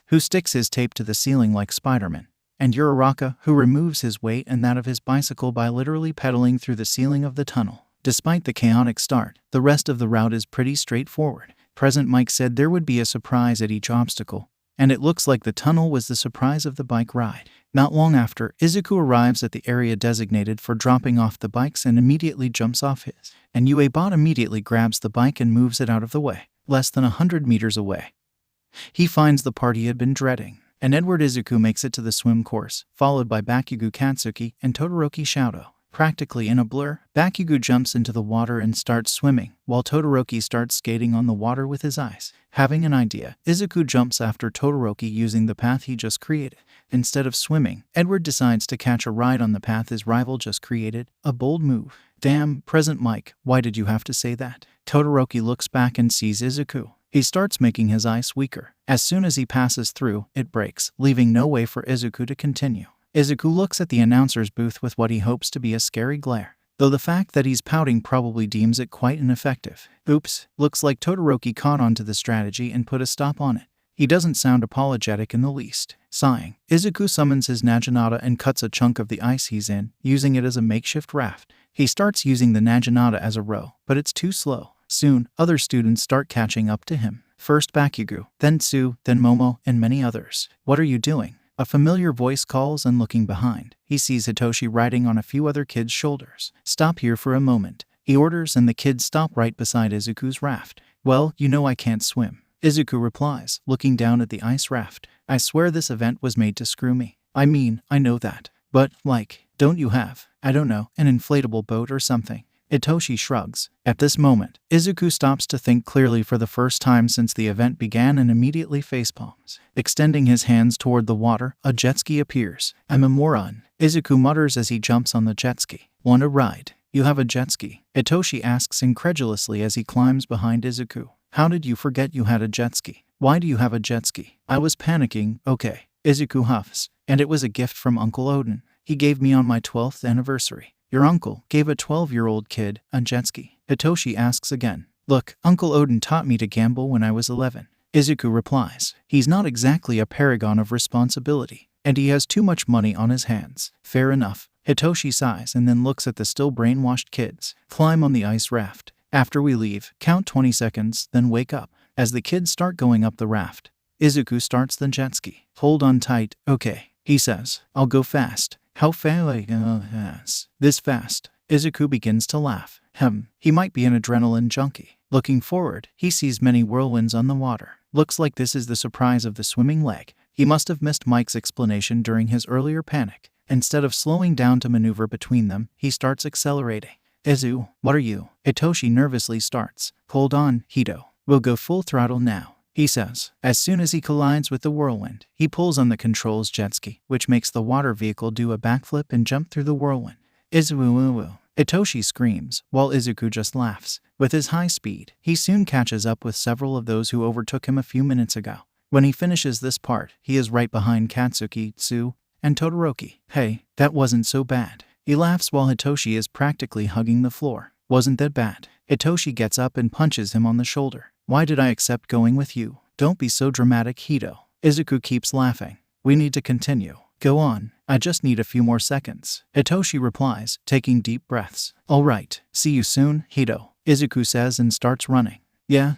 who sticks his tape to the ceiling like Spider-Man, and Uraraka, who removes his weight and that of his bicycle by literally pedaling through the ceiling of the tunnel. Despite the chaotic start, the rest of the route is pretty straightforward. Present Mike said there would be a surprise at each obstacle, and it looks like the tunnel was the surprise of the bike ride. Not long after, Izuku arrives at the area designated for dropping off the bikes and immediately jumps off his. And Uebot immediately grabs the bike and moves it out of the way. Less than 100 meters away, he finds the part he had been dreading. And Edward Izuku makes it to the swim course, followed by Bakugo Katsuki and Todoroki Shouto. Practically in a blur, Bakugo jumps into the water and starts swimming, while Todoroki starts skating on the water with his eyes. Having an idea, Izuku jumps after Todoroki using the path he just created. Instead of swimming, Edward decides to catch a ride on the path his rival just created. A bold move. Damn, Present Mike, why did you have to say that? Todoroki looks back and sees Izuku. He starts making his ice weaker. As soon as he passes through, it breaks, leaving no way for Izuku to continue. Izuku looks at the announcer's booth with what he hopes to be a scary glare, though the fact that he's pouting probably deems it quite ineffective. Oops, looks like Todoroki caught on to the strategy and put a stop on it. He doesn't sound apologetic in the least. Sighing, Izuku summons his Naginata and cuts a chunk of the ice he's in, using it as a makeshift raft. He starts using the Naginata as a row, but it's too slow. Soon, other students start catching up to him. First Bakugo, then Tsu, then Momo, and many others. What are you doing? A familiar voice calls, and looking behind, he sees Hitoshi riding on a few other kids' shoulders. Stop here for a moment, he orders, and the kids stop right beside Izuku's raft. Well, you know I can't swim, Izuku replies, looking down at the ice raft. I swear this event was made to screw me. I mean, I know that. But, like, don't you have, I don't know, an inflatable boat or something? Hitoshi shrugs. At this moment, Izuku stops to think clearly for the first time since the event began and immediately facepalms. Extending his hands toward the water, a jet ski appears. I'm a moron, Izuku mutters as he jumps on the jet ski. Want a ride? You have a jet ski? Hitoshi asks incredulously as he climbs behind Izuku. How did you forget you had a jet ski? Why do you have a jet ski? I was panicking, okay, Izuku huffs. And it was a gift from Uncle Odin. He gave me on my 12th anniversary. Your uncle gave a 12-year-old kid a jet ski. Hitoshi asks again. Look, Uncle Odin taught me to gamble when I was 11. Izuku replies. He's not exactly a paragon of responsibility. and he has too much money on his hands. Fair enough. Hitoshi sighs and then looks at the still brainwashed kids. Climb on the ice raft. After we leave, count 20 seconds, then wake up. As the kids start going up the raft, Izuku starts the jet ski. Hold on tight, okay, he says. I'll go fast. How fast? This fast. Izuku begins to laugh. He might be an adrenaline junkie. Looking forward, he sees many whirlwinds on the water. Looks like this is the surprise of the swimming leg. He must have missed Mike's explanation during his earlier panic. Instead of slowing down to maneuver between them, he starts accelerating. Izu, what are you? Hitoshi nervously starts. Hold on, Hito. We'll go full throttle now, he says. As soon as he collides with the whirlwind, he pulls on the controls jet ski, which makes the water vehicle do a backflip and jump through the whirlwind. Izu. Hitoshi screams, while Izuku just laughs. With his high speed, he soon catches up with several of those who overtook him a few minutes ago. When he finishes this part, he is right behind Katsuki, Tsu, and Todoroki. Hey, that wasn't so bad. He laughs while Hitoshi is practically hugging the floor. Wasn't that bad? Hitoshi gets up and punches him on the shoulder. Why did I accept going with you? Don't be so dramatic, Hito. Izuku keeps laughing. We need to continue. Go on. I just need a few more seconds. Hitoshi replies, taking deep breaths. All right. See you soon, Hito. Izuku says and starts running. Yeah.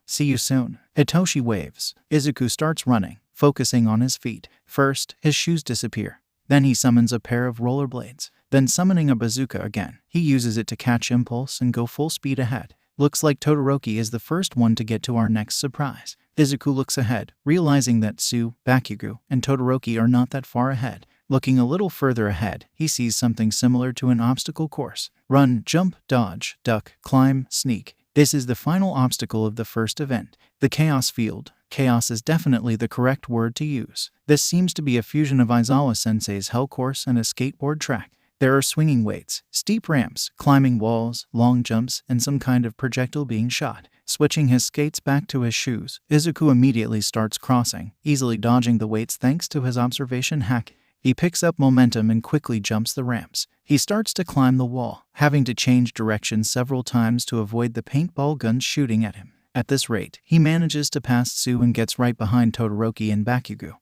See you soon. Hitoshi waves. Izuku starts running, focusing on his feet. First, his shoes disappear. Then he summons a pair of rollerblades. Then summoning a bazooka again, he uses it to catch impulse and go full speed ahead. Looks like Todoroki is the first one to get to our next surprise. Izuku looks ahead, realizing that Tsu, Bakugo, and Todoroki are not that far ahead. Looking a little further ahead, he sees something similar to an obstacle course. Run, jump, dodge, duck, climb, sneak. This is the final obstacle of the first event, the Chaos Field. Chaos is definitely the correct word to use. This seems to be a fusion of Aizawa-sensei's Hell Course and a skateboard track. There are swinging weights, steep ramps, climbing walls, long jumps, and some kind of projectile being shot. Switching his skates back to his shoes, Izuku immediately starts crossing, easily dodging the weights thanks to his observation hack. He picks up momentum and quickly jumps the ramps. He starts to climb the wall, having to change direction several times to avoid the paintball guns shooting at him. At this rate, he manages to pass Tsu and gets right behind Todoroki and Bakugo,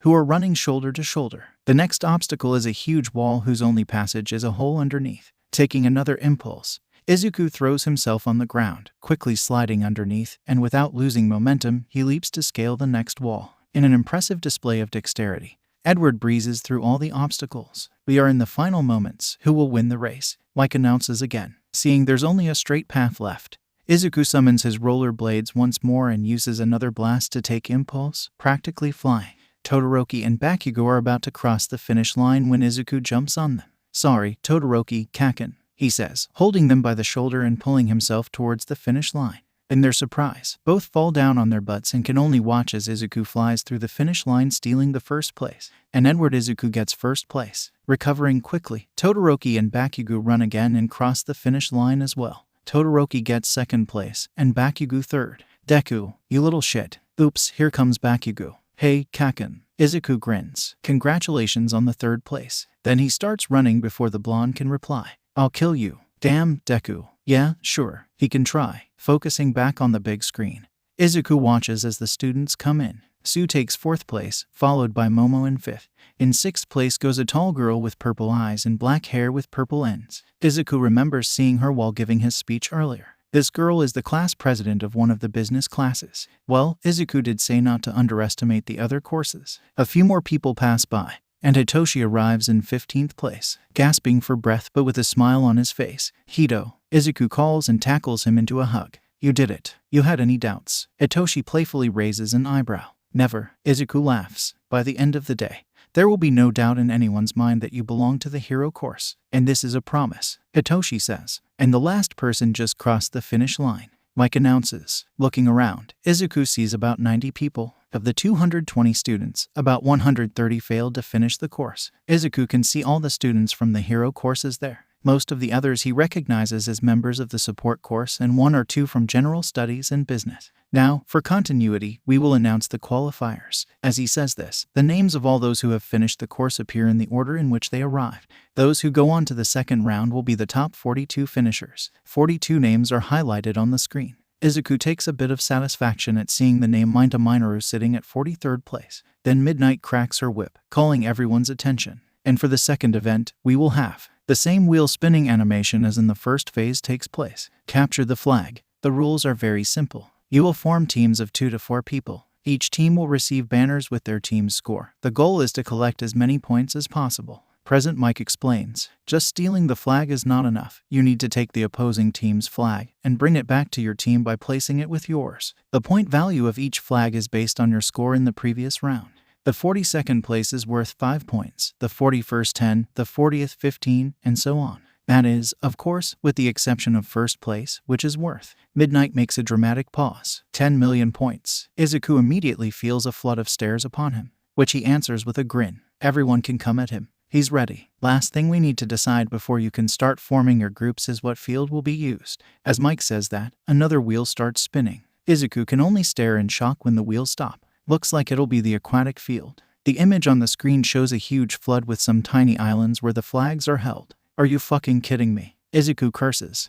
who are running shoulder to shoulder. The next obstacle is a huge wall whose only passage is a hole underneath. Taking another impulse, Izuku throws himself on the ground, quickly sliding underneath, and without losing momentum, he leaps to scale the next wall. In an impressive display of dexterity, Edward breezes through all the obstacles. We are in the final moments. Who will win the race? Mike announces again. Seeing there's only a straight path left, Izuku summons his rollerblades once more and uses another blast to take impulse, practically flying. Todoroki and Bakugo are about to cross the finish line when Izuku jumps on them. Sorry, Todoroki, Kaken, he says, holding them by the shoulder and pulling himself towards the finish line. In their surprise, both fall down on their butts and can only watch as Izuku flies through the finish line, stealing the first place. And Edward Izuku gets first place. Recovering quickly, Todoroki and Bakugo run again and cross the finish line as well. Todoroki gets second place, and Bakugo third. Deku, you little shit. Oops, here comes Bakugo. Hey, Kaken. Izuku grins. Congratulations on the third place. Then he starts running before the blonde can reply. I'll kill you. Damn, Deku. Yeah, sure, he can try. Focusing back on the big screen, Izuku watches as the students come in. Tsu takes fourth place, followed by Momo in fifth. In sixth place goes a tall girl with purple eyes and black hair with purple ends. Izuku remembers seeing her while giving his speech earlier. This girl is the class president of one of the business classes. Well, Izuku did say not to underestimate the other courses. A few more people pass by, and Hitoshi arrives in 15th place, gasping for breath but with a smile on his face. Hito, Izuku calls and tackles him into a hug. You did it. You had any doubts? Hitoshi playfully raises an eyebrow. Never. Izuku laughs. By the end of the day, there will be no doubt in anyone's mind that you belong to the hero course. And this is a promise, Hitoshi says. And the last person just crossed the finish line. Mike announces. Looking around, Izuku sees about 90 people. Of the 220 students, about 130 failed to finish the course. Izuku can see all the students from the hero courses there. Most of the others he recognizes as members of the support course and one or two from general studies and business. Now, for continuity, we will announce the qualifiers. As he says this, the names of all those who have finished the course appear in the order in which they arrived. Those who go on to the second round will be the top 42 finishers. 42 names are highlighted on the screen. Izuku takes a bit of satisfaction at seeing the name Minta Minoru sitting at 43rd place. Then Midnight cracks her whip, calling everyone's attention. And for the second event, we will have the same wheel spinning animation as in the first phase takes place. Capture the flag. The rules are very simple. You will form teams of 2 to 4 people. Each team will receive banners with their team's score. The goal is to collect as many points as possible. Present Mike explains, just stealing the flag is not enough. You need to take the opposing team's flag and bring it back to your team by placing it with yours. The point value of each flag is based on your score in the previous round. The 42nd place is worth 5 points, the 41st 10, the 40th 15, and so on. That is, of course, with the exception of first place, which is worth. Midnight makes a dramatic pause. 10 million points. Izuku immediately feels a flood of stares upon him, which he answers with a grin. Everyone can come at him. He's ready. Last thing we need to decide before you can start forming your groups is what field will be used. As Mike says that, another wheel starts spinning. Izuku can only stare in shock when the wheels stop. Looks like it'll be the aquatic field. The image on the screen shows a huge flood with some tiny islands where the flags are held. Are you fucking kidding me? Izuku curses.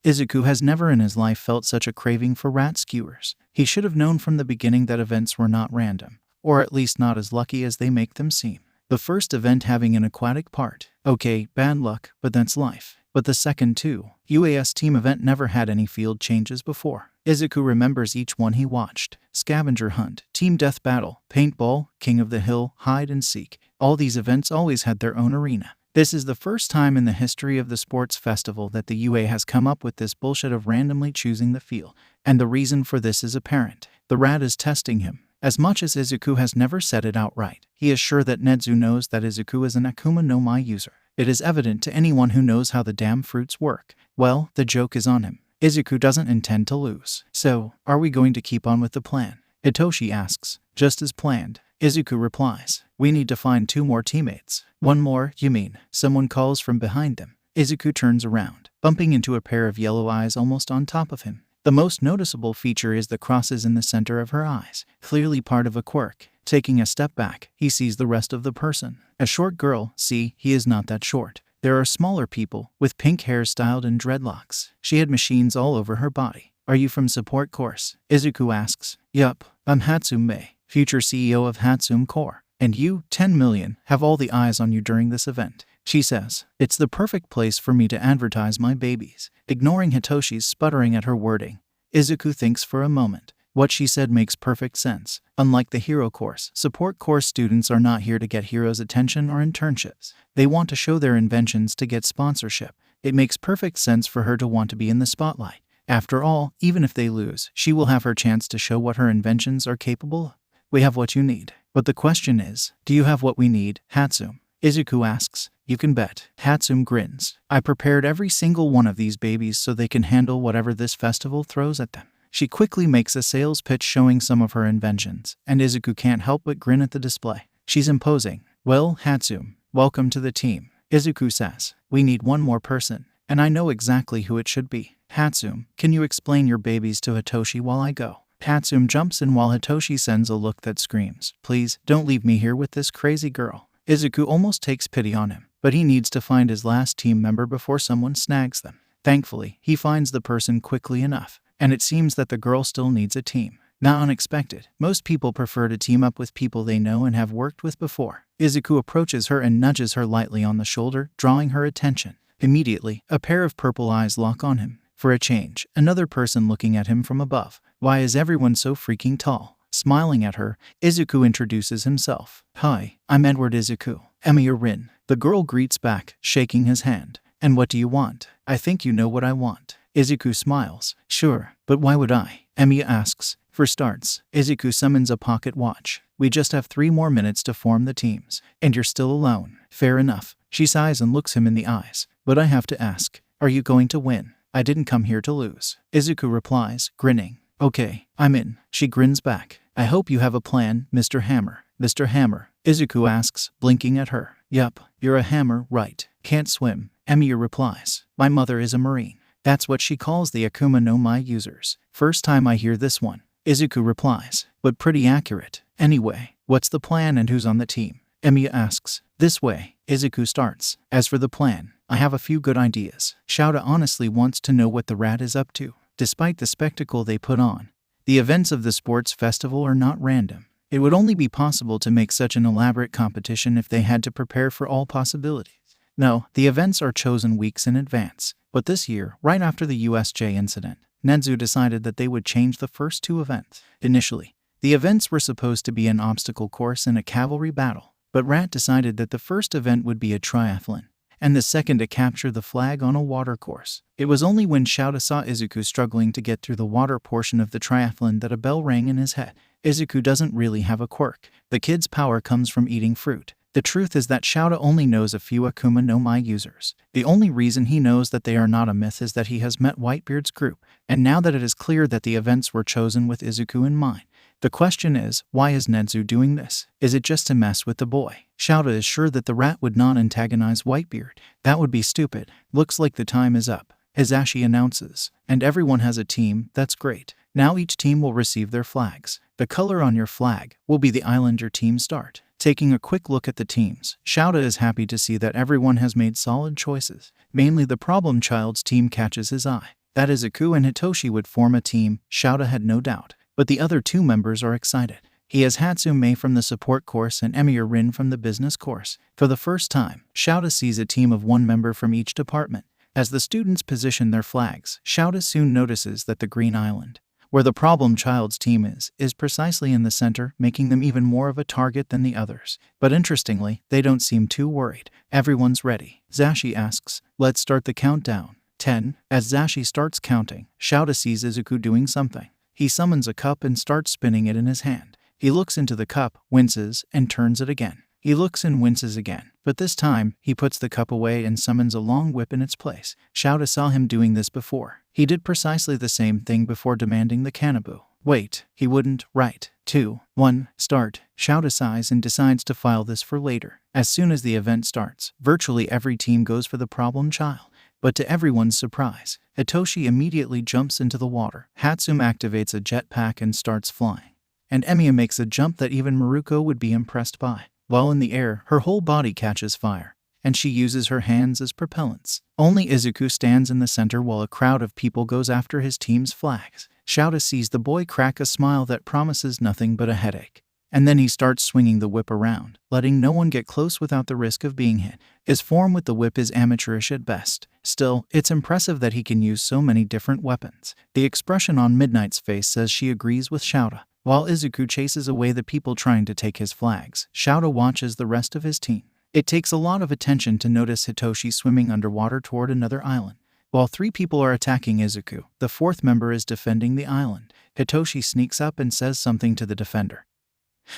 Izuku has never in his life felt such a craving for rat skewers. He should have known from the beginning that events were not random, or at least not as lucky as they make them seem. The first event having an aquatic part. Okay, bad luck, but that's life. But the second too. UAS team event never had any field changes before. Izuku remembers each one he watched. Scavenger hunt, team death battle, paintball, king of the hill, hide and seek. All these events always had their own arena. This is the first time in the history of the sports festival that the UA has come up with this bullshit of randomly choosing the field. And the reason for this is apparent. The rat is testing him. As much as Izuku has never said it outright, he is sure that Nezu knows that Izuku is an Akuma no Mi user. It is evident to anyone who knows how the damn fruits work. Well, the joke is on him. Izuku doesn't intend to lose. So, are we going to keep on with the plan? Hitoshi asks. Just as planned. Izuku replies. We need to find 2 more teammates. 1 more, you mean? Someone calls from behind them. Izuku turns around, bumping into a pair of yellow eyes almost on top of him. The most noticeable feature is the crosses in the center of her eyes, clearly part of a quirk. Taking a step back, he sees the rest of the person. A short girl. See, he is not that short. There are smaller people, with pink hair styled in dreadlocks. She had machines all over her body. Are you from support course? Izuku asks. Yup, I'm Hatsum Mei, future CEO of Hatsum Corps. And you, 10 million, have all the eyes on you during this event. She says, it's the perfect place for me to advertise my babies. Ignoring Hitoshi's sputtering at her wording, Izuku thinks for a moment. What she said makes perfect sense. Unlike the hero course, support course students are not here to get heroes' attention or internships. They want to show their inventions to get sponsorship. It makes perfect sense for her to want to be in the spotlight. After all, even if they lose, she will have her chance to show what her inventions are capable of. We have what you need. But the question is, do you have what we need, Hatsum? Izuku asks. You can bet. Hatsum grins. I prepared every single one of these babies so they can handle whatever this festival throws at them. She quickly makes a sales pitch showing some of her inventions, and Izuku can't help but grin at the display. She's imposing. Well, Hatsum, welcome to the team. Izuku says. We need 1 more person, and I know exactly who it should be. Hatsum, can you explain your babies to Hitoshi while I go? Hatsum jumps in while Hitoshi sends a look that screams, please, don't leave me here with this crazy girl. Izuku almost takes pity on him, but he needs to find his last team member before someone snags them. Thankfully, he finds the person quickly enough, and it seems that the girl still needs a team. Not unexpected. Most people prefer to team up with people they know and have worked with before. Izuku approaches her and nudges her lightly on the shoulder, drawing her attention. Immediately, a pair of purple eyes lock on him. For a change, another person looking at him from above. Why is everyone so freaking tall? Smiling at her, Izuku introduces himself. Hi, I'm Edward Izuku. Emiya Rin. The girl greets back, shaking his hand. And what do you want? I think you know what I want. Izuku smiles. Sure, but why would I? Emiya asks. For starts, Izuku summons a pocket watch. We just have 3 more minutes to form the teams. And you're still alone. Fair enough. She sighs and looks him in the eyes. But I have to ask, are you going to win? I didn't come here to lose. Izuku replies, grinning. Okay, I'm in. She grins back. I hope you have a plan, Mr. Hammer. Mr. Hammer, Izuku asks, blinking at her. Yup, you're a hammer, right. Can't swim. Emiya replies. My mother is a marine. That's what she calls the Akuma no Mi users. First time I hear this one. Izuku replies. But pretty accurate. Anyway, what's the plan and who's on the team? Emiya asks. This way. Izuku starts. As for the plan, I have a few good ideas. Shouta honestly wants to know what the rat is up to. despite the spectacle they put on. The events of the sports festival are not random. It would only be possible to make such an elaborate competition if they had to prepare for all possibilities. No, the events are chosen weeks in advance. But this year, right after the USJ incident, Nenzu decided that they would change the first 2 events. Initially, the events were supposed to be an obstacle course and a cavalry battle, but Rat decided that the first event would be a triathlon, and the second to capture the flag on a water course. It was only when Shouta saw Izuku struggling to get through the water portion of the triathlon that a bell rang in his head. Izuku doesn't really have a quirk. The kid's power comes from eating fruit. The truth is that Shouta only knows a few Akuma no Mi users. The only reason he knows that they are not a myth is that he has met Whitebeard's group, and now that it is clear that the events were chosen with Izuku in mind, the question is, why is Nenzu doing this? Is it just to mess with the boy? Shouta is sure that the rat would not antagonize Whitebeard. That would be stupid. Looks like the time is up. Hizashi announces, and everyone has a team. That's great. Now each team will receive their flags. The color on your flag will be the island your team start. Taking a quick look at the teams, Shouta is happy to see that everyone has made solid choices. Mainly the problem child's team catches his eye. That Izuku and Hitoshi would form a team, Shouta had no doubt. But the other 2 members are excited. He has Hatsume from the support course and Emiya Rin from the business course. For the first time, Shouta sees a team of 1 member from each department. As the students position their flags, Shouta soon notices that the green island, where the problem child's team is precisely in the center, making them even more of a target than the others. But interestingly, they don't seem too worried. Everyone's ready. Zashi asks, let's start the countdown. 10. As Zashi starts counting, Shouta sees Izuku doing something. He summons a cup and starts spinning it in his hand. He looks into the cup, winces, and turns it again. He looks and winces again, but this time, he puts the cup away and summons a long whip in its place. Shouta saw him doing this before. He did precisely the same thing before demanding the Kanabu. Wait, he wouldn't. Right. 2, 1, start. Shouta sighs and decides to file this for later. As soon as the event starts, virtually every team goes for the problem child. But to everyone's surprise, Hitoshi immediately jumps into the water. Hatsume activates a jetpack and starts flying. And Emiya makes a jump that even Maruko would be impressed by. While in the air, her whole body catches fire, and she uses her hands as propellants. Only Izuku stands in the center while a crowd of people goes after his team's flags. Shouta sees the boy crack a smile that promises nothing but a headache. And then he starts swinging the whip around, letting no one get close without the risk of being hit. His form with the whip is amateurish at best. Still, it's impressive that he can use so many different weapons. The expression on Midnight's face says she agrees with Shouta. While Izuku chases away the people trying to take his flags, Shouta watches the rest of his team. It takes a lot of attention to notice Hitoshi swimming underwater toward another island. While 3 people are attacking Izuku, the 4th member is defending the island. Hitoshi sneaks up and says something to the defender,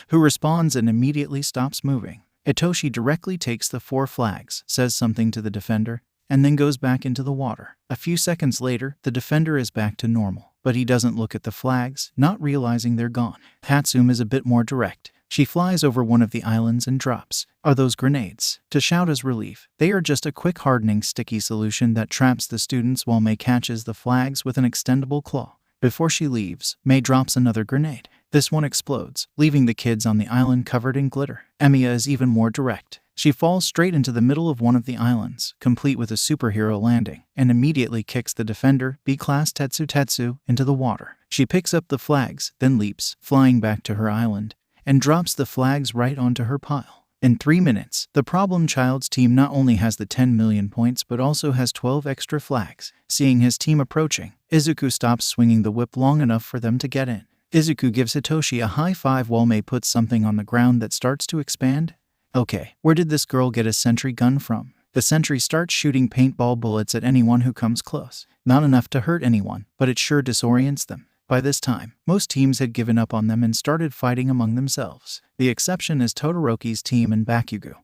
who responds and immediately stops moving. Hitoshi directly takes the 4 flags, says something to the defender, and then goes back into the water. A few seconds later, the defender is back to normal, but he doesn't look at the flags, not realizing they're gone. Hatsume is a bit more direct. She flies over one of the islands and drops. Are those grenades? To Shouta's relief, they are just a quick hardening sticky solution that traps the students while Mei catches the flags with an extendable claw. Before she leaves, Mei drops another grenade. This one explodes, leaving the kids on the island covered in glitter. Emiya is even more direct. She falls straight into the middle of one of the islands, complete with a superhero landing, and immediately kicks the defender, B-Class Tetsu, into the water. She picks up the flags, then leaps, flying back to her island, and drops the flags right onto her pile. In 3 minutes, the problem child's team not only has the 10 million points but also has 12 extra flags. Seeing his team approaching, Izuku stops swinging the whip long enough for them to get in. Izuku gives Hitoshi a high five while Mei puts something on the ground that starts to expand. Okay, where did this girl get a sentry gun from? The sentry starts shooting paintball bullets at anyone who comes close. Not enough to hurt anyone, but it sure disorients them. By this time, most teams had given up on them and started fighting among themselves. The exception is Todoroki's team and Bakugo,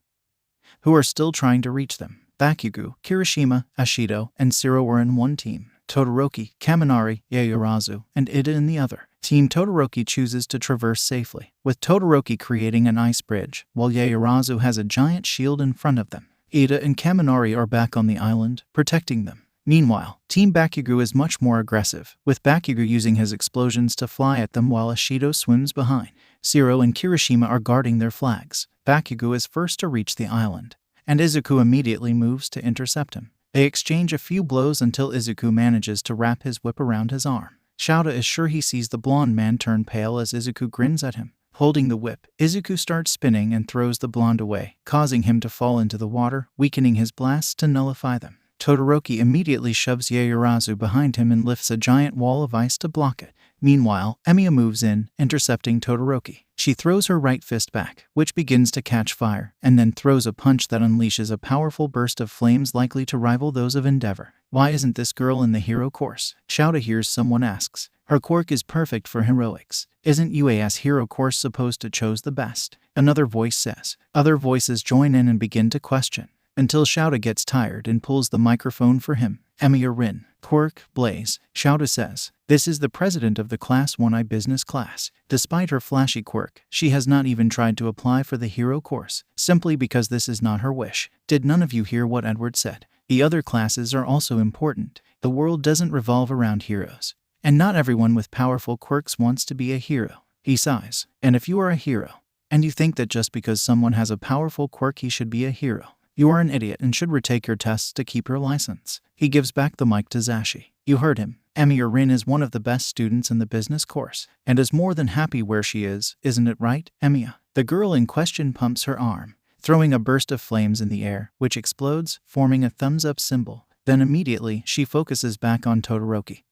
who are still trying to reach them. Bakugo, Kirishima, Ashido, and Shiro were in one team. Todoroki, Kaminari, Yaoyorozu, and Ida in the other. Team Todoroki chooses to traverse safely, with Todoroki creating an ice bridge, while Yaoyorozu has a giant shield in front of them. Ida and Kaminari are back on the island, protecting them. Meanwhile, Team Bakugo is much more aggressive, with Bakugo using his explosions to fly at them while Ashido swims behind. Shiro and Kirishima are guarding their flags. Bakugo is first to reach the island, and Izuku immediately moves to intercept him. They exchange a few blows until Izuku manages to wrap his whip around his arm. Shouta is sure he sees the blonde man turn pale as Izuku grins at him. Holding the whip, Izuku starts spinning and throws the blonde away, causing him to fall into the water, weakening his blasts to nullify them. Todoroki immediately shoves Yaoyorozu behind him and lifts a giant wall of ice to block it. Meanwhile, Emiya moves in, intercepting Todoroki. She throws her right fist back, which begins to catch fire, and then throws a punch that unleashes a powerful burst of flames likely to rival those of Endeavor. Why isn't this girl in the hero course? Shouta hears someone asks. Her quirk is perfect for heroics. Isn't UAS hero course supposed to choose the best? Another voice says. Other voices join in and begin to question, until Shouta gets tired and pulls the microphone for him. Emiya Rin. Quirk, Blaze. Shouta says. This is the president of the Class 1I business class. Despite her flashy quirk, she has not even tried to apply for the hero course, simply because this is not her wish. Did none of you hear what Edward said? The other classes are also important. The world doesn't revolve around heroes. And not everyone with powerful quirks wants to be a hero. He sighs. And if you are a hero, and you think that just because someone has a powerful quirk he should be a hero, you are an idiot and should retake your tests to keep your license. He gives back the mic to Zashi. You heard him. Emiya Rin is one of the best students in the business course, and is more than happy where she is, isn't it right, Emiya? The girl in question pumps her arm, throwing a burst of flames in the air, which explodes, forming a thumbs-up symbol. Then immediately, she focuses back on Todoroki,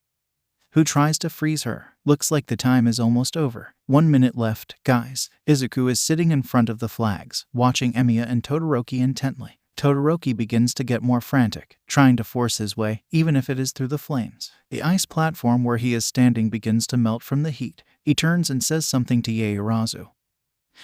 who tries to freeze her. Looks like the time is almost over. 1 minute left, guys. Izuku is sitting in front of the flags, watching Emiya and Todoroki intently. Todoroki begins to get more frantic, trying to force his way, even if it is through the flames. The ice platform where he is standing begins to melt from the heat. He turns and says something to Yaoyorozu,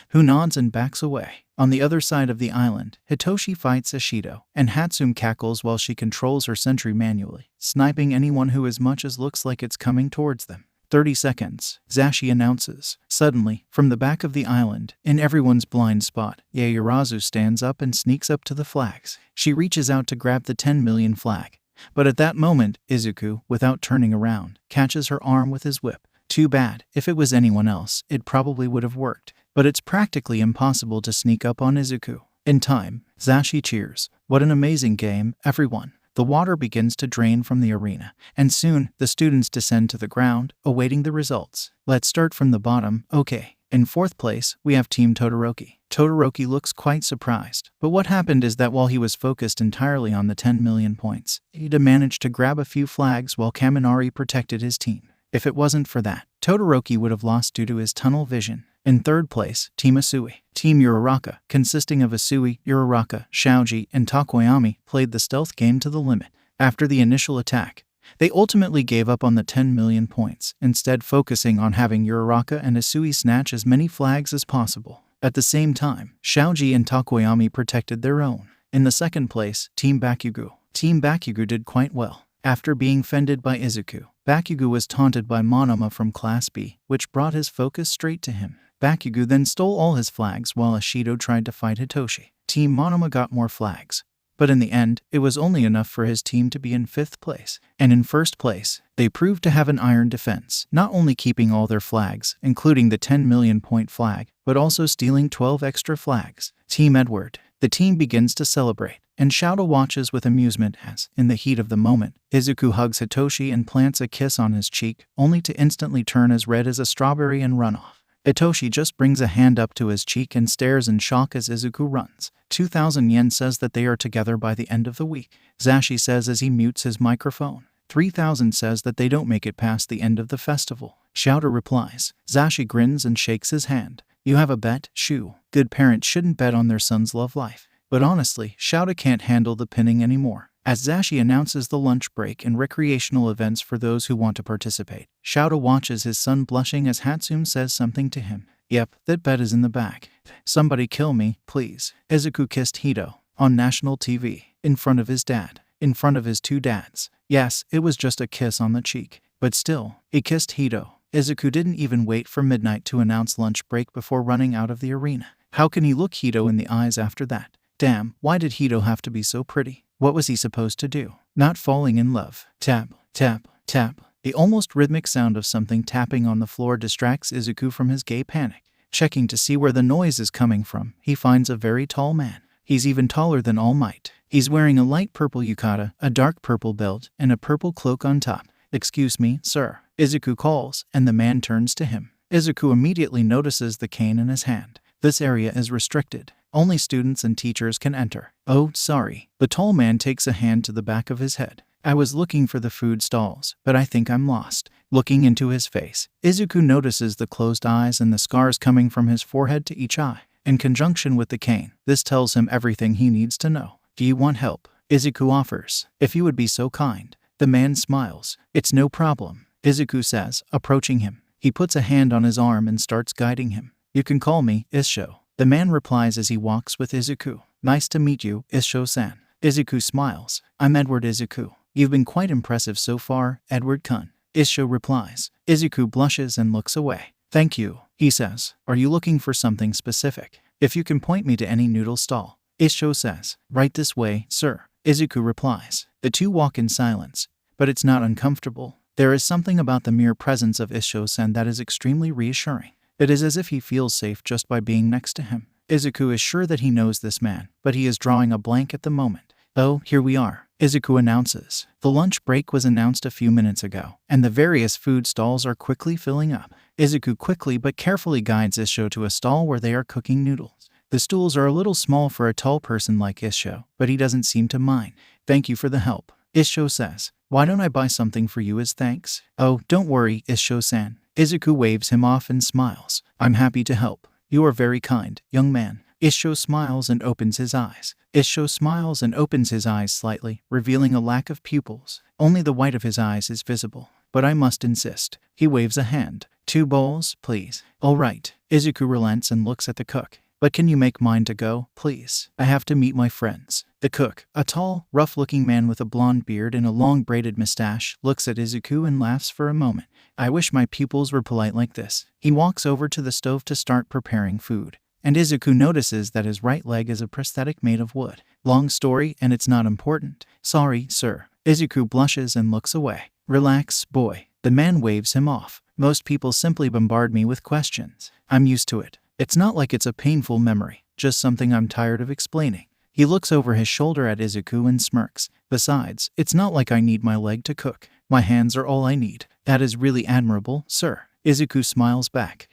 who nods and backs away. On the other side of the island, Hitoshi fights Ishido, and Hatsune cackles while she controls her sentry manually, sniping anyone who as much as looks like it's coming towards them. 30 seconds, Zashi announces. Suddenly, from the back of the island, in everyone's blind spot, Yaoyorozu stands up and sneaks up to the flags. She reaches out to grab the 10 million flag. But at that moment, Izuku, without turning around, catches her arm with his whip. Too bad. If it was anyone else, it probably would have worked. But it's practically impossible to sneak up on Izuku. In time, Zashi cheers. What an amazing game, everyone. The water begins to drain from the arena, and soon, the students descend to the ground, awaiting the results. Let's start from the bottom, okay. In 4th place, we have Team Todoroki. Todoroki looks quite surprised, but what happened is that while he was focused entirely on the 10 million points, Ida managed to grab a few flags while Kaminari protected his team. If it wasn't for that, Todoroki would have lost due to his tunnel vision. In 3rd place, Team Asui. Team Uraraka, consisting of Asui, Uraraka, Shaoji, and Takoyami, played the stealth game to the limit. After the initial attack, they ultimately gave up on the 10 million points, instead focusing on having Uraraka and Asui snatch as many flags as possible. At the same time, Shaoji and Takoyami protected their own. In the 2nd place, Team Bakugo. Team Bakugo did quite well. After being fended by Izuku, Bakugo was taunted by Monoma from Class B, which brought his focus straight to him. Bakugo then stole all his flags while Ishido tried to fight Hitoshi. Team Monoma got more flags, but in the end, it was only enough for his team to be in 5th place. And in 1st place, they proved to have an iron defense, not only keeping all their flags, including the 10 million point flag, but also stealing 12 extra flags. Team Edward. The team begins to celebrate, and Shouta watches with amusement as, in the heat of the moment, Izuku hugs Hitoshi and plants a kiss on his cheek, only to instantly turn as red as a strawberry and run off. Hitoshi just brings a hand up to his cheek and stares in shock as Izuku runs. 2,000 yen says that they are together by the end of the week. Zashi says as he mutes his microphone. 3,000 says that they don't make it past the end of the festival. Shouta replies. Zashi grins and shakes his hand. You have a bet, Shu. Good parents shouldn't bet on their son's love life. But honestly, Shouta can't handle the pinning anymore. As Zashi announces the lunch break and recreational events for those who want to participate, Shouta watches his son blushing as Hatsune says something to him. Yep, that bet is in the bag. Somebody kill me, please. Izuku kissed Hito on national TV, in front of his dad, in front of his 2 dads. Yes, it was just a kiss on the cheek, but still, he kissed Hito. Izuku didn't even wait for midnight to announce lunch break before running out of the arena. How can he look Hito in the eyes after that? Damn, why did Hito have to be so pretty? What was he supposed to do? Not falling in love. Tap, tap, tap. The almost rhythmic sound of something tapping on the floor distracts Izuku from his gay panic. Checking to see where the noise is coming from, he finds a very tall man. He's even taller than All Might. He's wearing a light purple yukata, a dark purple belt, and a purple cloak on top. "Excuse me, sir," Izuku calls, and the man turns to him. Izuku immediately notices the cane in his hand. "This area is restricted. Only students and teachers can enter." "Oh, sorry." The tall man takes a hand to the back of his head. "I was looking for the food stalls, but I think I'm lost." Looking into his face, Izuku notices the closed eyes and the scars coming from his forehead to each eye. In conjunction with the cane, this tells him everything he needs to know. "Do you want help?" Izuku offers. "If you would be so kind." The man smiles. "It's no problem," Izuku says, approaching him. He puts a hand on his arm and starts guiding him. "You can call me Issho," the man replies as he walks with Izuku. "Nice to meet you, Issho-san." Izuku smiles. "I'm Edward Izuku. You've been quite impressive so far, Edward-kun." Issho replies. Izuku blushes and looks away. "Thank you," he says. "Are you looking for something specific?" "If you can point me to any noodle stall," Issho says. "Right this way, sir," Izuku replies. The two walk in silence, but it's not uncomfortable. There is something about the mere presence of Issho-san that is extremely reassuring. It is as if he feels safe just by being next to him. Izuku is sure that he knows this man, but he is drawing a blank at the moment. "Oh, here we are," Izuku announces. The lunch break was announced a few minutes ago, and the various food stalls are quickly filling up. Izuku quickly but carefully guides Issho to a stall where they are cooking noodles. The stools are a little small for a tall person like Issho, but he doesn't seem to mind. "Thank you for the help," Issho says. "Why don't I buy something for you as thanks?" "Oh, don't worry, Issho-san." Izuku waves him off and smiles. "I'm happy to help. You are very kind, young man." Issho smiles and opens his eyes. Issho smiles and opens his eyes slightly, revealing a lack of pupils. Only the white of his eyes is visible. "But I must insist." He waves a hand. "2 bowls, please." "All right." Izuku relents and looks at the cook. "But can you make mine to go, please? I have to meet my friends." The cook, a tall, rough-looking man with a blonde beard and a long braided mustache, looks at Izuku and laughs for a moment. "I wish my pupils were polite like this." He walks over to the stove to start preparing food, and Izuku notices that his right leg is a prosthetic made of wood. "Long story, and it's not important." "Sorry, sir." Izuku blushes and looks away. "Relax, boy." The man waves him off. "Most people simply bombard me with questions. I'm used to it. It's not like it's a painful memory, just something I'm tired of explaining." He looks over his shoulder at Izuku and smirks. "Besides, it's not like I need my leg to cook. My hands are all I need." "That is really admirable, sir." Izuku smiles back.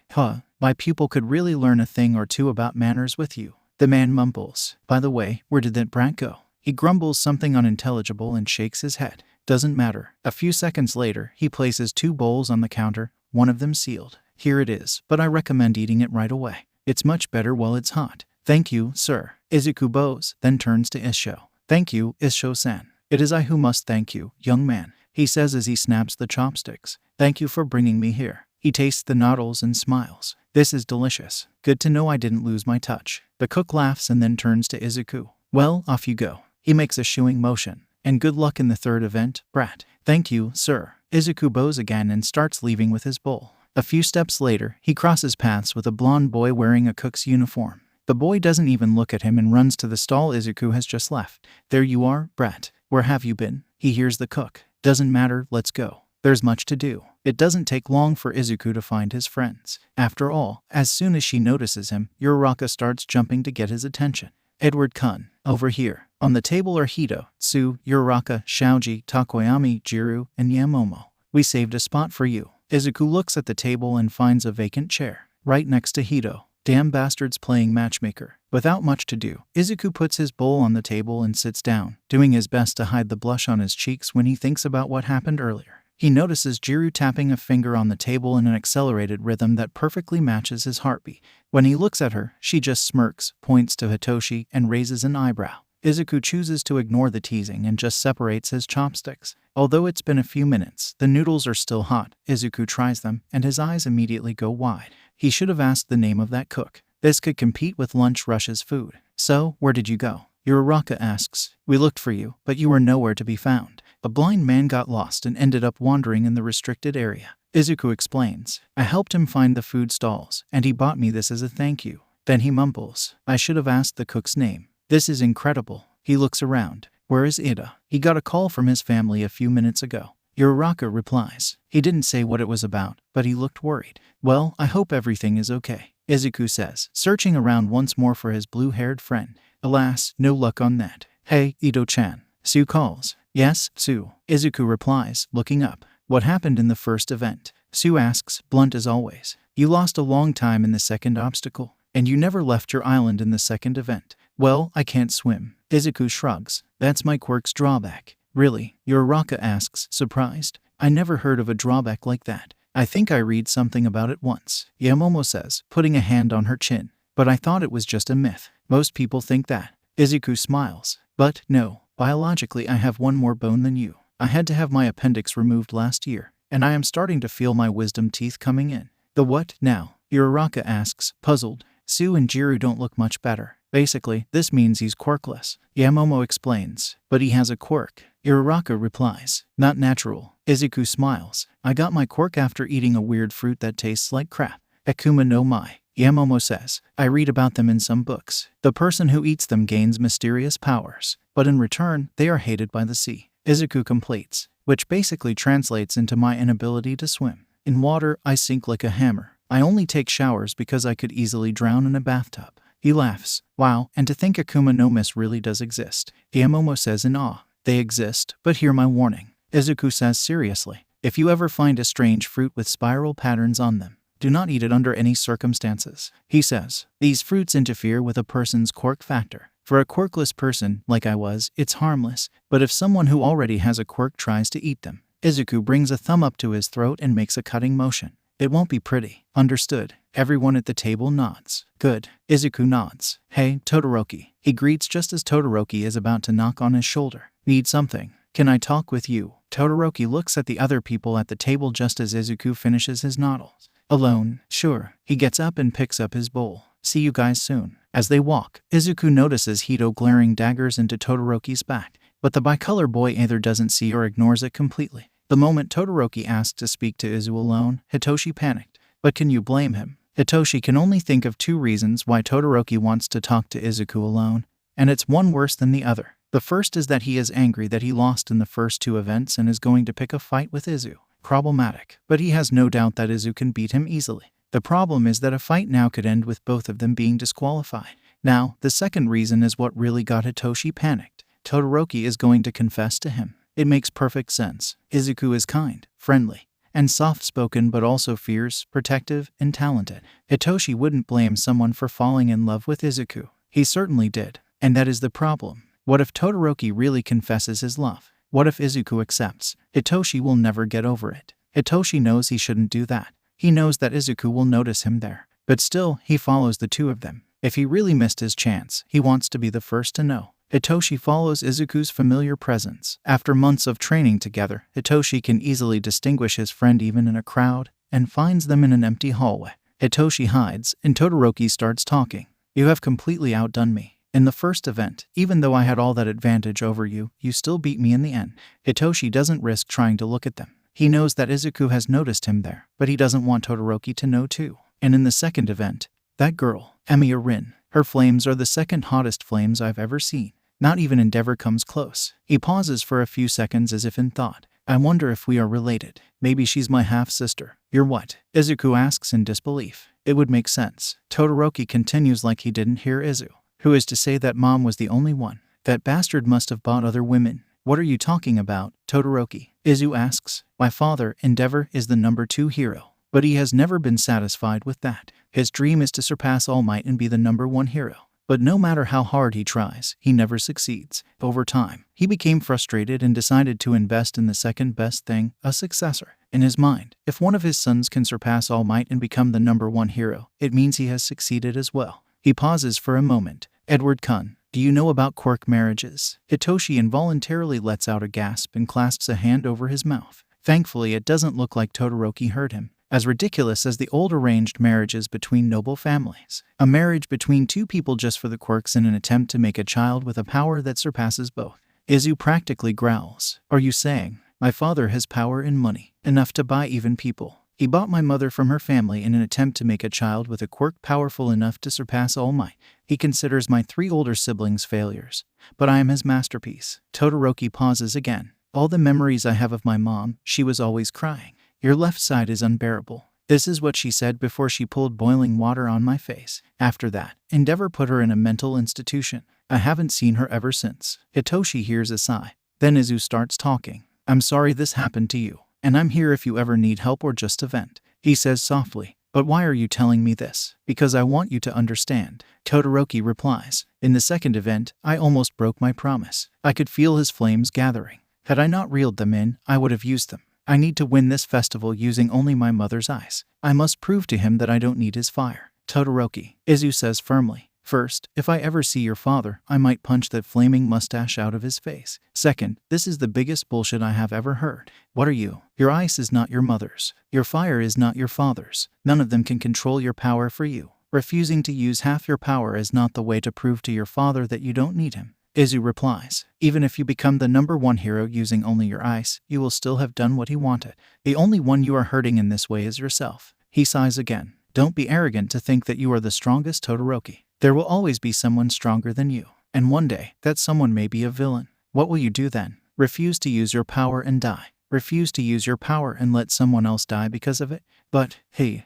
My pupil could really learn a thing or two about manners with you." The man mumbles. "By the way, where did that brat go?" He grumbles something unintelligible and shakes his head. "Doesn't matter." A few seconds later, he places 2 bowls on the counter, one of them sealed. "Here it is, but I recommend eating it right away. It's much better while it's hot." "Thank you, sir." Izuku bows, then turns to Issho. "Thank you, Issho-san." "It is I who must thank you, young man," he says as he snaps the chopsticks. "Thank you for bringing me here." He tastes the noodles and smiles. "This is delicious. Good to know I didn't lose my touch." The cook laughs and then turns to Izuku. "Well, off you go." He makes a shooing motion. "And good luck in the 3rd event, brat." "Thank you, sir." Izuku bows again and starts leaving with his bowl. A few steps later, he crosses paths with a blonde boy wearing a cook's uniform. The boy doesn't even look at him and runs to the stall Izuku has just left. "There you are, brat. Where have you been?" He hears the cook. "Doesn't matter, let's go. There's much to do." It doesn't take long for Izuku to find his friends. After all, as soon as she notices him, Uraraka starts jumping to get his attention. "Edward-kun, over here." On the table are Hito, Tsu, Uraraka, Shaoji, Takoyami, Jiru, and Yamomo. "We saved a spot for you." Izuku looks at the table and finds a vacant chair, right next to Hito. Damn bastards playing matchmaker. Without much to do, Izuku puts his bowl on the table and sits down, doing his best to hide the blush on his cheeks when he thinks about what happened earlier. He notices Jiru tapping a finger on the table in an accelerated rhythm that perfectly matches his heartbeat. When he looks at her, she just smirks, points to Hitoshi, and raises an eyebrow. Izuku chooses to ignore the teasing and just separates his chopsticks. Although it's been a few minutes, the noodles are still hot. Izuku tries them, and his eyes immediately go wide. He should have asked the name of that cook. This could compete with Lunch Rush's food. "So, where did you go?" Uraraka asks. "We looked for you, but you were nowhere to be found. A blind man got lost and ended up wandering in the restricted area." Izuku explains. "I helped him find the food stalls, and he bought me this as a thank you." Then he mumbles. "I should have asked the cook's name. This is incredible." He looks around. "Where is Ida?" "He got a call from his family a few minutes ago." Uraraka replies. He didn't say what it was about, but he looked worried. "Well, I hope everything is okay," Izuku says, searching around once more for his blue-haired friend. Alas, no luck on that. Hey, Ito-chan. Sue calls. Yes, Sue. Izuku replies, looking up. What happened in the first event? Sue asks, blunt as always. You lost a long time in the second obstacle, and you never left your island in the second event. Well, I can't swim. Izuku shrugs. That's my quirk's drawback. Really? Uraraka asks, surprised. I never heard of a drawback like that. I think I read something about it once. Yamomo says, putting a hand on her chin. But I thought it was just a myth. Most people think that. Izuku smiles. But, no. Biologically I have one more bone than you. I had to have my appendix removed last year, and I am starting to feel my wisdom teeth coming in. The what now? Uraraka asks, puzzled. Sue and Jiru don't look much better. Basically, this means he's quirkless. Yamomo explains. But he has a quirk. Uraraka replies. Not natural. Izuku smiles. I got my quirk after eating a weird fruit that tastes like crap. Akuma no Mai. Yamomo says. I read about them in some books. The person who eats them gains mysterious powers, but in return, they are hated by the sea. Izuku completes, which basically translates into my inability to swim. In water, I sink like a hammer. I only take showers because I could easily drown in a bathtub. He laughs. Wow, and to think Akuma no Mis really does exist. Yamomo says in awe. They exist, but hear my warning. Izuku says seriously. If you ever find a strange fruit with spiral patterns on them, do not eat it under any circumstances. He says, these fruits interfere with a person's quirk factor. For a quirkless person, like I was, it's harmless, but if someone who already has a quirk tries to eat them, Izuku brings a thumb up to his throat and makes a cutting motion. It won't be pretty. Understood. Everyone at the table nods. Good. Izuku nods. Hey, Todoroki. He greets just as Todoroki is about to knock on his shoulder. Need something? Can I talk with you? Todoroki looks at the other people at the table just as Izuku finishes his noodles. Alone? Sure. He gets up and picks up his bowl. See you guys soon. As they walk, Izuku notices Hito glaring daggers into Todoroki's back, but the bicolor boy either doesn't see or ignores it completely. The moment Todoroki asked to speak to Izu alone, Hitoshi panicked. But can you blame him? Hitoshi can only think of two reasons why Todoroki wants to talk to Izuku alone, and it's one worse than the other. The first is that he is angry that he lost in the first two events and is going to pick a fight with Izu. Problematic, but he has no doubt that Izu can beat him easily. The problem is that a fight now could end with both of them being disqualified. Now, the second reason is what really got Hitoshi panicked. Todoroki is going to confess to him. It makes perfect sense. Izuku is kind, friendly, and soft-spoken but also fierce, protective, and talented. Hitoshi wouldn't blame someone for falling in love with Izuku. He certainly did. And that is the problem. What if Todoroki really confesses his love? What if Izuku accepts? Hitoshi will never get over it. Hitoshi knows he shouldn't do that. He knows that Izuku will notice him there. But still, he follows the two of them. If he really missed his chance, he wants to be the first to know. Hitoshi follows Izuku's familiar presence. After months of training together, Hitoshi can easily distinguish his friend even in a crowd, and finds them in an empty hallway. Hitoshi hides, and Todoroki starts talking. You have completely outdone me. In the first event, even though I had all that advantage over you, you still beat me in the end. Hitoshi doesn't risk trying to look at them. He knows that Izuku has noticed him there, but he doesn't want Todoroki to know too. And in the second event, that girl, Emiya Rin, her flames are the second hottest flames I've ever seen. Not even Endeavor comes close. He pauses for a few seconds as if in thought. I wonder if we are related. Maybe she's my half-sister. You're what? Izuku asks in disbelief. It would make sense. Todoroki continues like he didn't hear Izu. Who is to say that mom was the only one? That bastard must have bought other women. What are you talking about, Todoroki? Izu asks. My father, Endeavor, is the number 2 hero. But he has never been satisfied with that. His dream is to surpass All Might and be the number 1 hero. But no matter how hard he tries, he never succeeds. Over time, he became frustrated and decided to invest in the second best thing, a successor. In his mind, if one of his sons can surpass All Might and become the number 1 hero, it means he has succeeded as well. He pauses for a moment. Edward Kun, do you know about quirk marriages? Hitoshi involuntarily lets out a gasp and clasps a hand over his mouth. Thankfully, it doesn't look like Todoroki heard him. As ridiculous as the old arranged marriages between noble families. A marriage between two people just for the quirks in an attempt to make a child with a power that surpasses both. Izu practically growls. Are you saying, my father has power and money, enough to buy even people? He bought my mother from her family in an attempt to make a child with a quirk powerful enough to surpass All Might. He considers my 3 older siblings failures, but I am his masterpiece. Todoroki pauses again. All the memories I have of my mom, she was always crying. Your left side is unbearable. This is what she said before she pulled boiling water on my face. After that, Endeavor put her in a mental institution. I haven't seen her ever since. Hitoshi hears a sigh. Then Izu starts talking. I'm sorry this happened to you, and I'm here if you ever need help or just to vent. He says softly, but why are you telling me this? Because I want you to understand. Todoroki replies, in the second event, I almost broke my promise. I could feel his flames gathering. Had I not reeled them in, I would have used them. I need to win this festival using only my mother's eyes. I must prove to him that I don't need his fire. Todoroki, Izu says firmly. First, if I ever see your father, I might punch that flaming mustache out of his face. Second, this is the biggest bullshit I have ever heard. What are you? Your ice is not your mother's. Your fire is not your father's. None of them can control your power for you. Refusing to use half your power is not the way to prove to your father that you don't need him. Izu replies, even if you become the #1 hero using only your ice, you will still have done what he wanted. The only one you are hurting in this way is yourself. He sighs again. Don't be arrogant to think that you are the strongest, Todoroki. There will always be someone stronger than you, and one day, that someone may be a villain. What will you do then? Refuse to use your power and die. Refuse to use your power and let someone else die because of it? But, hey,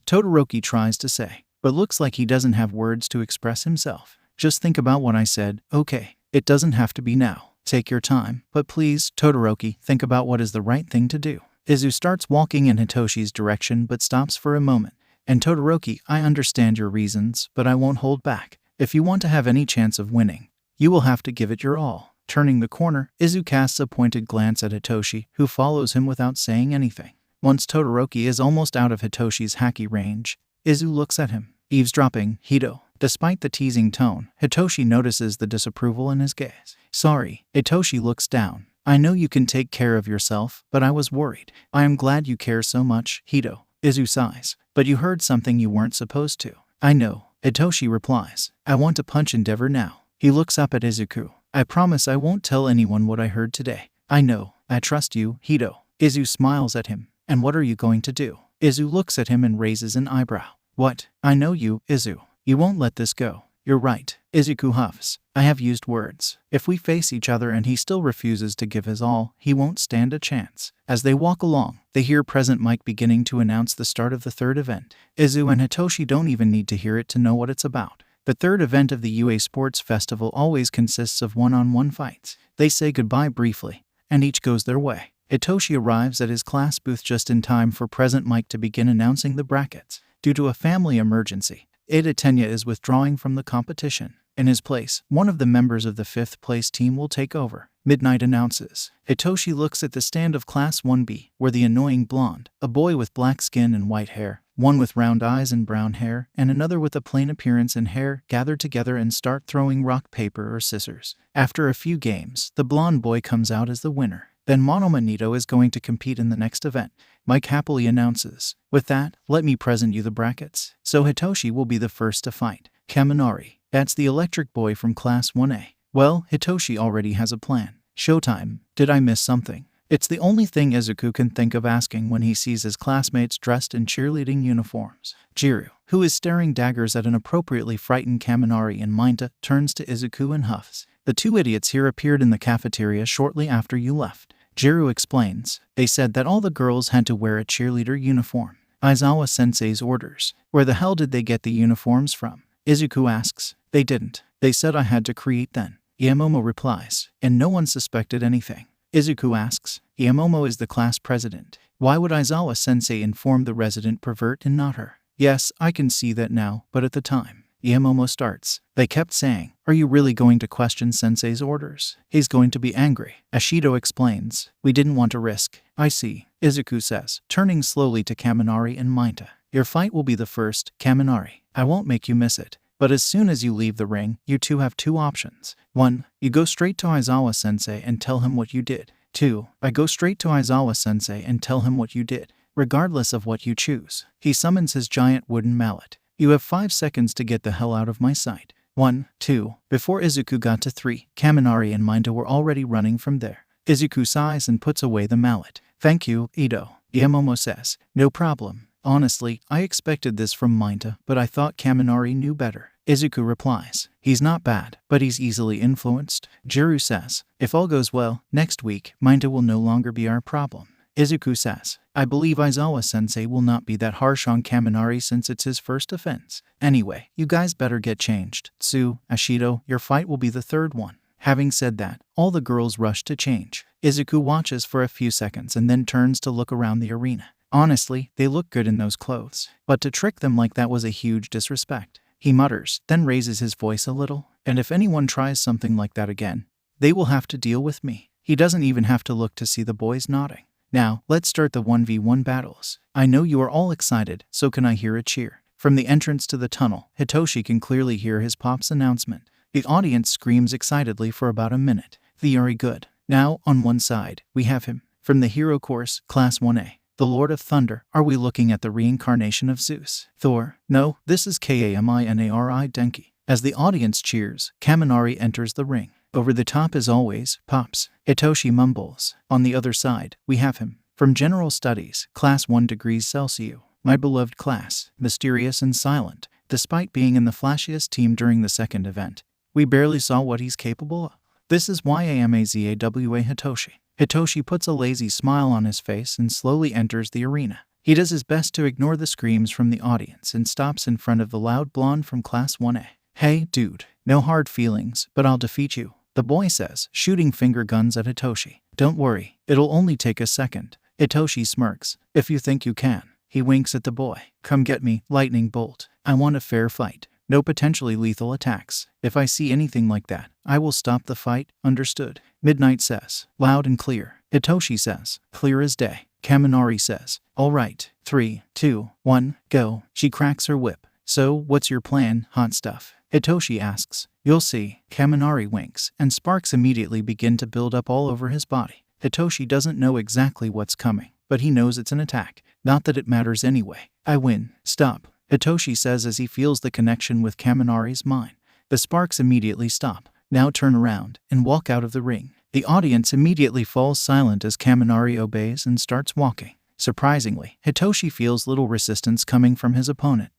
Todoroki tries to say, but looks like he doesn't have words to express himself. Just think about what I said, okay? It doesn't have to be now. Take your time, but please, Todoroki, think about what is the right thing to do. Izu starts walking in Hitoshi's direction but stops for a moment. And Todoroki, I understand your reasons, but I won't hold back. If you want to have any chance of winning, you will have to give it your all. Turning the corner, Izu casts a pointed glance at Hitoshi, who follows him without saying anything. Once Todoroki is almost out of Hitoshi's haki range, Izu looks at him, eavesdropping, Hito. Despite the teasing tone, Hitoshi notices the disapproval in his gaze. Sorry, Hitoshi looks down. I know you can take care of yourself, but I was worried. I am glad you care so much, Hito. Izu sighs. But you heard something you weren't supposed to. I know. Hitoshi replies. I want to punch Endeavor now. He looks up at Izuku. I promise I won't tell anyone what I heard today. I know. I trust you, Hito. Izu smiles at him. And what are you going to do? Izu looks at him and raises an eyebrow. What? I know you, Izu. You won't let this go. You're right. Izuku huffs. I have used words. If we face each other and he still refuses to give his all, he won't stand a chance. As they walk along, they hear Present Mic beginning to announce the start of the third event. Izu and Hitoshi don't even need to hear it to know what it's about. The third event of the UA Sports Festival always consists of one-on-one fights. They say goodbye briefly, and each goes their way. Hitoshi arrives at his class booth just in time for Present Mic to begin announcing the brackets. Due to a family emergency, Ada Tenya is withdrawing from the competition. In his place, one of the members of the 5th place team will take over. Midnight announces. Hitoshi looks at the stand of Class 1B, where the annoying blonde, a boy with black skin and white hair, one with round eyes and brown hair, and another with a plain appearance and hair, gather together and start throwing rock, paper, or scissors. After a few games, the blonde boy comes out as the winner. Then Monoma Nito is going to compete in the next event. Mike happily announces, with that, let me present you the brackets. So Hitoshi will be the first to fight. Kaminari. That's the electric boy from Class 1A. Well, Hitoshi already has a plan. Showtime. Did I miss something? It's the only thing Izuku can think of asking when he sees his classmates dressed in cheerleading uniforms. Jiru, who is staring daggers at an appropriately frightened Kaminari and Minta, turns to Izuku and huffs. The two idiots here appeared in the cafeteria shortly after you left. Jiru explains. They said that all the girls had to wear a cheerleader uniform. Aizawa-sensei's orders. Where the hell did they get the uniforms from? Izuku asks. They didn't. They said I had to create them. Iamomo replies. And no one suspected anything. Izuku asks. Iamomo is the class president. Why would Aizawa-sensei inform the resident pervert and not her? Yes, I can see that now, but at the time. Iamomo starts. They kept saying, are you really going to question Sensei's orders? He's going to be angry. Ashido explains. We didn't want to risk. I see. Izuku says, turning slowly to Kaminari and Minta. Your fight will be the first, Kaminari. I won't make you miss it. But as soon as you leave the ring, you two have two options. 1. You go straight to Aizawa-sensei and tell him what you did. 2. I go straight to Aizawa-sensei and tell him what you did. Regardless of what you choose. He summons his giant wooden mallet. You have 5 seconds to get the hell out of my sight. 1, 2. Before Izuku got to 3, Kaminari and Minta were already running from there. Izuku sighs and puts away the mallet. Thank you, Ito. Iamomo says. No problem. Honestly, I expected this from Minta, but I thought Kaminari knew better. Izuku replies. He's not bad, but he's easily influenced. Jiru says. If all goes well, next week, Minta will no longer be our problem. Izuku says, I believe Aizawa-sensei will not be that harsh on Kaminari since it's his first offense. Anyway, you guys better get changed. Tsu, Ashido, your fight will be the third one. Having said that, all the girls rush to change. Izuku watches for a few seconds and then turns to look around the arena. Honestly, they look good in those clothes. But to trick them like that was a huge disrespect. He mutters, then raises his voice a little. And if anyone tries something like that again, they will have to deal with me. He doesn't even have to look to see the boys nodding. Now, let's start the 1v1 battles. I know you are all excited, so can I hear a cheer? From the entrance to the tunnel, Hitoshi can clearly hear his pop's announcement. The audience screams excitedly for about a minute. Very good. Now, on one side, we have him. From the hero course, Class 1A. The Lord of Thunder. Are we looking at the reincarnation of Zeus? Thor? No, this is Kaminari Denki. As the audience cheers, Kaminari enters the ring. Over the top as always, pops. Hitoshi mumbles. On the other side, we have him. From General Studies, Class 1 degrees Celsius. My beloved class, mysterious and silent. Despite being in the flashiest team during the second event, we barely saw what he's capable of. This is YAMAZAWA Hitoshi. Hitoshi puts a lazy smile on his face and slowly enters the arena. He does his best to ignore the screams from the audience and stops in front of the loud blonde from Class 1A. Hey, dude, no hard feelings, but I'll defeat you, the boy says, shooting finger guns at Hitoshi. Don't worry, it'll only take a second. Hitoshi smirks. If you think you can. He winks at the boy. Come get me, lightning bolt. I want a fair fight. No potentially lethal attacks. If I see anything like that, I will stop the fight, understood? Midnight says. Loud and clear. Hitoshi says. Clear as day. Kaminari says. All right. 3, 2, 1, go. She cracks her whip. So, what's your plan, hot stuff? Hitoshi asks. You'll see. Kaminari winks, and sparks immediately begin to build up all over his body. Hitoshi doesn't know exactly what's coming, but he knows it's an attack. Not that it matters anyway. I win. Stop. Hitoshi says as he feels the connection with Kaminari's mind. The sparks immediately stop. Now turn around and walk out of the ring. The audience immediately falls silent as Kaminari obeys and starts walking. Surprisingly, Hitoshi feels little resistance coming from his opponent.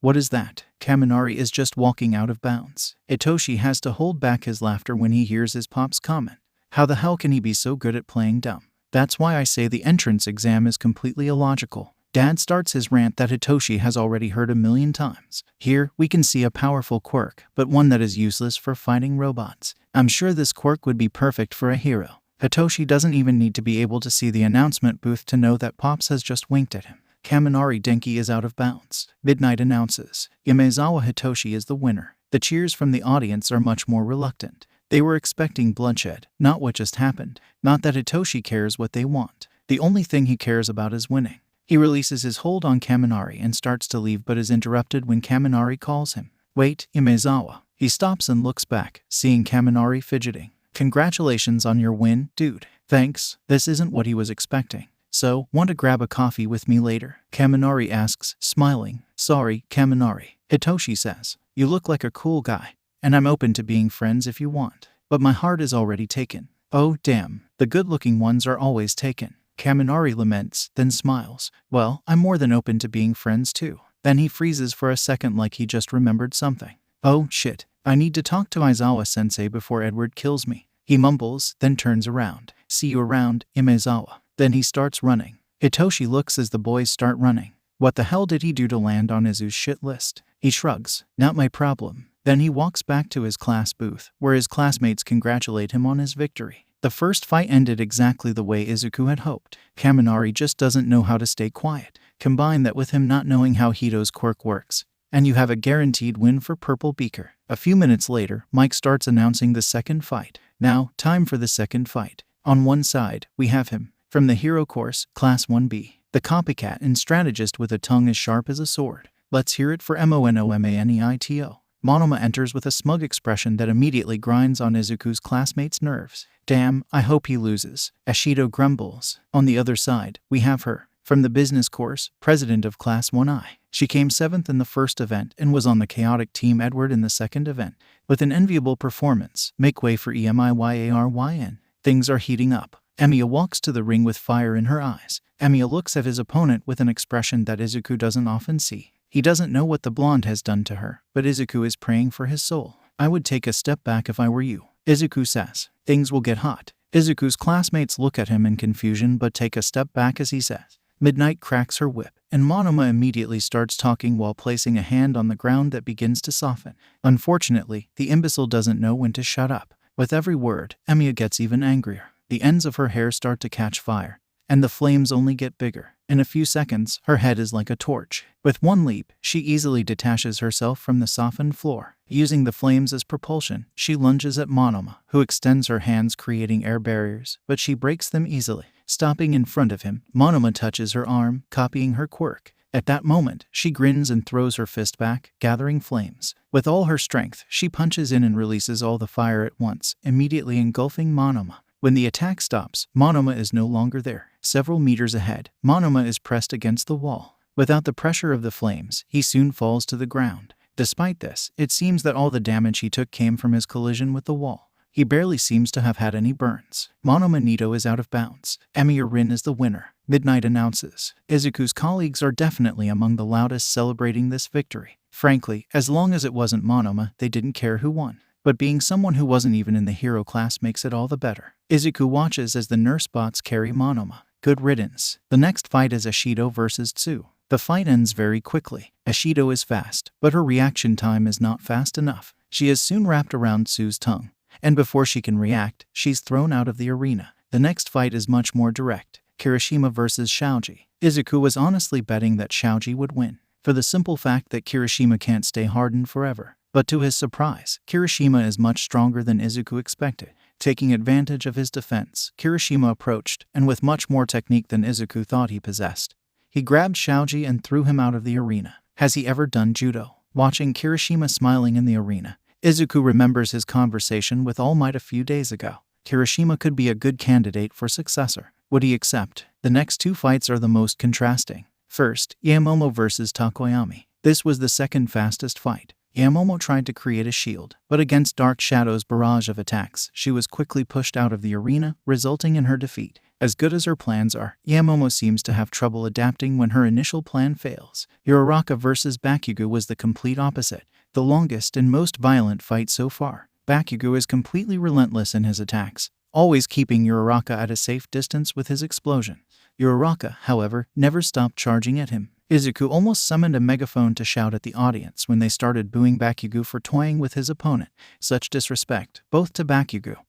What is that? Kaminari is just walking out of bounds. Hitoshi has to hold back his laughter when he hears his pop's comment. How the hell can he be so good at playing dumb? That's why I say the entrance exam is completely illogical. Dad starts his rant that Hitoshi has already heard 1,000,000 times. Here, we can see a powerful quirk, but one that is useless for fighting robots. I'm sure this quirk would be perfect for a hero. Hitoshi doesn't even need to be able to see the announcement booth to know that Pops has just winked at him. Kaminari Denki is out of bounds. Midnight announces. Yamezawa Hitoshi is the winner. The cheers from the audience are much more reluctant. They were expecting bloodshed, not what just happened. Not that Hitoshi cares what they want. The only thing he cares about is winning. He releases his hold on Kaminari and starts to leave but is interrupted when Kaminari calls him. Wait, Yamezawa. He stops and looks back, seeing Kaminari fidgeting. Congratulations on your win, dude. Thanks. This isn't what he was expecting. So, want to grab a coffee with me later? Kaminari asks, smiling. Sorry, Kaminari. Hitoshi says. You look like a cool guy, and I'm open to being friends if you want. But my heart is already taken. Oh, damn. The good-looking ones are always taken. Kaminari laments, then smiles. Well, I'm more than open to being friends too. Then he freezes for a second like he just remembered something. Oh, shit. I need to talk to Aizawa-sensei before Edward kills me. He mumbles, then turns around. See you around, Imezawa. Then he starts running. Hitoshi looks as the boys start running. What the hell did he do to land on Izu's shit list? He shrugs. Not my problem. Then he walks back to his class booth, where his classmates congratulate him on his victory. The first fight ended exactly the way Izuku had hoped. Kaminari just doesn't know how to stay quiet. Combine that with him not knowing how Hito's quirk works, and you have a guaranteed win for Purple Beaker. A few minutes later, Mike starts announcing the second fight. Now, time for the second fight. On one side, we have him. From the hero course, Class 1B. The copycat and strategist with a tongue as sharp as a sword. Let's hear it for Monomaneito. Monoma enters with a smug expression that immediately grinds on Izuku's classmates' nerves. Damn, I hope he loses. Ashido grumbles. On the other side, we have her. From the business course, president of Class 1I. She came 7th in the first event and was on the chaotic team Edward in the second event. With an enviable performance, make way for EMIYARYN. Things are heating up. Emiya walks to the ring with fire in her eyes. Emiya looks at his opponent with an expression that Izuku doesn't often see. He doesn't know what the blonde has done to her, but Izuku is praying for his soul. I would take a step back if I were you. Izuku says. Things will get hot. Izuku's classmates look at him in confusion but take a step back as he says. Midnight cracks her whip, and Monoma immediately starts talking while placing a hand on the ground that begins to soften. Unfortunately, the imbecile doesn't know when to shut up. With every word, Emiya gets even angrier. The ends of her hair start to catch fire, and the flames only get bigger. In a few seconds, her head is like a torch. With one leap, she easily detaches herself from the softened floor. Using the flames as propulsion, she lunges at Monoma, who extends her hands creating air barriers, but she breaks them easily. Stopping in front of him, Monoma touches her arm, copying her quirk. At that moment, she grins and throws her fist back, gathering flames. With all her strength, she punches in and releases all the fire at once, immediately engulfing Monoma. When the attack stops, Monoma is no longer there. Several meters ahead, Monoma is pressed against the wall. Without the pressure of the flames, he soon falls to the ground. Despite this, it seems that all the damage he took came from his collision with the wall. He barely seems to have had any burns. Monoma Nito is out of bounds. Emiya Rin is the winner. Midnight announces. Izuku's colleagues are definitely among the loudest celebrating this victory. Frankly, as long as it wasn't Monoma, they didn't care who won. But being someone who wasn't even in the hero class makes it all the better. Izuku watches as the nurse bots carry Monoma. Good riddance. The next fight is Ashido versus Tsu. The fight ends very quickly. Ashido is fast, but her reaction time is not fast enough. She is soon wrapped around Tsu's tongue, and before she can react, she's thrown out of the arena. The next fight is much more direct. Kirishima versus Shaoji. Izuku was honestly betting that Shaoji would win, for the simple fact that Kirishima can't stay hardened forever. But to his surprise, Kirishima is much stronger than Izuku expected. Taking advantage of his defense, Kirishima approached, and with much more technique than Izuku thought he possessed, he grabbed Shaoji and threw him out of the arena. Has he ever done judo? Watching Kirishima smiling in the arena, Izuku remembers his conversation with All Might a few days ago. Kirishima could be a good candidate for successor. Would he accept? The next two fights are the most contrasting. First, Yamomo versus Takoyami. This was the second fastest fight. Yamomo tried to create a shield, but against Dark Shadow's barrage of attacks, she was quickly pushed out of the arena, resulting in her defeat. As good as her plans are, Yamomo seems to have trouble adapting when her initial plan fails. Uraraka versus Bakugo was the complete opposite, the longest and most violent fight so far. Bakugo is completely relentless in his attacks, always keeping Uraraka at a safe distance with his explosion. Uraraka, however, never stopped charging at him. Izuku almost summoned a megaphone to shout at the audience when they started booing Bakugo for toying with his opponent. Such disrespect, both to Bakugo,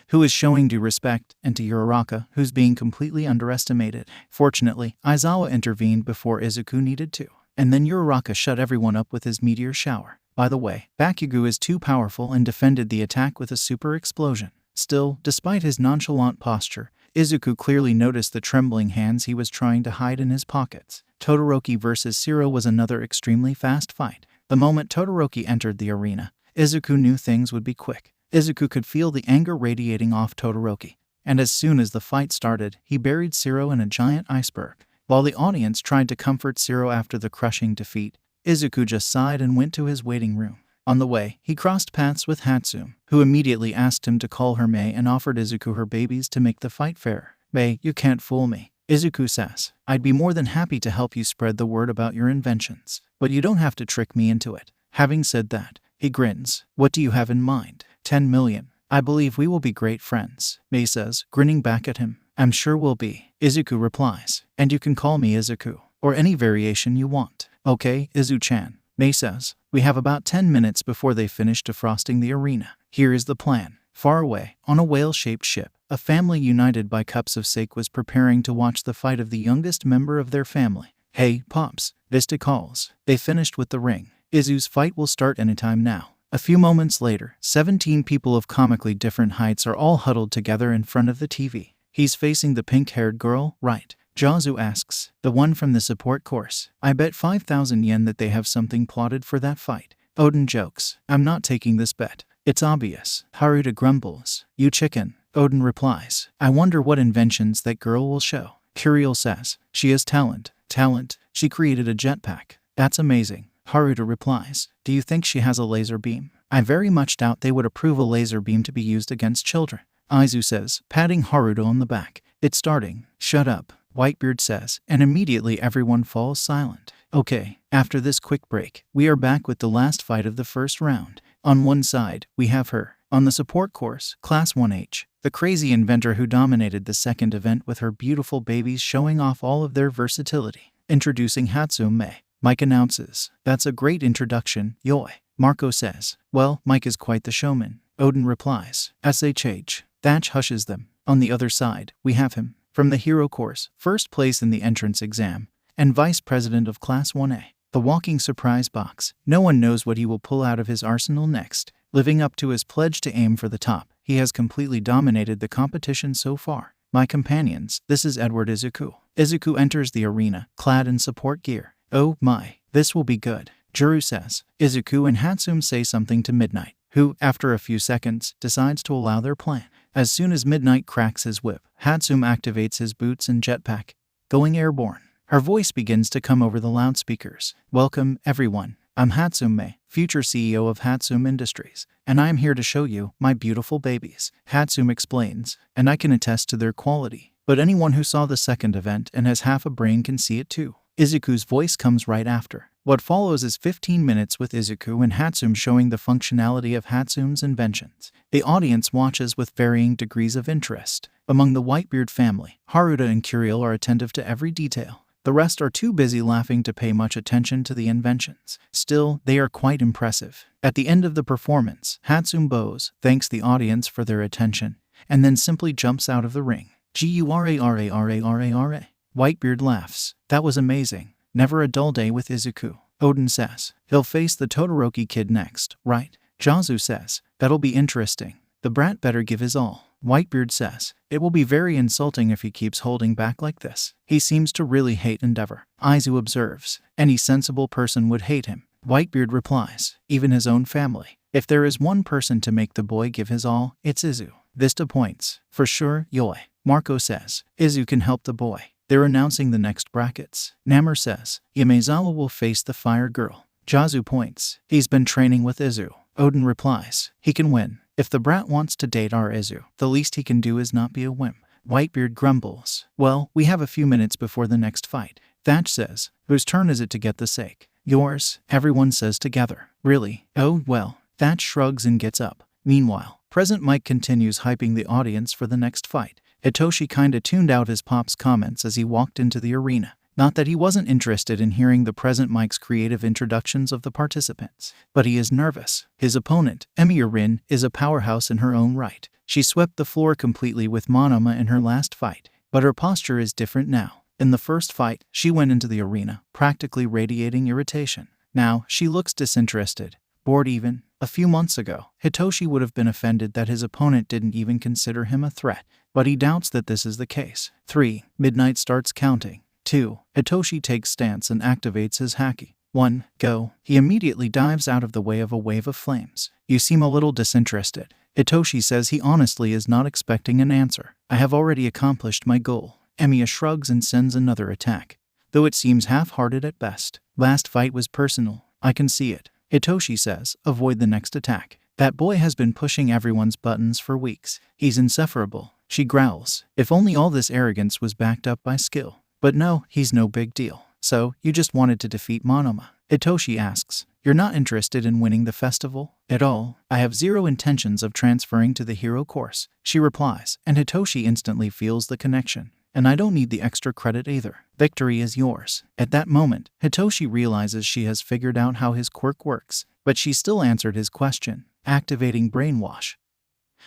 who is showing due respect, and to Uraraka, who's being completely underestimated. Fortunately, Aizawa intervened before Izuku needed to, and then Uraraka shut everyone up with his meteor shower. By the way, Bakugo is too powerful and defended the attack with a super explosion. Still, despite his nonchalant posture, Izuku clearly noticed the trembling hands he was trying to hide in his pockets. Todoroki versus Shiro was another extremely fast fight. The moment Todoroki entered the arena, Izuku knew things would be quick. Izuku could feel the anger radiating off Todoroki, and as soon as the fight started, he buried Shiro in a giant iceberg. While the audience tried to comfort Shiro after the crushing defeat, Izuku just sighed and went to his waiting room. On the way, he crossed paths with Hatsume, who immediately asked him to call her Mei and offered Izuku her babies to make the fight fairer. "Mei, you can't fool me," Izuku says. "I'd be more than happy to help you spread the word about your inventions, but you don't have to trick me into it." Having said that, he grins. "What do you have in mind?" 10 million. "I believe we will be great friends," Mei says, grinning back at him. "I'm sure we'll be," Izuku replies. "And you can call me Izuku, or any variation you want." "Okay, Izu-chan," Mei says. We have about 10 minutes before they finish defrosting the arena. Here is the plan. Far away, on a whale-shaped ship, a family united by cups of sake was preparing to watch the fight of the youngest member of their family. "Hey, Pops," Vista calls. They finished with the ring. Izu's fight will start anytime now. A few moments later, 17 people of comically different heights are all huddled together in front of the TV. He's facing the pink-haired girl, right? Jazu asks. "The one from the support course. I bet 5,000 yen that they have something plotted for that fight." Odin jokes. "I'm not taking this bet. It's obvious." Haruta grumbles. "You chicken." Odin replies. "I wonder what inventions that girl will show." Curiel says. "She has talent." "Talent? She created a jetpack." "That's amazing." Haruta replies. "Do you think she has a laser beam?" "I very much doubt they would approve a laser beam to be used against children." Izu says, patting Haruta on the back. "It's starting." "Shut up," Whitebeard says, and immediately everyone falls silent. Okay, after this quick break, we are back with the last fight of the first round. On one side, we have her, On the support course, Class 1H, the crazy inventor who dominated the second event with her beautiful babies showing off all of their versatility. Introducing Hatsume, Mike announces. That's a great introduction, Yoi. Marco says. Well, Mike is quite the showman. Odin replies. SHH. Thatch hushes them. On the other side, we have him. From the hero course, first place in the entrance exam, and vice president of Class 1A. The walking surprise box. No one knows what he will pull out of his arsenal next. Living up to his pledge to aim for the top, he has completely dominated the competition so far. My companions, this is Edward Izuku. Izuku enters the arena, clad in support gear. Oh my, this will be good, Juru says. Izuku and Hatsume say something to Midnight, who, after a few seconds, decides to allow their plan. As soon as Midnight cracks his whip, Hatsume activates his boots and jetpack, going airborne. Her voice begins to come over the loudspeakers. Welcome, everyone. I'm Hatsume, future CEO of Hatsume Industries, and I'm here to show you my beautiful babies. Hatsume explains, and I can attest to their quality. But anyone who saw the second event and has half a brain can see it too. Izuku's voice comes right after. What follows is 15 minutes with Izuku and Hatsume showing the functionality of Hatsume's inventions. The audience watches with varying degrees of interest. Among the Whitebeard family, Haruta and Curiel are attentive to every detail. The rest are too busy laughing to pay much attention to the inventions. Still, they are quite impressive. At the end of the performance, Hatsume bows, thanks the audience for their attention, and then simply jumps out of the ring. Gurararararara. Whitebeard laughs. That was amazing. Never a dull day with Izuku. Odin says. He'll face the Todoroki kid next, right? Jazu says. That'll be interesting. The brat better give his all. Whitebeard says. It will be very insulting if he keeps holding back like this. He seems to really hate Endeavor. Izu observes. Any sensible person would hate him. Whitebeard replies. Even his own family. If there is one person to make the boy give his all, it's Izu. Vista points. For sure, Yoi. Marco says. Izu can help the boy. They're announcing the next brackets. Namor says. Yamezawa will face the Fire Girl. Jazu points. He's been training with Izu. Odin replies. He can win. If the brat wants to date our Izu, the least he can do is not be a wimp. Whitebeard grumbles. Well, we have a few minutes before the next fight. Thatch says. Whose turn is it to get the sake? Yours, everyone says together. Really? Oh, well. Thatch shrugs and gets up. Meanwhile, Present Mike continues hyping the audience for the next fight. Hitoshi kinda tuned out his pop's comments as he walked into the arena. Not that he wasn't interested in hearing the Present Mike's creative introductions of the participants, but he is nervous. His opponent, Emiya Rin, is a powerhouse in her own right. She swept the floor completely with Monoma in her last fight, but her posture is different now. In the first fight, she went into the arena, practically radiating irritation. Now, she looks disinterested, bored even. A few months ago, Hitoshi would have been offended that his opponent didn't even consider him a threat, but he doubts that this is the case. 3. Midnight starts counting. 2. Hitoshi takes stance and activates his Haki. 1. Go. He immediately dives out of the way of a wave of flames. You seem a little disinterested. Hitoshi says he honestly is not expecting an answer. I have already accomplished my goal. Emiya shrugs and sends another attack, though it seems half-hearted at best. Last fight was personal. I can see it. Hitoshi says, avoid the next attack. That boy has been pushing everyone's buttons for weeks. He's insufferable. She growls. If only all this arrogance was backed up by skill. But no, he's no big deal. So, you just wanted to defeat Monoma? Hitoshi asks. You're not interested in winning the festival? At all? I have zero intentions of transferring to the hero course. She replies, and Hitoshi instantly feels the connection. And I don't need the extra credit either. Victory is yours. At that moment, Hitoshi realizes she has figured out how his quirk works, but she still answered his question, activating brainwash.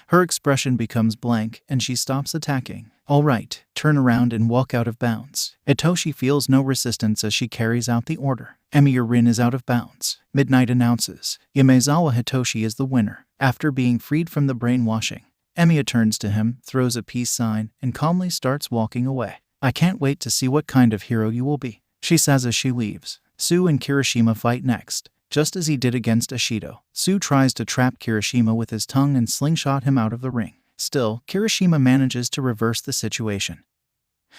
Her expression becomes blank and she stops attacking. All right, turn around and walk out of bounds. Hitoshi feels no resistance as she carries out the order. Emiya Rin is out of bounds. Midnight announces, Yamezawa Hitoshi is the winner. After being freed from the brainwashing, Emiya turns to him, throws a peace sign, and calmly starts walking away. I can't wait to see what kind of hero you will be, she says as she leaves. Su and Kirishima fight next. Just as he did against Ashido, Su tries to trap Kirishima with his tongue and slingshot him out of the ring. Still, Kirishima manages to reverse the situation,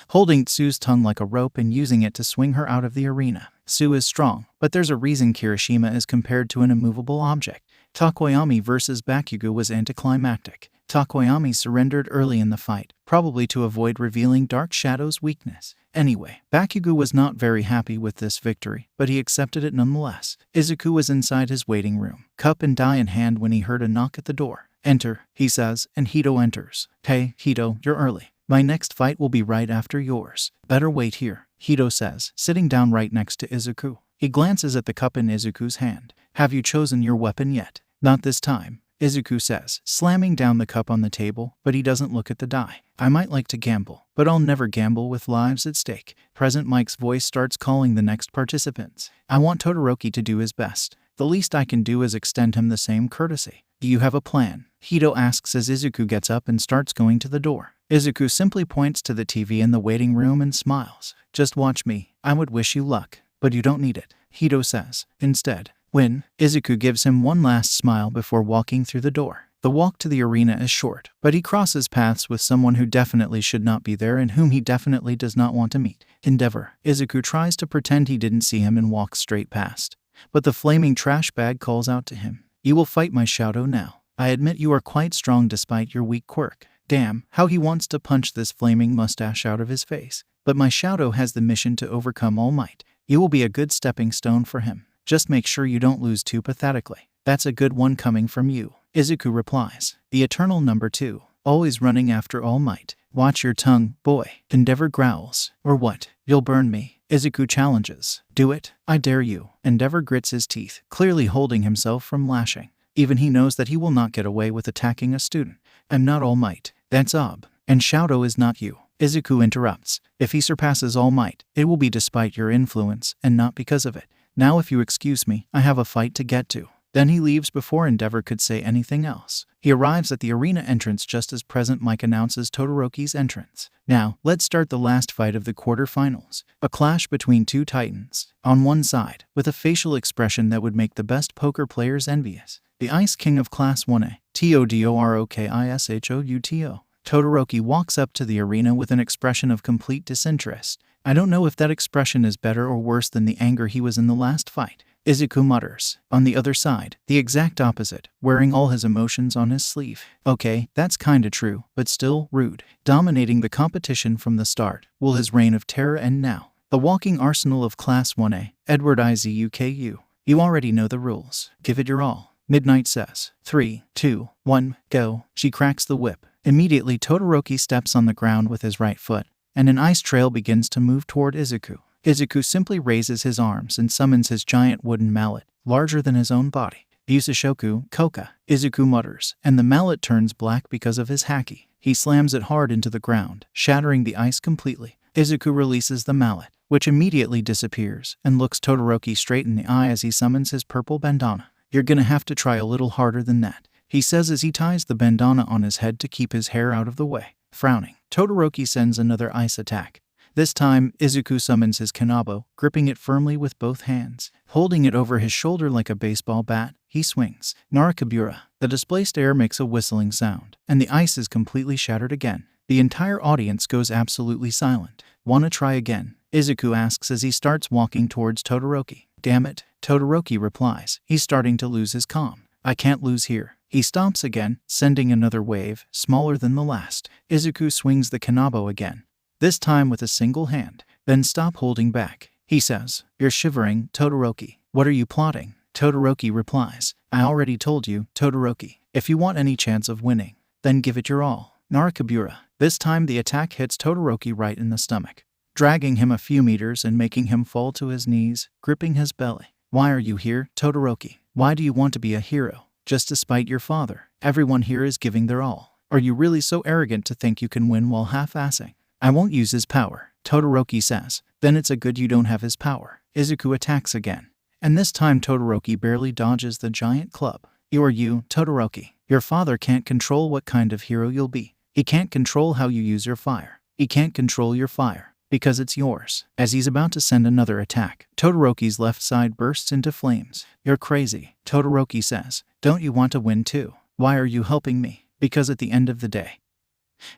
holding Su's tongue like a rope and using it to swing her out of the arena. Su is strong, but there's a reason Kirishima is compared to an immovable object. Takoyami versus Bakugo was anticlimactic. Takoyami surrendered early in the fight, probably to avoid revealing Dark Shadow's weakness. Anyway, Bakugo was not very happy with this victory, but he accepted it nonetheless. Izuku was inside his waiting room, cup and die in hand when he heard a knock at the door. Enter, he says, and Hito enters. Hey, Hito, you're early. My next fight will be right after yours. Better wait here, Hito says, sitting down right next to Izuku. He glances at the cup in Izuku's hand. Have you chosen your weapon yet? Not this time, Izuku says, slamming down the cup on the table, but he doesn't look at the die. I might like to gamble, but I'll never gamble with lives at stake. Present Mike's voice starts calling the next participants. I want Todoroki to do his best. The least I can do is extend him the same courtesy. Do you have a plan? Hito asks as Izuku gets up and starts going to the door. Izuku simply points to the TV in the waiting room and smiles. Just watch me. I would wish you luck, but you don't need it, Hito says. Instead, win. Izuku gives him one last smile before walking through the door. The walk to the arena is short, but he crosses paths with someone who definitely should not be there and whom he definitely does not want to meet. Endeavor. Izuku tries to pretend he didn't see him and walks straight past. But the flaming trash bag calls out to him. You will fight my shadow now. I admit you are quite strong despite your weak quirk. Damn, how he wants to punch this flaming mustache out of his face. But my shadow has the mission to overcome All Might. You will be a good stepping stone for him. Just make sure you don't lose too pathetically. That's a good one coming from you, Izuku replies. The eternal number 2, always running after All Might. Watch your tongue, boy. Endeavor growls. Or what? You'll burn me, Izuku challenges. Do it, I dare you. Endeavor grits his teeth, clearly holding himself from lashing. Even he knows that he will not get away with attacking a student. I'm not All Might. That's Ob. And Shadow is not you. Izuku interrupts. If he surpasses All Might, it will be despite your influence, and not because of it. Now if you excuse me, I have a fight to get to. Then he leaves before Endeavor could say anything else. He arrives at the arena entrance just as Present Mike announces Todoroki's entrance. Now, let's start the last fight of the quarterfinals. A clash between two titans. On one side, with a facial expression that would make the best poker players envious. The Ice King of Class 1A, Todorokishouto. Todoroki walks up to the arena with an expression of complete disinterest. I don't know if that expression is better or worse than the anger he was in the last fight. Izuku mutters. On the other side, the exact opposite, wearing all his emotions on his sleeve. Okay, that's kinda true, but still rude. Dominating the competition from the start, will his reign of terror end now? The walking arsenal of Class 1A, Edward Izuku. You already know the rules. Give it your all. Midnight says. 3, 2, 1, go. She cracks the whip. Immediately Todoroki steps on the ground with his right foot, and an ice trail begins to move toward Izuku. Izuku simply raises his arms and summons his giant wooden mallet, larger than his own body. Yusishoku, Koka, Izuku mutters, and the mallet turns black because of his haki. He slams it hard into the ground, shattering the ice completely. Izuku releases the mallet, which immediately disappears, and looks Todoroki straight in the eye as he summons his purple bandana. You're gonna have to try a little harder than that, he says as he ties the bandana on his head to keep his hair out of the way. Frowning, Todoroki sends another ice attack. This time, Izuku summons his kanabo, gripping it firmly with both hands. Holding it over his shoulder like a baseball bat, he swings. Narakabura. The displaced air makes a whistling sound, and the ice is completely shattered again. The entire audience goes absolutely silent. Wanna try again? Izuku asks as he starts walking towards Todoroki. Damn it, Todoroki replies. He's starting to lose his calm. I can't lose here. He stomps again, sending another wave, smaller than the last. Izuku swings the kanabo again, this time with a single hand. Then stop holding back, he says. You're shivering, Todoroki. What are you plotting? Todoroki replies. I already told you, Todoroki. If you want any chance of winning, then give it your all. Narakabura. This time the attack hits Todoroki right in the stomach, dragging him a few meters and making him fall to his knees, gripping his belly. Why are you here, Todoroki? Why do you want to be a hero? Just to spite your father. Everyone here is giving their all. Are you really so arrogant to think you can win while half-assing? I won't use his power, Todoroki says. Then it's a good you don't have his power. Izuku attacks again, and this time Todoroki barely dodges the giant club. You are you, Todoroki. Your father can't control what kind of hero you'll be. He can't control how you use your fire. He can't control your fire, because it's yours. As he's about to send another attack, Todoroki's left side bursts into flames. You're crazy, Todoroki says. Don't you want to win too? Why are you helping me? Because at the end of the day,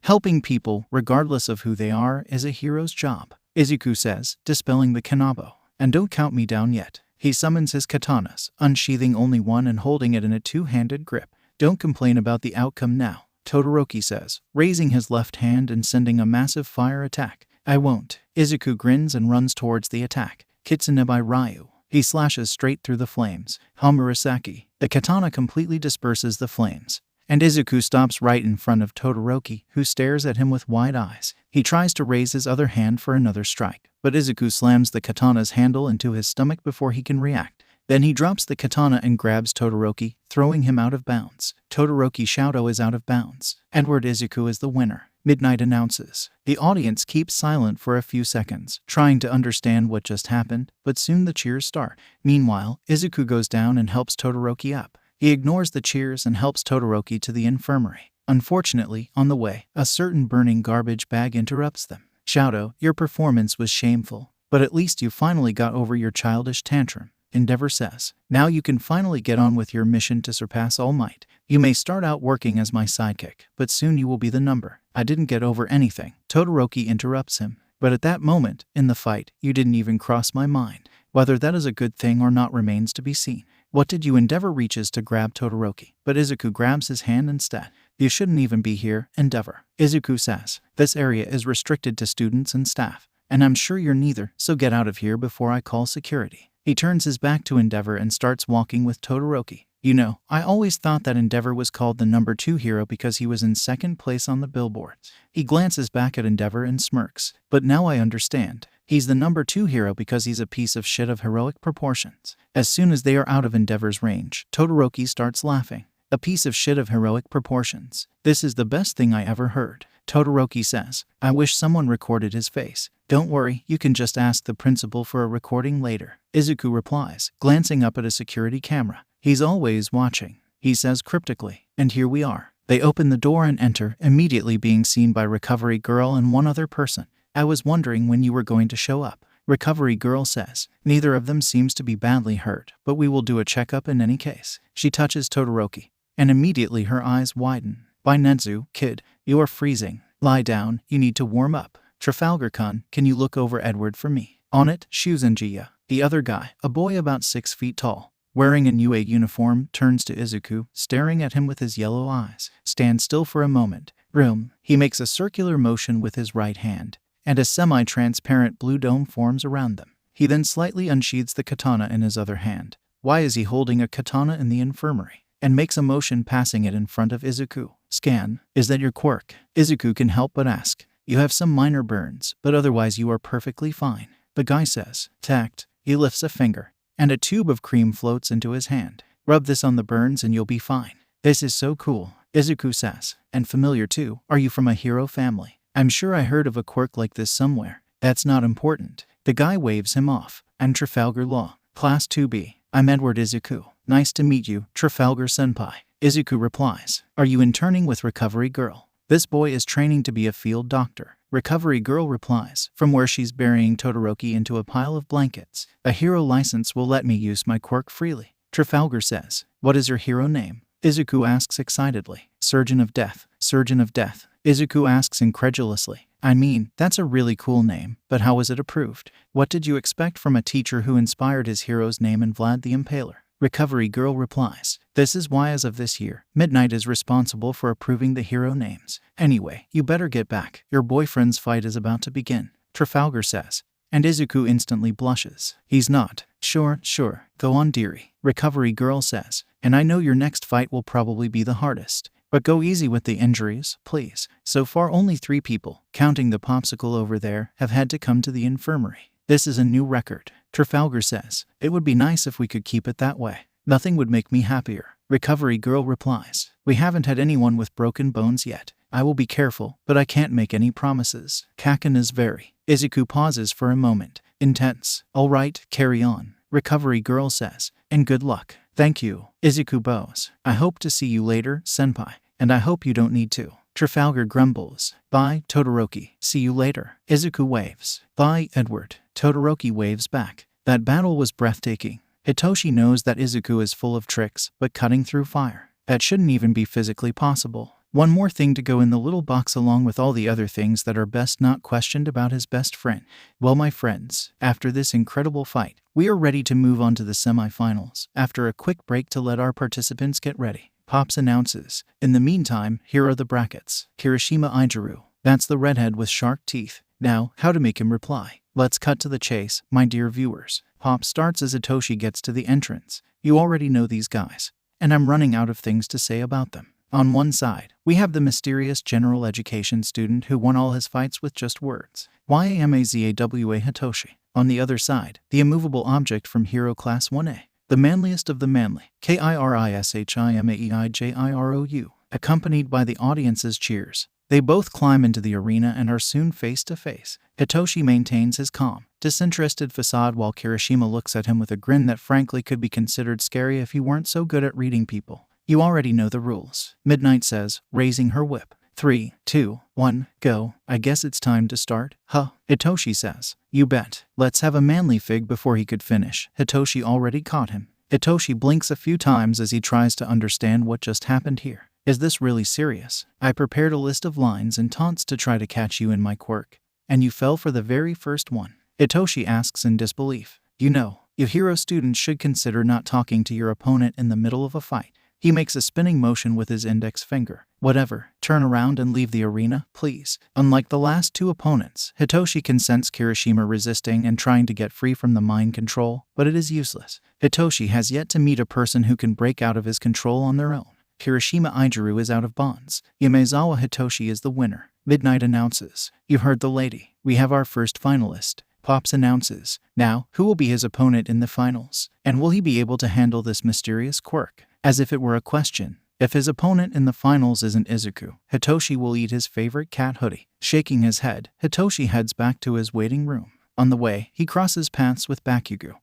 helping people, regardless of who they are, is a hero's job, Izuku says, dispelling the kanabo. And don't count me down yet. He summons his katanas, unsheathing only one and holding it in a two-handed grip. Don't complain about the outcome now, Todoroki says, raising his left hand and sending a massive fire attack. I won't. Izuku grins and runs towards the attack. Kitsunebai Ryu. He slashes straight through the flames. Hamurasaki. The katana completely disperses the flames, and Izuku stops right in front of Todoroki, who stares at him with wide eyes. He tries to raise his other hand for another strike, but Izuku slams the katana's handle into his stomach before he can react. Then he drops the katana and grabs Todoroki, throwing him out of bounds. Todoroki Shouto is out of bounds. Edward Izuku is the winner. Midnight announces. The audience keeps silent for a few seconds, trying to understand what just happened, but soon the cheers start. Meanwhile, Izuku goes down and helps Todoroki up. He ignores the cheers and helps Todoroki to the infirmary. Unfortunately, on the way, a certain burning garbage bag interrupts them. Shouto, your performance was shameful, but at least you finally got over your childish tantrum. Endeavor says, now you can finally get on with your mission to surpass All Might. You may start out working as my sidekick, but soon you will be the number. I didn't get over anything. Todoroki interrupts him. But at that moment, in the fight, you didn't even cross my mind. Whether that is a good thing or not remains to be seen. What did you? Endeavor reaches to grab Todoroki, but Izuku grabs his hand instead. You shouldn't even be here, Endeavor. Izuku says, this area is restricted to students and staff, and I'm sure you're neither, so get out of here before I call security. He turns his back to Endeavor and starts walking with Todoroki. You know, I always thought that Endeavor was called the number 2 hero because he was in second place on the billboards. He glances back at Endeavor and smirks. But now I understand. He's the number 2 hero because he's a piece of shit of heroic proportions. As soon as they are out of Endeavor's range, Todoroki starts laughing. A piece of shit of heroic proportions. This is the best thing I ever heard. Todoroki says, I wish someone recorded his face. Don't worry, you can just ask the principal for a recording later. Izuku replies, glancing up at a security camera. He's always watching. He says cryptically, and here we are. They open the door and enter, immediately being seen by Recovery Girl and one other person. I was wondering when you were going to show up. Recovery Girl says, neither of them seems to be badly hurt, but we will do a checkup in any case. She touches Todoroki, and immediately her eyes widen. By Netsu, kid, you are freezing. Lie down, you need to warm up. Trafalgar-kun, can you look over Edward for me? On it, Shuzenjiya. The other guy, a boy about 6 feet tall, wearing an UA uniform, turns to Izuku, staring at him with his yellow eyes. Stand still for a moment. Room. He makes a circular motion with his right hand, and a semi-transparent blue dome forms around them. He then slightly unsheathes the katana in his other hand. Why is he holding a katana in the infirmary? And makes a motion passing it in front of Izuku. Scan. Is that your quirk? Izuku can help but ask. You have some minor burns, but otherwise you are perfectly fine. The guy says, tact. He lifts a finger, and a tube of cream floats into his hand. Rub this on the burns and you'll be fine. This is so cool, Izuku says. And familiar too. Are you from a hero family? I'm sure I heard of a quirk like this somewhere. That's not important. The guy waves him off. I'm Trafalgar Law, Class 2B. I'm Edward Izuku. Nice to meet you, Trafalgar-senpai. Izuku replies, are you interning with Recovery Girl? This boy is training to be a field doctor. Recovery Girl replies, from where she's burying Todoroki into a pile of blankets. A hero license will let me use my quirk freely. Trafalgar says, what is your hero name? Izuku asks excitedly. Surgeon of Death. Surgeon of Death. Izuku asks incredulously. I mean, that's a really cool name, but how was it approved? What did you expect from a teacher who inspired his hero's name in Vlad the Impaler? Recovery Girl replies, this is why as of this year, Midnight is responsible for approving the hero names. Anyway, you better get back. Your boyfriend's fight is about to begin, Trafalgar says. And Izuku instantly blushes. He's not. Sure, go on dearie, Recovery Girl says. And I know your next fight will probably be the hardest. But go easy with the injuries, please. So far only 3 people, counting the popsicle over there, have had to come to the infirmary. This is a new record. Trafalgar says, it would be nice if we could keep it that way. Nothing would make me happier. Recovery Girl replies, we haven't had anyone with broken bones yet. I will be careful, but I can't make any promises. Kaken is very. Izuku pauses for a moment. Intense. All right, carry on. Recovery Girl says, and good luck. Thank you. Izuku bows. I hope to see you later, senpai. And I hope you don't need to. Trafalgar grumbles. Bye, Todoroki. See you later. Izuku waves. Bye, Edward. Todoroki waves back. That battle was breathtaking. Hitoshi knows that Izuku is full of tricks, but cutting through fire. That shouldn't even be physically possible. One more thing to go in the little box along with all the other things that are best not questioned about his best friend. Well, my friends, after this incredible fight, we are ready to move on to the semifinals. After a quick break to let our participants get ready, Pops announces, in the meantime, here are the brackets. Kirishima Ijiru. That's the redhead with shark teeth. Now, how to make him reply. Let's cut to the chase, my dear viewers. Pop starts as Hitoshi gets to the entrance. You already know these guys, and I'm running out of things to say about them. On one side, we have the mysterious general education student who won all his fights with just words. Yamazawa Hitoshi. On the other side, the immovable object from Hero Class 1A. The manliest of the manly. Kirishimaeijirou. Accompanied by the audience's cheers. They both climb into the arena and are soon face to face. Hitoshi maintains his calm, disinterested facade while Kirishima looks at him with a grin that frankly could be considered scary if he weren't so good at reading people. You already know the rules, Midnight says, raising her whip. 3, 2, 1, go. I guess it's time to start, huh? Hitoshi says. You bet. Let's have a manly fig before he could finish. Hitoshi already caught him. Hitoshi blinks a few times as he tries to understand what just happened here. Is this really serious? I prepared a list of lines and taunts to try to catch you in my quirk, and you fell for the very first one. Hitoshi asks in disbelief. You know, you hero students should consider not talking to your opponent in the middle of a fight. He makes a spinning motion with his index finger. Whatever, turn around and leave the arena, please. Unlike the last two opponents, Hitoshi can sense Kirishima resisting and trying to get free from the mind control, but it is useless. Hitoshi has yet to meet a person who can break out of his control on their own. Kirishima Ijiru is out of bonds. Yamazawa Hitoshi is the winner. Midnight announces. You've heard the lady. We have our first finalist. Pops announces. Now, who will be his opponent in the finals? And will he be able to handle this mysterious quirk? As if it were a question. If his opponent in the finals isn't Izuku, Hitoshi will eat his favorite cat hoodie. Shaking his head, Hitoshi heads back to his waiting room. On the way, he crosses paths with Bakugo,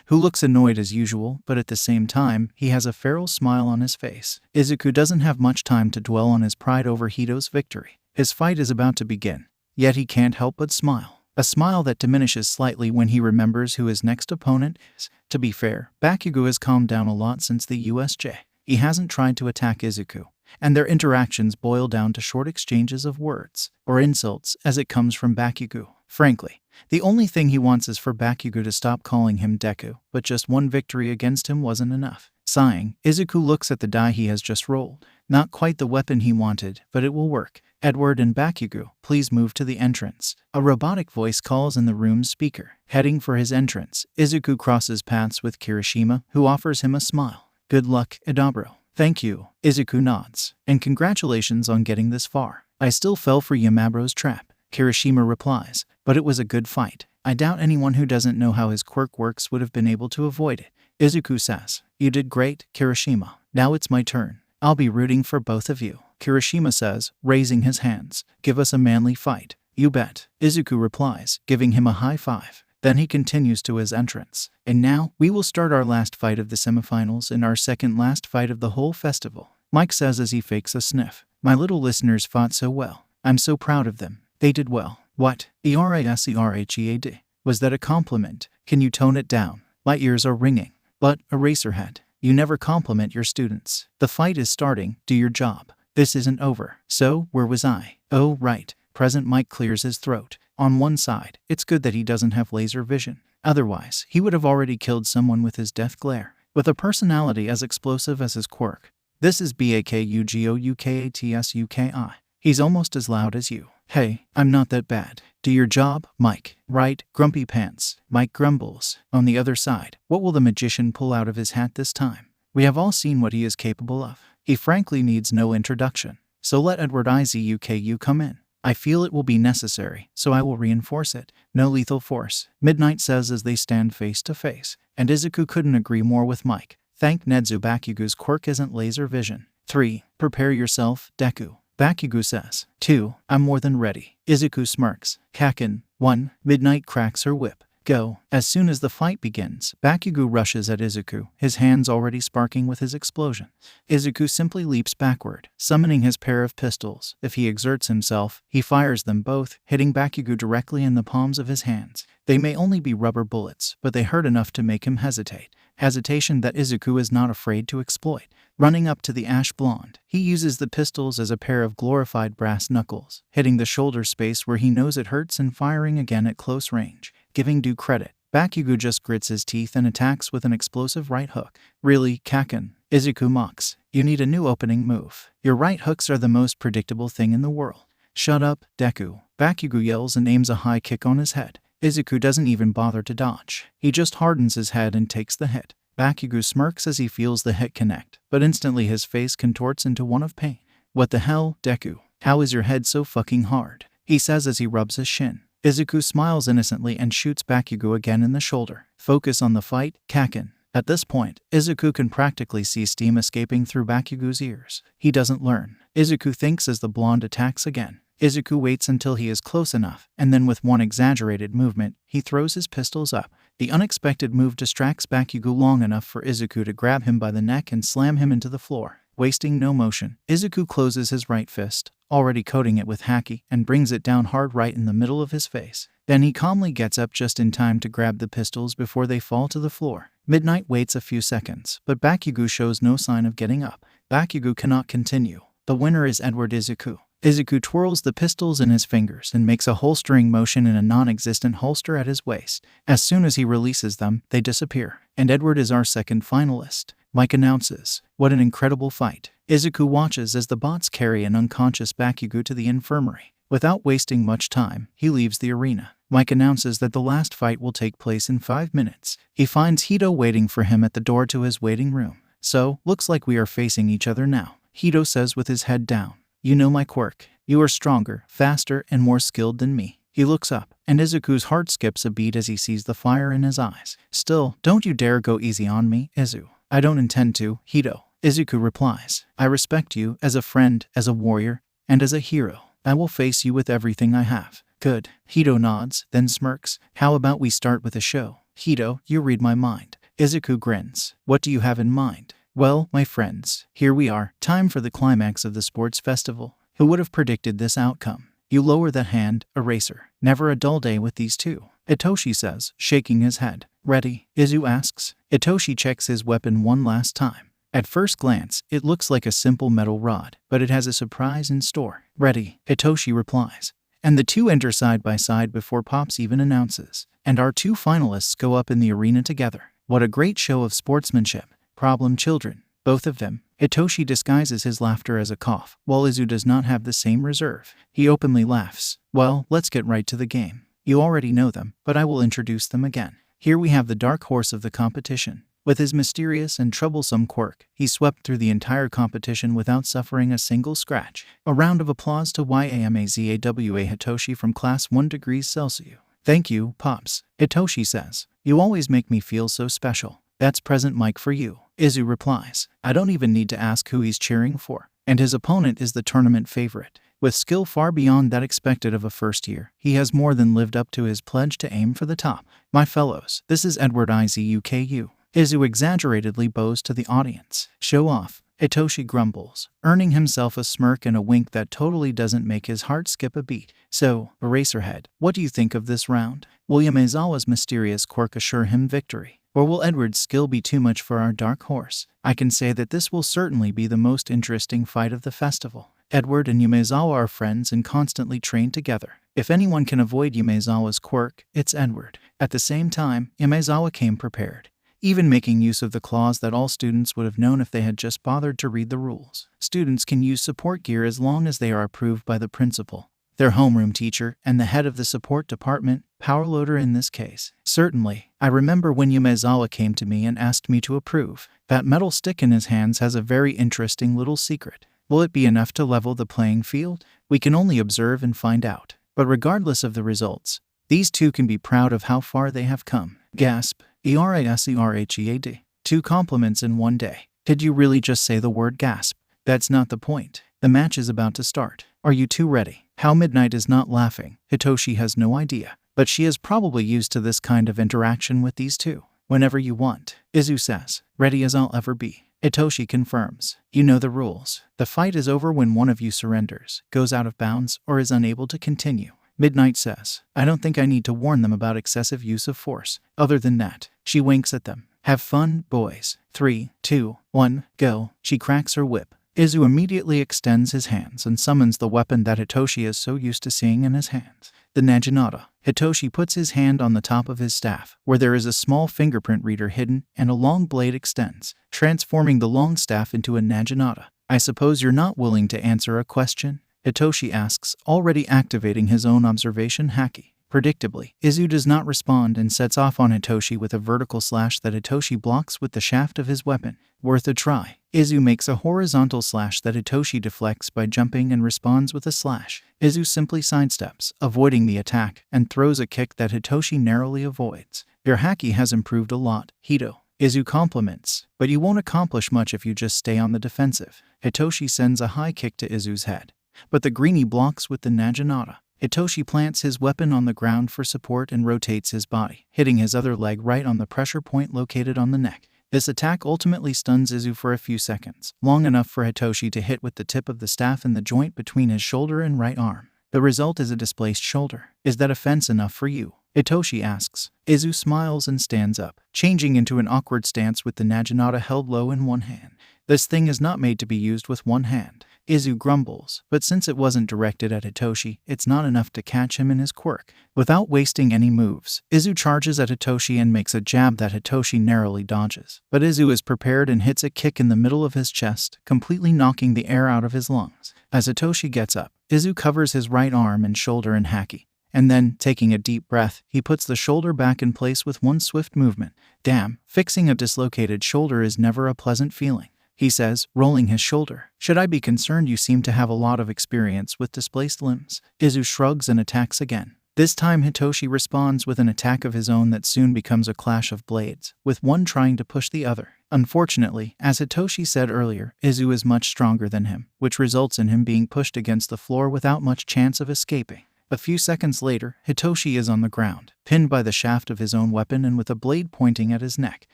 who looks annoyed as usual, but at the same time, he has a feral smile on his face. Izuku doesn't have much time to dwell on his pride over Hito's victory. His fight is about to begin, yet he can't help but smile. A smile that diminishes slightly when he remembers who his next opponent is. To be fair, Bakugo has calmed down a lot since the USJ. He hasn't tried to attack Izuku, and their interactions boil down to short exchanges of words, or insults, as it comes from Bakugo. Frankly, the only thing he wants is for Bakugo to stop calling him Deku, but just one victory against him wasn't enough. Sighing, Izuku looks at the die he has just rolled. Not quite the weapon he wanted, but it will work. Edward and Bakugo, please move to the entrance. A robotic voice calls in the room's speaker. Heading for his entrance, Izuku crosses paths with Kirishima, who offers him a smile. Good luck, Idaburo. Thank you. Izuku nods. And congratulations on getting this far. I still fell for Yamaburo's trap. Kirishima replies. But it was a good fight. I doubt anyone who doesn't know how his quirk works would have been able to avoid it. Izuku says. You did great, Kirishima. Now it's my turn. I'll be rooting for both of you. Kirishima says, raising his hands. Give us a manly fight. You bet. Izuku replies, giving him a high five. Then he continues to his entrance. And now, we will start our last fight of the semifinals and our second last fight of the whole festival. Mike says as he fakes a sniff. My little listeners fought so well. I'm so proud of them. They did well. What? Erasherhead. Was that a compliment? Can you tone it down? My ears are ringing. But, Eraserhead, you never compliment your students. The fight is starting. Do your job. This isn't over. So, where was I? Oh, right. Present Mike clears his throat. On one side, it's good that he doesn't have laser vision. Otherwise, he would have already killed someone with his death glare. With a personality as explosive as his quirk. This is Bakugoukatsuki. He's almost as loud as you. Hey, I'm not that bad. Do your job, Mike. Right, Grumpy Pants. Mike grumbles. On the other side, what will the magician pull out of his hat this time? We have all seen what he is capable of. He frankly needs no introduction. So let Edward Izuku come in. I feel it will be necessary, so I will reinforce it. No lethal force, Midnight says as they stand face to face. And Izuku couldn't agree more with Mike. Thank Nedzu, Bakugo's quirk isn't laser vision. 3. Prepare yourself, Deku. Bakugo says. 2. I'm more than ready. Izuku smirks. Kaken. 1. Midnight cracks her whip. Go. As soon as the fight begins, Bakugo rushes at Izuku, his hands already sparking with his explosion. Izuku simply leaps backward, summoning his pair of pistols. If he exerts himself, he fires them both, hitting Bakugo directly in the palms of his hands. They may only be rubber bullets, but they hurt enough to make him hesitate. Hesitation that Izuku is not afraid to exploit. Running up to the ash blonde, he uses the pistols as a pair of glorified brass knuckles, hitting the shoulder space where he knows it hurts and firing again at close range. Giving due credit, Bakugo just grits his teeth and attacks with an explosive right hook. Really, Kaken? Izuku mocks. You need a new opening move. Your right hooks are the most predictable thing in the world. Shut up, Deku. Bakugo yells and aims a high kick on his head. Izuku doesn't even bother to dodge. He just hardens his head and takes the hit. Bakugo smirks as he feels the hit connect, but instantly his face contorts into one of pain. What the hell, Deku? How is your head so fucking hard? He says as he rubs his shin. Izuku smiles innocently and shoots Bakugo again in the shoulder. Focus on the fight, Kakin. At this point, Izuku can practically see steam escaping through Bakugo's ears. He doesn't learn. Izuku thinks as the blonde attacks again. Izuku waits until he is close enough, and then with one exaggerated movement, he throws his pistols up. The unexpected move distracts Bakugo long enough for Izuku to grab him by the neck and slam him into the floor. Wasting no motion, Izuku closes his right fist, already coating it with haki, and brings it down hard right in the middle of his face. Then he calmly gets up just in time to grab the pistols before they fall to the floor. Midnight waits a few seconds, but Bakugo shows no sign of getting up. Bakugo cannot continue. The winner is Edward Izuku. Izuku twirls the pistols in his fingers and makes a holstering motion in a non-existent holster at his waist. As soon as he releases them, they disappear. And Edward is our second finalist. Mike announces, "What an incredible fight." Izuku watches as the bots carry an unconscious Bakugo to the infirmary. Without wasting much time, he leaves the arena. Mike announces that the last fight will take place in 5 minutes. He finds Hito waiting for him at the door to his waiting room. "So, looks like we are facing each other now," Hito says with his head down. "You know my quirk. You are stronger, faster, and more skilled than me." He looks up, and Izuku's heart skips a beat as he sees the fire in his eyes. "Still, don't you dare go easy on me, Izu." "I don't intend to, Hito," Izuku replies. "I respect you as a friend, as a warrior, and as a hero. I will face you with everything I have." "Good." Hito nods, then smirks. "How about we start with a show?" "Hito, you read my mind." Izuku grins. "What do you have in mind?" "Well, my friends, here we are. Time for the climax of the sports festival. Who would have predicted this outcome? You lower that hand, Eraser. Never a dull day with these two," Itoshi says, shaking his head. "Ready?" Izu asks. Itoshi checks his weapon one last time. At first glance, it looks like a simple metal rod, but it has a surprise in store. "Ready," Itoshi replies. And the two enter side by side before Pops even announces. And our two finalists go up in the arena together. What a great show of sportsmanship. Problem children. Both of them. Itoshi disguises his laughter as a cough, while Izu does not have the same reserve. He openly laughs. "Well, let's get right to the game. You already know them, but I will introduce them again. Here we have the dark horse of the competition. With his mysterious and troublesome quirk, he swept through the entire competition without suffering a single scratch. A round of applause to YAMAZAWA Hitoshi from class 1 degrees Celsius. "Thank you, Pops," Hitoshi says. "You always make me feel so special." "That's present Mike for you," Izu replies. I don't even need to ask who he's cheering for. And his opponent is the tournament favorite. With skill far beyond that expected of a first year, he has more than lived up to his pledge to aim for the top. "My fellows, this is Edward Izuku. Izu exaggeratedly bows to the audience. "Show off," Hitoshi grumbles, earning himself a smirk and a wink that totally doesn't make his heart skip a beat. "So, Eraserhead, what do you think of this round? Will Yamezawa's mysterious quirk assure him victory? Or will Edward's skill be too much for our dark horse? I can say that this will certainly be the most interesting fight of the festival. Edward and Yamezawa are friends and constantly train together. If anyone can avoid Yamezawa's quirk, it's Edward." At the same time, Yamezawa came prepared, even making use of the clause that all students would have known if they had just bothered to read the rules. Students can use support gear as long as they are approved by the principal, their homeroom teacher, and the head of the support department, power loader in this case. "Certainly, I remember when Yamezawa came to me and asked me to approve. That metal stick in his hands has a very interesting little secret. Will it be enough to level the playing field? We can only observe and find out. But regardless of the results, these two can be proud of how far they have come." Gasp. ERASERHEAD. 2 compliments in one day. Did you really just say the word gasp? That's not the point. The match is about to start. Are you two ready? How Midnight is not laughing, Hitoshi has no idea. But she is probably used to this kind of interaction with these two. "Whenever you want," Izu says. "Ready as I'll ever be." Hitoshi confirms. "You know the rules. The fight is over when one of you surrenders, goes out of bounds, or is unable to continue." Midnight says, "I don't think I need to warn them about excessive use of force. Other than that," she winks at them. "Have fun, boys. 3, 2, 1, go." She cracks her whip. Izu immediately extends his hands and summons the weapon that Hitoshi is so used to seeing in his hands, the Naginata. Hitoshi puts his hand on the top of his staff, where there is a small fingerprint reader hidden, and a long blade extends, transforming the long staff into a Naginata. "I suppose you're not willing to answer a question?" Hitoshi asks, already activating his own observation haki. Predictably, Izu does not respond and sets off on Hitoshi with a vertical slash that Hitoshi blocks with the shaft of his weapon. Worth a try. Izu makes a horizontal slash that Hitoshi deflects by jumping and responds with a slash. Izu simply sidesteps, avoiding the attack, and throws a kick that Hitoshi narrowly avoids. Your haki has improved a lot, Hito. Izu compliments, but you won't accomplish much if you just stay on the defensive. Hitoshi sends a high kick to Izu's head, but the greenie blocks with the Naginata. Hitoshi plants his weapon on the ground for support and rotates his body, hitting his other leg right on the pressure point located on the neck. This attack ultimately stuns Izu for a few seconds, long enough for Hitoshi to hit with the tip of the staff in the joint between his shoulder and right arm. The result is a displaced shoulder. Is that offense enough for you? Hitoshi asks. Izu smiles and stands up, changing into an awkward stance with the Naginata held low in one hand. This thing is not made to be used with one hand. Izu grumbles, but since it wasn't directed at Hitoshi, it's not enough to catch him in his quirk. Without wasting any moves, Izu charges at Hitoshi and makes a jab that Hitoshi narrowly dodges. But Izu is prepared and hits a kick in the middle of his chest, completely knocking the air out of his lungs. As Hitoshi gets up, Izu covers his right arm and shoulder in haki. And then, taking a deep breath, he puts the shoulder back in place with one swift movement. Damn, fixing a dislocated shoulder is never a pleasant feeling, he says, rolling his shoulder. Should I be concerned? You seem to have a lot of experience with displaced limbs. Izu shrugs and attacks again. This time Hitoshi responds with an attack of his own that soon becomes a clash of blades, with one trying to push the other. Unfortunately, as Hitoshi said earlier, Izu is much stronger than him, which results in him being pushed against the floor without much chance of escaping. A few seconds later, Hitoshi is on the ground, pinned by the shaft of his own weapon and with a blade pointing at his neck.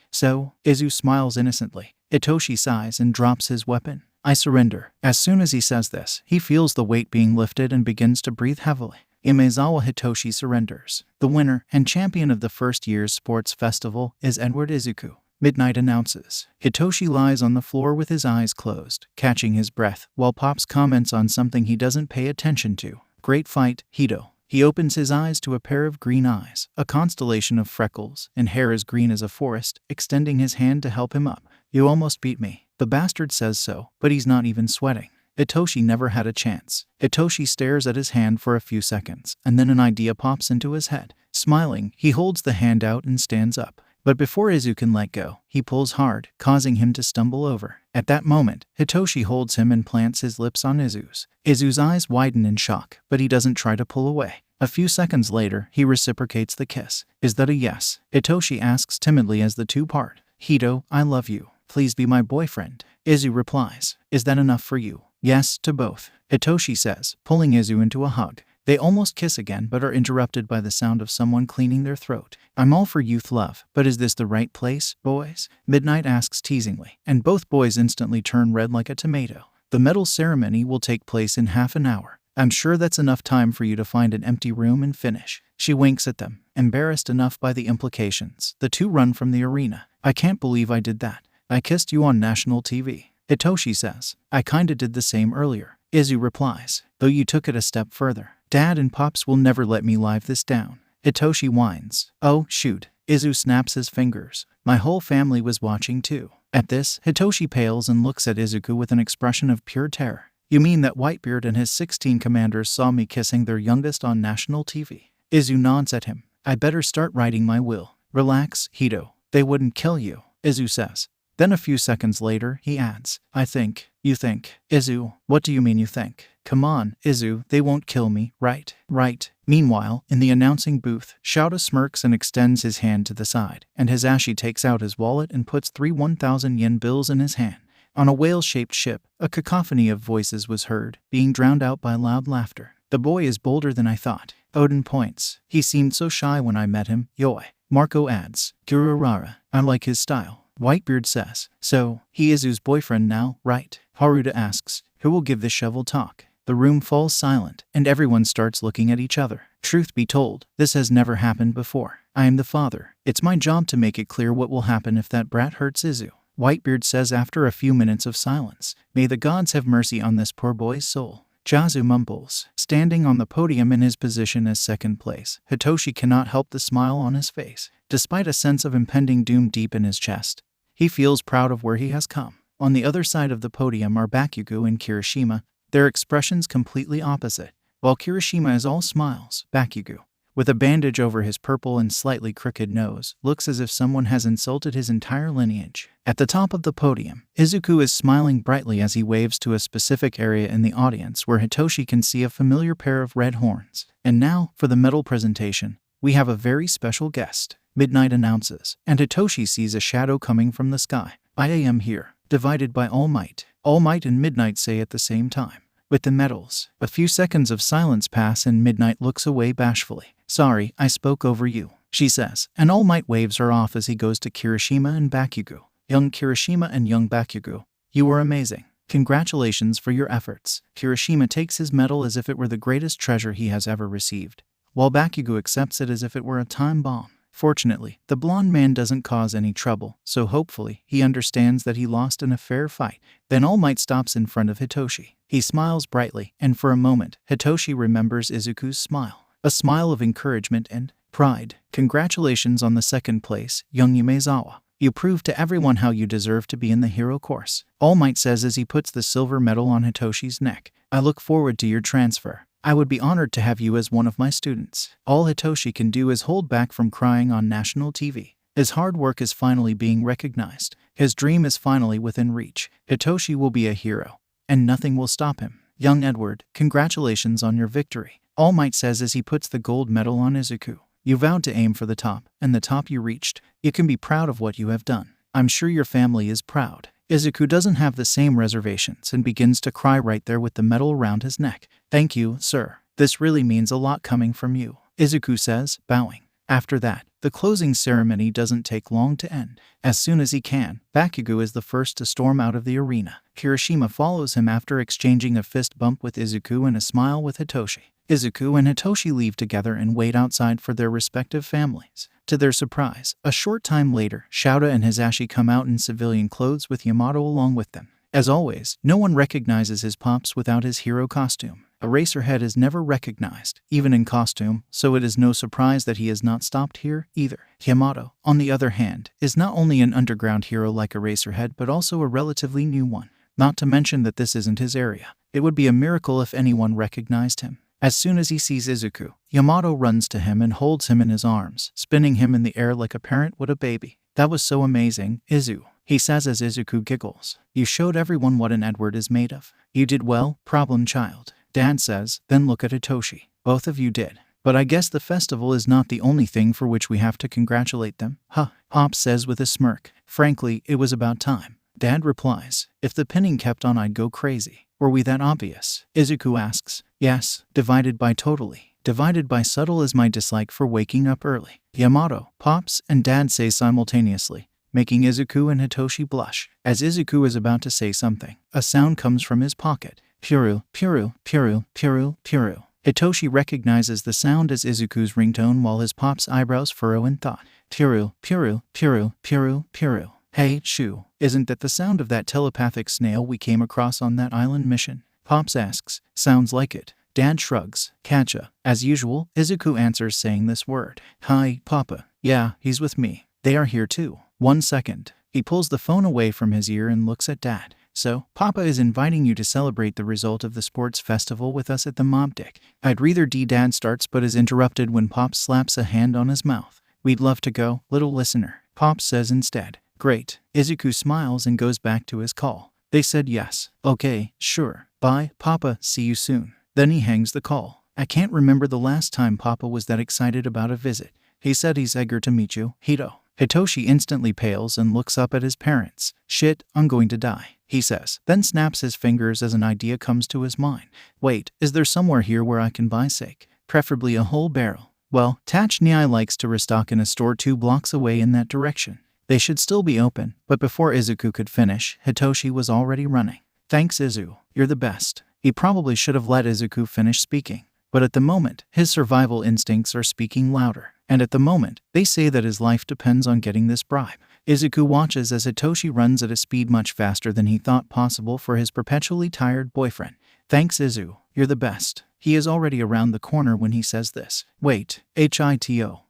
So, Izu smiles innocently. Hitoshi sighs and drops his weapon. I surrender. As soon as he says this, he feels the weight being lifted and begins to breathe heavily. Imezawa Hitoshi surrenders. The winner and champion of the first year's sports festival is Edward Izuku. Midnight announces. Hitoshi lies on the floor with his eyes closed, catching his breath, while Pops comments on something he doesn't pay attention to. Great fight, Hito. He opens his eyes to a pair of green eyes, a constellation of freckles, and hair as green as a forest, extending his hand to help him up. You almost beat me. The bastard says so, but he's not even sweating. Hitoshi never had a chance. Hitoshi stares at his hand for a few seconds, and then an idea pops into his head. Smiling, he holds the hand out and stands up. But before Izu can let go, he pulls hard, causing him to stumble over. At that moment, Hitoshi holds him and plants his lips on Izu's. Izu's eyes widen in shock, but he doesn't try to pull away. A few seconds later, he reciprocates the kiss. Is that a yes? Hitoshi asks timidly as the two part. Hito, I love you. Please be my boyfriend. Izu replies. Is that enough for you? Yes, to both. Hitoshi says, pulling Izu into a hug. They almost kiss again but are interrupted by the sound of someone cleaning their throat. I'm all for youth love, but is this the right place, boys? Midnight asks teasingly, and both boys instantly turn red like a tomato. The medal ceremony will take place in half an hour. I'm sure that's enough time for you to find an empty room and finish. She winks at them, embarrassed enough by the implications. The two run from the arena. I can't believe I did that. I kissed you on national TV. Hitoshi says. I kinda did the same earlier. Izu replies, though you took it a step further. Dad and Pops will never let me live this down. Hitoshi whines. Oh, shoot. Izu snaps his fingers. My whole family was watching too. At this, Hitoshi pales and looks at Izuku with an expression of pure terror. You mean that Whitebeard and his 16 commanders saw me kissing their youngest on national TV? Izu nods at him. I better start writing my will. Relax, Hito. They wouldn't kill you, Izu says. Then a few seconds later, he adds, You think. Izu, what do you mean you think? Come on, Izu, they won't kill me, right? Right. Meanwhile, in the announcing booth, Shouta smirks and extends his hand to the side, and Hisashi takes out his wallet and puts 3 1,000 yen bills in his hand. On a whale-shaped ship, a cacophony of voices was heard, being drowned out by loud laughter. The boy is bolder than I thought. Odin points. He seemed so shy when I met him, yoi. Marco adds. Gururara. I like his style. Whitebeard says. So, he is Izu's boyfriend now, right? Haruta asks. Who will give the shovel talk? The room falls silent, and everyone starts looking at each other. Truth be told, this has never happened before. I am the father. It's my job to make it clear what will happen if that brat hurts Izu. Whitebeard says after a few minutes of silence. May the gods have mercy on this poor boy's soul. Jazu mumbles, standing on the podium in his position as second place. Hitoshi cannot help the smile on his face. Despite a sense of impending doom deep in his chest, he feels proud of where he has come. On the other side of the podium are Bakugo and Kirishima, their expressions completely opposite. While Kirishima is all smiles, Bakugo, with a bandage over his purple and slightly crooked nose, looks as if someone has insulted his entire lineage. At the top of the podium, Izuku is smiling brightly as he waves to a specific area in the audience where Hitoshi can see a familiar pair of red horns. And now, for the medal presentation, we have a very special guest, Midnight announces, and Hitoshi sees a shadow coming from the sky. I am here, divided by All Might. All Might and Midnight say at the same time. With the medals, a few seconds of silence pass and Midnight looks away bashfully. Sorry, I spoke over you, she says, and All Might waves her off as he goes to Kirishima and Bakugo. Young Kirishima and young Bakugo, you were amazing. Congratulations for your efforts. Kirishima takes his medal as if it were the greatest treasure he has ever received, while Bakugo accepts it as if it were a time bomb. Fortunately, the blonde man doesn't cause any trouble, so hopefully he understands that he lost in a fair fight. Then All Might stops in front of Hitoshi. He smiles brightly, and for a moment, Hitoshi remembers Izuku's smile. A smile of encouragement and pride. Congratulations on the second place, young Yumezawa. You proved to everyone how you deserve to be in the hero course. All Might says as he puts the silver medal on Hitoshi's neck. I look forward to your transfer. I would be honored to have you as one of my students. All Hitoshi can do is hold back from crying on national TV. His hard work is finally being recognized. His dream is finally within reach. Hitoshi will be a hero, and nothing will stop him. Young Edward, congratulations on your victory. All Might says as he puts the gold medal on Izuku. You vowed to aim for the top, and the top you reached. You can be proud of what you have done. I'm sure your family is proud. Izuku doesn't have the same reservations and begins to cry right there with the medal around his neck. Thank you, sir. This really means a lot coming from you, Izuku says, bowing. After that, the closing ceremony doesn't take long to end. As soon as he can, Bakugo is the first to storm out of the arena. Kirishima follows him after exchanging a fist bump with Izuku and a smile with Hitoshi. Izuku and Hitoshi leave together and wait outside for their respective families. To their surprise, a short time later, Shouta and Hisashi come out in civilian clothes with Yamato along with them. As always, no one recognizes his pops without his hero costume. Eraserhead is never recognized, even in costume, so it is no surprise that he has not stopped here either. Yamato, on the other hand, is not only an underground hero like Eraserhead but also a relatively new one. Not to mention that this isn't his area. It would be a miracle if anyone recognized him. As soon as he sees Izuku, Yamato runs to him and holds him in his arms, spinning him in the air like a parent would a baby. That was so amazing, Izu, he says as Izuku giggles. You showed everyone what an Edward is made of. You did well, problem child, Dad says, then look at Hitoshi. Both of you did. But I guess the festival is not the only thing for which we have to congratulate them. Huh, Pop says with a smirk. Frankly, it was about time. Dad replies, if the pinning kept on I'd go crazy. Were we that obvious? Izuku asks. Yes, divided by totally. Divided by subtle is my dislike for waking up early. Yamato, Pops, and Dad say simultaneously, making Izuku and Hitoshi blush. As Izuku is about to say something, a sound comes from his pocket. Puru, puru, puru, puru, puru. Hitoshi recognizes the sound as Izuku's ringtone while his Pop's eyebrows furrow in thought. Puru, puru, puru, puru, puru. Hey, Shu, isn't that the sound of that telepathic snail we came across on that island mission? Pops asks. Sounds like it. Dad shrugs. Catcha. As usual, Izuku answers saying this word. Hi, Papa. Yeah, he's with me. They are here too. 1 second. He pulls the phone away from his ear and looks at Dad. So, Papa is inviting you to celebrate the result of the sports festival with us at the Mob Dick. I'd rather Dad starts but is interrupted when Pop slaps a hand on his mouth. We'd love to go, little listener. Pop says instead. Great. Izuku smiles and goes back to his call. They said yes. Okay, sure. Bye, Papa, see you soon. Then he hangs the call. I can't remember the last time Papa was that excited about a visit. He said he's eager to meet you, Hito. Hitoshi instantly pales and looks up at his parents. Shit, I'm going to die, he says, then snaps his fingers as an idea comes to his mind. Wait, is there somewhere here where I can buy sake? Preferably a whole barrel. Well, Tachniai likes to restock in a store 2 blocks away in that direction. They should still be open, but before Izuku could finish, Hitoshi was already running. Thanks, Izu. You're the best. He probably should have let Izuku finish speaking. But at the moment, his survival instincts are speaking louder. And at the moment, they say that his life depends on getting this bribe. Izuku watches as Hitoshi runs at a speed much faster than he thought possible for his perpetually tired boyfriend. Thanks, Izu. You're the best. He is already around the corner when he says this. Wait, Hito.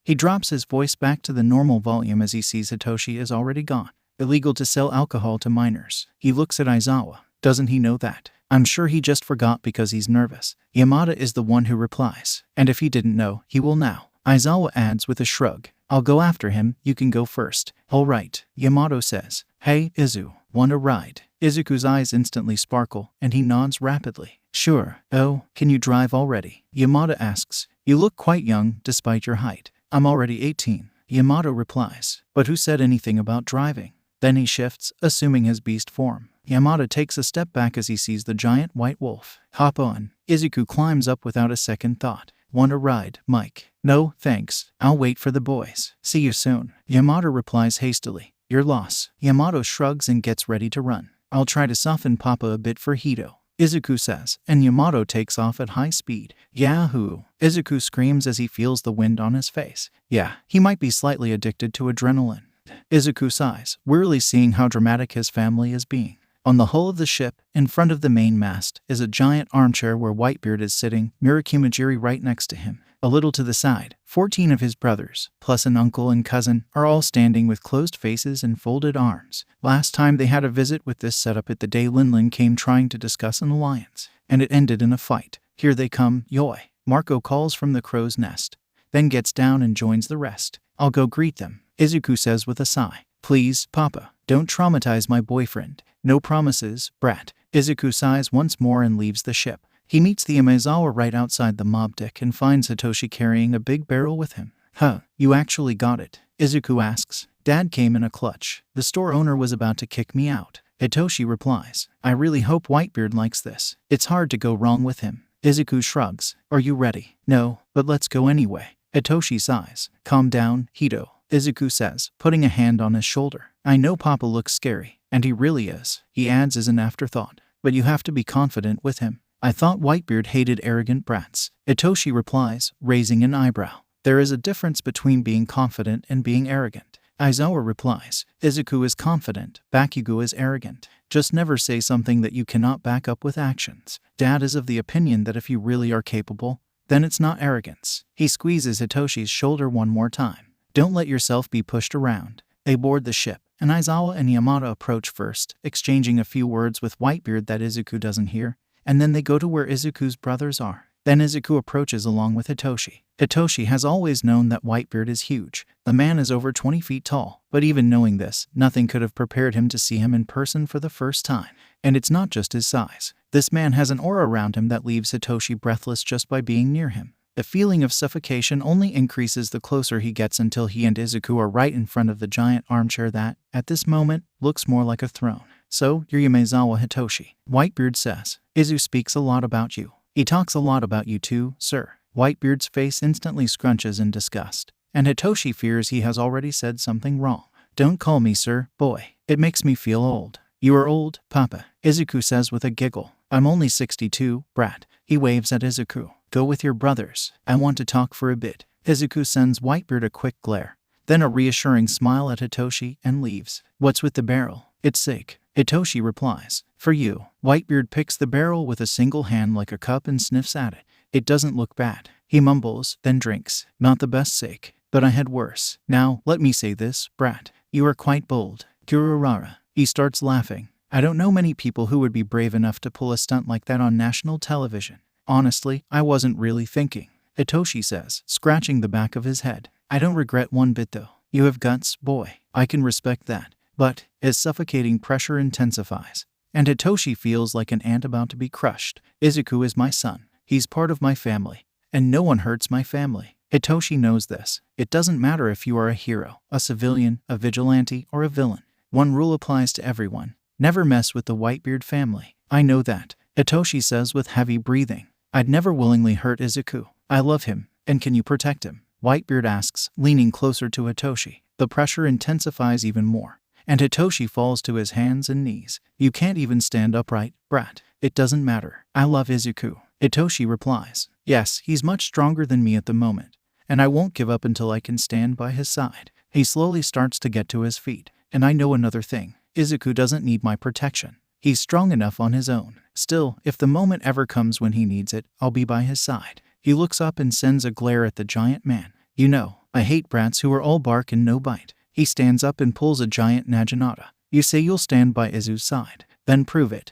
He drops his voice back to the normal volume as he sees Hitoshi is already gone. Illegal to sell alcohol to minors. He looks at Aizawa. Doesn't he know that? I'm sure he just forgot because he's nervous. Yamada is the one who replies. And if he didn't know, he will now. Aizawa adds with a shrug. I'll go after him, you can go first. Alright, Yamato says. Hey, Izu, want a ride? Izuku's eyes instantly sparkle, and he nods rapidly. Sure. Oh, can you drive already? Yamada asks. You look quite young, despite your height. I'm already 18. Yamato replies. But who said anything about driving? Then he shifts, assuming his beast form. Yamada takes a step back as he sees the giant white wolf. Hop on. Izuku climbs up without a second thought. Want a ride, Mike? No, thanks. I'll wait for the boys. See you soon. Yamato replies hastily. Your loss. Yamato shrugs and gets ready to run. I'll try to soften Papa a bit for Hito, Izuku says, and Yamato takes off at high speed. Yahoo! Izuku screams as he feels the wind on his face. Yeah, he might be slightly addicted to adrenaline. Izuku sighs, wearily seeing how dramatic his family is being. On the hull of the ship, in front of the main mast, is a giant armchair where Whitebeard is sitting, Mirakumajiri right next to him. A little to the side, 14 of his brothers, plus an uncle and cousin, are all standing with closed faces and folded arms. Last time they had a visit with this setup at the day Linlin came trying to discuss an alliance, and it ended in a fight. Here they come, yoi. Marco calls from the crow's nest, then gets down and joins the rest. I'll go greet them, Izuku says with a sigh. Please, Papa, don't traumatize my boyfriend. No promises, brat. Izuku sighs once more and leaves the ship. He meets the Imezawa right outside the mob deck and finds Hitoshi carrying a big barrel with him. Huh, you actually got it? Izuku asks. Dad came in a clutch. The store owner was about to kick me out. Hitoshi replies. I really hope Whitebeard likes this. It's hard to go wrong with him. Izuku shrugs. Are you ready? No, but let's go anyway. Hitoshi sighs. Calm down, Hito, Izuku says, putting a hand on his shoulder. I know Papa looks scary, and he really is. He adds as an afterthought. But you have to be confident with him. I thought Whitebeard hated arrogant brats. Hitoshi replies, raising an eyebrow. There is a difference between being confident and being arrogant. Aizawa replies, Izuku is confident, Bakugo is arrogant. Just never say something that you cannot back up with actions. Dad is of the opinion that if you really are capable, then it's not arrogance. He squeezes Hitoshi's shoulder one more time. Don't let yourself be pushed around. They board the ship, and Aizawa and Yamada approach first, exchanging a few words with Whitebeard that Izuku doesn't hear. And then they go to where Izuku's brothers are. Then Izuku approaches along with Hitoshi. Hitoshi has always known that Whitebeard is huge. The man is over 20 feet tall, but even knowing this, nothing could have prepared him to see him in person for the first time. And it's not just his size. This man has an aura around him that leaves Hitoshi breathless just by being near him. The feeling of suffocation only increases the closer he gets until he and Izuku are right in front of the giant armchair that, at this moment, looks more like a throne. So, you're Yamezawa Hitoshi, Whitebeard says. Izu speaks a lot about you. He talks a lot about you too, sir. Whitebeard's face instantly scrunches in disgust, and Hitoshi fears he has already said something wrong. Don't call me sir, boy. It makes me feel old. You are old, Papa, Izuku says with a giggle. I'm only 62, brat. He waves at Izuku. Go with your brothers. I want to talk for a bit. Izuku sends Whitebeard a quick glare, then a reassuring smile at Hitoshi and leaves. What's with the barrel? It's sick. Hitoshi replies. For you. Whitebeard picks the barrel with a single hand like a cup and sniffs at it. It doesn't look bad. He mumbles, then drinks. Not the best sake, but I had worse. Now, let me say this, brat. You are quite bold. Kururara. He starts laughing. I don't know many people who would be brave enough to pull a stunt like that on national television. Honestly, I wasn't really thinking. Hitoshi says, scratching the back of his head. I don't regret one bit though. You have guts, boy. I can respect that. But, as suffocating pressure intensifies, and Hitoshi feels like an ant about to be crushed, Izuku is my son. He's part of my family, and no one hurts my family. Hitoshi knows this. It doesn't matter if you are a hero, a civilian, a vigilante, or a villain. One rule applies to everyone. Never mess with the Whitebeard family. I know that, Hitoshi says with heavy breathing. I'd never willingly hurt Izuku. I love him, and can you protect him? Whitebeard asks, leaning closer to Hitoshi. The pressure intensifies even more, and Hitoshi falls to his hands and knees. You can't even stand upright, brat. It doesn't matter. I love Izuku. Hitoshi replies. Yes, he's much stronger than me at the moment, and I won't give up until I can stand by his side. He slowly starts to get to his feet, and I know another thing. Izuku doesn't need my protection. He's strong enough on his own. Still, if the moment ever comes when he needs it, I'll be by his side. He looks up and sends a glare at the giant man. You know, I hate brats who are all bark and no bite. He stands up and pulls a giant naginata. You say you'll stand by Izu's side. Then prove it.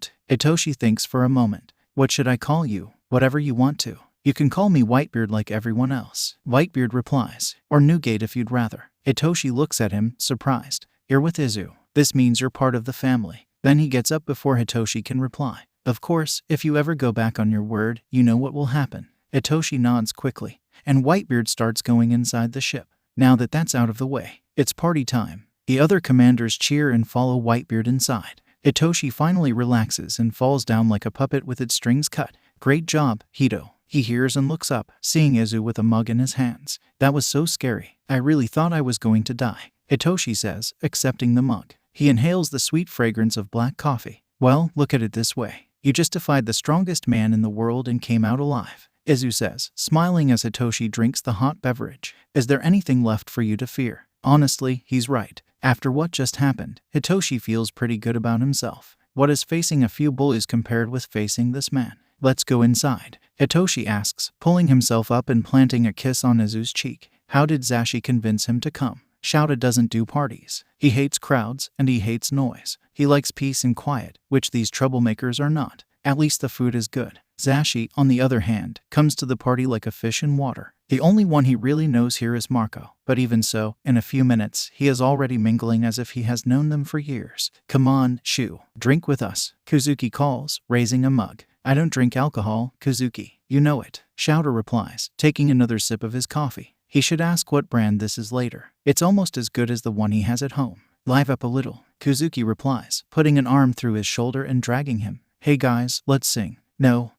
won't. Hitoshi thinks for a moment. What should I call you? Whatever you want to. You can call me Whitebeard like everyone else. Whitebeard replies. Or Newgate if you'd rather. Hitoshi looks at him, surprised. You're with Izu. This means you're part of the family. Then he gets up before Hitoshi can reply. Of course, if you ever go back on your word, you know what will happen. Hitoshi nods quickly, and Whitebeard starts going inside the ship. Now that that's out of the way, it's party time. The other commanders cheer and follow Whitebeard inside. Hitoshi finally relaxes and falls down like a puppet with its strings cut. Great job, Hito. He hears and looks up, seeing Izu with a mug in his hands. That was so scary. I really thought I was going to die, Hitoshi says, accepting the mug. He inhales the sweet fragrance of black coffee. Well, look at it this way. You just defied the strongest man in the world and came out alive, Izu says, smiling as Hitoshi drinks the hot beverage. Is there anything left for you to fear? Honestly, he's right. After what just happened, Hitoshi feels pretty good about himself. What is facing a few bullies compared with facing this man? Let's go inside, Hitoshi asks, pulling himself up and planting a kiss on Izu's cheek. How did Zashi convince him to come? Shouta doesn't do parties. He hates crowds and he hates noise. He likes peace and quiet, which these troublemakers are not. At least the food is good. Zashi, on the other hand, comes to the party like a fish in water. The only one he really knows here is Marco, but even so, in a few minutes, he is already mingling as if he has known them for years. Come on, Shu, drink with us, Kuzuki calls, raising a mug. I don't drink alcohol, Kuzuki. You know it, Shouta replies, taking another sip of his coffee. He should ask what brand this is later. It's almost as good as the one he has at home. Live up a little, Kuzuki replies, putting an arm through his shoulder and dragging him. Hey guys, let's sing. No,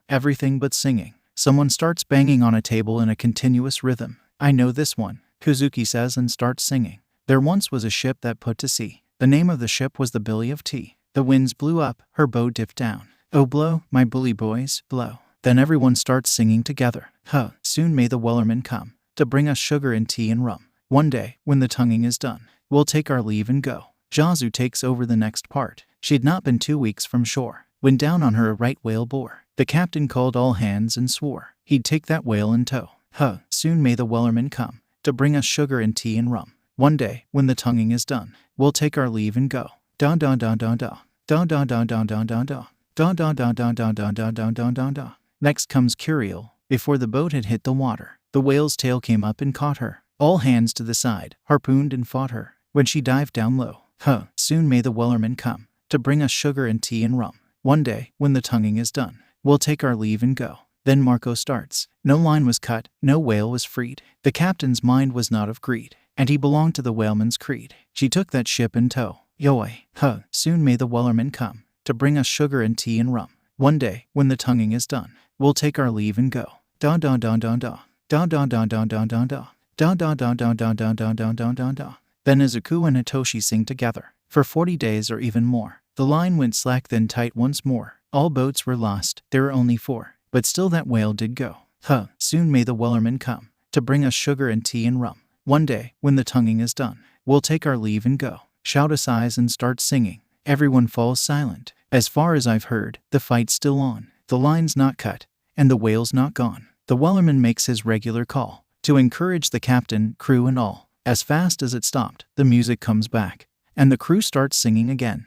everything but singing. Someone starts banging on a table in a continuous rhythm. I know this one, Kuzuki says and starts singing. There once was a ship that put to sea. The name of the ship was the Billy of Tea. The winds blew up, her bow dipped down. Oh blow, my bully boys, blow. Then everyone starts singing together. Soon may the Wellerman come, to bring us sugar and tea and rum. One day, when the tonguing is done, we'll take our leave and go. Jazu takes over the next part. She'd not been 2 weeks from shore, when down on her a right whale bore. The captain called all hands and swore he'd take that whale in tow. Soon may the Wellerman come, to bring us sugar and tea and rum. One day, when the tonguing is done, we'll take our leave and go. Don don don don don. Don don don don don don don. Don don don don don don don don don don don. Next comes Curiel. Before the boat had hit the water, the whale's tail came up and caught her. All hands to the side, harpooned and fought her. When she dived down low, soon may the Wellerman come, to bring us sugar and tea and rum. One day, when the tonguing is done, we'll take our leave and go. Then Marco starts. No line was cut, no whale was freed. The captain's mind was not of greed, and he belonged to the whaleman's creed. She took that ship in tow. Yoy, soon may the Wellerman come, to bring us sugar and tea and rum. One day, when the tonguing is done, we'll take our leave and go. Don don don don don. Don don don don don don don. Don don don don don don don don don don don. Then Izuku and Hitoshi sing together. For 40 days or even more. The line went slack then tight once more. All boats were lost, there were only 4. But still that whale did go. Soon may the Wellerman come, to bring us sugar and tea and rum. One day, when the tonguing is done, we'll take our leave and go. Shouta sighs and starts singing. Everyone falls silent. As far as I've heard, the fight's still on. The line's not cut, and the whale's not gone. The Wellerman makes his regular call, to encourage the captain, crew and all. As fast as it stopped, the music comes back, and the crew starts singing again.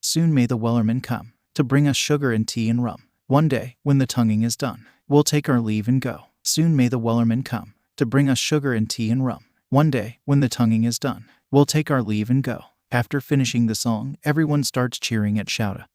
Soon may the Wellerman come, to bring us sugar and tea and rum. One day, when the tonguing is done, we'll take our leave and go. Soon may the Wellerman come, to bring us sugar and tea and rum. One day, when the tonguing is done, we'll take our leave and go. After finishing the song, everyone starts cheering at Shouta.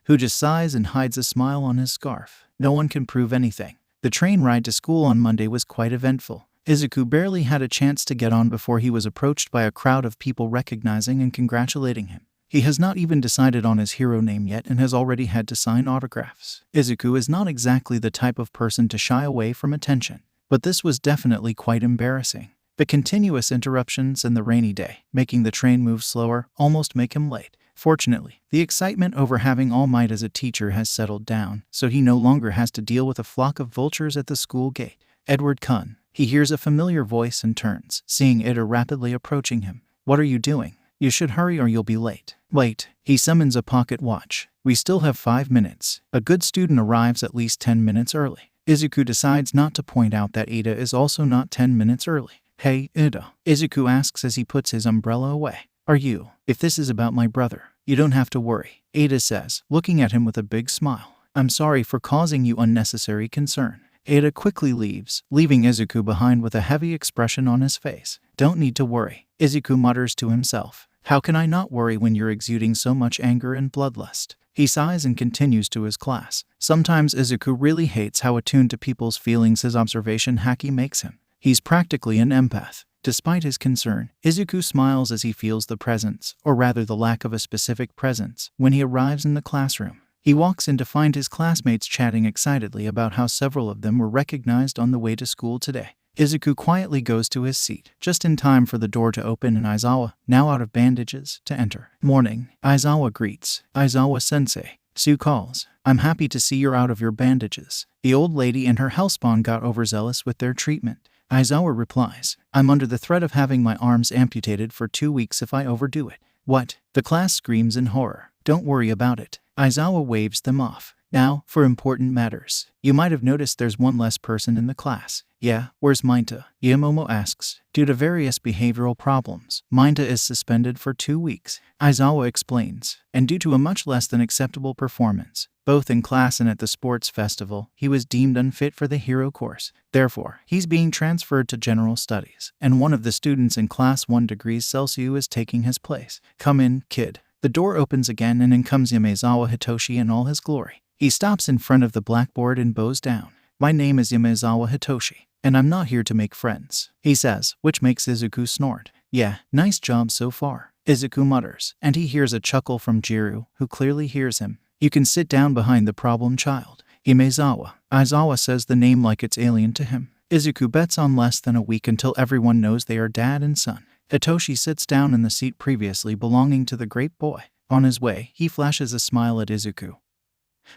who just sighs and hides a smile on his scarf. No one can prove anything. The train ride to school on Monday was quite eventful. Izuku barely had a chance to get on before he was approached by a crowd of people recognizing and congratulating him. He has not even decided on his hero name yet and has already had to sign autographs. Izuku is not exactly the type of person to shy away from attention, but this was definitely quite embarrassing. The continuous interruptions and the rainy day, making the train move slower, almost make him late. Fortunately, the excitement over having All Might as a teacher has settled down, so he no longer has to deal with a flock of vultures at the school gate. Edward Kun. He hears a familiar voice and turns, seeing Ida rapidly approaching him. What are you doing? You should hurry or you'll be late. Wait. He summons a pocket watch. We still have 5 minutes. A good student arrives at least 10 minutes early. Izuku decides not to point out that Ida is also not 10 minutes early. Hey, Ida. Izuku asks as he puts his umbrella away. Are you? If this is about my brother, you don't have to worry, Ada says, looking at him with a big smile. I'm sorry for causing you unnecessary concern. Ada quickly leaves, leaving Izuku behind with a heavy expression on his face. Don't need to worry, Izuku mutters to himself. How can I not worry when you're exuding so much anger and bloodlust? He sighs and continues to his class. Sometimes Izuku really hates how attuned to people's feelings his observation Haki makes him. He's practically an empath. Despite his concern, Izuku smiles as he feels the presence, or rather the lack of a specific presence, when he arrives in the classroom. He walks in to find his classmates chatting excitedly about how several of them were recognized on the way to school today. Izuku quietly goes to his seat, just in time for the door to open and Aizawa, now out of bandages, to enter. Morning, Aizawa greets. Aizawa-sensei. Sue calls. I'm happy to see you're out of your bandages. The old lady and her hellspawn got overzealous with their treatment. Aizawa replies, I'm under the threat of having my arms amputated for 2 weeks if I overdo it. What? The class screams in horror. Don't worry about it. Aizawa waves them off. Now, for important matters. You might have noticed there's one less person in the class. Yeah, where's Mainta? Yamomo asks. Due to various behavioral problems, Mainta is suspended for 2 weeks. Aizawa explains. And due to a much less than acceptable performance, both in class and at the sports festival, he was deemed unfit for the hero course. Therefore, he's being transferred to general studies, and one of the students in class 1 degrees Celsius is taking his place. Come in, kid. The door opens again and in comes Yamezawa Hitoshi in all his glory. He stops in front of the blackboard and bows down. My name is Yamezawa Hitoshi, and I'm not here to make friends, he says, which makes Izuku snort. Yeah, nice job so far, Izuku mutters, and he hears a chuckle from Jiru, who clearly hears him. You can sit down behind the problem child. Yamezawa. Aizawa says the name like it's alien to him. Izuku bets on less than a week until everyone knows they are dad and son. Hitoshi sits down in the seat previously belonging to the great boy. On his way, he flashes a smile at Izuku,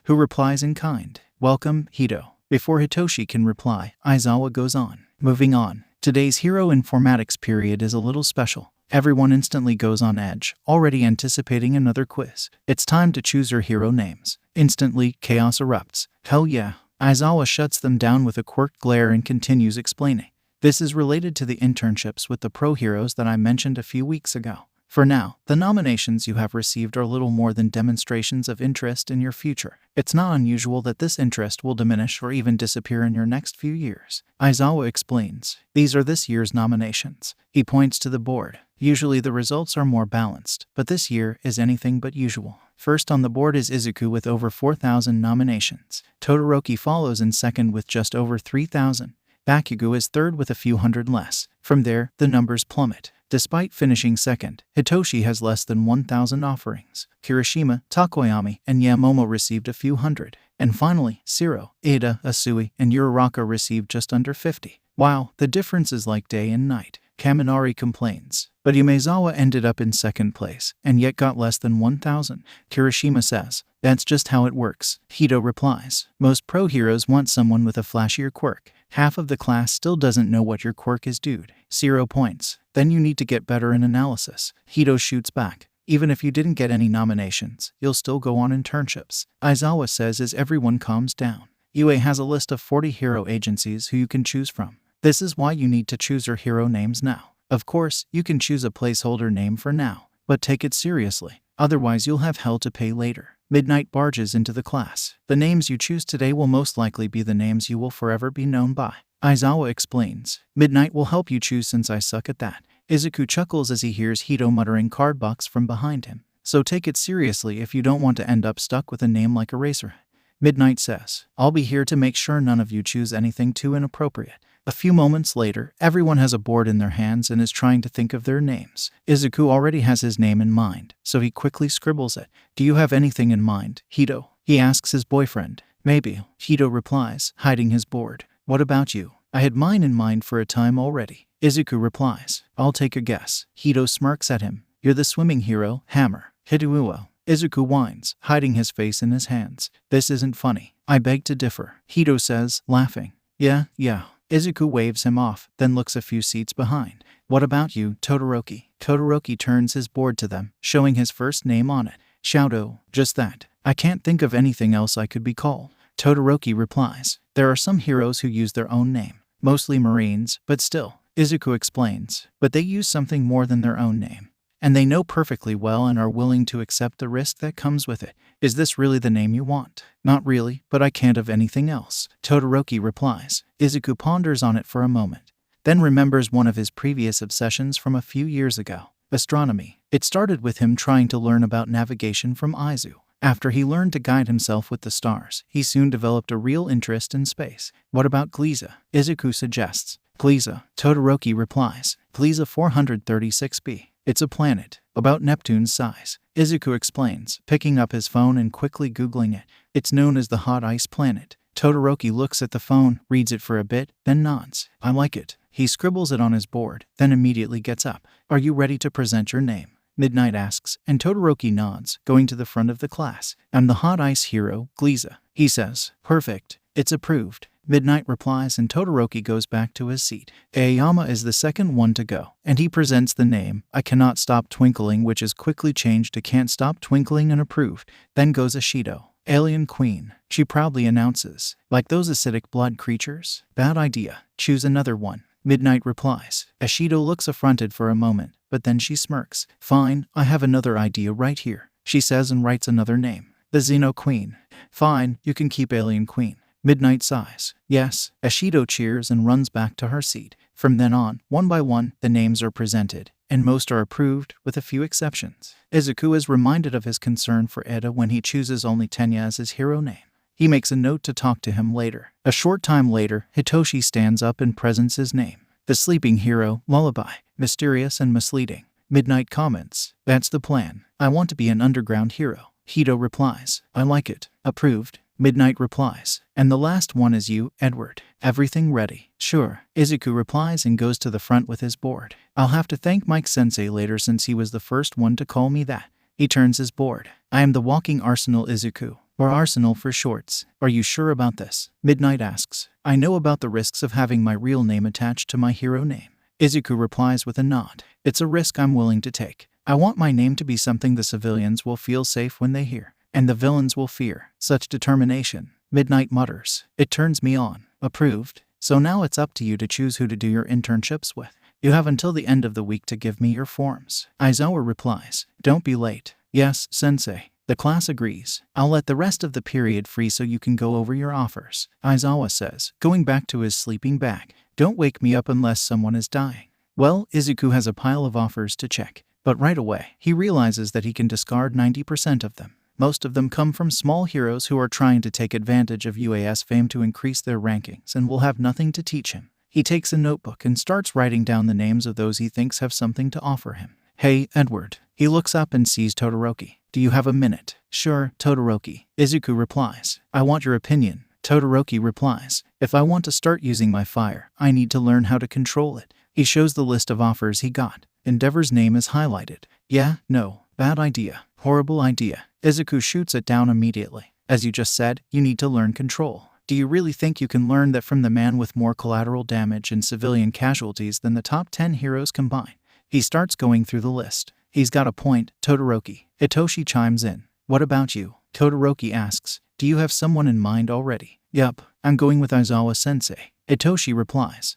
who replies in kind. Welcome, Hito. Before Hitoshi can reply, Aizawa goes on. Moving on. Today's hero informatics period is a little special. Everyone instantly goes on edge, already anticipating another quiz. It's time to choose your hero names. Instantly, chaos erupts. Hell yeah. Aizawa shuts them down with a quirked glare and continues explaining. This is related to the internships with the pro heroes that I mentioned a few weeks ago. For now, the nominations you have received are little more than demonstrations of interest in your future. It's not unusual that this interest will diminish or even disappear in your next few years. Aizawa explains. These are this year's nominations. He points to the board. Usually the results are more balanced, but this year is anything but usual. First on the board is Izuku with over 4,000 nominations. Todoroki follows in second with just over 3,000. Bakugo is third with a few hundred less. From there, the numbers plummet. Despite finishing second, Hitoshi has less than 1,000 offerings. Kirishima, Takoyami, and Yamomo received a few hundred. And finally, Shiro, Ida, Asui, and Uraraka received just under 50. Wow, the difference is like day and night. Kaminari complains. But Yamezawa ended up in second place, and yet got less than 1,000. Kirishima says, that's just how it works. Hito replies, most pro heroes want someone with a flashier quirk. Half of the class still doesn't know what your quirk is, dude. Shiro points. Then you need to get better in analysis. Hito shoots back. Even if you didn't get any nominations, you'll still go on internships. Aizawa says as everyone calms down. UA has a list of 40 hero agencies who you can choose from. This is why you need to choose your hero names now. Of course, you can choose a placeholder name for now, but take it seriously. Otherwise you'll have hell to pay later. Midnight barges into the class. The names you choose today will most likely be the names you will forever be known by. Aizawa explains. Midnight will help you choose since I suck at that. Izuku chuckles as he hears Hito muttering card box from behind him. so take it seriously if you don't want to end up stuck with a name like Eraser. Midnight says, I'll be here to make sure none of you choose anything too inappropriate. A few moments later, everyone has a board in their hands and is trying to think of their names. Izuku already has his name in mind, so he quickly scribbles it. Do you have anything in mind, Hito? He asks his boyfriend. Maybe, Hito replies, hiding his board. What about you? I had mine in mind for a time already. Izuku replies, I'll take a guess. Hito smirks at him. You're the swimming hero, Hammer. Hituuo. Izuku whines, hiding his face in his hands. This isn't funny. I beg to differ. Hito says, laughing. Yeah. Izuku waves him off, then looks a few seats behind. What about you, Todoroki? Todoroki turns his board to them, showing his first name on it. Shouto. Just that. I can't think of anything else I could be called. Todoroki replies. There are some heroes who use their own name. Mostly Marines, but still. Izuku explains. But they use something more than their own name. And they know perfectly well and are willing to accept the risk that comes with it. Is this really the name you want? Not really, but I can't of anything else. Todoroki replies. Izuku ponders on it for a moment, then remembers one of his previous obsessions from a few years ago. Astronomy. It started with him trying to learn about navigation from Izuku. After he learned to guide himself with the stars, he soon developed a real interest in space. What about Gliese? Izuku suggests. Gliese. Todoroki replies. Gliese 436b. It's a planet, about Neptune's size. Izuku explains, picking up his phone and quickly Googling it. It's known as the Hot Ice Planet. Todoroki looks at the phone, reads it for a bit, then nods. I like it. He scribbles it on his board, then immediately gets up. Are you ready to present your name? Midnight asks, and Todoroki nods, going to the front of the class. I'm the Hot Ice hero, Gliese. He says, perfect. It's approved. Midnight replies and Todoroki goes back to his seat. Aoyama is the second one to go, and he presents the name, I Cannot Stop Twinkling, which is quickly changed to Can't Stop Twinkling and approved. Then goes Ashido. Alien Queen, she proudly announces. Like those acidic blood creatures? Bad idea. Choose another one. Midnight replies. Ashido looks affronted for a moment, but then she smirks. Fine, I have another idea right here, she says and writes another name. The Xeno Queen. Fine, you can keep Alien Queen. Midnight sighs. Yes. Ashido cheers and runs back to her seat. From then on, one by one, the names are presented, and most are approved, with a few exceptions. Izuku is reminded of his concern for Eda when he chooses only Tenya as his hero name. He makes a note to talk to him later. A short time later, Hitoshi stands up and presents his name. The sleeping hero, Lullaby. Mysterious and misleading. Midnight comments. That's the plan. I want to be an underground hero. Hito replies. I like it. Approved. Midnight replies. And the last one is you, Edward. Everything ready? Sure. Izuku replies and goes to the front with his board. I'll have to thank Mike Sensei later since he was the first one to call me that. He turns his board. I am the walking arsenal Izuku, or Arsenal for shorts. Are you sure about this? Midnight asks. I know about the risks of having my real name attached to my hero name. Izuku replies with a nod. It's a risk I'm willing to take. I want my name to be something the civilians will feel safe when they hear. And the villains will fear. Such determination. Midnight mutters. It turns me on. Approved. So now it's up to you to choose who to do your internships with. You have until the end of the week to give me your forms. Aizawa replies. Don't be late. Yes, sensei. The class agrees. I'll let the rest of the period free so you can go over your offers. Aizawa says, going back to his sleeping bag. Don't wake me up unless someone is dying. Well, Izuku has a pile of offers to check. But right away, he realizes that he can discard 90% of them. Most of them come from small heroes who are trying to take advantage of UAS fame to increase their rankings and will have nothing to teach him. He takes a notebook and starts writing down the names of those he thinks have something to offer him. Hey, Edward. He looks up and sees Todoroki. Do you have a minute? Sure, Todoroki. Izuku replies. I want your opinion. Todoroki replies. If I want to start using my fire, I need to learn how to control it. He shows the list of offers he got. Endeavor's name is highlighted. Yeah, no. Bad idea. Horrible idea. Izuku shoots it down immediately. As you just said, you need to learn control. Do you really think you can learn that from the man with more collateral damage and civilian casualties than the top 10 heroes combined? He starts going through the list. He's got a point, Todoroki. Hitoshi chimes in. What about you? Todoroki asks. Do you have someone in mind already? Yup, I'm going with Aizawa-sensei. Hitoshi replies.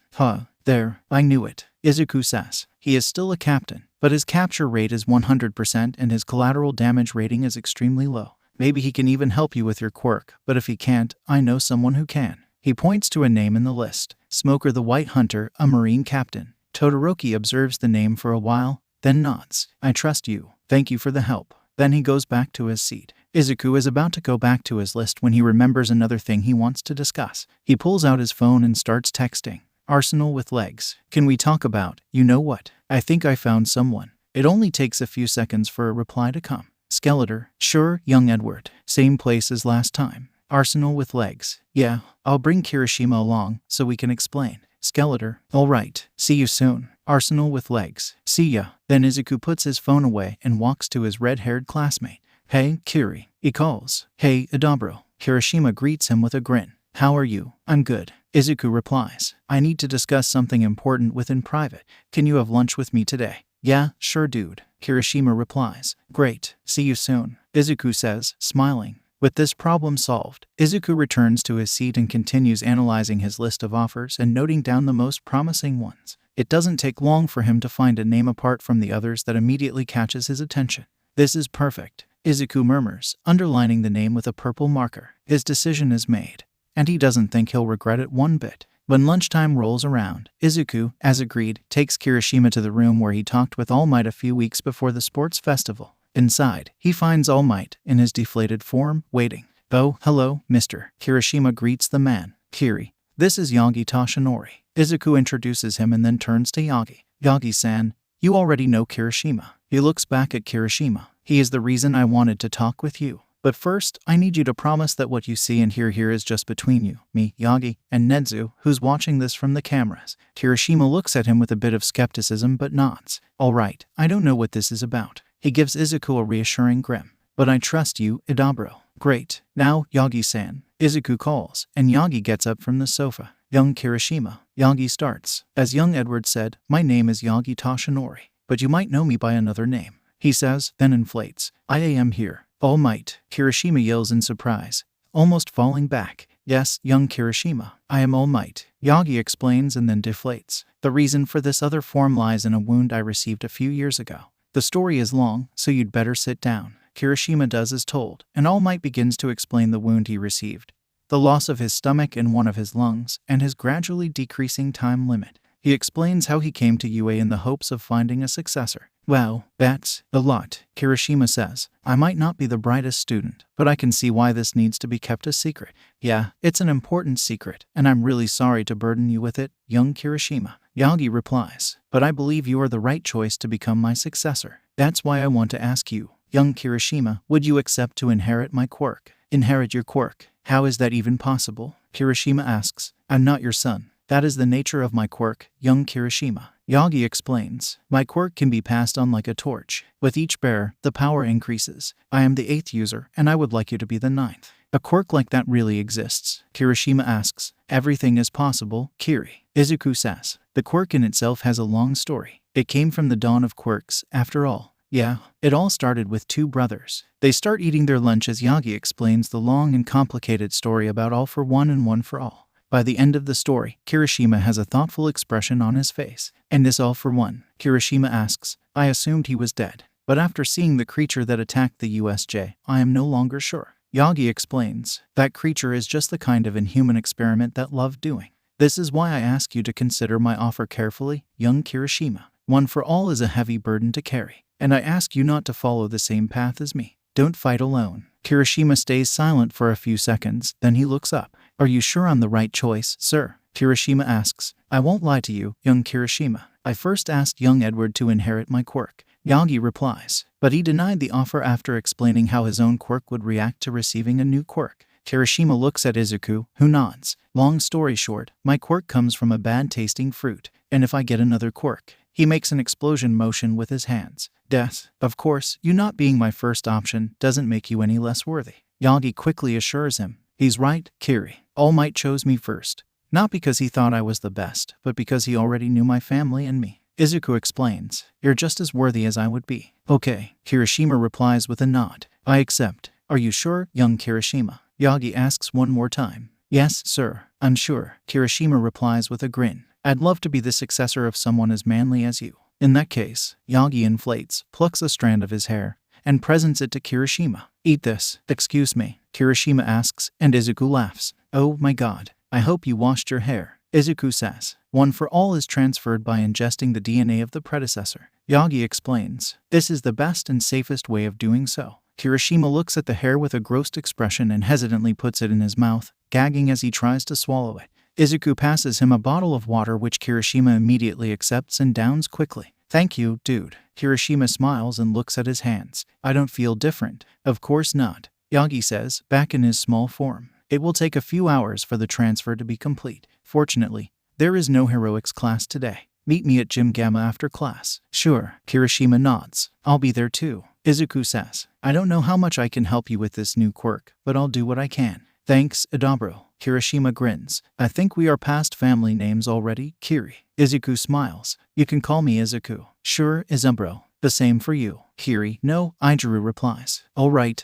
There, I knew it. Izuku says. He is still a captain, but his capture rate is 100% and his collateral damage rating is extremely low. Maybe he can even help you with your quirk, but if he can't, I know someone who can. He points to a name in the list. Smoker the White Hunter, a Marine captain. Todoroki observes the name for a while, then nods. I trust you. Thank you for the help. Then he goes back to his seat. Izuku is about to go back to his list when he remembers another thing he wants to discuss. He pulls out his phone and starts texting. Arsenal with legs. Can we talk about, you know what? I think I found someone. It only takes a few seconds for a reply to come. Skeletor. Sure, young Edward. Same place as last time. Arsenal with legs. Yeah, I'll bring Kirishima along so we can explain. Skeletor. All right. See you soon. Arsenal with legs. See ya. Then Izuku puts his phone away and walks to his red-haired classmate. Hey, Kiri. He calls. Hey, Idaburo. Kirishima greets him with a grin. How are you? I'm good. Izuku replies. I need to discuss something important within private. Can you have lunch with me today? Yeah, sure dude. Kirishima replies. Great. See you soon. Izuku says, smiling. With this problem solved, Izuku returns to his seat and continues analyzing his list of offers and noting down the most promising ones. It doesn't take long for him to find a name apart from the others that immediately catches his attention. This is perfect, Izuku murmurs, underlining the name with a purple marker. His decision is made, and he doesn't think he'll regret it one bit. When lunchtime rolls around, Izuku, as agreed, takes Kirishima to the room where he talked with All Might a few weeks before the sports festival. Inside, he finds All Might, in his deflated form, waiting. Oh, hello, Mr. Kirishima greets the man. Kiri. This is Yagi Toshinori. Izuku introduces him and then turns to Yagi. Yagi-san, you already know Kirishima. He looks back at Kirishima. He is the reason I wanted to talk with you. But first, I need you to promise that what you see and hear here is just between you, me, Yagi, and Nedzu, who's watching this from the cameras. Kirishima looks at him with a bit of skepticism but nods. All right, I don't know what this is about. He gives Izuku a reassuring grin. But I trust you, Idaburo. Great. Now, Yagi-san. Izuku calls, and Yagi gets up from the sofa. Young Kirishima. Yagi starts. As young Edward said, my name is Yagi Toshinori, but you might know me by another name. He says, then inflates. I am here. All Might. Kirishima yells in surprise, almost falling back. Yes, young Kirishima. I am All Might. Yagi explains and then deflates. The reason for this other form lies in a wound I received a few years ago. The story is long, so you'd better sit down. Kirishima does as told, and All Might begins to explain the wound he received, the loss of his stomach and one of his lungs, and his gradually decreasing time limit. He explains how he came to UA in the hopes of finding a successor. Wow, that's a lot, Kirishima says. I might not be the brightest student, but I can see why this needs to be kept a secret. Yeah, it's an important secret, and I'm really sorry to burden you with it, young Kirishima. Yagi replies, but I believe you are the right choice to become my successor. That's why I want to ask you, young Kirishima, would you accept to inherit my quirk? Inherit your quirk? How is that even possible? Kirishima asks. I'm not your son. That is the nature of my quirk, young Kirishima. Yagi explains. My quirk can be passed on like a torch. With each bearer, the power increases. I am the 8th user, and I would like you to be the 9th. A quirk like that really exists? Kirishima asks. Everything is possible, Kiri. Izuku says. The quirk in itself has a long story. It came from the dawn of quirks, after all. Yeah, it all started with 2 brothers. They start eating their lunch as Yagi explains the long and complicated story about all for one and one for all. By the end of the story, Kirishima has a thoughtful expression on his face. And this all for one? Kirishima asks. I assumed he was dead. But after seeing the creature that attacked the USJ, I am no longer sure. Yagi explains. That creature is just the kind of inhuman experiment that loved doing. This is why I ask you to consider my offer carefully, young Kirishima. One for all is a heavy burden to carry, and I ask you not to follow the same path as me. Don't fight alone. Kirishima stays silent for a few seconds, then he looks up. Are you sure I'm the right choice, sir? Kirishima asks. I won't lie to you, young Kirishima. I first asked young Edward to inherit my quirk. Yagi replies. But he denied the offer after explaining how his own quirk would react to receiving a new quirk. Kirishima looks at Izuku, who nods. Long story short, my quirk comes from a bad-tasting fruit, and if I get another quirk, he makes an explosion motion with his hands. Death. Of course, you not being my first option doesn't make you any less worthy. Yagi quickly assures him. He's right, Kiri. All Might chose me first. Not because he thought I was the best, but because he already knew my family and me. Izuku explains. You're just as worthy as I would be. Okay. Kirishima replies with a nod. I accept. Are you sure, young Kirishima? Yagi asks one more time. Yes, sir. I'm sure. Kirishima replies with a grin. I'd love to be the successor of someone as manly as you. In that case, Yagi inflates, plucks a strand of his hair, and presents it to Kirishima. Eat this. Excuse me, Kirishima asks, and Izuku laughs. Oh my god. I hope you washed your hair. Izuku says. One for all is transferred by ingesting the DNA of the predecessor. Yagi explains. This is the best and safest way of doing so. Kirishima looks at the hair with a grossed expression and hesitantly puts it in his mouth, gagging as he tries to swallow it. Izuku passes him a bottle of water which Kirishima immediately accepts and downs quickly. Thank you, dude. Kirishima smiles and looks at his hands. I don't feel different. Of course not. Yagi says, back in his small form. It will take a few hours for the transfer to be complete. Fortunately, there is no heroics class today. Meet me at Gym Gamma after class. Sure. Kirishima nods. I'll be there too. Izuku says, I don't know how much I can help you with this new quirk, but I'll do what I can. Thanks, Idaburo. Kirishima grins. I think we are past family names already, Kiri. Izuku smiles. You can call me Izuku. Sure, Izaburo. The same for you. Kiri. No, Ijuru replies. All right,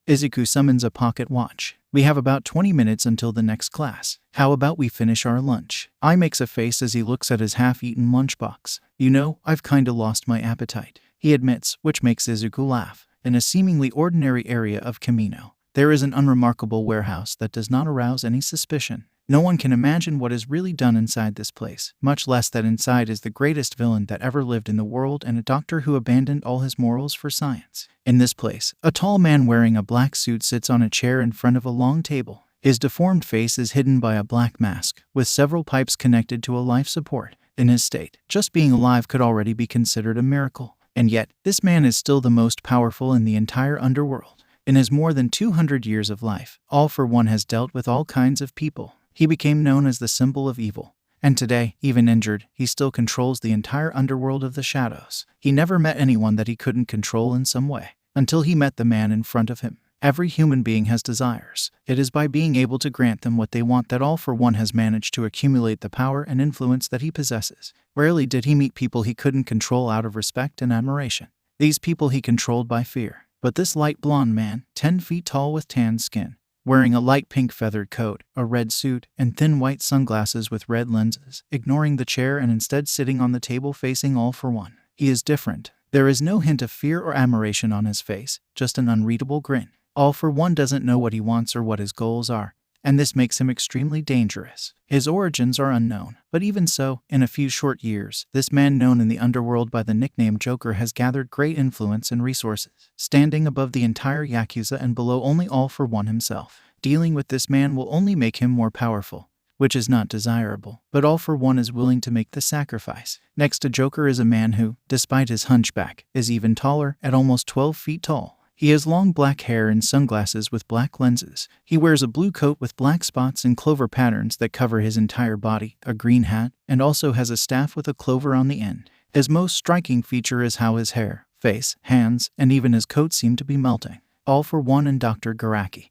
Izuku summons a pocket watch. We have about 20 minutes until the next class. How about we finish our lunch? I makes a face as he looks at his half-eaten lunchbox. You know, I've kinda lost my appetite. He admits, which makes Izuku laugh. In a seemingly ordinary area of Kamino, there is an unremarkable warehouse that does not arouse any suspicion. No one can imagine what is really done inside this place, much less that inside is the greatest villain that ever lived in the world and a doctor who abandoned all his morals for science. In this place, a tall man wearing a black suit sits on a chair in front of a long table. His deformed face is hidden by a black mask, with several pipes connected to a life support. In his state, just being alive could already be considered a miracle. And yet, this man is still the most powerful in the entire underworld. In his more than 200 years of life, All for One has dealt with all kinds of people. He became known as the symbol of evil. And today, even injured, he still controls the entire underworld of the shadows. He never met anyone that he couldn't control in some way, until he met the man in front of him. Every human being has desires. It is by being able to grant them what they want that All for One has managed to accumulate the power and influence that he possesses. Rarely did he meet people he couldn't control out of respect and admiration. These people he controlled by fear. But this light blonde man, 10 feet tall with tan skin, wearing a light pink feathered coat, a red suit, and thin white sunglasses with red lenses, ignoring the chair and instead sitting on the table facing All for One. He is different. There is no hint of fear or admiration on his face, just an unreadable grin. All for One doesn't know what he wants or what his goals are, and this makes him extremely dangerous. His origins are unknown, but even so, in a few short years, this man known in the underworld by the nickname Joker has gathered great influence and resources, standing above the entire Yakuza and below only All for One himself. Dealing with this man will only make him more powerful, which is not desirable, but All for One is willing to make the sacrifice. Next to Joker is a man who, despite his hunchback, is even taller, at almost 12 feet tall. He has long black hair and sunglasses with black lenses. He wears a blue coat with black spots and clover patterns that cover his entire body, a green hat, and also has a staff with a clover on the end. His most striking feature is how his hair, face, hands, and even his coat seem to be melting. All for One and Dr. Garaki,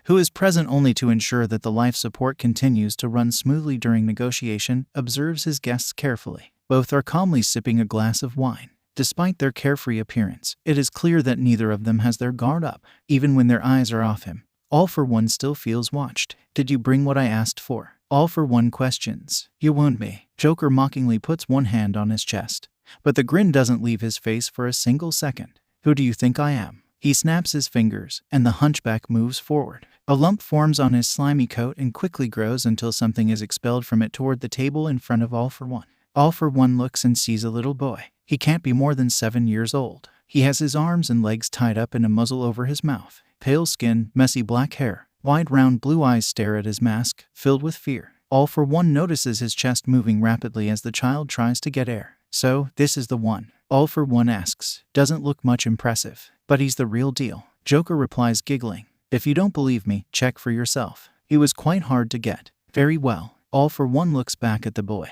who is present only to ensure that the life support continues to run smoothly during negotiation, observes his guests carefully. Both are calmly sipping a glass of wine. Despite their carefree appearance, it is clear that neither of them has their guard up, even when their eyes are off him. All for One still feels watched. Did you bring what I asked for? All for One questions. You wound me. Joker mockingly puts one hand on his chest, but the grin doesn't leave his face for a single second. Who do you think I am? He snaps his fingers, and the hunchback moves forward. A lump forms on his slimy coat and quickly grows until something is expelled from it toward the table in front of All for One. All for One looks and sees a little boy. He can't be more than 7 years old. He has his arms and legs tied up in a muzzle over his mouth. Pale skin, messy black hair, wide round blue eyes stare at his mask, filled with fear. All for One notices his chest moving rapidly as the child tries to get air. So, this is the one? All for One asks. Doesn't look much impressive, but he's the real deal. Joker replies giggling. If you don't believe me, check for yourself. He was quite hard to get. Very well. All for One looks back at the boy,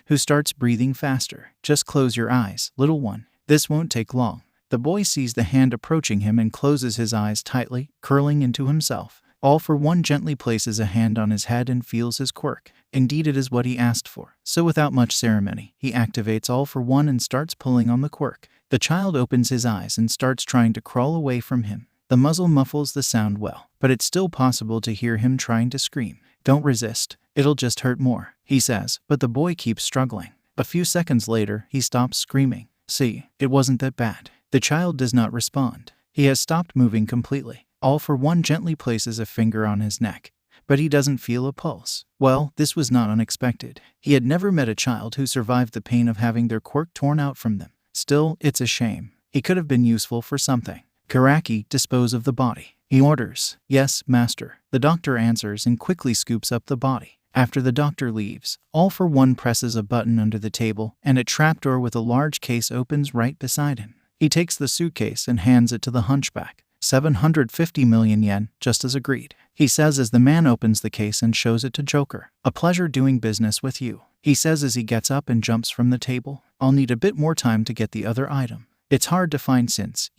who starts breathing faster. Just close your eyes, little one. This won't take long. The boy sees the hand approaching him and closes his eyes tightly, curling into himself. All for One gently places a hand on his head and feels his quirk. Indeed, it is what he asked for. So without much ceremony, he activates All for One and starts pulling on the quirk. The child opens his eyes and starts trying to crawl away from him. The muzzle muffles the sound well, but it's still possible to hear him trying to scream. Don't resist. It'll just hurt more, he says, but the boy keeps struggling. A few seconds later, he stops screaming. See, it wasn't that bad. The child does not respond. He has stopped moving completely. All for One gently places a finger on his neck, but he doesn't feel a pulse. Well, this was not unexpected. He had never met a child who survived the pain of having their quirk torn out from them. Still, it's a shame. He could have been useful for something. Karaki, dispose of the body. He orders. Yes, master. The doctor answers and quickly scoops up the body. After the doctor leaves, All for One presses a button under the table, and a trapdoor with a large case opens right beside him. He takes the suitcase and hands it to the hunchback. 750 million yen, just as agreed. He says as the man opens the case and shows it to Joker. A pleasure doing business with you. He says as he gets up and jumps from the table. I'll need a bit more time to get the other item. It's hard to find since,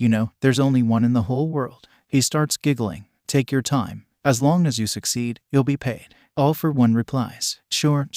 there's only one in the whole world. He starts giggling. Take your time. As long as you succeed, you'll be paid. All for One replies. Sure.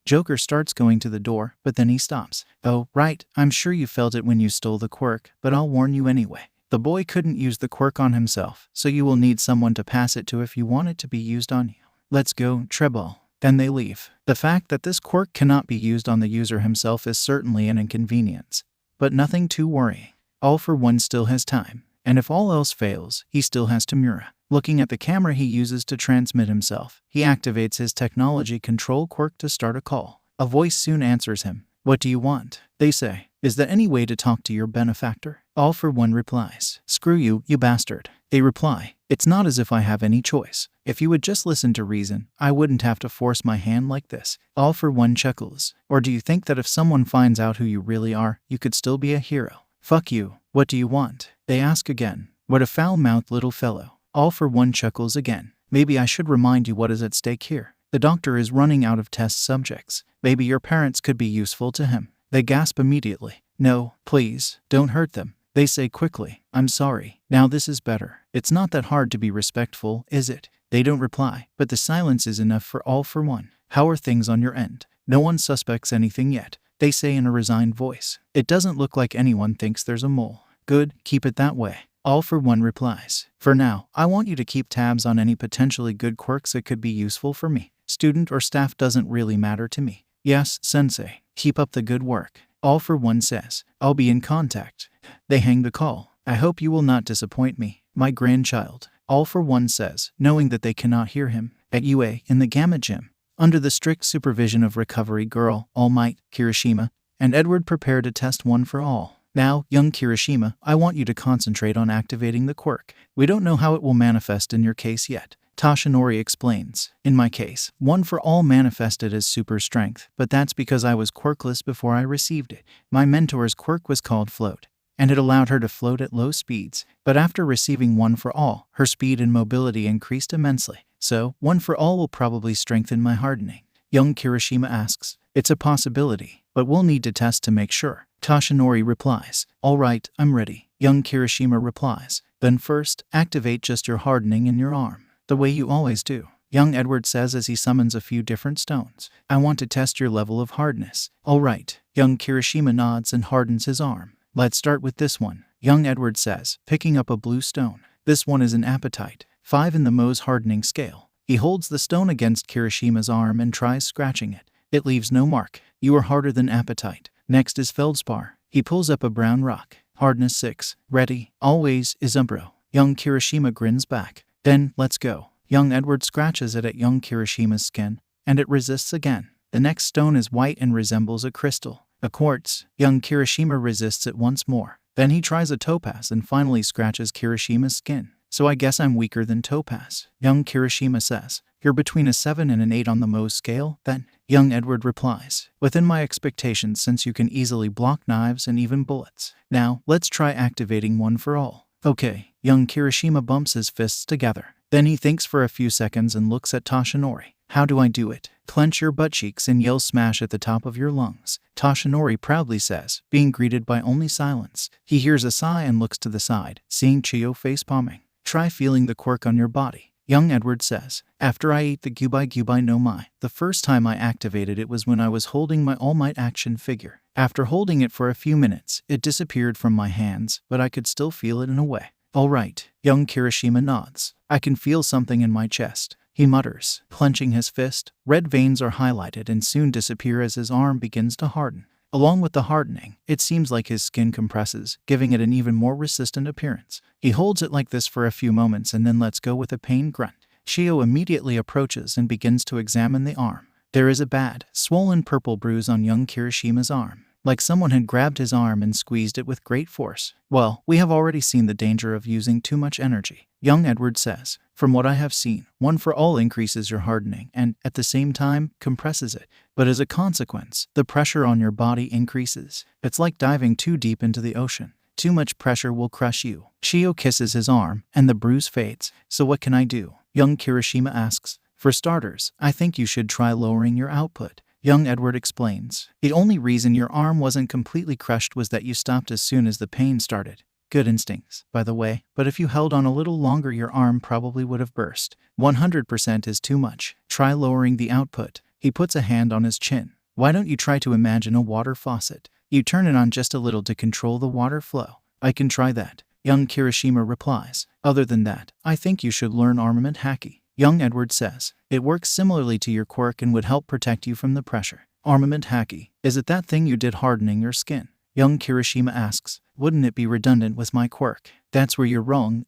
Joker starts going to the door, but then he stops. Oh, right, I'm sure you felt it when you stole the quirk, but I'll warn you anyway. The boy couldn't use the quirk on himself, so you will need someone to pass it to if you want it to be used on you. Let's go, Treball. Then they leave. The fact that this quirk cannot be used on the user himself is certainly an inconvenience, but nothing too worrying. All for One still has time, and if all else fails, he still has Tamura. Looking at the camera he uses to transmit himself, he activates his technology control quirk to start a call. A voice soon answers him. What do you want? They say. Is there any way to talk to your benefactor? All for One replies. Screw you, you bastard. They reply. It's not as if I have any choice. If you would just listen to reason, I wouldn't have to force my hand like this. All for One chuckles. Or do you think that if someone finds out who you really are, you could still be a hero? Fuck you. What do you want? They ask again. What a foul-mouthed little fellow. All for One chuckles again. Maybe I should remind you what is at stake here. The doctor is running out of test subjects. Maybe your parents could be useful to him. They gasp immediately. No, please, don't hurt them. They say quickly. I'm sorry. Now this is better. It's not that hard to be respectful, is it? They don't reply, but the silence is enough for All for One. How are things on your end? No one suspects anything yet. They say in a resigned voice. It doesn't look like anyone thinks there's a mole. Good, keep it that way. All for One replies. For now, I want you to keep tabs on any potentially good quirks that could be useful for me. Student or staff doesn't really matter to me. Yes, sensei. Keep up the good work. All for One says. I'll be in contact. They hang the call. I hope you will not disappoint me, my grandchild. All for One says, knowing that they cannot hear him. At UA, in the Gamma Gym, under the strict supervision of Recovery Girl, All Might, Kirishima, and Edward prepare to test One for All. Now, young Kirishima, I want you to concentrate on activating the quirk. We don't know how it will manifest in your case yet. Toshinori explains. In my case, One for All manifested as super strength, but that's because I was quirkless before I received it. My mentor's quirk was called Float, and it allowed her to float at low speeds. But after receiving One for All, her speed and mobility increased immensely. So, One for All will probably strengthen my hardening. Young Kirishima asks. It's a possibility, but we'll need to test to make sure. Toshinori replies. All right, I'm ready. Young Kirishima replies. Then first, activate just your hardening in your arm, the way you always do. Young Edward says as he summons a few different stones. I want to test your level of hardness. All right. Young Kirishima nods and hardens his arm. Let's start with this one. Young Edward says, picking up a blue stone. This one is an apatite, 5 in the Mohs hardening scale. He holds the stone against Kirishima's arm and tries scratching it. It leaves no mark. You are harder than apatite. Next is feldspar. He pulls up a brown rock. Hardness 6. Ready, always, is Umbro. Young Kirishima grins back. Then, let's go. Young Edward scratches it at young Kirishima's skin, and it resists again. The next stone is white and resembles a crystal. A quartz. Young Kirishima resists it once more. Then he tries a topaz and finally scratches Kirishima's skin. So I guess I'm weaker than topaz. Young Kirishima says. You're between a 7 and an 8 on the Mohs scale, then? Young Edward replies. Within my expectations since you can easily block knives and even bullets. Now, let's try activating One for All. Okay. Young Kirishima bumps his fists together. Then he thinks for a few seconds and looks at Toshinori. How do I do it? Clench your butt cheeks and yell smash at the top of your lungs. Toshinori proudly says, being greeted by only silence. He hears a sigh and looks to the side, seeing Chiyo face-palming. Try feeling the quirk on your body. Young Edward says, after I ate the Gubai no Mai, the first time I activated it was when I was holding my All Might action figure. After holding it for a few minutes, it disappeared from my hands, but I could still feel it in a way. All right. Young Kirishima nods. I can feel something in my chest. He mutters, clenching his fist. Red veins are highlighted and soon disappear as his arm begins to harden. Along with the hardening, it seems like his skin compresses, giving it an even more resistant appearance. He holds it like this for a few moments and then lets go with a pained grunt. Shio immediately approaches and begins to examine the arm. There is a bad, swollen purple bruise on young Kirishima's arm, like someone had grabbed his arm and squeezed it with great force. Well, we have already seen the danger of using too much energy, young Edward says. From what I have seen, one for all increases your hardening and, at the same time, compresses it. But as a consequence, the pressure on your body increases. It's like diving too deep into the ocean. Too much pressure will crush you. Shio kisses his arm, and the bruise fades. So what can I do? Young Kirishima asks. For starters, I think you should try lowering your output. Young Edward explains. The only reason your arm wasn't completely crushed was that you stopped as soon as the pain started. Good instincts, by the way, but if you held on a little longer your arm probably would have burst. 100% is too much. Try lowering the output. He puts a hand on his chin. Why don't you try to imagine a water faucet? You turn it on just a little to control the water flow. I can try that, young Kirishima replies. Other than that, I think you should learn armament haki. Young Edward says. It works similarly to your quirk and would help protect you from the pressure. Armament haki. Is it that thing you did hardening your skin? Young Kirishima asks. Wouldn't it be redundant with my quirk? That's where you're wrong,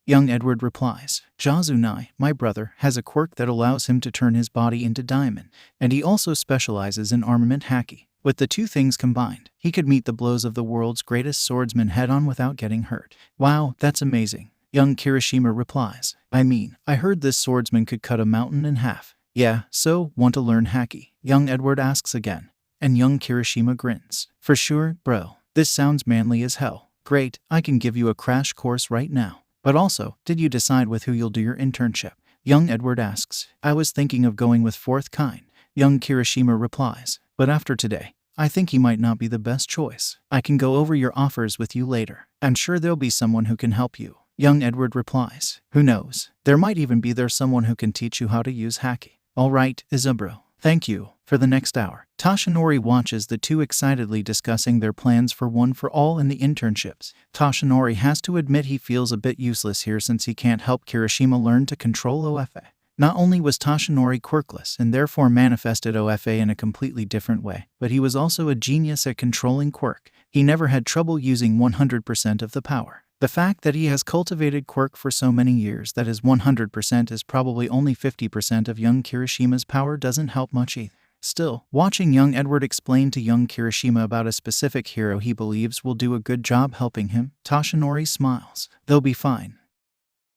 young Edward replies. Jazunai, my brother, has a quirk that allows him to turn his body into diamond, and he also specializes in armament haki. With the two things combined, he could meet the blows of the world's greatest swordsman head-on without getting hurt. Wow, that's amazing, young Kirishima replies. I mean, I heard this swordsman could cut a mountain in half. Yeah, so, want to learn haki? Young Edward asks again. And young Kirishima grins. For sure, bro. This sounds manly as hell. Great, I can give you a crash course right now. But also, did you decide with who you'll do your internship? Young Edward asks. I was thinking of going with fourth kind. Young Kirishima replies. But after today, I think he might not be the best choice. I can go over your offers with you later. I'm sure there'll be someone who can help you. Young Edward replies. Who knows? There might even be someone who can teach you how to use haki. All right, Izaburo. Thank you. For the next hour, Toshinori watches the two excitedly discussing their plans for One for All and the internships. Toshinori has to admit he feels a bit useless here since he can't help Kirishima learn to control OFA. Not only was Toshinori quirkless and therefore manifested OFA in a completely different way, but he was also a genius at controlling quirk. He never had trouble using 100% of the power. The fact that he has cultivated quirk for so many years that his 100% is probably only 50% of young Kirishima's power doesn't help much either. Still, watching young Edward explain to young Kirishima about a specific hero he believes will do a good job helping him, Toshinori smiles. They'll be fine.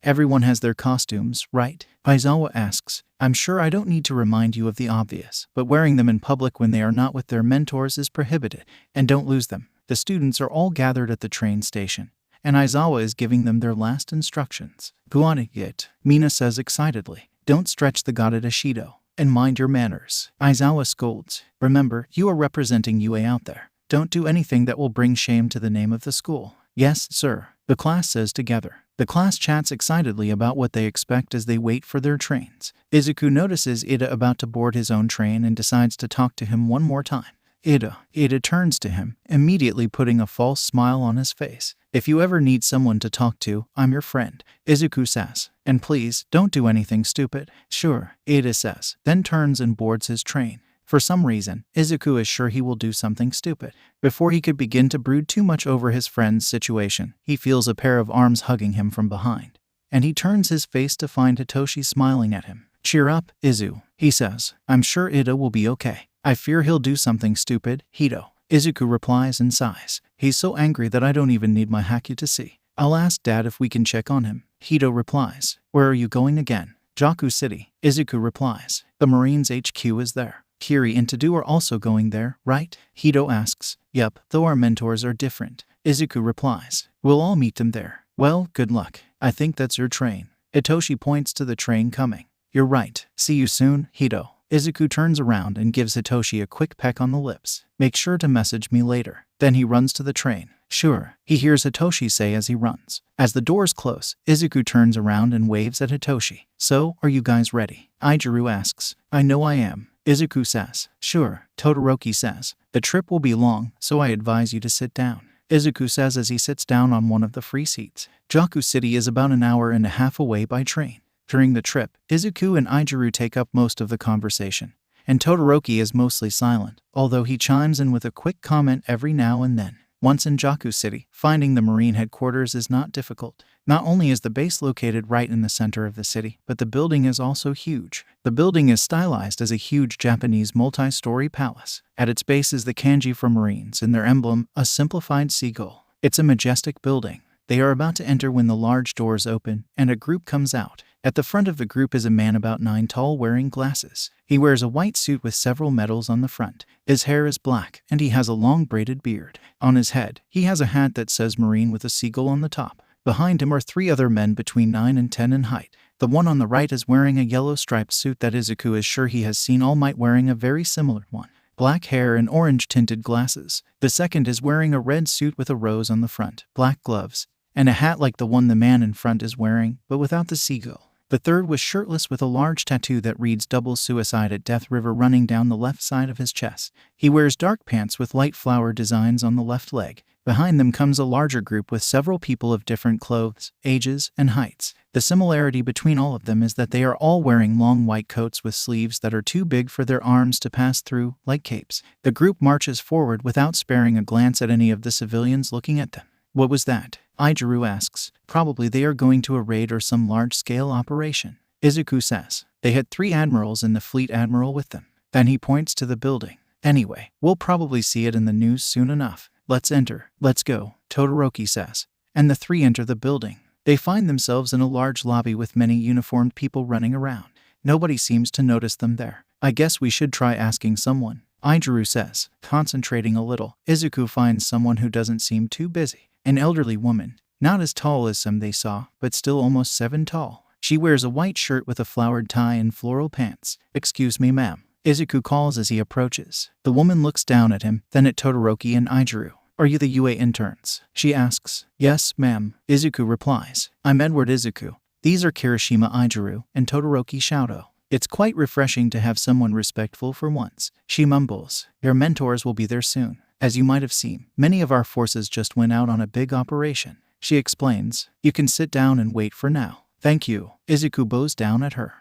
Everyone has their costumes, right? Aizawa asks. I'm sure I don't need to remind you of the obvious, but wearing them in public when they are not with their mentors is prohibited. And don't lose them. The students are all gathered at the train station, and Aizawa is giving them their last instructions. Guanagit, Mina says excitedly. Don't stretch the god at Ashido. And mind your manners. Aizawa scolds. Remember, you are representing UA out there. Don't do anything that will bring shame to the name of the school. Yes, sir, the class says together. The class chats excitedly about what they expect as they wait for their trains. Izuku notices Ida about to board his own train and decides to talk to him one more time. Ida turns to him, immediately putting a false smile on his face. If you ever need someone to talk to, I'm your friend, Izuku says. And please, don't do anything stupid. Sure, Ida says, then turns and boards his train. For some reason, Izuku is sure he will do something stupid. Before he could begin to brood too much over his friend's situation, he feels a pair of arms hugging him from behind. And he turns his face to find Hitoshi smiling at him. Cheer up, Izu, he says. I'm sure Ida will be okay. I fear he'll do something stupid, Hito. Izuku replies and sighs. He's so angry that I don't even need my haki to see. I'll ask Dad if we can check on him. Hito replies. Where are you going again? Jaku City. Izuku replies. The Marines HQ is there. Kiri and Tadu are also going there, right? Hito asks. Yup, though our mentors are different. Izuku replies. We'll all meet them there. Well, good luck. I think that's your train. Hitoshi points to the train coming. You're right. See you soon, Hito. Izuku turns around and gives Hitoshi a quick peck on the lips. Make sure to message me later. Then he runs to the train. Sure, he hears Hitoshi say as he runs. As the doors close, Izuku turns around and waves at Hitoshi. So, are you guys ready? Ijiru asks. I know I am. Izuku says. Sure, Todoroki says. The trip will be long, so I advise you to sit down. Izuku says as he sits down on one of the free seats. Jaku City is about an hour and a half away by train. During the trip, Izuku and Ijiru take up most of the conversation, and Todoroki is mostly silent, although he chimes in with a quick comment every now and then. Once in Jaku City, finding the Marine headquarters is not difficult. Not only is the base located right in the center of the city, but the building is also huge. The building is stylized as a huge Japanese multi-story palace. At its base is the kanji for Marines and their emblem, a simplified seagull. It's a majestic building. They are about to enter when the large doors open and a group comes out. At the front of the group is a man about 9 tall wearing glasses. He wears a white suit with several medals on the front. His hair is black and he has a long braided beard. On his head, he has a hat that says Marine with a seagull on the top. Behind him are 3 other men between 9 and 10 in height. The one on the right is wearing a yellow striped suit that Izuku is sure he has seen All Might wearing a very similar one. Black hair and orange-tinted glasses. The second is wearing a red suit with a rose on the front, black gloves, and a hat like the one the man in front is wearing, but without the seagull. The third was shirtless with a large tattoo that reads Double Suicide at Death River running down the left side of his chest. He wears dark pants with light flower designs on the left leg. Behind them comes a larger group with several people of different clothes, ages, and heights. The similarity between all of them is that they are all wearing long white coats with sleeves that are too big for their arms to pass through, like capes. The group marches forward without sparing a glance at any of the civilians looking at them. What was that? Izuku asks. Probably they are going to a raid or some large-scale operation. Izuku says. They had 3 admirals and the fleet admiral with them. Then he points to the building. Anyway, we'll probably see it in the news soon enough. Let's enter. Let's go, Todoroki says. And the 3 enter the building. They find themselves in a large lobby with many uniformed people running around. Nobody seems to notice them there. I guess we should try asking someone, Izuku says. Concentrating a little, Izuku finds someone who doesn't seem too busy. An elderly woman, not as tall as some they saw, but still almost 7 tall. She wears a white shirt with a flowered tie and floral pants. Excuse me, ma'am, Izuku calls as he approaches. The woman looks down at him, then at Todoroki and Izuku. Are you the UA interns? She asks. Yes, ma'am, Izuku replies. I'm Edward Izuku. These are Kirishima Izuku and Todoroki Shouto. It's quite refreshing to have someone respectful for once. She mumbles. Your mentors will be there soon. As you might have seen, many of our forces just went out on a big operation. She explains. You can sit down and wait for now. Thank you. Izuku bows down at her.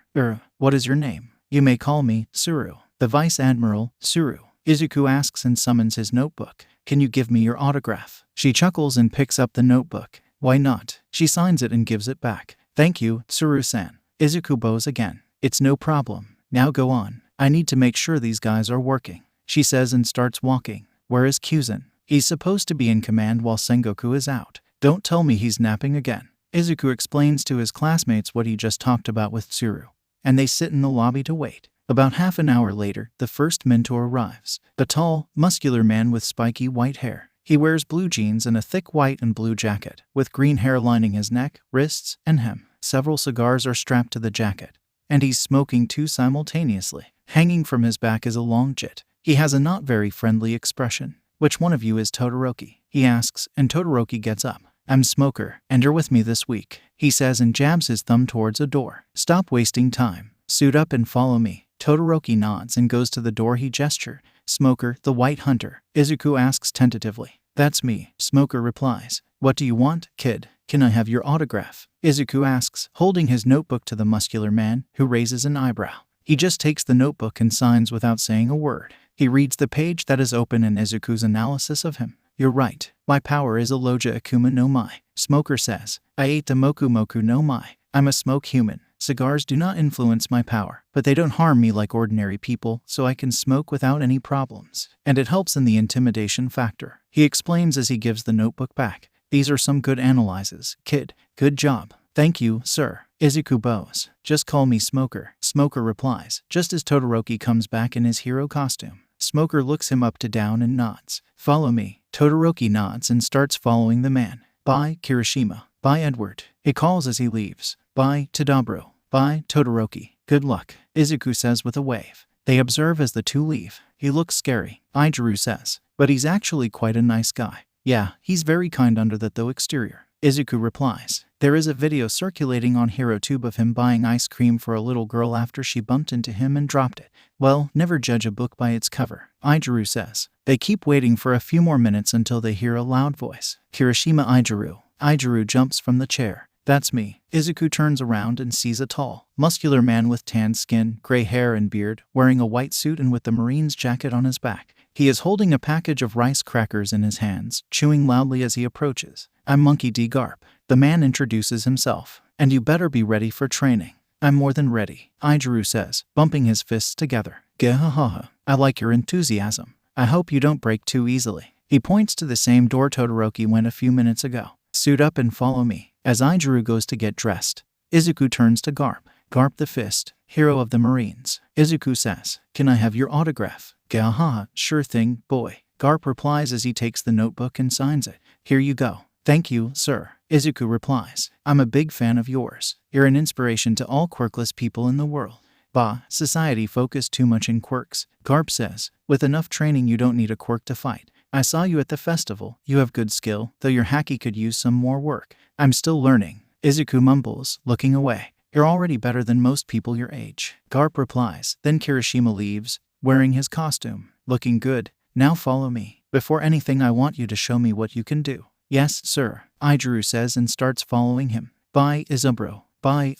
What is your name? You may call me Suru. The Vice Admiral, Suru. Izuku asks and summons his notebook. Can you give me your autograph? She chuckles and picks up the notebook. Why not? She signs it and gives it back. Thank you, Suru-san. Izuku bows again. It's no problem. Now go on. I need to make sure these guys are working. She says and starts walking. Where is Kyuzen? He's supposed to be in command while Sengoku is out. Don't tell me he's napping again. Izuku explains to his classmates what he just talked about with Tsuru, and they sit in the lobby to wait. About half an hour later, the first mentor arrives. A tall, muscular man with spiky white hair. He wears blue jeans and a thick white and blue jacket, with green hair lining his neck, wrists, and hem. Several cigars are strapped to the jacket, and he's smoking 2 simultaneously. Hanging from his back is a long jit. He has a not very friendly expression. Which one of you is Todoroki? He asks, and Todoroki gets up. I'm Smoker, and you're with me this week, he says and jabs his thumb towards a door. Stop wasting time. Suit up and follow me. Todoroki nods and goes to the door he gestured. Smoker, the White Hunter, Izuku asks tentatively. That's me, Smoker replies. What do you want, kid? Can I have your autograph? Izuku asks, holding his notebook to the muscular man, who raises an eyebrow. He just takes the notebook and signs without saying a word. He reads the page that is open in Izuku's analysis of him. You're right. My power is a Loja Akuma no Mai. Smoker says. I ate the Moku Moku no Mai. I'm a smoke human. Cigars do not influence my power, but they don't harm me like ordinary people, so I can smoke without any problems. And it helps in the intimidation factor. He explains as he gives the notebook back. These are some good analyses, kid. Good job. Thank you, sir. Izuku bows. Just call me Smoker. Smoker replies, just as Todoroki comes back in his hero costume. Smoker looks him up to down and nods. Follow me. Todoroki nods and starts following the man. Bye, Kirishima. Bye, Edward. He calls as he leaves. Bye, Tadaburo. Bye, Todoroki. Good luck, Izuku says with a wave. They observe as the 2 leave. He looks scary, Izuku says. But he's actually quite a nice guy. Yeah, he's very kind under that though exterior. Izuku replies. There is a video circulating on HeroTube of him buying ice cream for a little girl after she bumped into him and dropped it. Well, never judge a book by its cover, Izuku says. They keep waiting for a few more minutes until they hear a loud voice. Kirishima Izuku. Izuku jumps from the chair. That's me. Izuku turns around and sees a tall, muscular man with tan skin, gray hair and beard, wearing a white suit and with the Marine's jacket on his back. He is holding a package of rice crackers in his hands, chewing loudly as he approaches. I'm Monkey D. Garp. The man introduces himself. And you better be ready for training. I'm more than ready, Izuku says, bumping his fists together. Gehahaha. I like your enthusiasm. I hope you don't break too easily. He points to the same door Todoroki went a few minutes ago. Suit up and follow me. As Izuku goes to get dressed, Izuku turns to Garp. Garp the Fist, hero of the Marines. Izuku says, can I have your autograph? Gehaha, sure thing, boy. Garp replies as he takes the notebook and signs it. Here you go. Thank you, sir. Izuku replies, I'm a big fan of yours. You're an inspiration to all quirkless people in the world. Bah, society focused too much in quirks. Garp says, with enough training you don't need a quirk to fight. I saw you at the festival. You have good skill, though your haki could use some more work. I'm still learning. Izuku mumbles, looking away. You're already better than most people your age. Garp replies. Then Kirishima leaves, wearing his costume. Looking good. Now follow me. Before anything I want you to show me what you can do. Yes, sir, Izuku says and starts following him. Bye, Izaburo. Bye,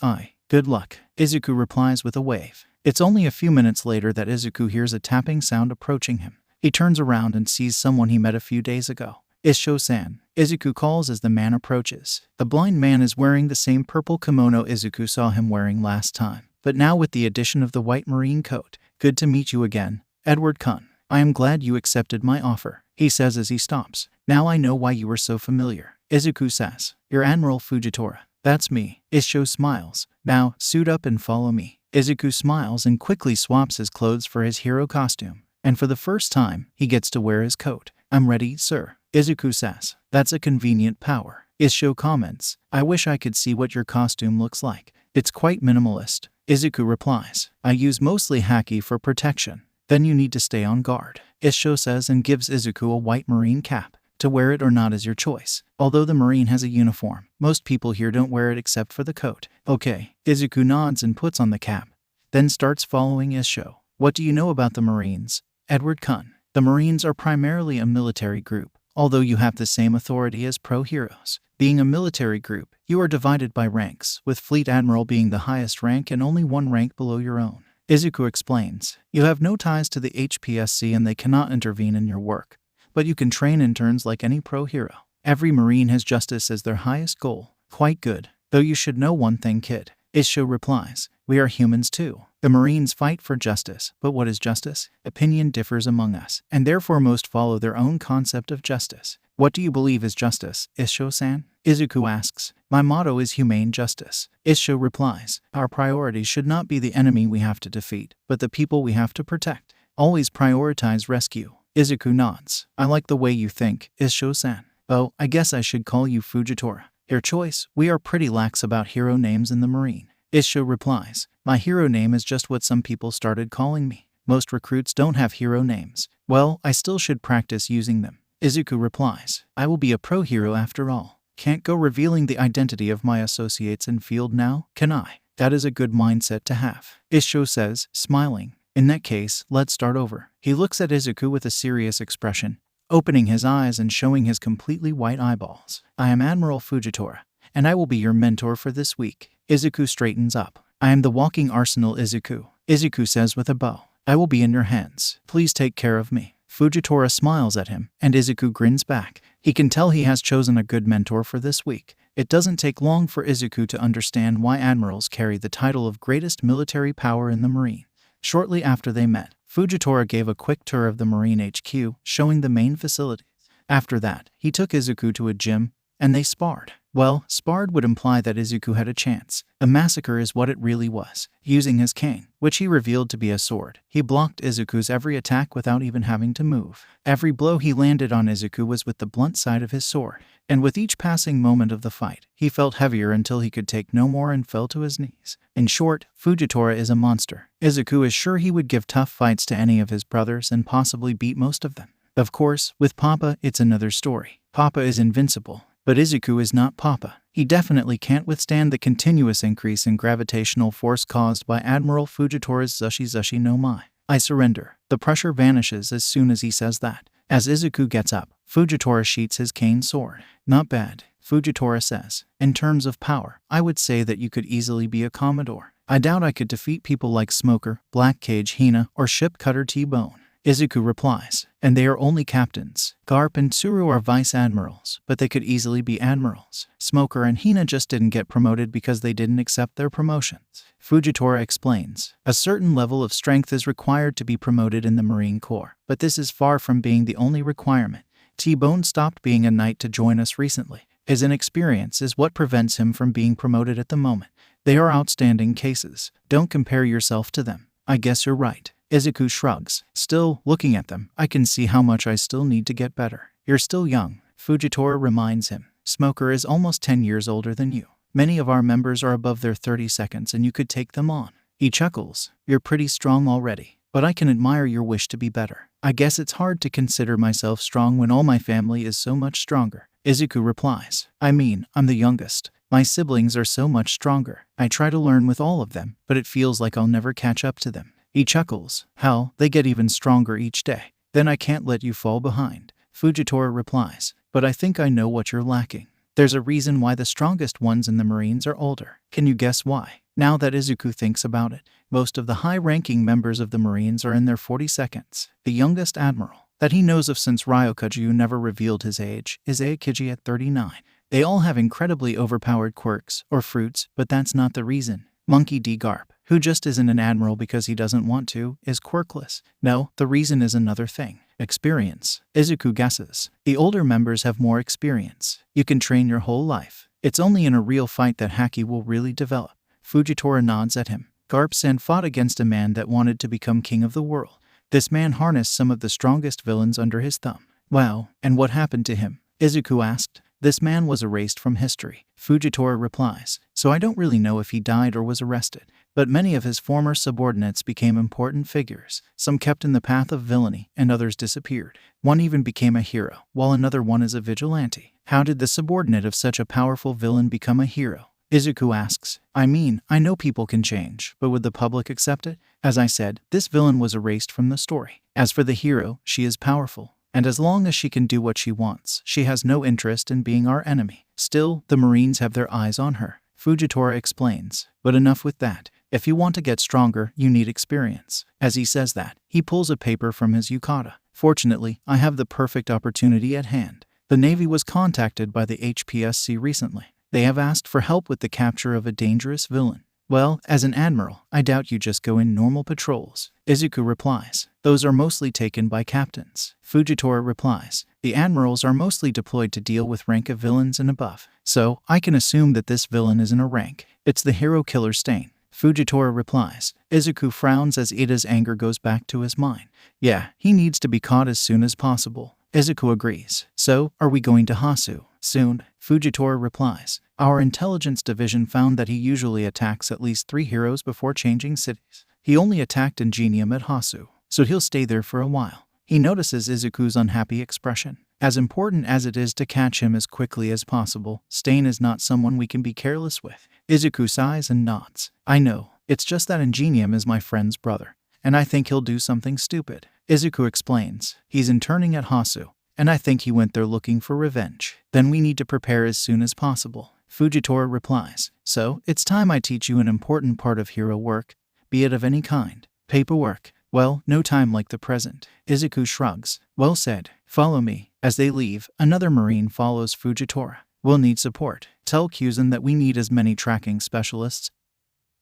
Good luck. Izuku replies with a wave. It's only a few minutes later that Izuku hears a tapping sound approaching him. He turns around and sees someone he met a few days ago. Isho-san, Izuku calls as the man approaches. The blind man is wearing the same purple kimono Izuku saw him wearing last time, but now with the addition of the white marine coat. Good to meet you again, Edward-kun. I am glad you accepted my offer, he says as he stops. Now I know why you were so familiar. Izuku says, you're Admiral Fujitora. That's me. Isho smiles. Now, suit up and follow me. Izuku smiles and quickly swaps his clothes for his hero costume. And for the first time, he gets to wear his coat. I'm ready, sir. Izuku says, that's a convenient power. Isho comments, I wish I could see what your costume looks like. It's quite minimalist. Izuku replies, I use mostly haki for protection. Then you need to stay on guard. Isho says and gives Izuku a white marine cap. To wear it or not is your choice. Although the marine has a uniform, most people here don't wear it except for the coat. Okay. Izuku nods and puts on the cap. Then starts following Isho. What do you know about the Marines? Edward-kun. The Marines are primarily a military group, although you have the same authority as pro-heroes. Being a military group, you are divided by ranks, with Fleet Admiral being the highest rank and only one rank below your own. Izuku explains, you have no ties to the HPSC and they cannot intervene in your work. But you can train interns like any pro-hero. Every Marine has justice as their highest goal. Quite good. Though you should know one thing, kid. Isho replies, we are humans too. The Marines fight for justice, but what is justice? Opinion differs among us, and therefore most follow their own concept of justice. What do you believe is justice, Isho-san? Izuku asks. My motto is humane justice. Isho replies, our priorities should not be the enemy we have to defeat, but the people we have to protect. Always prioritize rescue. Izuku nods. I like the way you think, Isho-san. Oh, I guess I should call you Fujitora. Your choice. We are pretty lax about hero names in the Marine. Isho replies, my hero name is just what some people started calling me. Most recruits don't have hero names. Well, I still should practice using them. Izuku replies, I will be a pro-hero after all. Can't go revealing the identity of my associates in field now, can I? That is a good mindset to have. Isho says, smiling. In that case, let's start over. He looks at Izuku with a serious expression, opening his eyes and showing his completely white eyeballs. I am Admiral Fujitora, and I will be your mentor for this week. Izuku straightens up. I am the walking arsenal, Izuku. Izuku says with a bow. I will be in your hands. Please take care of me. Fujitora smiles at him, and Izuku grins back. He can tell he has chosen a good mentor for this week. It doesn't take long for Izuku to understand why admirals carry the title of greatest military power in the Marine. Shortly after they met, Fujitora gave a quick tour of the Marine HQ, showing the main facilities. After that, he took Izuku to a gym, and they sparred. Well, sparred would imply that Izuku had a chance. A massacre is what it really was. Using his cane, which he revealed to be a sword, he blocked Izuku's every attack without even having to move. Every blow he landed on Izuku was with the blunt side of his sword, and with each passing moment of the fight, he felt heavier until he could take no more and fell to his knees. In short, Fujitora is a monster. Izuku is sure he would give tough fights to any of his brothers and possibly beat most of them. Of course, with Papa, it's another story. Papa is invincible. But Izuku is not Papa. He definitely can't withstand the continuous increase in gravitational force caused by Admiral Fujitora's Zushi no Mai. I surrender. The pressure vanishes as soon as he says that. As Izuku gets up, Fujitora sheaths his cane sword. Not bad, Fujitora says. In terms of power, I would say that you could easily be a Commodore. I doubt I could defeat people like Smoker, Black Cage Hina, or Ship Cutter T-Bone. Izuku replies, and they are only captains. Garp and Tsuru are vice admirals, but they could easily be admirals. Smoker and Hina just didn't get promoted because they didn't accept their promotions. Fujitora explains, a certain level of strength is required to be promoted in the Marine Corps, but this is far from being the only requirement. T-Bone stopped being a knight to join us recently. His inexperience is what prevents him from being promoted at the moment. They are outstanding cases. Don't compare yourself to them. I guess you're right. Izuku shrugs. Still, looking at them, I can see how much I still need to get better. You're still young, Fujitora reminds him. Smoker is almost 10 years older than you. Many of our members are above their 30 seconds and you could take them on. He chuckles. You're pretty strong already, but I can admire your wish to be better. I guess it's hard to consider myself strong when all my family is so much stronger. Izuku replies, I mean, I'm the youngest. My siblings are so much stronger. I try to learn with all of them, but it feels like I'll never catch up to them. He chuckles. Hell, they get even stronger each day. Then I can't let you fall behind. Fujitora replies, but I think I know what you're lacking. There's a reason why the strongest ones in the Marines are older. Can you guess why? Now that Izuku thinks about it, most of the high-ranking members of the Marines are in their 42nds. The youngest admiral that he knows of since Ryokuju never revealed his age is Aokiji at 39. They all have incredibly overpowered quirks or fruits, but that's not the reason. Monkey D. Garp, who just isn't an admiral because he doesn't want to, is quirkless. No, the reason is another thing. Experience. Izuku guesses. The older members have more experience. You can train your whole life. It's only in a real fight that Haki will really develop. Fujitora nods at him. Garp-san fought against a man that wanted to become king of the world. This man harnessed some of the strongest villains under his thumb. Wow, and what happened to him? Izuku asked. This man was erased from history. Fujitora replies, so I don't really know if he died or was arrested, but many of his former subordinates became important figures. Some kept in the path of villainy, and others disappeared. One even became a hero, while another one is a vigilante. How did the subordinate of such a powerful villain become a hero? Izuku asks, I mean, I know people can change, but would the public accept it? As I said, this villain was erased from the story. As for the hero, she is powerful. And as long as she can do what she wants, she has no interest in being our enemy. Still, the Marines have their eyes on her. Fujitora explains. But enough with that. If you want to get stronger, you need experience. As he says that, he pulls a paper from his yukata. Fortunately, I have the perfect opportunity at hand. The Navy was contacted by the HPSC recently. They have asked for help with the capture of a dangerous villain. Well, as an admiral, I doubt you just go in normal patrols. Izuku replies, those are mostly taken by captains. Fujitora replies, the admirals are mostly deployed to deal with rank of villains and above. So, I can assume that this villain isn't a rank. It's the hero killer Stain. Fujitora replies. Izuku frowns as Ida's anger goes back to his mind. Yeah, he needs to be caught as soon as possible. Izuku agrees. So, are we going to Hasu? Soon, Fujitora replies. Our intelligence division found that he usually attacks at least 3 heroes before changing cities. He only attacked Ingenium at Hasu, so he'll stay there for a while. He notices Izuku's unhappy expression. As important as it is to catch him as quickly as possible, Stain is not someone we can be careless with. Izuku sighs and nods. I know, it's just that Ingenium is my friend's brother, and I think he'll do something stupid. Izuku explains. He's interning at Hasu, and I think he went there looking for revenge. Then we need to prepare as soon as possible. Fujitora replies, so, it's time I teach you an important part of hero work, be it of any kind. Paperwork. Well, no time like the present. Izuku shrugs. Well said. Follow me. As they leave, another Marine follows Fujitora. We'll need support. Tell Kuzan that we need as many tracking specialists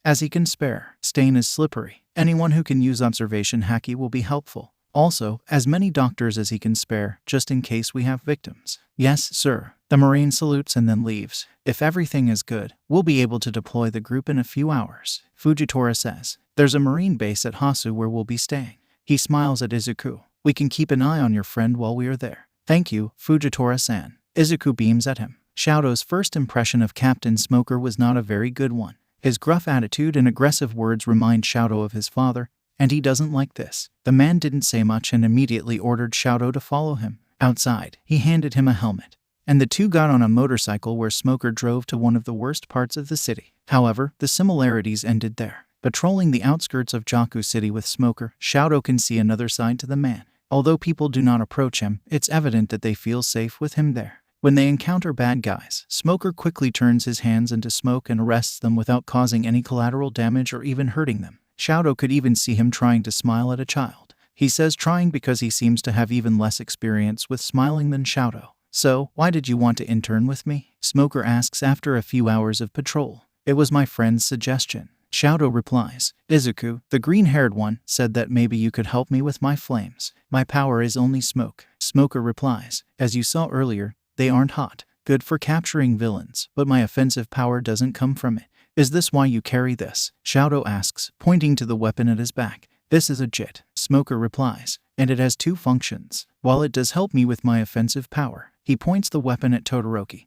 as he can spare. Stain is slippery. Anyone who can use observation haki will be helpful. Also, as many doctors as he can spare, just in case we have victims. Yes, sir. The Marine salutes and then leaves. If everything is good, we'll be able to deploy the group in a few hours. Fujitora says. There's a Marine base at Hasu where we'll be staying. He smiles at Izuku. We can keep an eye on your friend while we are there. Thank you, Fujitora-san. Izuku beams at him. Shouto's first impression of Captain Smoker was not a very good one. His gruff attitude and aggressive words remind Shouto of his father, and he doesn't like this. The man didn't say much and immediately ordered Shouto to follow him. Outside, he handed him a helmet, and the two got on a motorcycle where Smoker drove to one of the worst parts of the city. However, the similarities ended there. Patrolling the outskirts of Jaku City with Smoker, Shouto can see another side to the man. Although people do not approach him, it's evident that they feel safe with him there. When they encounter bad guys, Smoker quickly turns his hands into smoke and arrests them without causing any collateral damage or even hurting them. Shouto could even see him trying to smile at a child. he says, trying because he seems to have even less experience with smiling than Shadow. So, why did you want to intern with me? Smoker asks after a few hours of patrol. It was my friend's suggestion. Shadow replies. Izuku, the green-haired one, said that maybe you could help me with my flames. My power is only smoke. Smoker replies. As you saw earlier, they aren't hot. Good for capturing villains, but my offensive power doesn't come from it. Is this why you carry this? Shadow asks, pointing to the weapon at his back. This is a JIT. Smoker replies. And it has two functions. While it does help me with my offensive power, he points the weapon at Todoroki,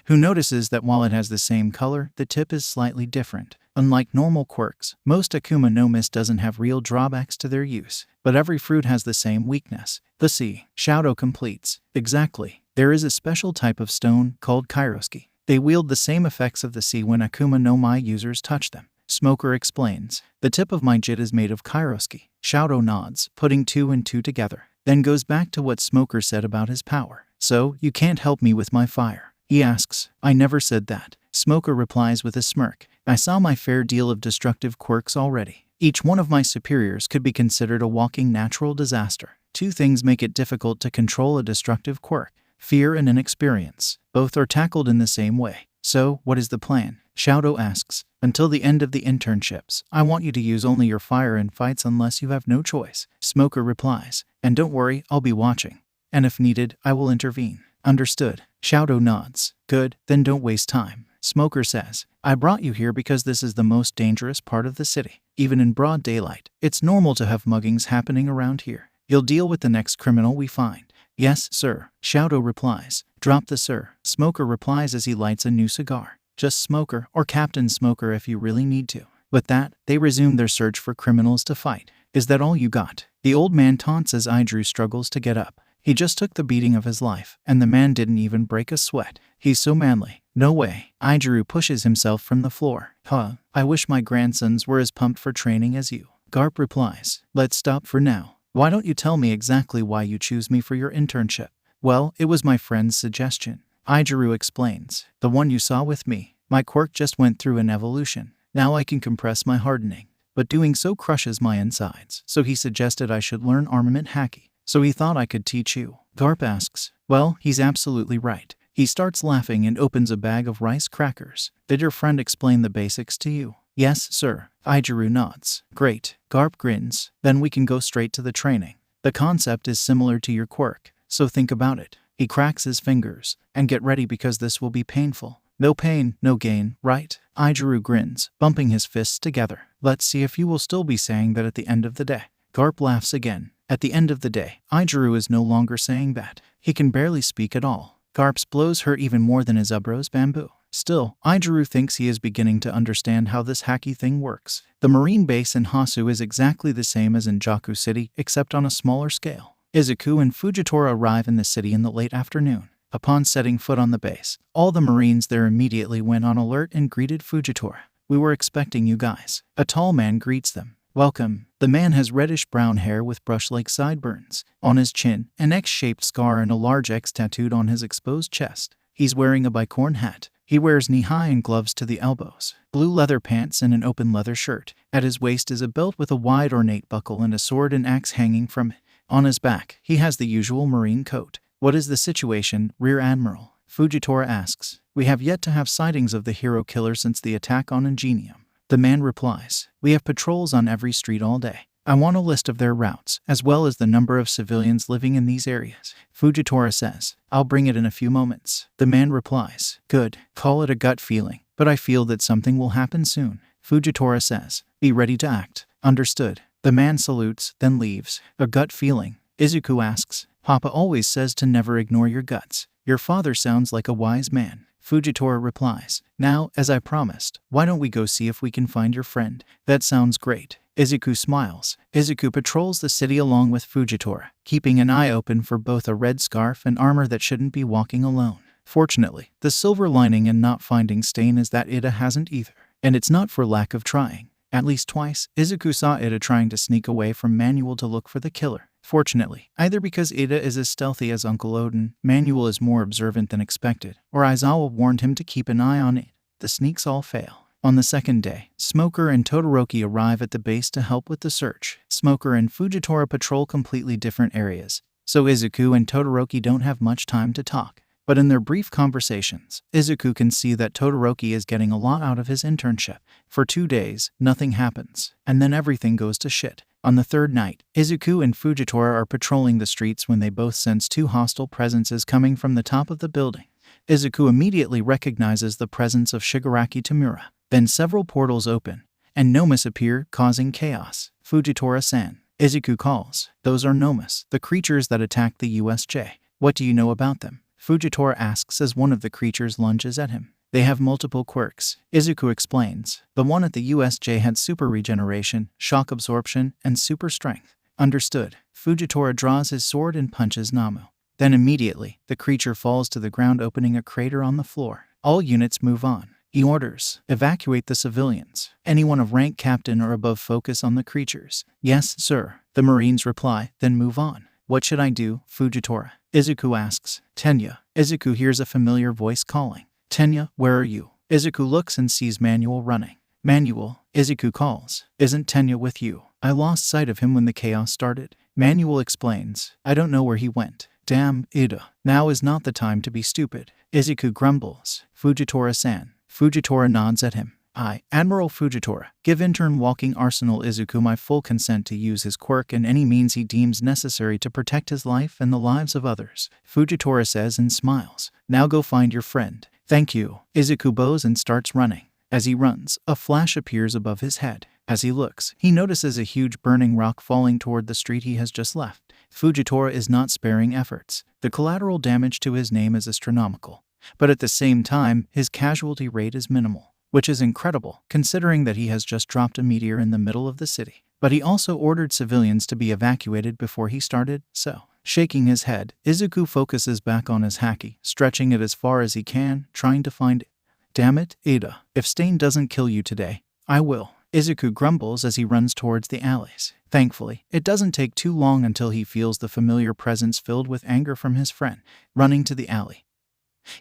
who notices that while it has the same color, the tip is slightly different. Unlike normal quirks, most Akuma no Mis doesn't have real drawbacks to their use, but every fruit has the same weakness. The sea. Shadow completes. Exactly. There is a special type of stone called Kairoski. They wield the same effects of the sea when Akuma no Mi users touch them. Smoker explains. The tip of my JIT is made of Kairoski. Shadow nods, putting 2 and 2 together, then goes back to what Smoker said about his power. So, you can't help me with my fire? He asks. I never said that. Smoker replies with a smirk. I saw my fair deal of destructive quirks already. Each one of my superiors could be considered a walking natural disaster. Two things make it difficult to control a destructive quirk: fear and inexperience. Both are tackled in the same way. So, what is the plan? Shadow asks. Until the end of the internships, I want you to use only your fire in fights unless you have no choice. Smoker replies. And don't worry, I'll be watching. And if needed, I will intervene. Understood. Shadow nods. Good, then don't waste time. Smoker says. I brought you here because this is the most dangerous part of the city. Even in broad daylight, it's normal to have muggings happening around here. You'll deal with the next criminal we find. Yes, sir. Shadow replies. Drop the sir. Smoker replies as he lights a new cigar. Just Smoker or Captain Smoker if you really need to. With that, they resume their search for criminals to fight. Is that all you got? The old man taunts as Izuku struggles to get up. He just took the beating of his life, and the man didn't even break a sweat. He's so manly. No way. Izuku pushes himself from the floor. I wish my grandsons were as pumped for training as you. Garp replies. Let's stop for now. Why don't you tell me exactly why you choose me for your internship? Well, it was my friend's suggestion. Izuku explains. The one you saw with me. My quirk just went through an evolution. Now I can compress my hardening. But doing so crushes my insides. So he suggested I should learn armament haki. So he thought I could teach you. Garp asks. Well, he's absolutely right. He starts laughing and opens a bag of rice crackers. Did your friend explain the basics to you? Yes, sir. Izuku nods. Great. Garp grins. Then we can go straight to the training. The concept is similar to your quirk, so think about it. He cracks his fingers. And get ready because this will be painful. No pain, no gain, right? Izuku grins, bumping his fists together. Let's see if you will still be saying that at the end of the day. Garp laughs again. At the end of the day, Izuku is no longer saying that. He can barely speak at all. Garp's blows hurt even more than his Ubro's bamboo. Still, Izuku thinks he is beginning to understand how this haki thing works. The marine base in Hasu is exactly the same as in Jaku City, except on a smaller scale. Izuku and Fujitora arrive in the city in the late afternoon. Upon setting foot on the base, all the Marines there immediately went on alert and greeted Fujitora. We were expecting you guys. A tall man greets them. Welcome. The man has reddish-brown hair with brush-like sideburns. On his chin, an X-shaped scar and a large X tattooed on his exposed chest. He's wearing a bicorn hat. He wears knee-high and gloves to the elbows, blue leather pants and an open leather shirt. At his waist is a belt with a wide ornate buckle and a sword and axe hanging from it. On his back, he has the usual Marine coat. What is the situation, Rear Admiral? Fujitora asks. We have yet to have sightings of the hero killer since the attack on Ingenium. The man replies. We have patrols on every street all day. I want a list of their routes, as well as the number of civilians living in these areas. Fujitora says. I'll bring it in a few moments. The man replies. Good. Call it a gut feeling, but I feel that something will happen soon. Fujitora says. Be ready to act. Understood. The man salutes, then leaves. A gut feeling. Izuku asks. Papa always says to never ignore your guts. Your father sounds like a wise man. Fujitora replies. Now, as I promised, why don't we go see if we can find your friend? That sounds great. Izuku smiles. Izuku patrols the city along with Fujitora, keeping an eye open for both a red scarf and armor that shouldn't be walking alone. Fortunately, the silver lining in not finding Stain is that Ida hasn't either. And it's not for lack of trying. At least twice, Izuku saw Ida trying to sneak away from Manuel to look for the killer. Fortunately, either because Ida is as stealthy as Uncle Odin, Manuel is more observant than expected, or Aizawa warned him to keep an eye on it. The sneaks all fail. On the second day, Smoker and Todoroki arrive at the base to help with the search. Smoker and Fujitora patrol completely different areas, so Izuku and Todoroki don't have much time to talk. But in their brief conversations, Izuku can see that Todoroki is getting a lot out of his internship. For 2 days, nothing happens, and then everything goes to shit. On the third night, Izuku and Fujitora are patrolling the streets when they both sense 2 hostile presences coming from the top of the building. Izuku immediately recognizes the presence of Shigaraki Tamura. Then several portals open, and Nomus appear, causing chaos. Fujitora-san, Izuku calls. Those are Nomus, the creatures that attacked the USJ. What do you know about them? Fujitora asks as one of the creatures lunges at him. They have multiple quirks. Izuku explains. The one at the USJ had super regeneration, shock absorption, and super strength. Understood. Fujitora draws his sword and punches Namu. Then immediately, the creature falls to the ground, opening a crater on the floor. All units move on. He orders, evacuate the civilians. Anyone of rank captain or above focus on the creatures. Yes, sir. The Marines reply, then move on. What should I do, Fujitora? Izuku asks. Tenya. Izuku hears a familiar voice calling. Tenya, where are you? Izuku looks and sees Manuel running. Manuel, Izuku calls. Isn't Tenya with you? I lost sight of him when the chaos started. Manuel explains. I don't know where he went. Damn, Ida. Now is not the time to be stupid. Izuku grumbles. Fujitora-san. Fujitora nods at him. I, Admiral Fujitora, give intern Walking Arsenal Izuku my full consent to use his quirk in any means he deems necessary to protect his life and the lives of others. Fujitora says and smiles. Now go find your friend. Thank you. Izuku bows and starts running. As he runs, a flash appears above his head. As he looks, he notices a huge burning rock falling toward the street he has just left. Fujitora is not sparing efforts. The collateral damage to his name is astronomical, but at the same time, his casualty rate is minimal, which is incredible, considering that he has just dropped a meteor in the middle of the city. But he also ordered civilians to be evacuated before he started, so, shaking his head, Izuku focuses back on his haki, stretching it as far as he can, trying to find it. Damn it, Ada. If Stain doesn't kill you today, I will. Izuku grumbles as he runs towards the alleys. Thankfully, it doesn't take too long until he feels the familiar presence filled with anger from his friend. Running to the alley,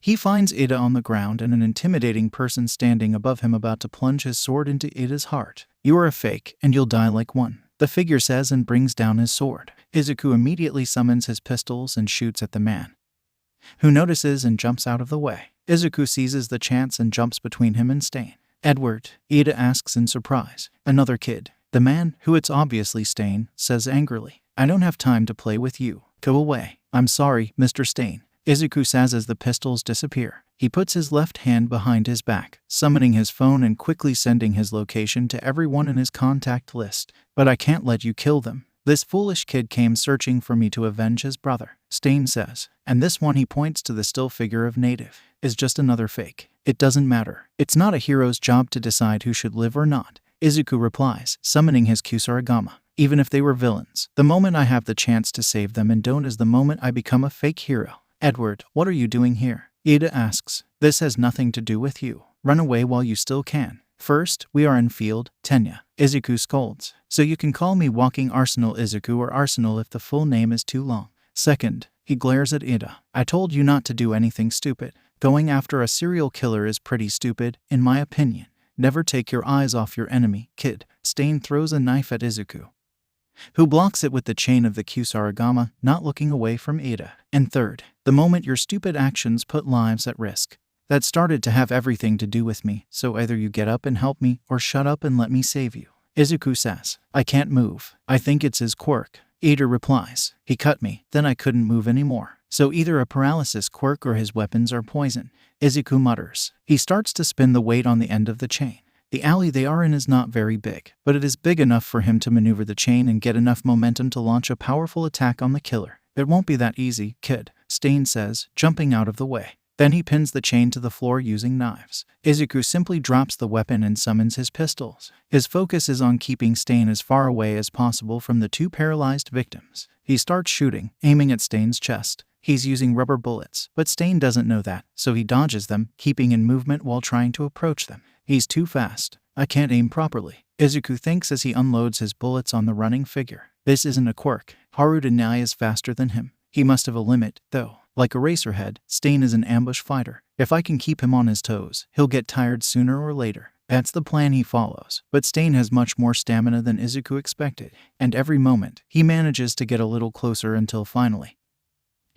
he finds Ida on the ground and an intimidating person standing above him about to plunge his sword into Ida's heart. You are a fake, and you'll die like one, the figure says and brings down his sword. Izuku immediately summons his pistols and shoots at the man, who notices and jumps out of the way. Izuku seizes the chance and jumps between him and Stain. Edward, Ida asks in surprise. Another kid. The man, who it's obviously Stain, says angrily. I don't have time to play with you. Go away. I'm sorry, Mr. Stain. Izuku says as the pistols disappear. He puts his left hand behind his back, summoning his phone and quickly sending his location to everyone in his contact list. But I can't let you kill them. This foolish kid came searching for me to avenge his brother, Stain says. And this one, he points to the still figure of Native, is just another fake. It doesn't matter. It's not a hero's job to decide who should live or not. Izuku replies, summoning his Kusarigama. Even if they were villains, the moment I have the chance to save them and don't is the moment I become a fake hero. Edward, what are you doing here? Ida asks. This has nothing to do with you. Run away while you still can. First, we are in field, Tenya. Izuku scolds. So you can call me Walking Arsenal Izuku or Arsenal if the full name is too long. Second, he glares at Ida. I told you not to do anything stupid. Going after a serial killer is pretty stupid, in my opinion. Never take your eyes off your enemy, kid. Stain throws a knife at Izuku, who blocks it with the chain of the Kusarigama, not looking away from Ida. And third, the moment your stupid actions put lives at risk. That started to have everything to do with me, so either you get up and help me, or shut up and let me save you. Izuku says, I can't move. I think it's his quirk. Ida replies, he cut me, then I couldn't move anymore. So either a paralysis quirk or his weapons are poison. Izuku mutters. He starts to spin the weight on the end of the chain. The alley they are in is not very big, but it is big enough for him to maneuver the chain and get enough momentum to launch a powerful attack on the killer. It won't be that easy, kid, Stain says, jumping out of the way. Then he pins the chain to the floor using knives. Izuku simply drops the weapon and summons his pistols. His focus is on keeping Stain as far away as possible from the 2 paralyzed victims. He starts shooting, aiming at Stain's chest. He's using rubber bullets, but Stain doesn't know that, so he dodges them, keeping in movement while trying to approach them. He's too fast. I can't aim properly, Izuku thinks as he unloads his bullets on the running figure. This isn't a quirk. Harudanai is faster than him. He must have a limit, though. Like a racerhead, Stain is an ambush fighter. If I can keep him on his toes, he'll get tired sooner or later. That's the plan he follows, but Stain has much more stamina than Izuku expected, and every moment, he manages to get a little closer until finally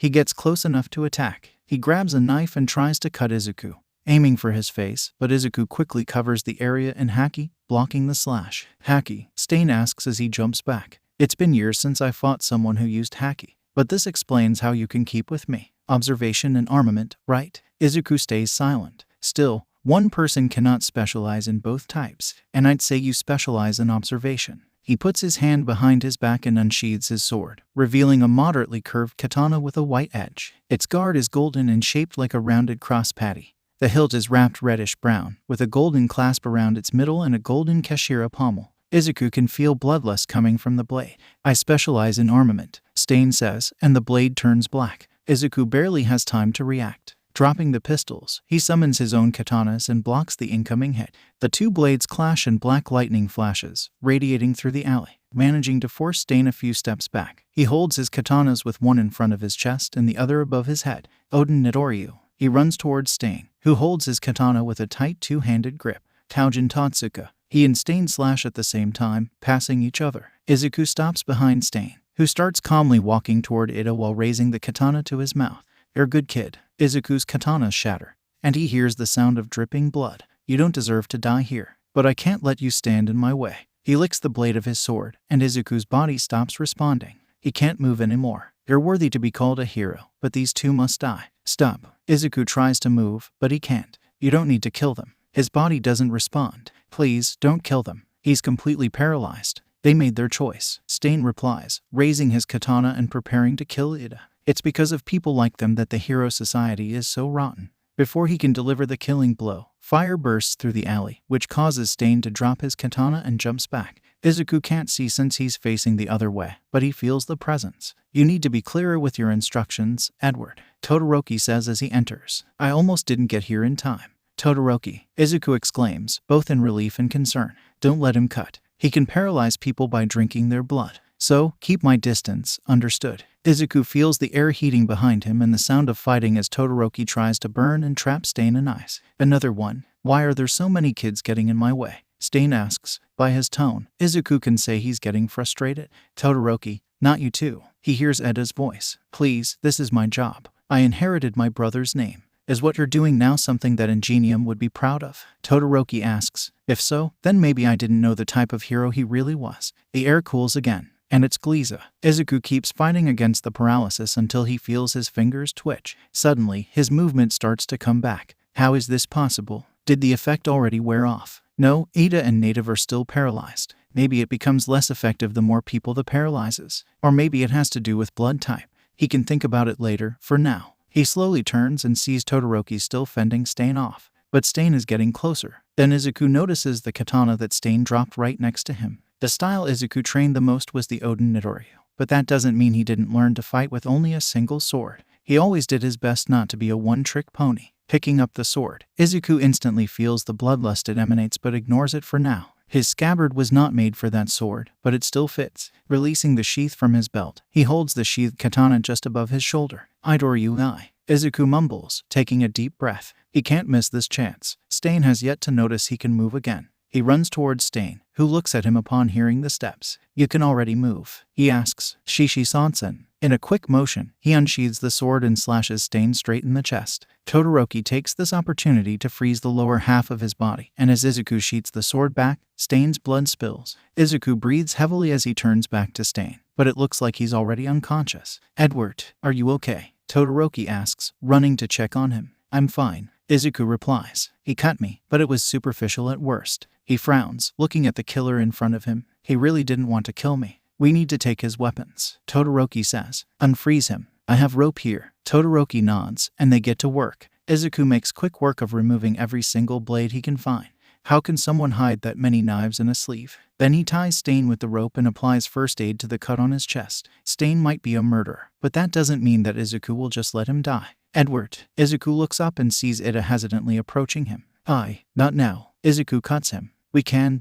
he gets close enough to attack. He grabs a knife and tries to cut Izuku, aiming for his face, but Izuku quickly covers the area in Haki, blocking the slash. Haki, Stain asks as he jumps back. It's been years since I fought someone who used Haki, but this explains how you can keep with me. Observation and armament, right? Izuku stays silent. Still, one person cannot specialize in both types, and I'd say you specialize in observation. He puts his hand behind his back and unsheathes his sword, revealing a moderately curved katana with a white edge. Its guard is golden and shaped like a rounded cross patty. The hilt is wrapped reddish-brown, with a golden clasp around its middle and a golden kashira pommel. Izuku can feel bloodlust coming from the blade. I specialize in armament, Stain says, and the blade turns black. Izuku barely has time to react. Dropping the pistols, he summons his own katanas and blocks the incoming hit. The two blades clash and black lightning flashes, radiating through the alley, managing to force Stain a few steps back. He holds his katanas with one in front of his chest and the other above his head. Oden Nidoryu. He runs towards Stain, who holds his katana with a tight two-handed grip. Taujin Totsuka. He and Stain slash at the same time, passing each other. Izuku stops behind Stain, who starts calmly walking toward Ida while raising the katana to his mouth. You're good, kid. Izuku's katanas shatter, and he hears the sound of dripping blood. You don't deserve to die here, but I can't let you stand in my way. He licks the blade of his sword, and Izuku's body stops responding. He can't move anymore. You're worthy to be called a hero, but these two must die. Stop. Izuku tries to move, but he can't. You don't need to kill them. His body doesn't respond. Please, don't kill them. He's completely paralyzed. They made their choice. Stain replies, raising his katana and preparing to kill Ida. It's because of people like them that the hero society is so rotten. Before he can deliver the killing blow, fire bursts through the alley, which causes Stain to drop his katana and jumps back. Izuku can't see since he's facing the other way, but he feels the presence. You need to be clearer with your instructions, Edward, Todoroki says as he enters. I almost didn't get here in time. Todoroki, Izuku exclaims, both in relief and concern. Don't let him cut. He can paralyze people by drinking their blood. So, keep my distance, understood. Izuku feels the air heating behind him and the sound of fighting as Todoroki tries to burn and trap Stain in ice. Another one. Why are there so many kids getting in my way? Stain asks. By his tone, Izuku can say he's getting frustrated. Todoroki, not you too. He hears Eda's voice. Please, this is my job. I inherited my brother's name. Is what you're doing now something that Ingenium would be proud of? Todoroki asks. If so, then maybe I didn't know the type of hero he really was. The air cools again. And it's Gliza. Izuku keeps fighting against the paralysis until he feels his fingers twitch. Suddenly, his movement starts to come back. How is this possible? Did the effect already wear off? No, Ida and Native are still paralyzed. Maybe it becomes less effective the more people the paralyzes. Or maybe it has to do with blood type. He can think about it later, for now. He slowly turns and sees Todoroki still fending Stain off. But Stain is getting closer. Then Izuku notices the katana that Stain dropped right next to him. The style Izuku trained the most was the Oden Nidoryu, but that doesn't mean he didn't learn to fight with only a single sword. He always did his best not to be a one-trick pony. Picking up the sword, Izuku instantly feels the bloodlust it emanates but ignores it for now. His scabbard was not made for that sword, but it still fits. Releasing the sheath from his belt, he holds the sheathed katana just above his shoulder. Idoryu I. Izuku mumbles, taking a deep breath. He can't miss this chance. Stain has yet to notice he can move again. He runs towards Stain, who looks at him upon hearing the steps. You can already move, he asks. Shishi-sansen. In a quick motion, he unsheathes the sword and slashes Stain straight in the chest. Todoroki takes this opportunity to freeze the lower half of his body, and as Izuku sheets the sword back, Stain's blood spills. Izuku breathes heavily as he turns back to Stain, but it looks like he's already unconscious. Edward, are you okay? Todoroki asks, running to check on him. I'm fine, Izuku replies. He cut me, but it was superficial at worst. He frowns, looking at the killer in front of him. He really didn't want to kill me. We need to take his weapons, Todoroki says. Unfreeze him. I have rope here. Todoroki nods, and they get to work. Izuku makes quick work of removing every single blade he can find. How can someone hide that many knives in a sleeve? Then he ties Stain with the rope and applies first aid to the cut on his chest. Stain might be a murderer, but that doesn't mean that Izuku will just let him die. Edward. Izuku looks up and sees Ida hesitantly approaching him. Not now. Izuku cuts him.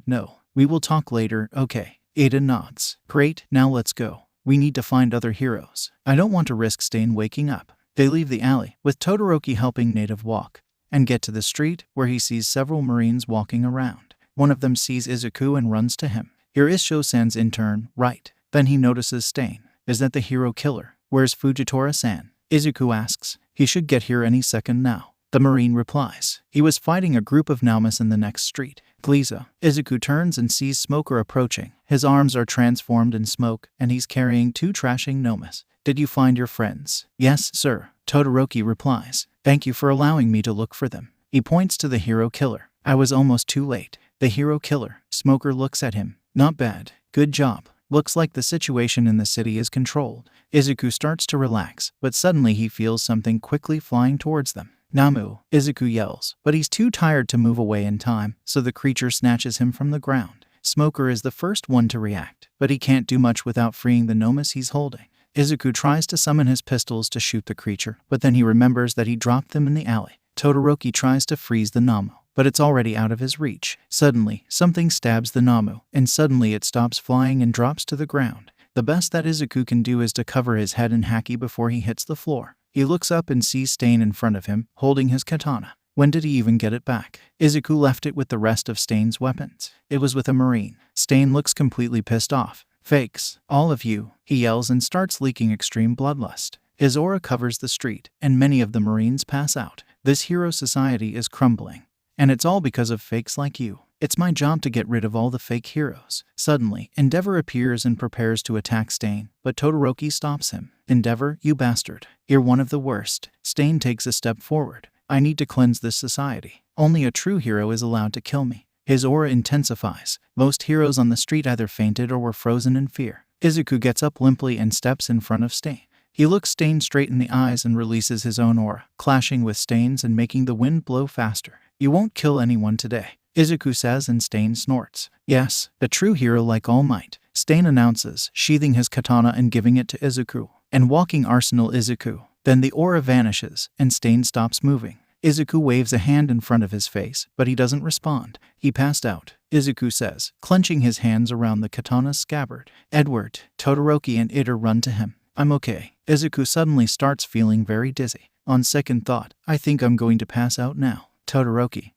No. We will talk later, okay. Ida nods. Great, now let's go. We need to find other heroes. I don't want to risk Stain waking up. They leave the alley, with Todoroki helping Native walk. and get to the street, where he sees several Marines walking around. One of them sees Izuku and runs to him. "Here is Sho-san's intern, right?" Then he notices Stain. "Is that the hero killer? Where's Fujitora-san?" Izuku asks. "He should get here any second now." The Marine replies. "He was fighting a group of Naumas in the next street." Gliza. Izuku turns and sees Smoker approaching. His arms are transformed in smoke, and he's carrying 2 trashing Naumas. "Did you find your friends?" "Yes, sir," Todoroki replies. "Thank you for allowing me to look for them." He points to the hero killer. "I was almost too late." The hero killer. Smoker looks at him. "Not bad. Good job. Looks like the situation in the city is controlled." Izuku starts to relax, but suddenly he feels something quickly flying towards them. "Namu," Izuku yells, but he's too tired to move away in time, so the creature snatches him from the ground. Smoker is the first one to react, but he can't do much without freeing the Naumas he's holding. Izuku tries to summon his pistols to shoot the creature, but then he remembers that he dropped them in the alley. Todoroki tries to freeze the Namu, but it's already out of his reach. Suddenly, something stabs the Namu, and suddenly it stops flying and drops to the ground. The best that Izuku can do is to cover his head in haki before he hits the floor. He looks up and sees Stain in front of him, holding his katana. When did he even get it back? Izuku left it with the rest of Stain's weapons. It was with a Marine. Stain looks completely pissed off. "Fakes, all of you," he yells and starts leaking extreme bloodlust. His aura covers the street, and many of the Marines pass out. This hero society is crumbling. And it's all because of fakes like you. It's my job to get rid of all the fake heroes. Suddenly, Endeavor appears and prepares to attack Stain, but Todoroki stops him. "Endeavor, you bastard. You're one of the worst." Stain takes a step forward. "I need to cleanse this society. Only a true hero is allowed to kill me." His aura intensifies. Most heroes on the street either fainted or were frozen in fear. Izuku gets up limply and steps in front of Stain. He looks Stain straight in the eyes and releases his own aura, clashing with Stain's and making the wind blow faster. "You won't kill anyone today," Izuku says, and Stain snorts. "Yes, a true hero like All Might," Stain announces, sheathing his katana and giving it to Izuku. "And walking Arsenal Izuku." Then the aura vanishes, and Stain stops moving. Izuku waves a hand in front of his face, but he doesn't respond. "He passed out," Izuku says, clenching his hands around the katana's scabbard. Edward, Todoroki and Ida run to him. "I'm okay." Izuku suddenly starts feeling very dizzy. "On second thought, I think I'm going to pass out now." Todoroki.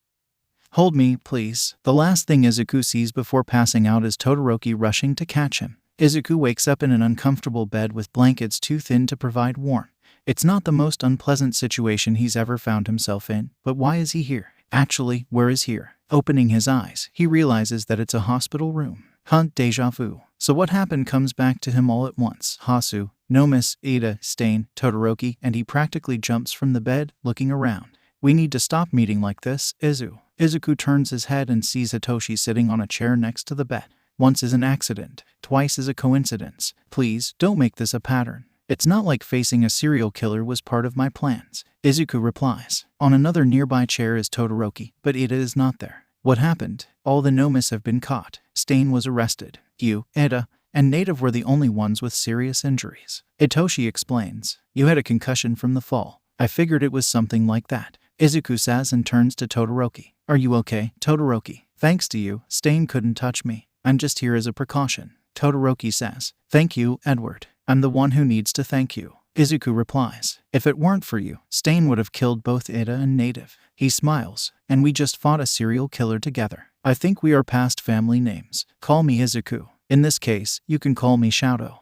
"Hold me, please." The last thing Izuku sees before passing out is Todoroki rushing to catch him. Izuku wakes up in an uncomfortable bed with blankets too thin to provide warmth. It's not the most unpleasant situation he's ever found himself in, but why is he here? Actually, where is here? Opening his eyes, he realizes that it's a hospital room. Deja vu. So what happened comes back to him all at once. Hasu, Nomis, Ida, Stain, Todoroki, and he practically jumps from the bed, looking around. "We need to stop meeting like this, Izuku turns his head and sees Hitoshi sitting on a chair next to the bed. "Once is an accident, twice is a coincidence. Please, don't make this a pattern. It's not like facing a serial killer was part of my plans," Izuku replies. On another nearby chair is Todoroki, but Ida is not there. "What happened? All the Nomis have been caught. Stain was arrested. You, Ida, and Native were the only ones with serious injuries." Hitoshi explains. "You had a concussion from the fall. I figured it was something like that," Izuku says and turns to Todoroki. "Are you okay, Todoroki?" "Thanks to you, Stain couldn't touch me. I'm just here as a precaution," Todoroki says. "Thank you, Edward. I'm the one who needs to thank you," Izuku replies. "If it weren't for you, Stain would have killed both Ida and Native." He smiles. "And we just fought a serial killer together. I think we are past family names. Call me Izuku. In this case, you can call me Shouto."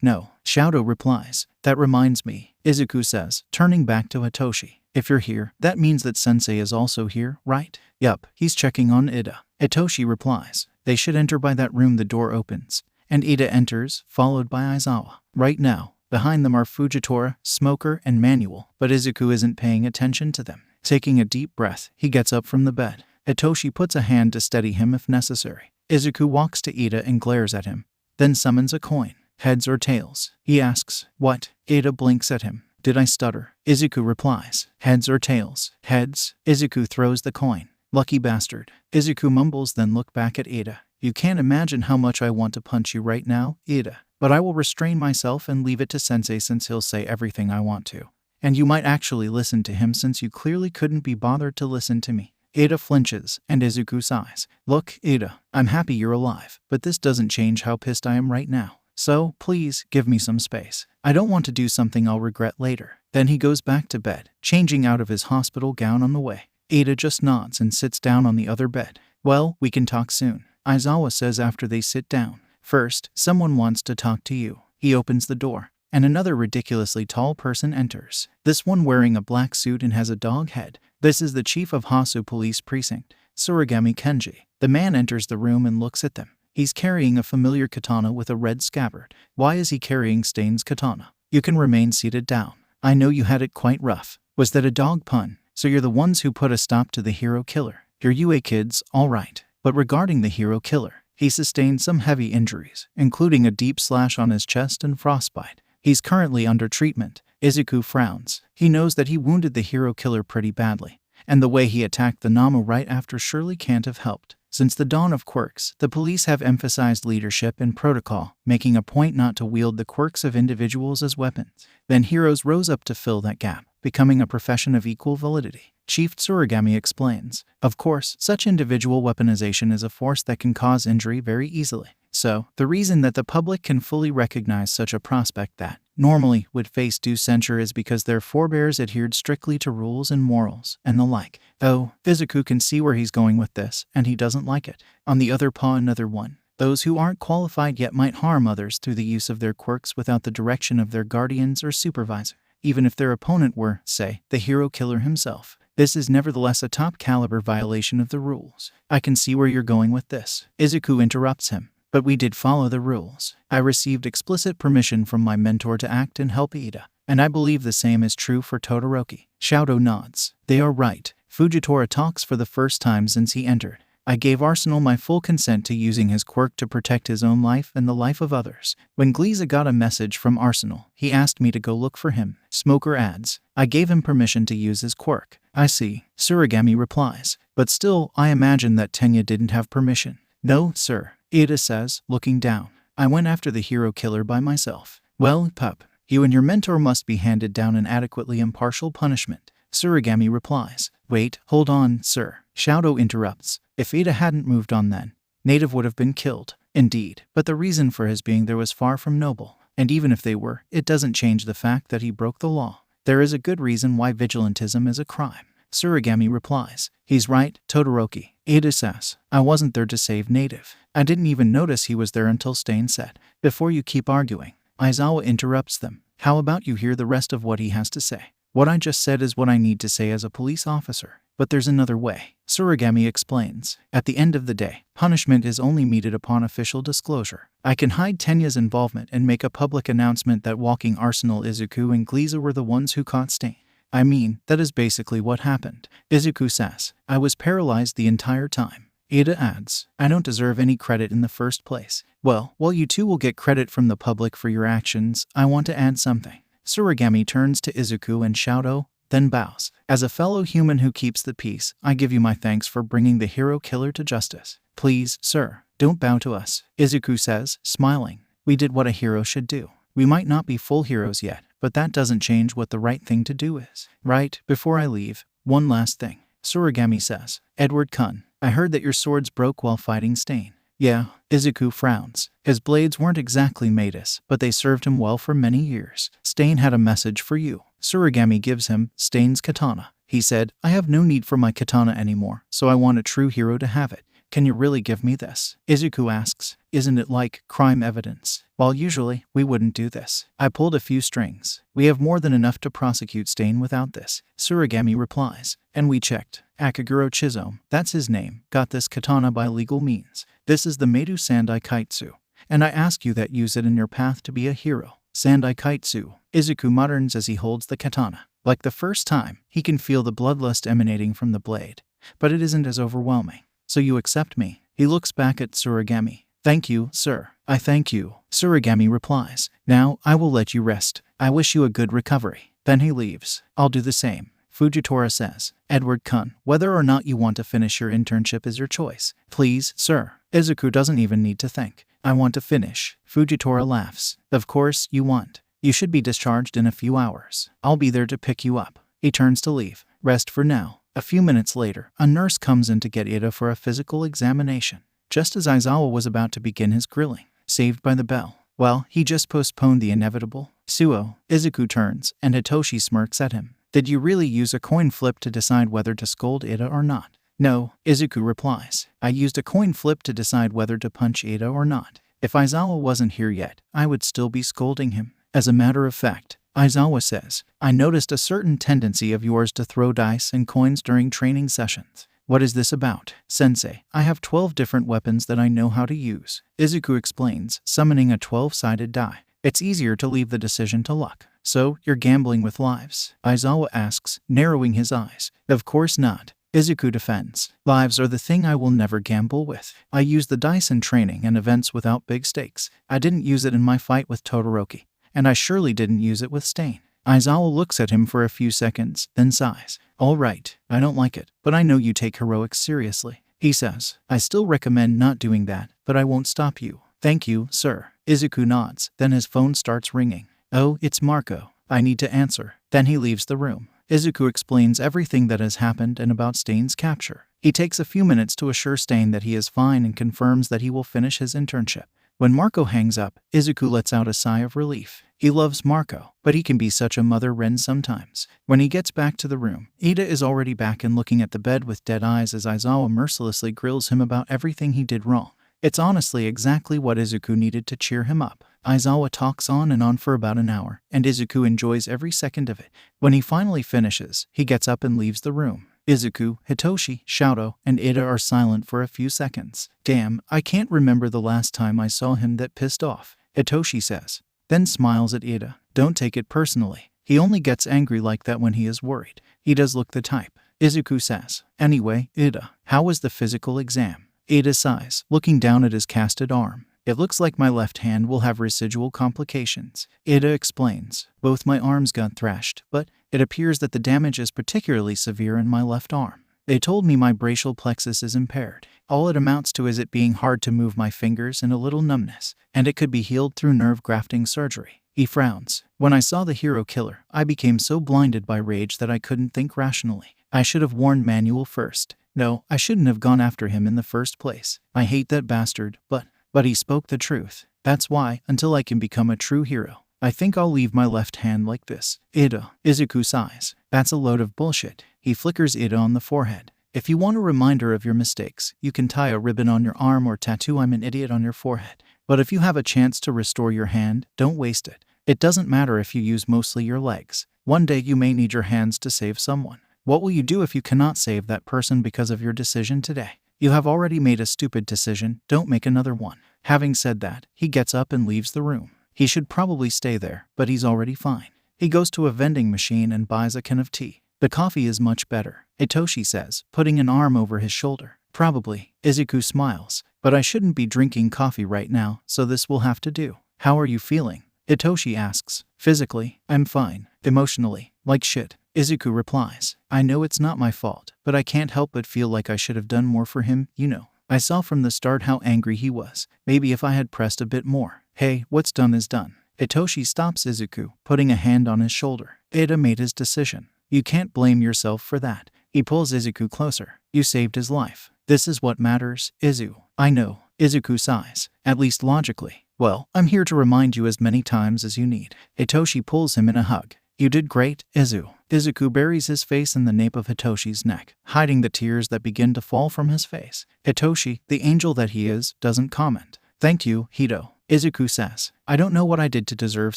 No, Shouto replies. "That reminds me," Izuku says, turning back to Hitoshi. "If you're here, that means that Sensei is also here, right?" "Yup, he's checking on Ida." Hitoshi replies. "They should enter by that room." The door opens, and Ida enters, followed by Aizawa. Right now, behind them are Fujitora, Smoker, and Manuel, but Izuku isn't paying attention to them. Taking a deep breath, he gets up from the bed. Hitoshi puts a hand to steady him if necessary. Izuku walks to Ida and glares at him, then summons a coin. "Heads or tails?" he asks. "What?" Ida blinks at him. "Did I stutter?" Izuku replies. "Heads or tails?" "Heads." Izuku throws the coin. "Lucky bastard." Izuku mumbles, then look back at Ida. "You can't imagine how much I want to punch you right now, Ida. But I will restrain myself and leave it to Sensei since he'll say everything I want to. And you might actually listen to him since you clearly couldn't be bothered to listen to me." Ida flinches, and Izuku sighs. "Look, Ida, I'm happy you're alive, but this doesn't change how pissed I am right now. So, please, give me some space. I don't want to do something I'll regret later. Then he goes back to bed, changing out of his hospital gown on the way. Ada just nods and sits down on the other bed. Well, we can talk soon, Aizawa says after they sit down. First, someone wants to talk to you. He opens the door, and another ridiculously tall person enters. This one wearing a black suit and has a dog head. This is the chief of Hasu Police Precinct, Surigami Kenji. The man enters the room and looks at them. He's carrying a familiar katana with a red scabbard. Why is he carrying Stain's katana? You can remain seated down. I know you had it quite rough. Was that a dog pun? So you're the ones who put a stop to the hero killer. You're UA kids, all right. But regarding the hero killer, he sustained some heavy injuries, including a deep slash on his chest and frostbite. He's currently under treatment. Izuku frowns. He knows that he wounded the hero killer pretty badly, and the way he attacked the Namu right after surely can't have helped. Since the dawn of quirks, the police have emphasized leadership and protocol, making a point not to wield the quirks of individuals as weapons. Then heroes rose up to fill that gap, becoming a profession of equal validity. Chief Tsurigami explains. Of course, such individual weaponization is a force that can cause injury very easily. So, the reason that the public can fully recognize such a prospect that normally would face due censure is because their forebears adhered strictly to rules and morals, and the like. Oh, Izuku can see where he's going with this, and he doesn't like it. On the other paw, another one. Those who aren't qualified yet might harm others through the use of their quirks without the direction of their guardians or supervisor, even if their opponent were, say, the hero killer himself. This is nevertheless a top-caliber violation of the rules. I can see where you're going with this. Izuku interrupts him. But we did follow the rules. I received explicit permission from my mentor to act and help Ida, and I believe the same is true for Todoroki. Shouto nods. They are right. Fujitora talks for the first time since he entered. I gave Arsenal my full consent to using his quirk to protect his own life and the life of others. When Gliza got a message from Arsenal, he asked me to go look for him. Smoker adds. I gave him permission to use his quirk. I see, Surigami replies. But still, I imagine that Tenya didn't have permission. No, sir, Ida says, looking down. I went after the hero killer by myself. Well, pup, you and your mentor must be handed down an adequately impartial punishment. Surigami replies. Wait, hold on, sir. Shouto interrupts. If Ida hadn't moved on then, Native would have been killed. Indeed, but the reason for his being there was far from noble. And even if they were, it doesn't change the fact that he broke the law. There is a good reason why vigilantism is a crime. Surigami replies. He's right, Todoroki. Ada says. I wasn't there to save Native. I didn't even notice he was there until Stain said. Before you keep arguing, Aizawa interrupts them. How about you hear the rest of what he has to say? What I just said is what I need to say as a police officer. But there's another way. Surigami explains. At the end of the day, punishment is only meted upon official disclosure. I can hide Tenya's involvement and make a public announcement that Walking Arsenal, Izuku, and Gliza were the ones who caught Stain. I mean, that is basically what happened. Izuku says. I was paralyzed the entire time. Ada adds. I don't deserve any credit in the first place. Well, while you two will get credit from the public for your actions, I want to add something. Surigami turns to Izuku and Shouto, then bows. As a fellow human who keeps the peace, I give you my thanks for bringing the hero killer to justice. Please, sir, don't bow to us, Izuku says, smiling. We did what a hero should do. We might not be full heroes yet, but that doesn't change what the right thing to do is. Right, before I leave, one last thing. Surigami says. Edward Kun, I heard that your swords broke while fighting Stain. Yeah, Izuku frowns. His blades weren't exactly Matus, but they served him well for many years. Stain had a message for you. Surigami gives him Stain's katana. He said, I have no need for my katana anymore, so I want a true hero to have it. Can you really give me this? Izuku asks. Isn't it like crime evidence? While usually, we wouldn't do this. I pulled a few strings. We have more than enough to prosecute Stain without this. Surigami replies. And we checked. Akaguro Chizome, that's his name, got this katana by legal means. This is the Medu Sandai Kaitsu. And I ask you that use it in your path to be a hero. Sandai Kaitsu. Izuku mutters as he holds the katana. Like the first time, he can feel the bloodlust emanating from the blade. But it isn't as overwhelming. So you accept me? He looks back at Surigami. Thank you, sir. I thank you. Surigami replies. Now, I will let you rest. I wish you a good recovery. Then he leaves. I'll do the same. Fujitora says. Edward Kun, whether or not you want to finish your internship is your choice. Please, sir. Izuku doesn't even need to think. I want to finish. Fujitora laughs. Of course, you want. You should be discharged in a few hours. I'll be there to pick you up. He turns to leave. Rest for now. A few minutes later, a nurse comes in to get Ida for a physical examination. Just as Aizawa was about to begin his grilling, saved by the bell. Well, he just postponed the inevitable. Suo. Izuku turns, and Hitoshi smirks at him. Did you really use a coin flip to decide whether to scold Ida or not? No, Izuku replies. I used a coin flip to decide whether to punch Ida or not. If Aizawa wasn't here yet, I would still be scolding him. As a matter of fact, Aizawa says, I noticed a certain tendency of yours to throw dice and coins during training sessions. What is this about? Sensei, I have 12 different weapons that I know how to use. Izuku explains, summoning a 12-sided die. It's easier to leave the decision to luck. So, you're gambling with lives? Aizawa asks, narrowing his eyes. Of course not. Izuku defends. Lives are the thing I will never gamble with. I use the dice in training and events without big stakes. I didn't use it in my fight with Todoroki. And I surely didn't use it with Stain. Aizawa looks at him for a few seconds, then sighs. All right, I don't like it, but I know you take heroics seriously. He says, I still recommend not doing that, but I won't stop you. Thank you, sir. Izuku nods, then his phone starts ringing. Oh, it's Marco. I need to answer. Then he leaves the room. Izuku explains everything that has happened and about Stain's capture. He takes a few minutes to assure Stain that he is fine and confirms that he will finish his internship. When Marco hangs up, Izuku lets out a sigh of relief. He loves Marco, but he can be such a mother wren sometimes. When he gets back to the room, Ida is already back and looking at the bed with dead eyes as Aizawa mercilessly grills him about everything he did wrong. It's honestly exactly what Izuku needed to cheer him up. Aizawa talks on and on for about an hour, and Izuku enjoys every second of it. When he finally finishes, he gets up and leaves the room. Izuku, Hitoshi, Shoto, and Ida are silent for a few seconds. Damn, I can't remember the last time I saw him that pissed off, Hitoshi says, then smiles at Ida. Don't take it personally. He only gets angry like that when he is worried. He does look the type. Izuku says, anyway, Ida, how was the physical exam? Ida sighs, looking down at his casted arm. It looks like my left hand will have residual complications. Ida explains, both my arms got thrashed, but it appears that the damage is particularly severe in my left arm. They told me my brachial plexus is impaired. All it amounts to is it being hard to move my fingers and a little numbness, and it could be healed through nerve grafting surgery. He frowns. When I saw the hero killer, I became so blinded by rage that I couldn't think rationally. I should have warned Manuel first. No, I shouldn't have gone after him in the first place. I hate that bastard, but he spoke the truth. That's why, until I can become a true hero, I think I'll leave my left hand like this. Ida. Izuku sighs. That's a load of bullshit. He flickers Ida on the forehead. If you want a reminder of your mistakes, you can tie a ribbon on your arm or tattoo I'm an idiot on your forehead. But if you have a chance to restore your hand, don't waste it. It doesn't matter if you use mostly your legs. One day you may need your hands to save someone. What will you do if you cannot save that person because of your decision today? You have already made a stupid decision, don't make another one. Having said that, he gets up and leaves the room. He should probably stay there, but he's already fine. He goes to a vending machine and buys a can of tea. The coffee is much better, Hitoshi says, putting an arm over his shoulder. Probably. Izuku smiles. But I shouldn't be drinking coffee right now, so this will have to do. How are you feeling? Hitoshi asks. Physically, I'm fine. Emotionally, like shit. Izuku replies. I know it's not my fault, but I can't help but feel like I should have done more for him, you know. I saw from the start how angry he was. Maybe if I had pressed a bit more. Hey, what's done is done. Hitoshi stops Izuku, putting a hand on his shoulder. Ida made his decision. You can't blame yourself for that. He pulls Izuku closer. You saved his life. This is what matters, Izu. I know. Izuku sighs. At least logically. Well, I'm here to remind you as many times as you need. Hitoshi pulls him in a hug. You did great, Izu. Izuku buries his face in the nape of Hitoshi's neck, hiding the tears that begin to fall from his face. Hitoshi, the angel that he is, doesn't comment. Thank you, Hito. Izuku says. I don't know what I did to deserve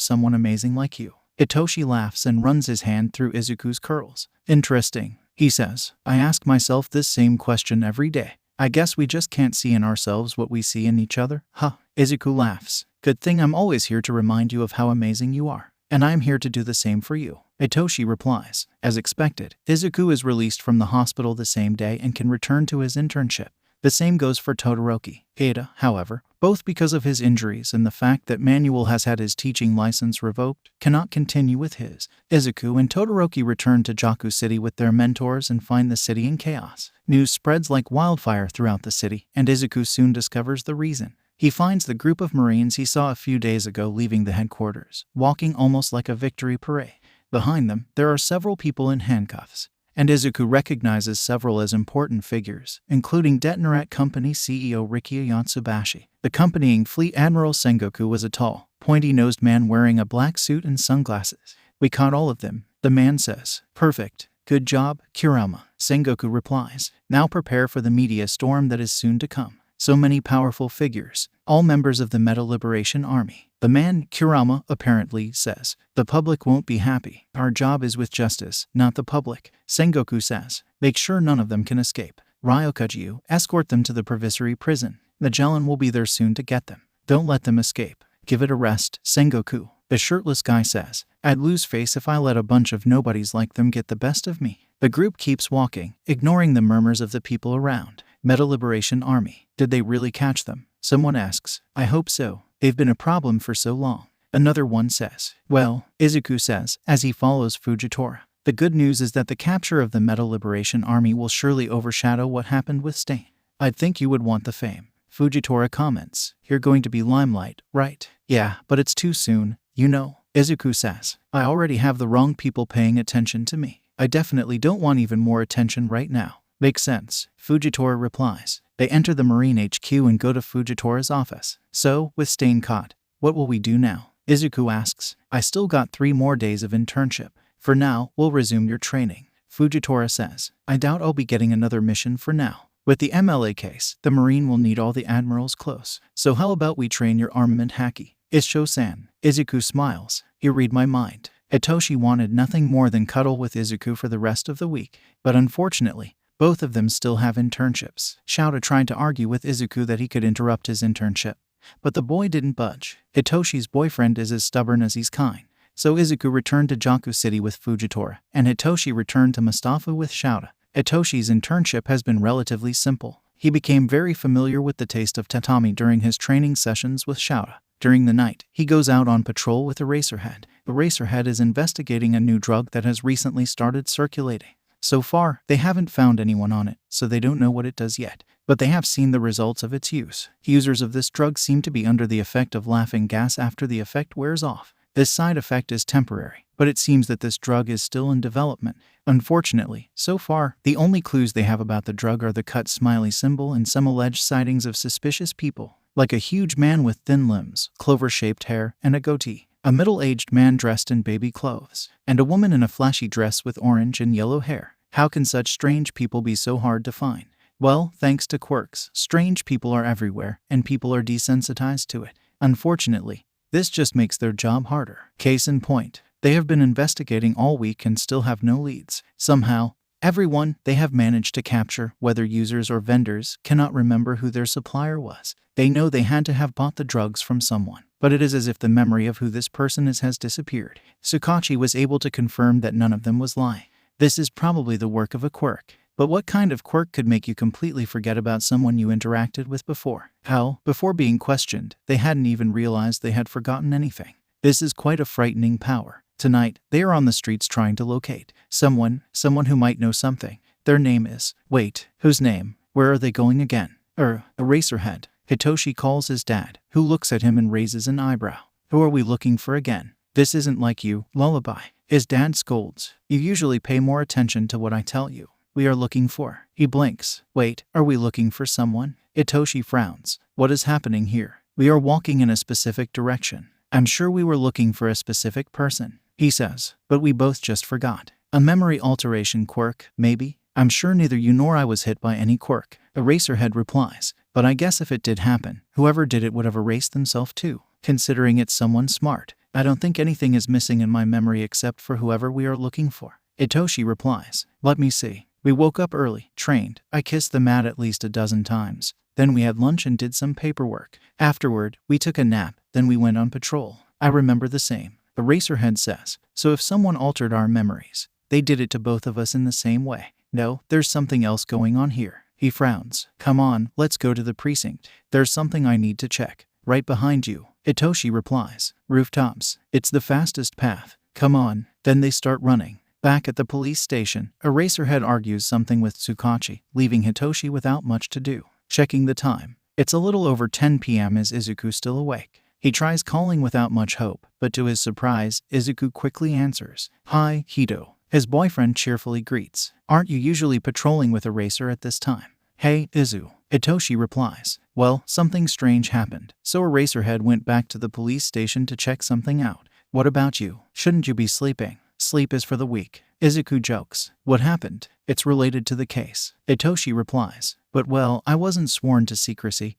someone amazing like you. Hitoshi laughs and runs his hand through Izuku's curls. Interesting, he says. I ask myself this same question every day. I guess we just can't see in ourselves what we see in each other, huh? Izuku laughs. Good thing I'm always here to remind you of how amazing you are. And I'm here to do the same for you. Hitoshi replies. As expected, Izuku is released from the hospital the same day and can return to his internship. The same goes for Todoroki. Ida, however, both because of his injuries and the fact that Manuel has had his teaching license revoked, cannot continue with his. Izuku and Todoroki return to Jaku City with their mentors and find the city in chaos. News spreads like wildfire throughout the city, and Izuku soon discovers the reason. He finds the group of Marines he saw a few days ago leaving the headquarters, walking almost like a victory parade. Behind them, there are several people in handcuffs, and Izuku recognizes several as important figures, including Detonarat Company CEO Rikiya Yatsubashi. The accompanying Fleet Admiral Sengoku was a tall, pointy-nosed man wearing a black suit and sunglasses. We caught all of them, the man says. Perfect. Good job, Kurama. Sengoku replies. Now prepare for the media storm that is soon to come. So many powerful figures, all members of the Metal Liberation Army. The man, Kurama, apparently says. The public won't be happy. Our job is with justice, not the public. Sengoku says. Make sure none of them can escape. Ryokuju, escort them to the provisory prison. Magellan will be there soon to get them. Don't let them escape. Give it a rest, Sengoku. The shirtless guy says. I'd lose face if I let a bunch of nobodies like them get the best of me. The group keeps walking, ignoring the murmurs of the people around. Metal Liberation Army. Did they really catch them? Someone asks. I hope so. They've been a problem for so long. Another one says. Well, Izuku says, as he follows Fujitora. The good news is that the capture of the Metal Liberation Army will surely overshadow what happened with Stain. I'd think you would want the fame. Fujitora comments. You're going to be limelight, right? Yeah, but it's too soon, you know. Izuku says. I already have the wrong people paying attention to me. I definitely don't want even more attention right now. Makes sense. Fujitora replies. They enter the Marine HQ and go to Fujitora's office. So, with Stain caught, what will we do now? Izuku asks. I still got 3 more days of internship. For now, we'll resume your training. Fujitora says. I doubt I'll be getting another mission for now. With the MLA case, the Marine will need all the admirals close. So how about we train your armament Haki? Isho-san. Izuku smiles. You read my mind. Hitoshi wanted nothing more than cuddle with Izuku for the rest of the week. But unfortunately, both of them still have internships. Shouta tried to argue with Izuku that he could interrupt his internship. But the boy didn't budge. Hitoshi's boyfriend is as stubborn as he's kind. So Izuku returned to Jaku City with Fujitora, and Hitoshi returned to Mustafa with Shouta. Hitoshi's internship has been relatively simple. He became very familiar with the taste of tatami during his training sessions with Shouta. During the night, he goes out on patrol with Eraserhead. Eraserhead is investigating a new drug that has recently started circulating. So far, they haven't found anyone on it, so they don't know what it does yet. But they have seen the results of its use. Users of this drug seem to be under the effect of laughing gas after the effect wears off. This side effect is temporary, but it seems that this drug is still in development. Unfortunately, so far, the only clues they have about the drug are the cut smiley symbol and some alleged sightings of suspicious people, like a huge man with thin limbs, clover-shaped hair, and a goatee, a middle-aged man dressed in baby clothes, and a woman in a flashy dress with orange and yellow hair. How can such strange people be so hard to find? Well, thanks to quirks, strange people are everywhere, and people are desensitized to it. Unfortunately, this just makes their job harder. Case in point, they have been investigating all week and still have no leads. Somehow, everyone they have managed to capture, whether users or vendors, cannot remember who their supplier was. They know they had to have bought the drugs from someone, but it is as if the memory of who this person is has disappeared. Tsukachi was able to confirm that none of them was lying. This is probably the work of a quirk. But what kind of quirk could make you completely forget about someone you interacted with before? How, before being questioned, they hadn't even realized they had forgotten anything. This is quite a frightening power. Tonight, they are on the streets trying to locate someone who might know something. Their name is... Wait, whose name? Where are they going again? Eraserhead. Hitoshi calls his dad, who looks at him and raises an eyebrow. Who are we looking for again? This isn't like you, lullaby. His dad scolds. You usually pay more attention to what I tell you. We are looking for. He blinks. Wait, are we looking for someone? Hitoshi frowns. What is happening here? We are walking in a specific direction. I'm sure we were looking for a specific person, he says, but we both just forgot. A memory alteration quirk, maybe? I'm sure neither you nor I was hit by any quirk. Eraserhead replies, but I guess if it did happen, whoever did it would have erased themselves too, considering it's someone smart. I don't think anything is missing in my memory except for whoever we are looking for. Hitoshi replies, let me see. We woke up early, trained. I kissed the mat at least a dozen times. Then we had lunch and did some paperwork. Afterward, we took a nap. Then we went on patrol. I remember the same. Eraserhead says, so if someone altered our memories, they did it to both of us in the same way. No, there's something else going on here. He frowns. Come on, let's go to the precinct. There's something I need to check. Right behind you. Hitoshi replies. Rooftops. It's the fastest path. Come on. Then they start running. Back at the police station, Eraserhead argues something with Tsukachi, leaving Hitoshi without much to do. Checking the time. It's a little over 10 p.m. Is Izuku still awake? He tries calling without much hope, but to his surprise, Izuku quickly answers. Hi, Hito. His boyfriend cheerfully greets. Aren't you usually patrolling with Eraser at this time? Hey, Izu. Itoshi replies. Well, something strange happened, so Eraserhead went back to the police station to check something out. What about you? Shouldn't you be sleeping? Sleep is for the weak. Izuku jokes. What happened? It's related to the case. Itoshi replies. But well, I wasn't sworn to secrecy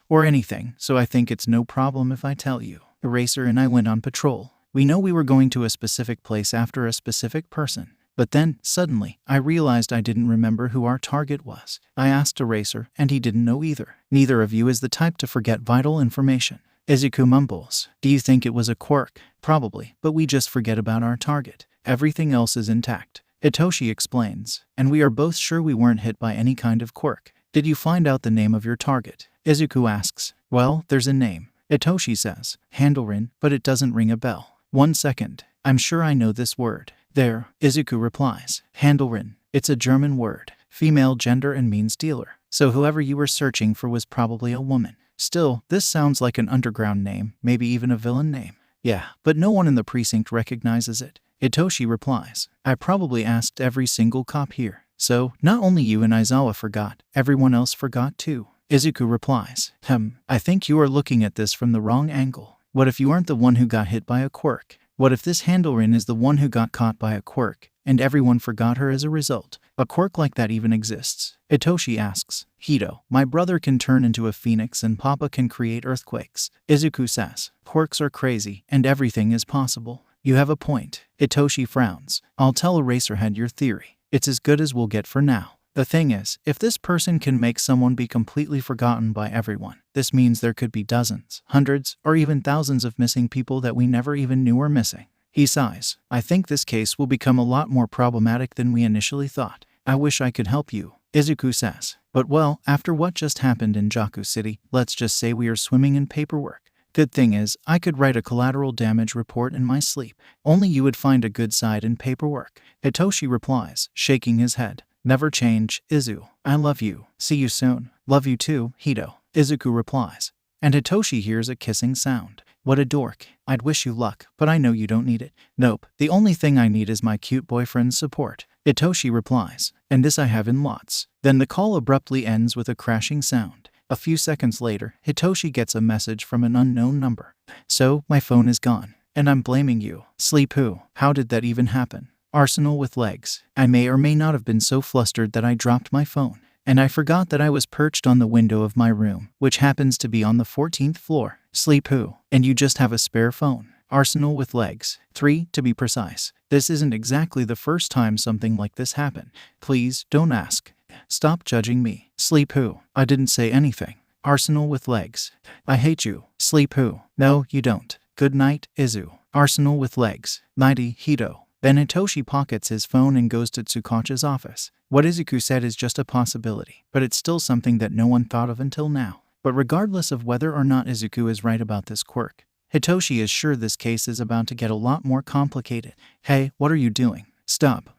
or anything, so I think it's no problem if I tell you. Eraser and I went on patrol. We know we were going to a specific place after a specific person. But then, suddenly, I realized I didn't remember who our target was. I asked Eraser, and he didn't know either. Neither of you is the type to forget vital information. Izuku mumbles. Do you think it was a quirk? Probably, but we just forget about our target. Everything else is intact. Itoshi explains. And we are both sure we weren't hit by any kind of quirk. Did you find out the name of your target? Izuku asks. Well, there's a name. Itoshi says. Handelrin, but it doesn't ring a bell. 1 second. I'm sure I know this word. There, Izuku replies. Handelrin. It's a German word. Female gender and means dealer. So whoever you were searching for was probably a woman. Still, this sounds like an underground name, maybe even a villain name. Yeah, but no one in the precinct recognizes it. Itoshi replies. I probably asked every single cop here. So, not only you and Aizawa forgot, everyone else forgot too. Izuku replies. I think you are looking at this from the wrong angle. What if you aren't the one who got hit by a quirk? What if this Handelrin is the one who got caught by a quirk, and everyone forgot her as a result? A quirk like that even exists. Itoshi asks. Hito, my brother can turn into a phoenix and Papa can create earthquakes. Izuku says. Quirks are crazy, and everything is possible. You have a point. Itoshi frowns. I'll tell Eraserhead your theory. It's as good as we'll get for now. The thing is, if this person can make someone be completely forgotten by everyone, this means there could be dozens, hundreds, or even thousands of missing people that we never even knew were missing. He sighs. I think this case will become a lot more problematic than we initially thought. I wish I could help you, Izuku says. But well, after what just happened in Jaku City, let's just say we are swimming in paperwork. Good thing is, I could write a collateral damage report in my sleep. Only you would find a good side in paperwork. Itoshi replies, shaking his head. Never change, Izu. I love you. See you soon. Love you too, Hito. Izuku replies. And Hitoshi hears a kissing sound. What a dork. I'd wish you luck, but I know you don't need it. Nope, the only thing I need is my cute boyfriend's support. Itoshi replies. And this I have in lots. Then the call abruptly ends with a crashing sound. A few seconds later, Hitoshi gets a message from an unknown number. So, my phone is gone. And I'm blaming you. Sleep who? How did that even happen? Arsenal with legs. I may or may not have been so flustered that I dropped my phone. And I forgot that I was perched on the window of my room, which happens to be on the 14th floor. Sleep who? And you just have a spare phone. Arsenal with legs. 3, to be precise. This isn't exactly the first time something like this happened. Please, don't ask. Stop judging me. Sleep who? I didn't say anything. Arsenal with legs. I hate you. Sleep who? No, you don't. Good night, Izu. Arsenal with legs. Nighty, Hito. Then Hitoshi pockets his phone and goes to Tsukachi's office. What Izuku said is just a possibility, but it's still something that no one thought of until now. But regardless of whether or not Izuku is right about this quirk, Hitoshi is sure this case is about to get a lot more complicated. Hey, what are you doing? Stop.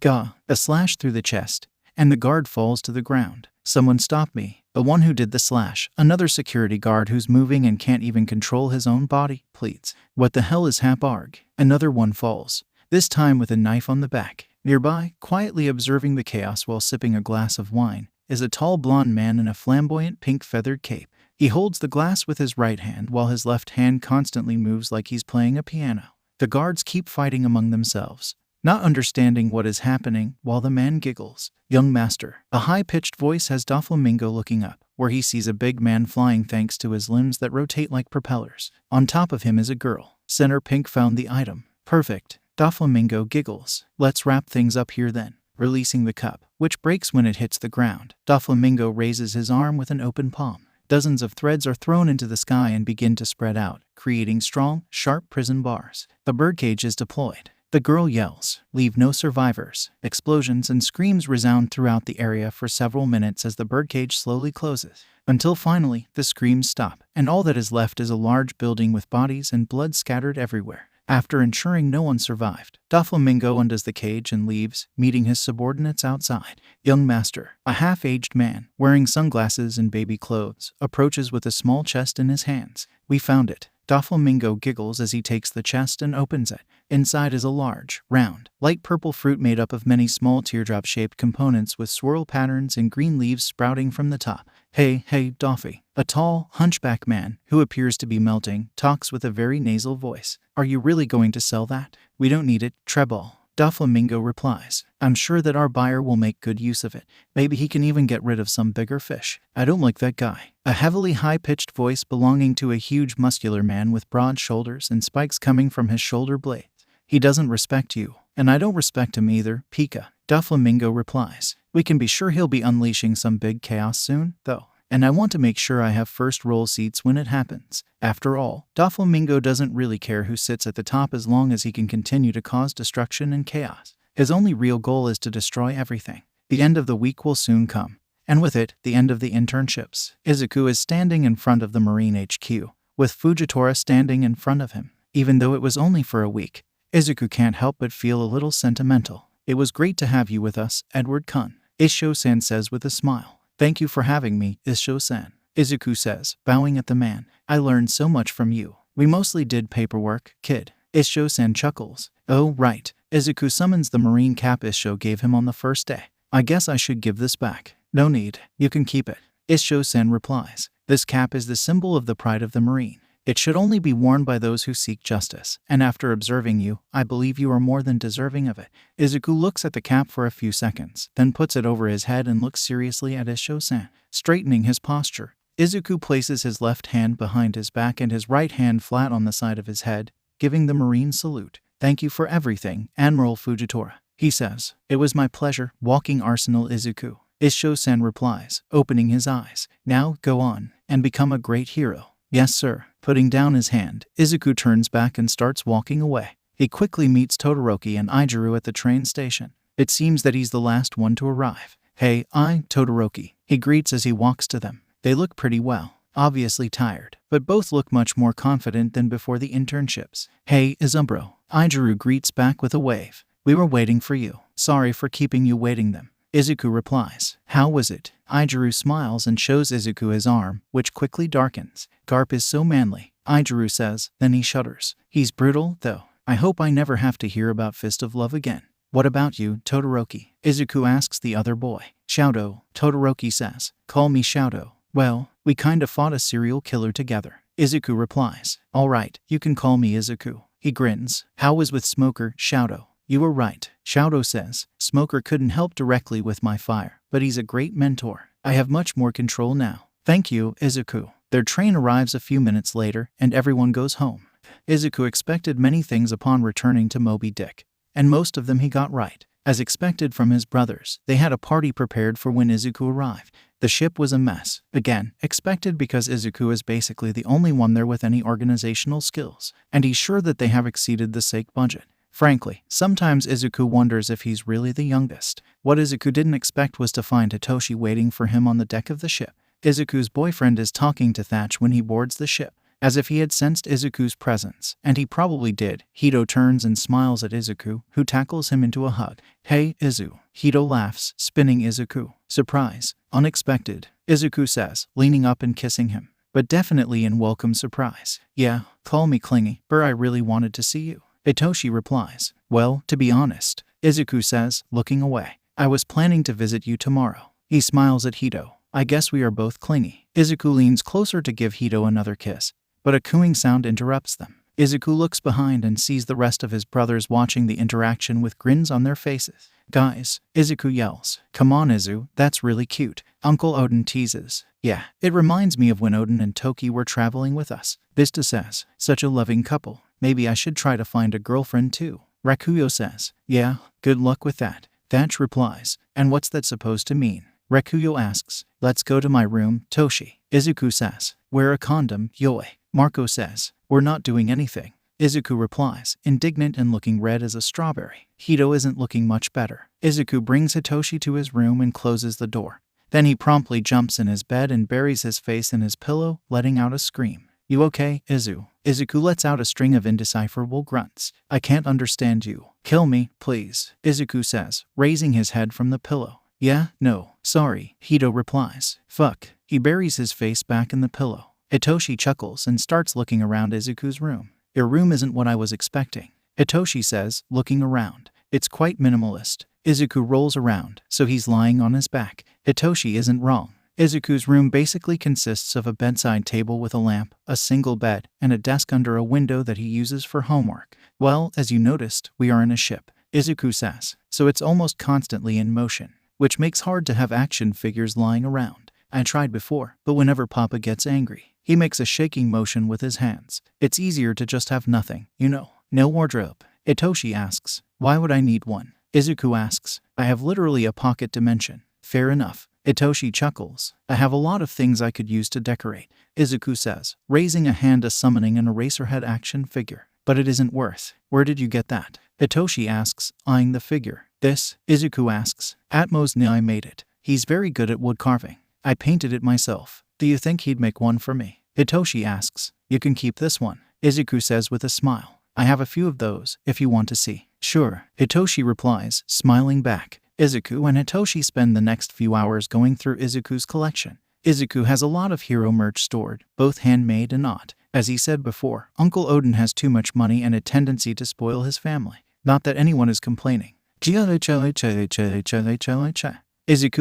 Gah. A slash through the chest, and the guard falls to the ground. Someone stop me. The one who did the slash, another security guard who's moving and can't even control his own body, pleads. What the hell is Haparg? Another one falls. This time with a knife on the back. Nearby, quietly observing the chaos while sipping a glass of wine, is a tall blonde man in a flamboyant pink feathered cape. He holds the glass with his right hand while his left hand constantly moves like he's playing a piano. The guards keep fighting among themselves, not understanding what is happening, while the man giggles. Young master. A high-pitched voice has Doflamingo looking up, where he sees a big man flying thanks to his limbs that rotate like propellers. On top of him is a girl. Center Pink found the item. Perfect. Doflamingo giggles. Let's wrap things up here then. Releasing the cup, which breaks when it hits the ground. Doflamingo raises his arm with an open palm. Dozens of threads are thrown into the sky and begin to spread out, creating strong, sharp prison bars. The birdcage is deployed. The girl yells, "Leave no survivors." Explosions and screams resound throughout the area for several minutes as the birdcage slowly closes, until finally the screams stop, and all that is left is a large building with bodies and blood scattered everywhere. After ensuring no one survived, Doflamingo undoes the cage and leaves, meeting his subordinates outside. Young master, a half-aged man, wearing sunglasses and baby clothes, approaches with a small chest in his hands. We found it. Doflamingo giggles as he takes the chest and opens it. Inside is a large, round, light purple fruit made up of many small teardrop-shaped components with swirl patterns and green leaves sprouting from the top. Hey, Doffy. A tall, hunchback man, who appears to be melting, talks with a very nasal voice. Are you really going to sell that? We don't need it, Treball. Doflamingo replies. I'm sure that our buyer will make good use of it. Maybe he can even get rid of some bigger fish. I don't like that guy. A heavily high-pitched voice belonging to a huge muscular man with broad shoulders and spikes coming from his shoulder blades. He doesn't respect you, and I don't respect him either, Pika. Doflamingo replies. We can be sure he'll be unleashing some big chaos soon, though. And I want to make sure I have first row seats when it happens. After all, Doflamingo doesn't really care who sits at the top as long as he can continue to cause destruction and chaos. His only real goal is to destroy everything. The end of the week will soon come, and with it, the end of the internships. Izuku is standing in front of the Marine HQ, with Fujitora standing in front of him. Even though it was only for a week, Izuku can't help but feel a little sentimental. It was great to have you with us, Edward-kun, Isho-san says with a smile. Thank you for having me, Isho-san, Izuku says, bowing at the man. I learned so much from you. We mostly did paperwork, kid. Isho-san chuckles. Oh, right. Izuku summons the marine cap Isho gave him on the first day. I guess I should give this back. No need. You can keep it. Isho-san replies. This cap is the symbol of the pride of the marine. It should only be worn by those who seek justice, and after observing you, I believe you are more than deserving of it. Izuku looks at the cap for a few seconds, then puts it over his head and looks seriously at Isho-san. Straightening his posture, Izuku places his left hand behind his back and his right hand flat on the side of his head, giving the marine salute. Thank you for everything, Admiral Fujitora, he says. It was my pleasure, walking Arsenal Izuku. Isho-san replies, opening his eyes. Now, go on, and become a great hero. Yes, sir. Putting down his hand, Izuku turns back and starts walking away. He quickly meets Todoroki and Ijiru at the train station. It seems that he's the last one to arrive. Hey, Todoroki, he greets as he walks to them. They look pretty well, obviously tired, but both look much more confident than before the internships. Hey, Izumbro, Ijiru greets back with a wave. We were waiting for you. Sorry for keeping you waiting them. Izuku replies. How was it? Ijiru smiles and shows Izuku his arm, which quickly darkens. Garp is so manly, Ijiru says, then he shudders. He's brutal, though. I hope I never have to hear about Fist of Love again. What about you, Todoroki? Izuku asks the other boy. Shouto, Todoroki says. Call me Shouto. Well, we kinda fought a serial killer together. Izuku replies. Alright, you can call me Izuku. He grins. How was with Smoker, Shouto? You were right, Shouto says. Smoker couldn't help directly with my fire, but he's a great mentor. I have much more control now. Thank you, Izuku. Their train arrives a few minutes later, and everyone goes home. Izuku expected many things upon returning to Moby Dick, and most of them he got right. As expected from his brothers, they had a party prepared for when Izuku arrived. The ship was a mess. Again, expected because Izuku is basically the only one there with any organizational skills, and he's sure that they have exceeded the sake budget. Frankly, sometimes Izuku wonders if he's really the youngest. What Izuku didn't expect was to find Hitoshi waiting for him on the deck of the ship. Izuku's boyfriend is talking to Thatch when he boards the ship, as if he had sensed Izuku's presence, and he probably did. Hito turns and smiles at Izuku, who tackles him into a hug. Hey, Izu. Hito laughs, spinning Izuku. Surprise. Unexpected, Izuku says, leaning up and kissing him. But definitely in welcome surprise. Yeah, call me clingy, but I really wanted to see you. Hitoshi replies. Well, to be honest, Izuku says, looking away. I was planning to visit you tomorrow. He smiles at Hito. I guess we are both clingy. Izuku leans closer to give Hito another kiss, but a cooing sound interrupts them. Izuku looks behind and sees the rest of his brothers watching the interaction with grins on their faces. Guys, Izuku yells. Come on, Izu, that's really cute. Uncle Odin teases. Yeah, it reminds me of when Odin and Toki were traveling with us. Vista says, such a loving couple. Maybe I should try to find a girlfriend too. Rakuyo says, yeah, good luck with that. Thatch replies, and what's that supposed to mean? Rakuyo asks, let's go to my room, Toshi. Izuku says, wear a condom, Yoi. Marco says, we're not doing anything. Izuku replies, indignant and looking red as a strawberry. Hito isn't looking much better. Izuku brings Hitoshi to his room and closes the door. Then he promptly jumps in his bed and buries his face in his pillow, letting out a scream. You okay, Izu? Izuku lets out a string of indecipherable grunts. I can't understand you. Kill me, please, Izuku says, raising his head from the pillow. Yeah, no, sorry, Hito replies. Fuck. He buries his face back in the pillow. Hitoshi chuckles and starts looking around Izuku's room. Your room isn't what I was expecting, Hitoshi says, looking around. It's quite minimalist. Izuku rolls around, so he's lying on his back. Hitoshi isn't wrong. Izuku's room basically consists of a bedside table with a lamp, a single bed, and a desk under a window that he uses for homework. Well, as you noticed, we are in a ship, Izuku says, so it's almost constantly in motion, which makes hard to have action figures lying around. I tried before, but whenever Papa gets angry, he makes a shaking motion with his hands. It's easier to just have nothing, you know. No wardrobe. Hitoshi asks, why would I need one? Izuku asks, I have literally a pocket dimension. Fair enough. Hitoshi chuckles. I have a lot of things I could use to decorate, Izuku says, raising a hand to summoning an Eraserhead action figure. But it isn't worth. Where did you get that? Hitoshi asks, eyeing the figure. This, Izuku asks. Atmos ni I made it. He's very good at wood carving. I painted it myself. Do you think he'd make one for me? Hitoshi asks. You can keep this one, Izuku says with a smile. I have a few of those, if you want to see. Sure, Hitoshi replies, smiling back. Izuku and Hitoshi spend the next few hours going through Izuku's collection. Izuku has a lot of hero merch stored, both handmade and not. As he said before, Uncle Odin has too much money and a tendency to spoil his family. Not that anyone is complaining. Izuku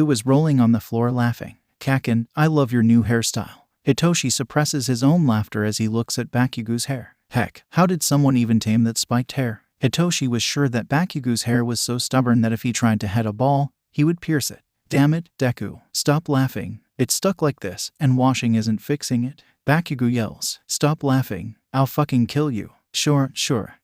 was rolling on the floor laughing. Kaken, I love your new hairstyle. Hitoshi suppresses his own laughter as he looks at Bakugo's hair. Heck, how did someone even tame that spiked hair? Hitoshi was sure that Bakugo's hair was so stubborn that if he tried to head a ball, he would pierce it. Damn it, Deku, stop laughing. It's stuck like this, and washing isn't fixing it. Bakugo yells, stop laughing, I'll fucking kill you. Sure,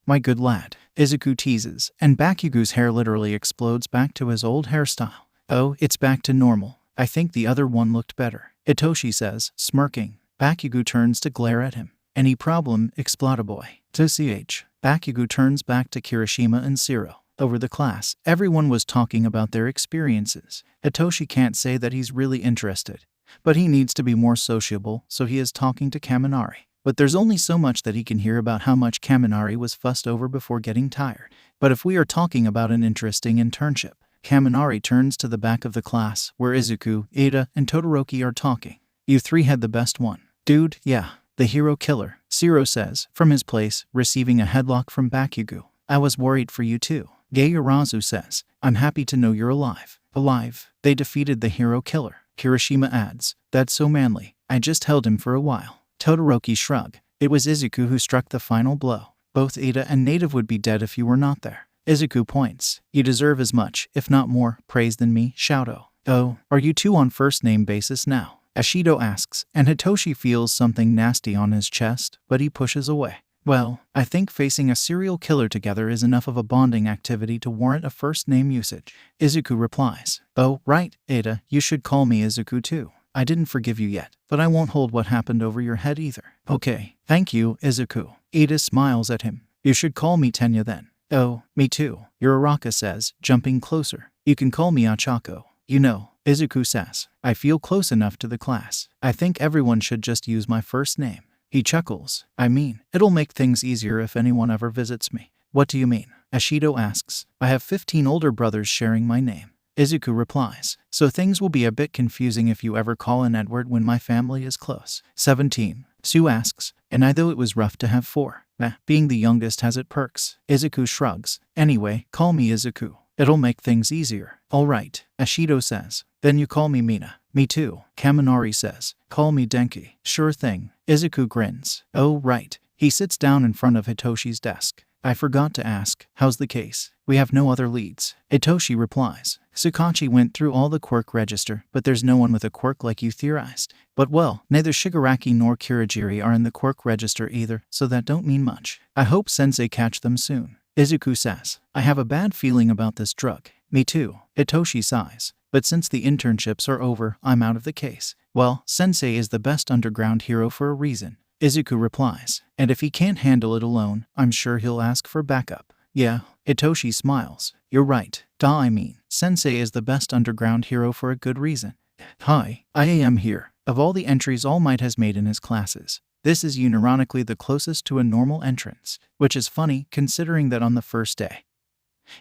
my good lad. Izuku teases, and Bakugo's hair literally explodes back to his old hairstyle. Oh, it's back to normal. I think the other one looked better, Hitoshi says, smirking. Bakugo turns to glare at him. Any problem, Explodaboy? To CH. Bakugo turns back to Kirishima and Shiro. Over the class, everyone was talking about their experiences. Hitoshi can't say that he's really interested, but he needs to be more sociable, so he is talking to Kaminari. But there's only so much that he can hear about how much Kaminari was fussed over before getting tired. But if we are talking about an interesting internship, Kaminari turns to the back of the class, where Izuku, Ada, and Todoroki are talking. You three had the best one. Dude, yeah. The hero killer, Shiro says, from his place, receiving a headlock from Bakugo. I was worried for you too. Gayurazu says, I'm happy to know you're alive. Alive. They defeated the hero killer. Kirishima adds, that's so manly. I just held him for a while. Todoroki shrug. It was Izuku who struck the final blow. Both Ada and Native would be dead if you were not there. Izuku points. You deserve as much, if not more, praise than me, Shouto. Oh, are you two on first name basis now? Ashido asks, and Hitoshi feels something nasty on his chest, but he pushes away. Well, I think facing a serial killer together is enough of a bonding activity to warrant a first name usage. Izuku replies. Oh, right, Ada, you should call me Izuku too. I didn't forgive you yet, but I won't hold what happened over your head either. Okay, thank you, Izuku. Ada smiles at him. You should call me Tenya then. Oh, me too, Uraraka says, jumping closer. You can call me Achako. You know, Izuku says, I feel close enough to the class. I think everyone should just use my first name. He chuckles. I mean, it'll make things easier if anyone ever visits me. What do you mean? Ashido asks. I have 15 older brothers sharing my name. Izuku replies. So things will be a bit confusing if you ever call in Edward when my family is close. 17. Sue asks. And I though it was rough to have 4. Being the youngest has its perks. Izuku shrugs. Anyway, call me Izuku. It'll make things easier. All right, Ashido says. Then you call me Mina. Me too, Kaminari says. Call me Denki. Sure thing. Izuku grins. Oh, right. He sits down in front of Hitoshi's desk. I forgot to ask, how's the case? We have no other leads. Hitoshi replies. Tsukachi went through all the quirk register, but there's no one with a quirk like you theorized. But well, neither Shigaraki nor Kirigiri are in the quirk register either, so that don't mean much. I hope Sensei catch them soon. Izuku says, I have a bad feeling about this drug. Me too. Hitoshi sighs. But since the internships are over, I'm out of the case. Well, Sensei is the best underground hero for a reason. Izuku replies. And if he can't handle it alone, I'm sure he'll ask for backup. Yeah. Hitoshi smiles. You're right. I mean, Sensei is the best underground hero for a good reason. Hi, I am here. Of all the entries All Might has made in his classes, this is unironically the closest to a normal entrance, which is funny considering that on the first day,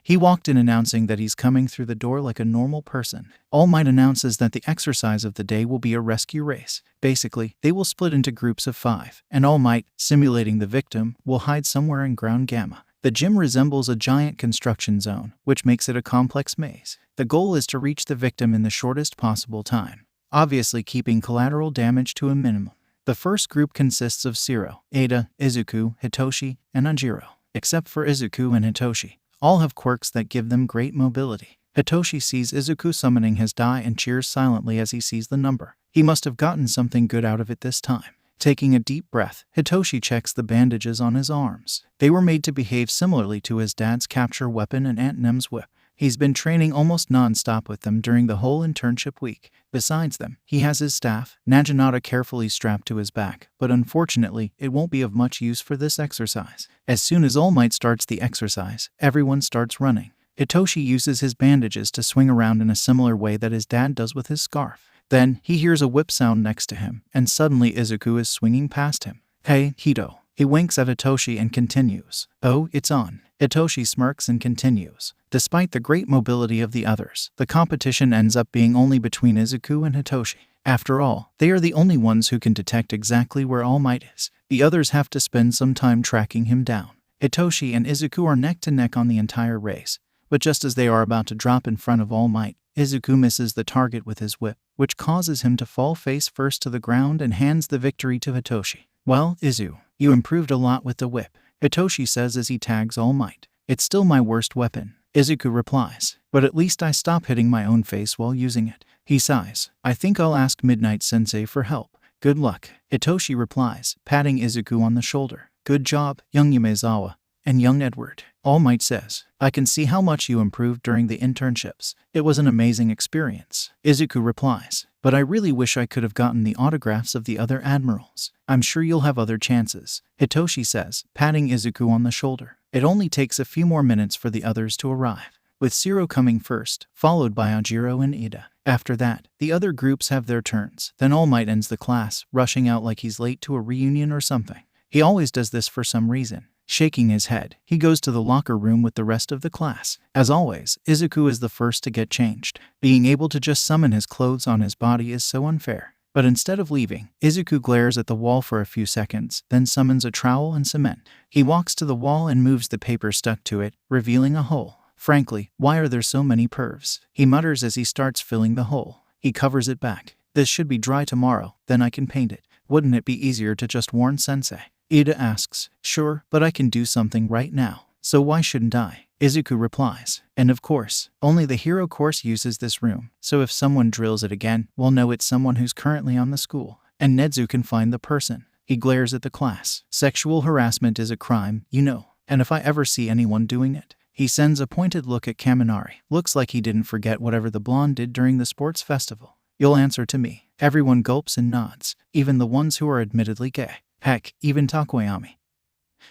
He walked in announcing that he's coming through the door like a normal person. All Might announces that the exercise of the day will be a rescue race. Basically, they will split into groups of 5, and All Might, simulating the victim, will hide somewhere in ground gamma. The gym resembles a giant construction zone, which makes it a complex maze. The goal is to reach the victim in the shortest possible time, obviously keeping collateral damage to a minimum. The first group consists of Shiro, Ada, Izuku, Hitoshi, and Anjiro. Except for Izuku and Hitoshi, all have quirks that give them great mobility. Hitoshi sees Izuku summoning his die and cheers silently as he sees the number. He must have gotten something good out of it this time. Taking a deep breath, Hitoshi checks the bandages on his arms. They were made to behave similarly to his dad's capture weapon and Aunt Nem's whip. He's been training almost non-stop with them during the whole internship week. Besides them, he has his staff, Naginata, carefully strapped to his back, but unfortunately, it won't be of much use for this exercise. As soon as All Might starts the exercise, everyone starts running. Hitoshi uses his bandages to swing around in a similar way that his dad does with his scarf. Then, he hears a whip sound next to him, and suddenly Izuku is swinging past him. "Hey, Hito." He winks at Hitoshi and continues. "Oh, it's on." Hitoshi smirks and continues. Despite the great mobility of the others, the competition ends up being only between Izuku and Hitoshi. After all, they are the only ones who can detect exactly where All Might is. The others have to spend some time tracking him down. Hitoshi and Izuku are neck to neck on the entire race, but just as they are about to drop in front of All Might, Izuku misses the target with his whip, which causes him to fall face first to the ground and hands the victory to Hitoshi. "Well, Izu, you improved a lot with the whip," Hitoshi says as he tags All Might. "It's still my worst weapon," Izuku replies, "but at least I stop hitting my own face while using it." He sighs. "I think I'll ask Midnight Sensei for help." "Good luck," Hitoshi replies, patting Izuku on the shoulder. "Good job, young Yumezawa and young Edward." All Might says, "I can see how much you improved during the internships. It was an amazing experience." Izuku replies, "But I really wish I could have gotten the autographs of the other admirals. I'm sure you'll have other chances," Hitoshi says, patting Izuku on the shoulder. It only takes a few more minutes for the others to arrive, with Shiro coming first, followed by Anjiro and Ida. After that, the other groups have their turns. Then All Might ends the class, rushing out like he's late to a reunion or something. He always does this for some reason. Shaking his head, he goes to the locker room with the rest of the class. As always, Izuku is the first to get changed. Being able to just summon his clothes on his body is so unfair. But instead of leaving, Izuku glares at the wall for a few seconds, then summons a trowel and cement. He walks to the wall and moves the paper stuck to it, revealing a hole. "Frankly, why are there so many pervs?" he mutters as he starts filling the hole. He covers it back. "This should be dry tomorrow, then I can paint it. Wouldn't it be easier to just warn Sensei?" Ida asks. "Sure, but I can do something right now, so why shouldn't I?" Izuku replies. "And of course, only the hero course uses this room, so if someone drills it again, we'll know it's someone who's currently on the school, and Nedzu can find the person." He glares at the class. "Sexual harassment is a crime, you know, and if I ever see anyone doing it..." He sends a pointed look at Kaminari. Looks like he didn't forget whatever the blonde did during the sports festival. "You'll answer to me." Everyone gulps and nods, even the ones who are admittedly gay. Heck, even Takoyami,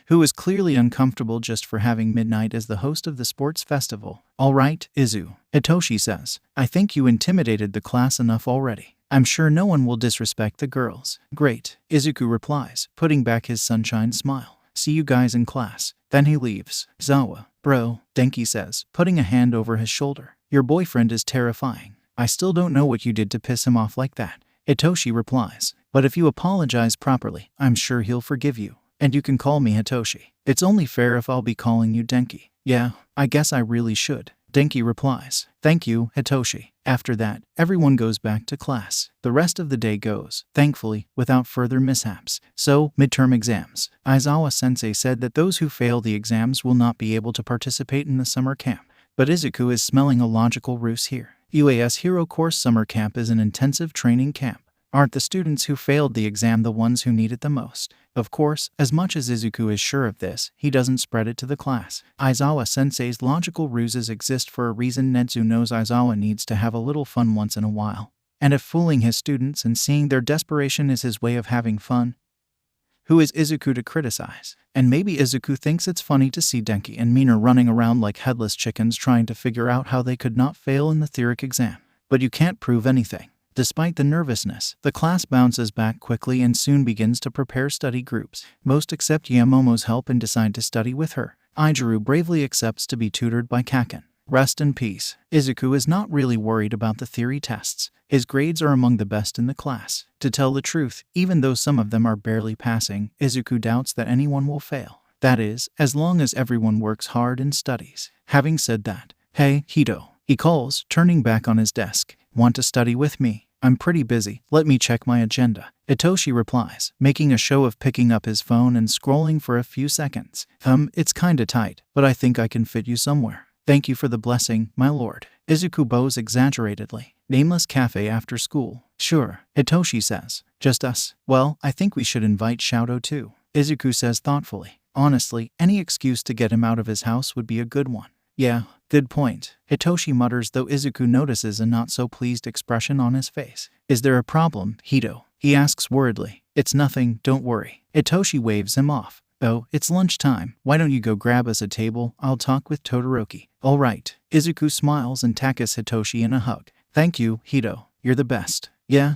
who is clearly uncomfortable just for having Midnight as the host of the sports festival. "All right, Izu," Hitoshi says. "I think you intimidated the class enough already. I'm sure no one will disrespect the girls." "Great," Izuku replies, putting back his sunshine smile. "See you guys in class." Then he leaves. "Zawa, bro," Denki says, putting a hand over his shoulder. "Your boyfriend is terrifying. I still don't know what you did to piss him off like that." Hitoshi replies, "But if you apologize properly, I'm sure he'll forgive you. And you can call me Hitoshi. It's only fair if I'll be calling you Denki." "Yeah, I guess I really should," Denki replies. "Thank you, Hitoshi." After that, everyone goes back to class. The rest of the day goes, thankfully, without further mishaps. So, midterm exams. Aizawa-sensei said that those who fail the exams will not be able to participate in the summer camp. But Izuku is smelling a logical ruse here. UAS Hero Course Summer Camp is an intensive training camp. Aren't the students who failed the exam the ones who need it the most? Of course, as much as Izuku is sure of this, he doesn't spread it to the class. Aizawa-sensei's logical ruses exist for a reason. Nedzu knows Aizawa needs to have a little fun once in a while. And if fooling his students and seeing their desperation is his way of having fun, who is Izuku to criticize? And maybe Izuku thinks it's funny to see Denki and Mina running around like headless chickens trying to figure out how they could not fail in the theoric exam. But you can't prove anything. Despite the nervousness, the class bounces back quickly and soon begins to prepare study groups. Most accept Yamomo's help and decide to study with her. Ijiru bravely accepts to be tutored by Kaken. Rest in peace. Izuku is not really worried about the theory tests. His grades are among the best in the class. To tell the truth, even though some of them are barely passing, Izuku doubts that anyone will fail. That is, as long as everyone works hard and studies. Having said that, "Hey, Hito," he calls, turning back on his desk. "Want to study with me? I'm pretty busy. Let me check my agenda." Hitoshi replies, making a show of picking up his phone and scrolling for a few seconds. It's kinda tight, but I think I can fit you somewhere. Thank you for the blessing, my lord." Izuku bows exaggeratedly. "Nameless cafe after school." "Sure," Hitoshi says. "Just us?" "Well, I think we should invite Shouto too," Izuku says thoughtfully. Honestly, any excuse to get him out of his house would be a good one. "Yeah, good point," Hitoshi mutters, though Izuku notices a not-so-pleased expression on his face. "Is there a problem, Hito?" he asks worriedly. "It's nothing, don't worry." Hitoshi waves him off. "Oh, it's lunchtime. Why don't you go grab us a table? I'll talk with Todoroki." "All right." Izuku smiles and tackles Hitoshi in a hug. "Thank you, Hito. You're the best." Yeah.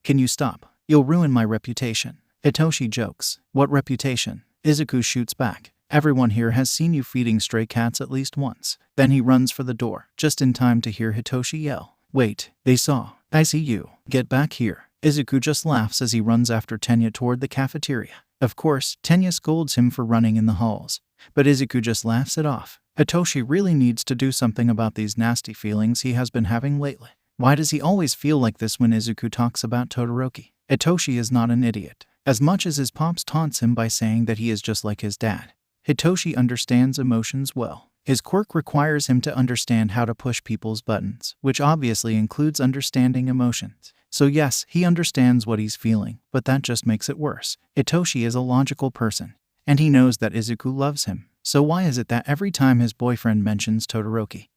Can you stop? You'll ruin my reputation." Hitoshi jokes. "What reputation?" Izuku shoots back. "Everyone here has seen you feeding stray cats at least once." Then he runs for the door, just in time to hear Hitoshi yell. "Wait, they saw. I see you. Get back here." Izuku just laughs as he runs after Tenya toward the cafeteria. Of course, Tenya scolds him for running in the halls, but Izuku just laughs it off. Hitoshi really needs to do something about these nasty feelings he has been having lately. Why does he always feel like this when Izuku talks about Todoroki? Hitoshi is not an idiot. As much as his pops taunts him by saying that he is just like his dad, Hitoshi understands emotions well. His quirk requires him to understand how to push people's buttons, which obviously includes understanding emotions. So yes, he understands what he's feeling, but that just makes it worse. Hitoshi is a logical person, and he knows that Izuku loves him. So why is it that every time his boyfriend mentions Todoroki,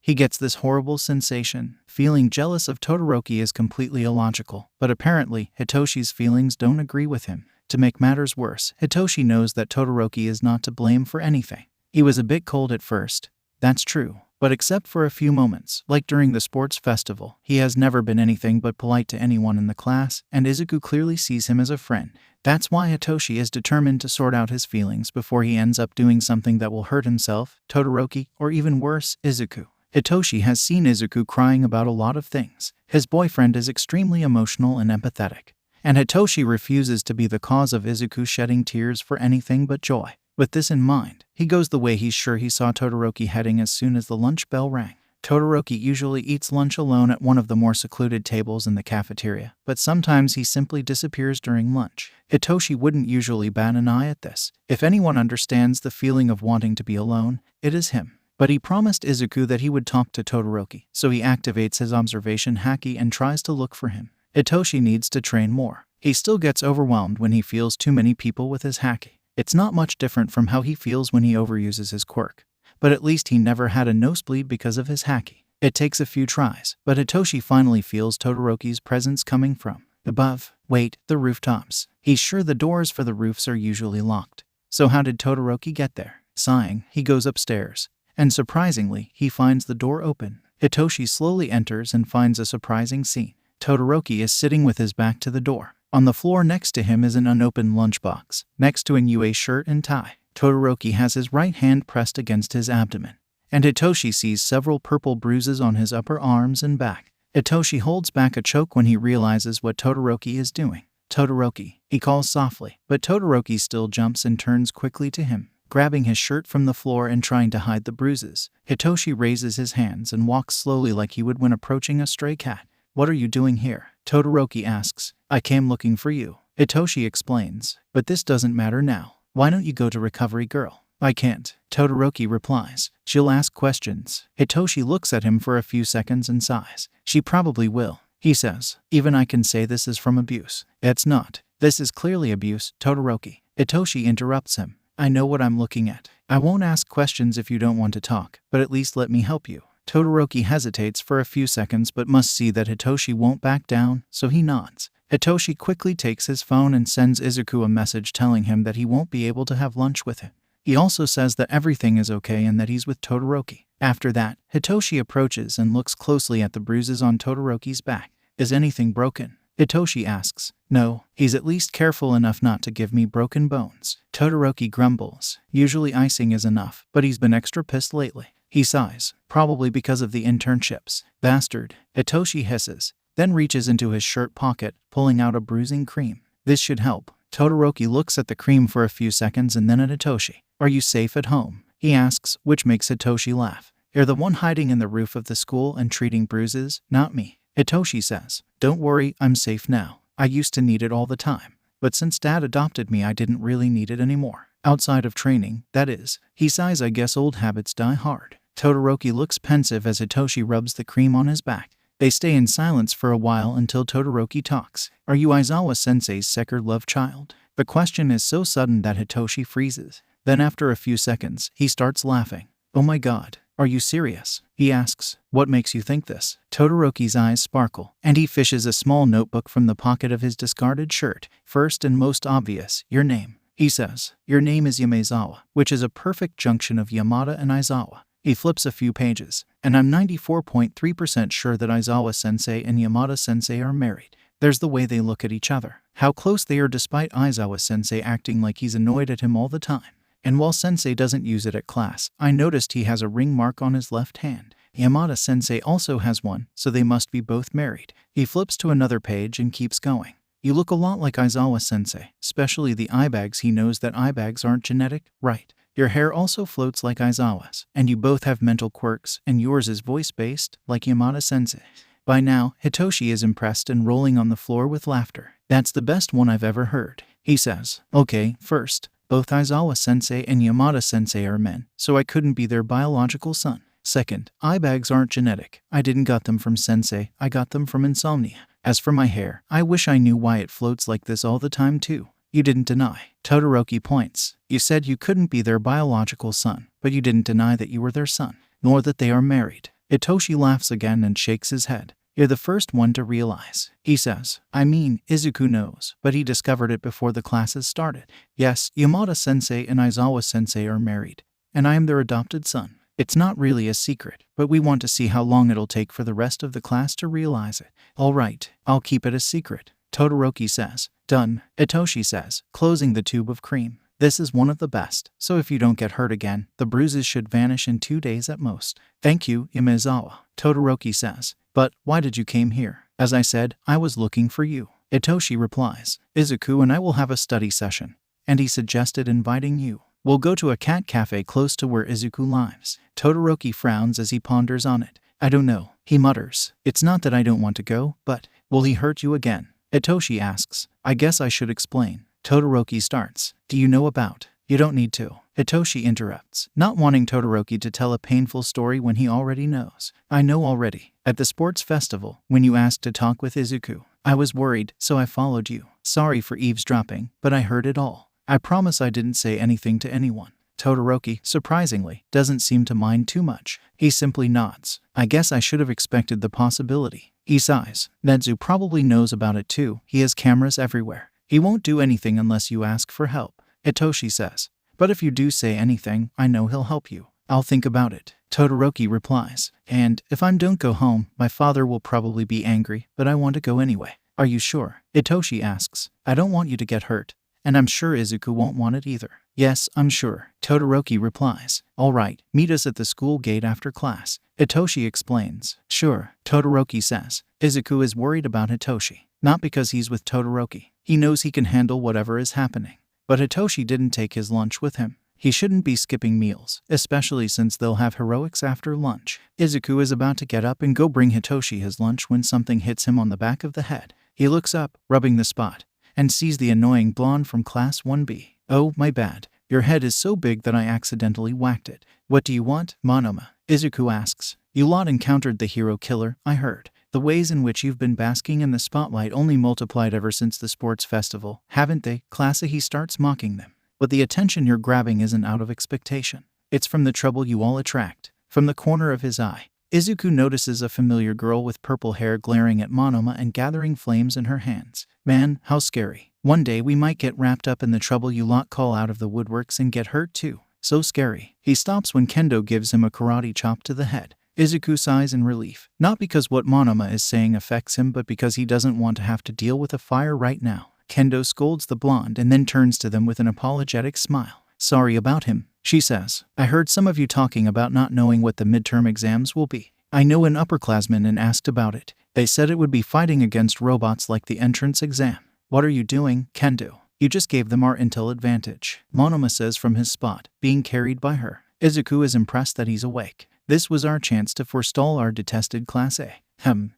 he gets this horrible sensation? Feeling jealous of Todoroki is completely illogical, but apparently, Hitoshi's feelings don't agree with him. To make matters worse, Hitoshi knows that Todoroki is not to blame for anything. He was a bit cold at first, that's true, but except for a few moments, like during the sports festival, he has never been anything but polite to anyone in the class, and Izuku clearly sees him as a friend. That's why Hitoshi is determined to sort out his feelings before he ends up doing something that will hurt himself, Todoroki, or even worse, Izuku. Hitoshi has seen Izuku crying about a lot of things. His boyfriend is extremely emotional and empathetic, and Hitoshi refuses to be the cause of Izuku shedding tears for anything but joy. With this in mind, he goes the way he's sure he saw Todoroki heading as soon as the lunch bell rang. Todoroki usually eats lunch alone at one of the more secluded tables in the cafeteria, but sometimes he simply disappears during lunch. Hitoshi wouldn't usually bat an eye at this. If anyone understands the feeling of wanting to be alone, it is him. But he promised Izuku that he would talk to Todoroki, so he activates his observation haki and tries to look for him. Hitoshi needs to train more. He still gets overwhelmed when he feels too many people with his haki. It's not much different from how he feels when he overuses his quirk, but at least he never had a nosebleed because of his haki. It takes a few tries, but Hitoshi finally feels Todoroki's presence coming from above. Wait, the rooftops. He's sure the doors for the roofs are usually locked. So how did Todoroki get there? Sighing, he goes upstairs, and surprisingly, he finds the door open. Hitoshi slowly enters and finds a surprising scene. Todoroki is sitting with his back to the door. On the floor next to him is an unopened lunchbox, next to an UA shirt and tie. Todoroki has his right hand pressed against his abdomen, and Hitoshi sees several purple bruises on his upper arms and back. Hitoshi holds back a choke when he realizes what Todoroki is doing. "Todoroki," he calls softly, but Todoroki still jumps and turns quickly to him, grabbing his shirt from the floor and trying to hide the bruises. Hitoshi raises his hands and walks slowly like he would when approaching a stray cat. "What are you doing here?" Todoroki asks. "I came looking for you," Hitoshi explains. "But this doesn't matter now. Why don't you go to Recovery Girl?" "I can't," Todoroki replies. "She'll ask questions." Hitoshi looks at him for a few seconds and sighs. "She probably will," he says. "Even I can say this is from abuse." "It's not. This is clearly abuse, Todoroki." Hitoshi interrupts him. "I know what I'm looking at. I won't ask questions if you don't want to talk, but at least let me help you." Todoroki hesitates for a few seconds but must see that Hitoshi won't back down, so he nods. Hitoshi quickly takes his phone and sends Izuku a message telling him that he won't be able to have lunch with him. He also says that everything is okay and that he's with Todoroki. After that, Hitoshi approaches and looks closely at the bruises on Todoroki's back. "Is anything broken?" Hitoshi asks. No, he's at least careful enough not to give me broken bones. Todoroki grumbles. Usually icing is enough, but he's been extra pissed lately. He sighs. Probably because of the internships. Bastard. Hitoshi hisses, then reaches into his shirt pocket, pulling out a bruising cream. This should help. Todoroki looks at the cream for a few seconds and then at Hitoshi. Are you safe at home? He asks, which makes Hitoshi laugh. You're the one hiding in the roof of the school and treating bruises, not me. Hitoshi says, don't worry, I'm safe now. I used to need it all the time. But since Dad adopted me, I didn't really need it anymore. Outside of training, that is. He sighs. I guess old habits die hard. Todoroki looks pensive as Hitoshi rubs the cream on his back. They stay in silence for a while until Todoroki talks. Are you Aizawa-sensei's second love child? The question is so sudden that Hitoshi freezes. Then after a few seconds, he starts laughing. Oh my god, are you serious? He asks. What makes you think this? Todoroki's eyes sparkle, and he fishes a small notebook from the pocket of his discarded shirt. First and most obvious, your name. He says, your name is Yamezawa, which is a perfect junction of Yamada and Aizawa. He flips a few pages, and I'm 94.3% sure that Aizawa-sensei and Yamada-sensei are married. There's the way they look at each other, how close they are despite Aizawa-sensei acting like he's annoyed at him all the time. And while sensei doesn't use it at class, I noticed he has a ring mark on his left hand. Yamada-sensei also has one, so they must be both married. He flips to another page and keeps going. You look a lot like Aizawa-sensei, especially the eye bags. He knows that eye bags aren't genetic, right? Your hair also floats like Aizawa's, and you both have mental quirks, and yours is voice-based, like Yamada-sensei. By now, Hitoshi is impressed and rolling on the floor with laughter. That's the best one I've ever heard. He says, okay, first, both Aizawa-sensei and Yamada-sensei are men, so I couldn't be their biological son. Second, eye bags aren't genetic. I didn't got them from sensei, I got them from insomnia. As for my hair, I wish I knew why it floats like this all the time too. You didn't deny. Todoroki points. You said you couldn't be their biological son, but you didn't deny that you were their son, nor that they are married. Hitoshi laughs again and shakes his head. You're the first one to realize. He says, I mean, Izuku knows, but he discovered it before the classes started. Yes, Yamada-sensei and Aizawa-sensei are married, and I am their adopted son. It's not really a secret, but we want to see how long it'll take for the rest of the class to realize it. All right, I'll keep it a secret. Todoroki says. Done, Hitoshi says, closing the tube of cream. This is one of the best, so if you don't get hurt again, the bruises should vanish in 2 days at most. Thank you, Yamezawa, Todoroki says. But why did you came here? As I said, I was looking for you. Hitoshi replies. Izuku and I will have a study session, and he suggested inviting you. We'll go to a cat cafe close to where Izuku lives. Todoroki frowns as he ponders on it. I don't know, he mutters. It's not that I don't want to go, but will he hurt you again? Hitoshi asks. I guess I should explain. Todoroki starts. Do you know about? You don't need to. Hitoshi interrupts, not wanting Todoroki to tell a painful story when he already knows. I know already. At the sports festival, when you asked to talk with Izuku, I was worried, so I followed you. Sorry for eavesdropping, but I heard it all. I promise I didn't say anything to anyone. Todoroki, surprisingly, doesn't seem to mind too much. He simply nods. I guess I should have expected the possibility. He sighs. Netsu probably knows about it too. He has cameras everywhere. He won't do anything unless you ask for help. Hitoshi says. But if you do say anything, I know he'll help you. I'll think about it. Todoroki replies. And if I don't go home, my father will probably be angry, but I want to go anyway. Are you sure? Hitoshi asks. I don't want you to get hurt. And I'm sure Izuku won't want it either. Yes, I'm sure. Todoroki replies. All right, meet us at the school gate after class. Hitoshi explains. Sure, Todoroki says. Izuku is worried about Hitoshi. Not because he's with Todoroki. He knows he can handle whatever is happening. But Hitoshi didn't take his lunch with him. He shouldn't be skipping meals, especially since they'll have heroics after lunch. Izuku is about to get up and go bring Hitoshi his lunch when something hits him on the back of the head. He looks up, rubbing the spot, and sees the annoying blonde from Class 1B. Oh, my bad. Your head is so big that I accidentally whacked it. What do you want, Monoma? Izuku asks. You lot encountered the hero killer, I heard. The ways in which you've been basking in the spotlight only multiplied ever since the sports festival, haven't they? Classy, he starts mocking them. But the attention you're grabbing isn't out of expectation. It's from the trouble you all attract. From the corner of his eye, Izuku notices a familiar girl with purple hair glaring at Monoma and gathering flames in her hands. Man, how scary. One day we might get wrapped up in the trouble you lot call out of the woodworks and get hurt too. So scary. He stops when Kendo gives him a karate chop to the head. Izuku sighs in relief, not because what Monoma is saying affects him but because he doesn't want to have to deal with a fire right now. Kendo scolds the blonde and then turns to them with an apologetic smile. Sorry about him, she says. I heard some of you talking about not knowing what the midterm exams will be. I know an upperclassman and asked about it. They said it would be fighting against robots like the entrance exam. What are you doing, Kendo? You just gave them our intel advantage, Monoma says from his spot, being carried by her. Izuku is impressed that he's awake. This was our chance to forestall our detested Class A.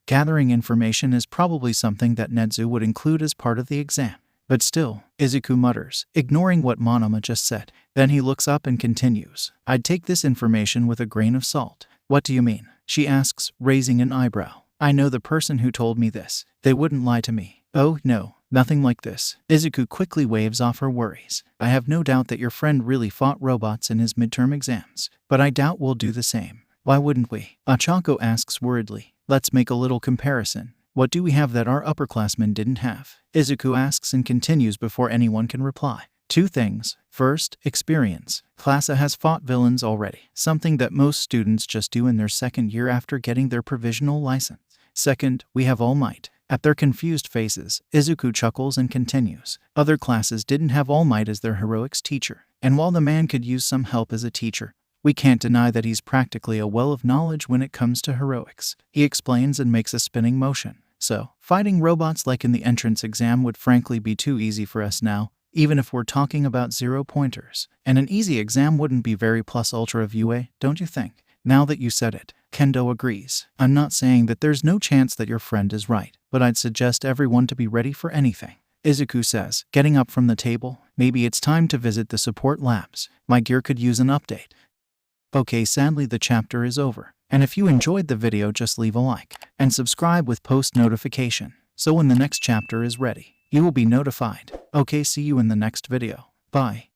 Gathering information is probably something that Netsu would include as part of the exam. But still, Izuku mutters, ignoring what Monoma just said. Then he looks up and continues. I'd take this information with a grain of salt. What do you mean? She asks, raising an eyebrow. I know the person who told me this. They wouldn't lie to me. Oh, no. Nothing like this. Izuku quickly waves off her worries. I have no doubt that your friend really fought robots in his midterm exams, but I doubt we'll do the same. Why wouldn't we? Achako asks worriedly. Let's make a little comparison. What do we have that our upperclassmen didn't have? Izuku asks and continues before anyone can reply. 2 things. First, experience. Class A has fought villains already, something that most students just do in their second year after getting their provisional license. Second, we have All Might. At their confused faces, Izuku chuckles and continues. Other classes didn't have All Might as their heroics teacher, and while the man could use some help as a teacher, we can't deny that he's practically a well of knowledge when it comes to heroics. He explains and makes a spinning motion. So, fighting robots like in the entrance exam would frankly be too easy for us now, even if we're talking about 0-pointers. And an easy exam wouldn't be very plus ultra of UA, don't you think? Now that you said it, Kendo agrees. I'm not saying that there's no chance that your friend is right, but I'd suggest everyone to be ready for anything. Izuku says, getting up from the table. Maybe it's time to visit the support labs. My gear could use an update. Okay, sadly the chapter is over. And if you enjoyed the video, just leave a like and subscribe with post notification, so when the next chapter is ready, you will be notified. Okay, see you in the next video. Bye.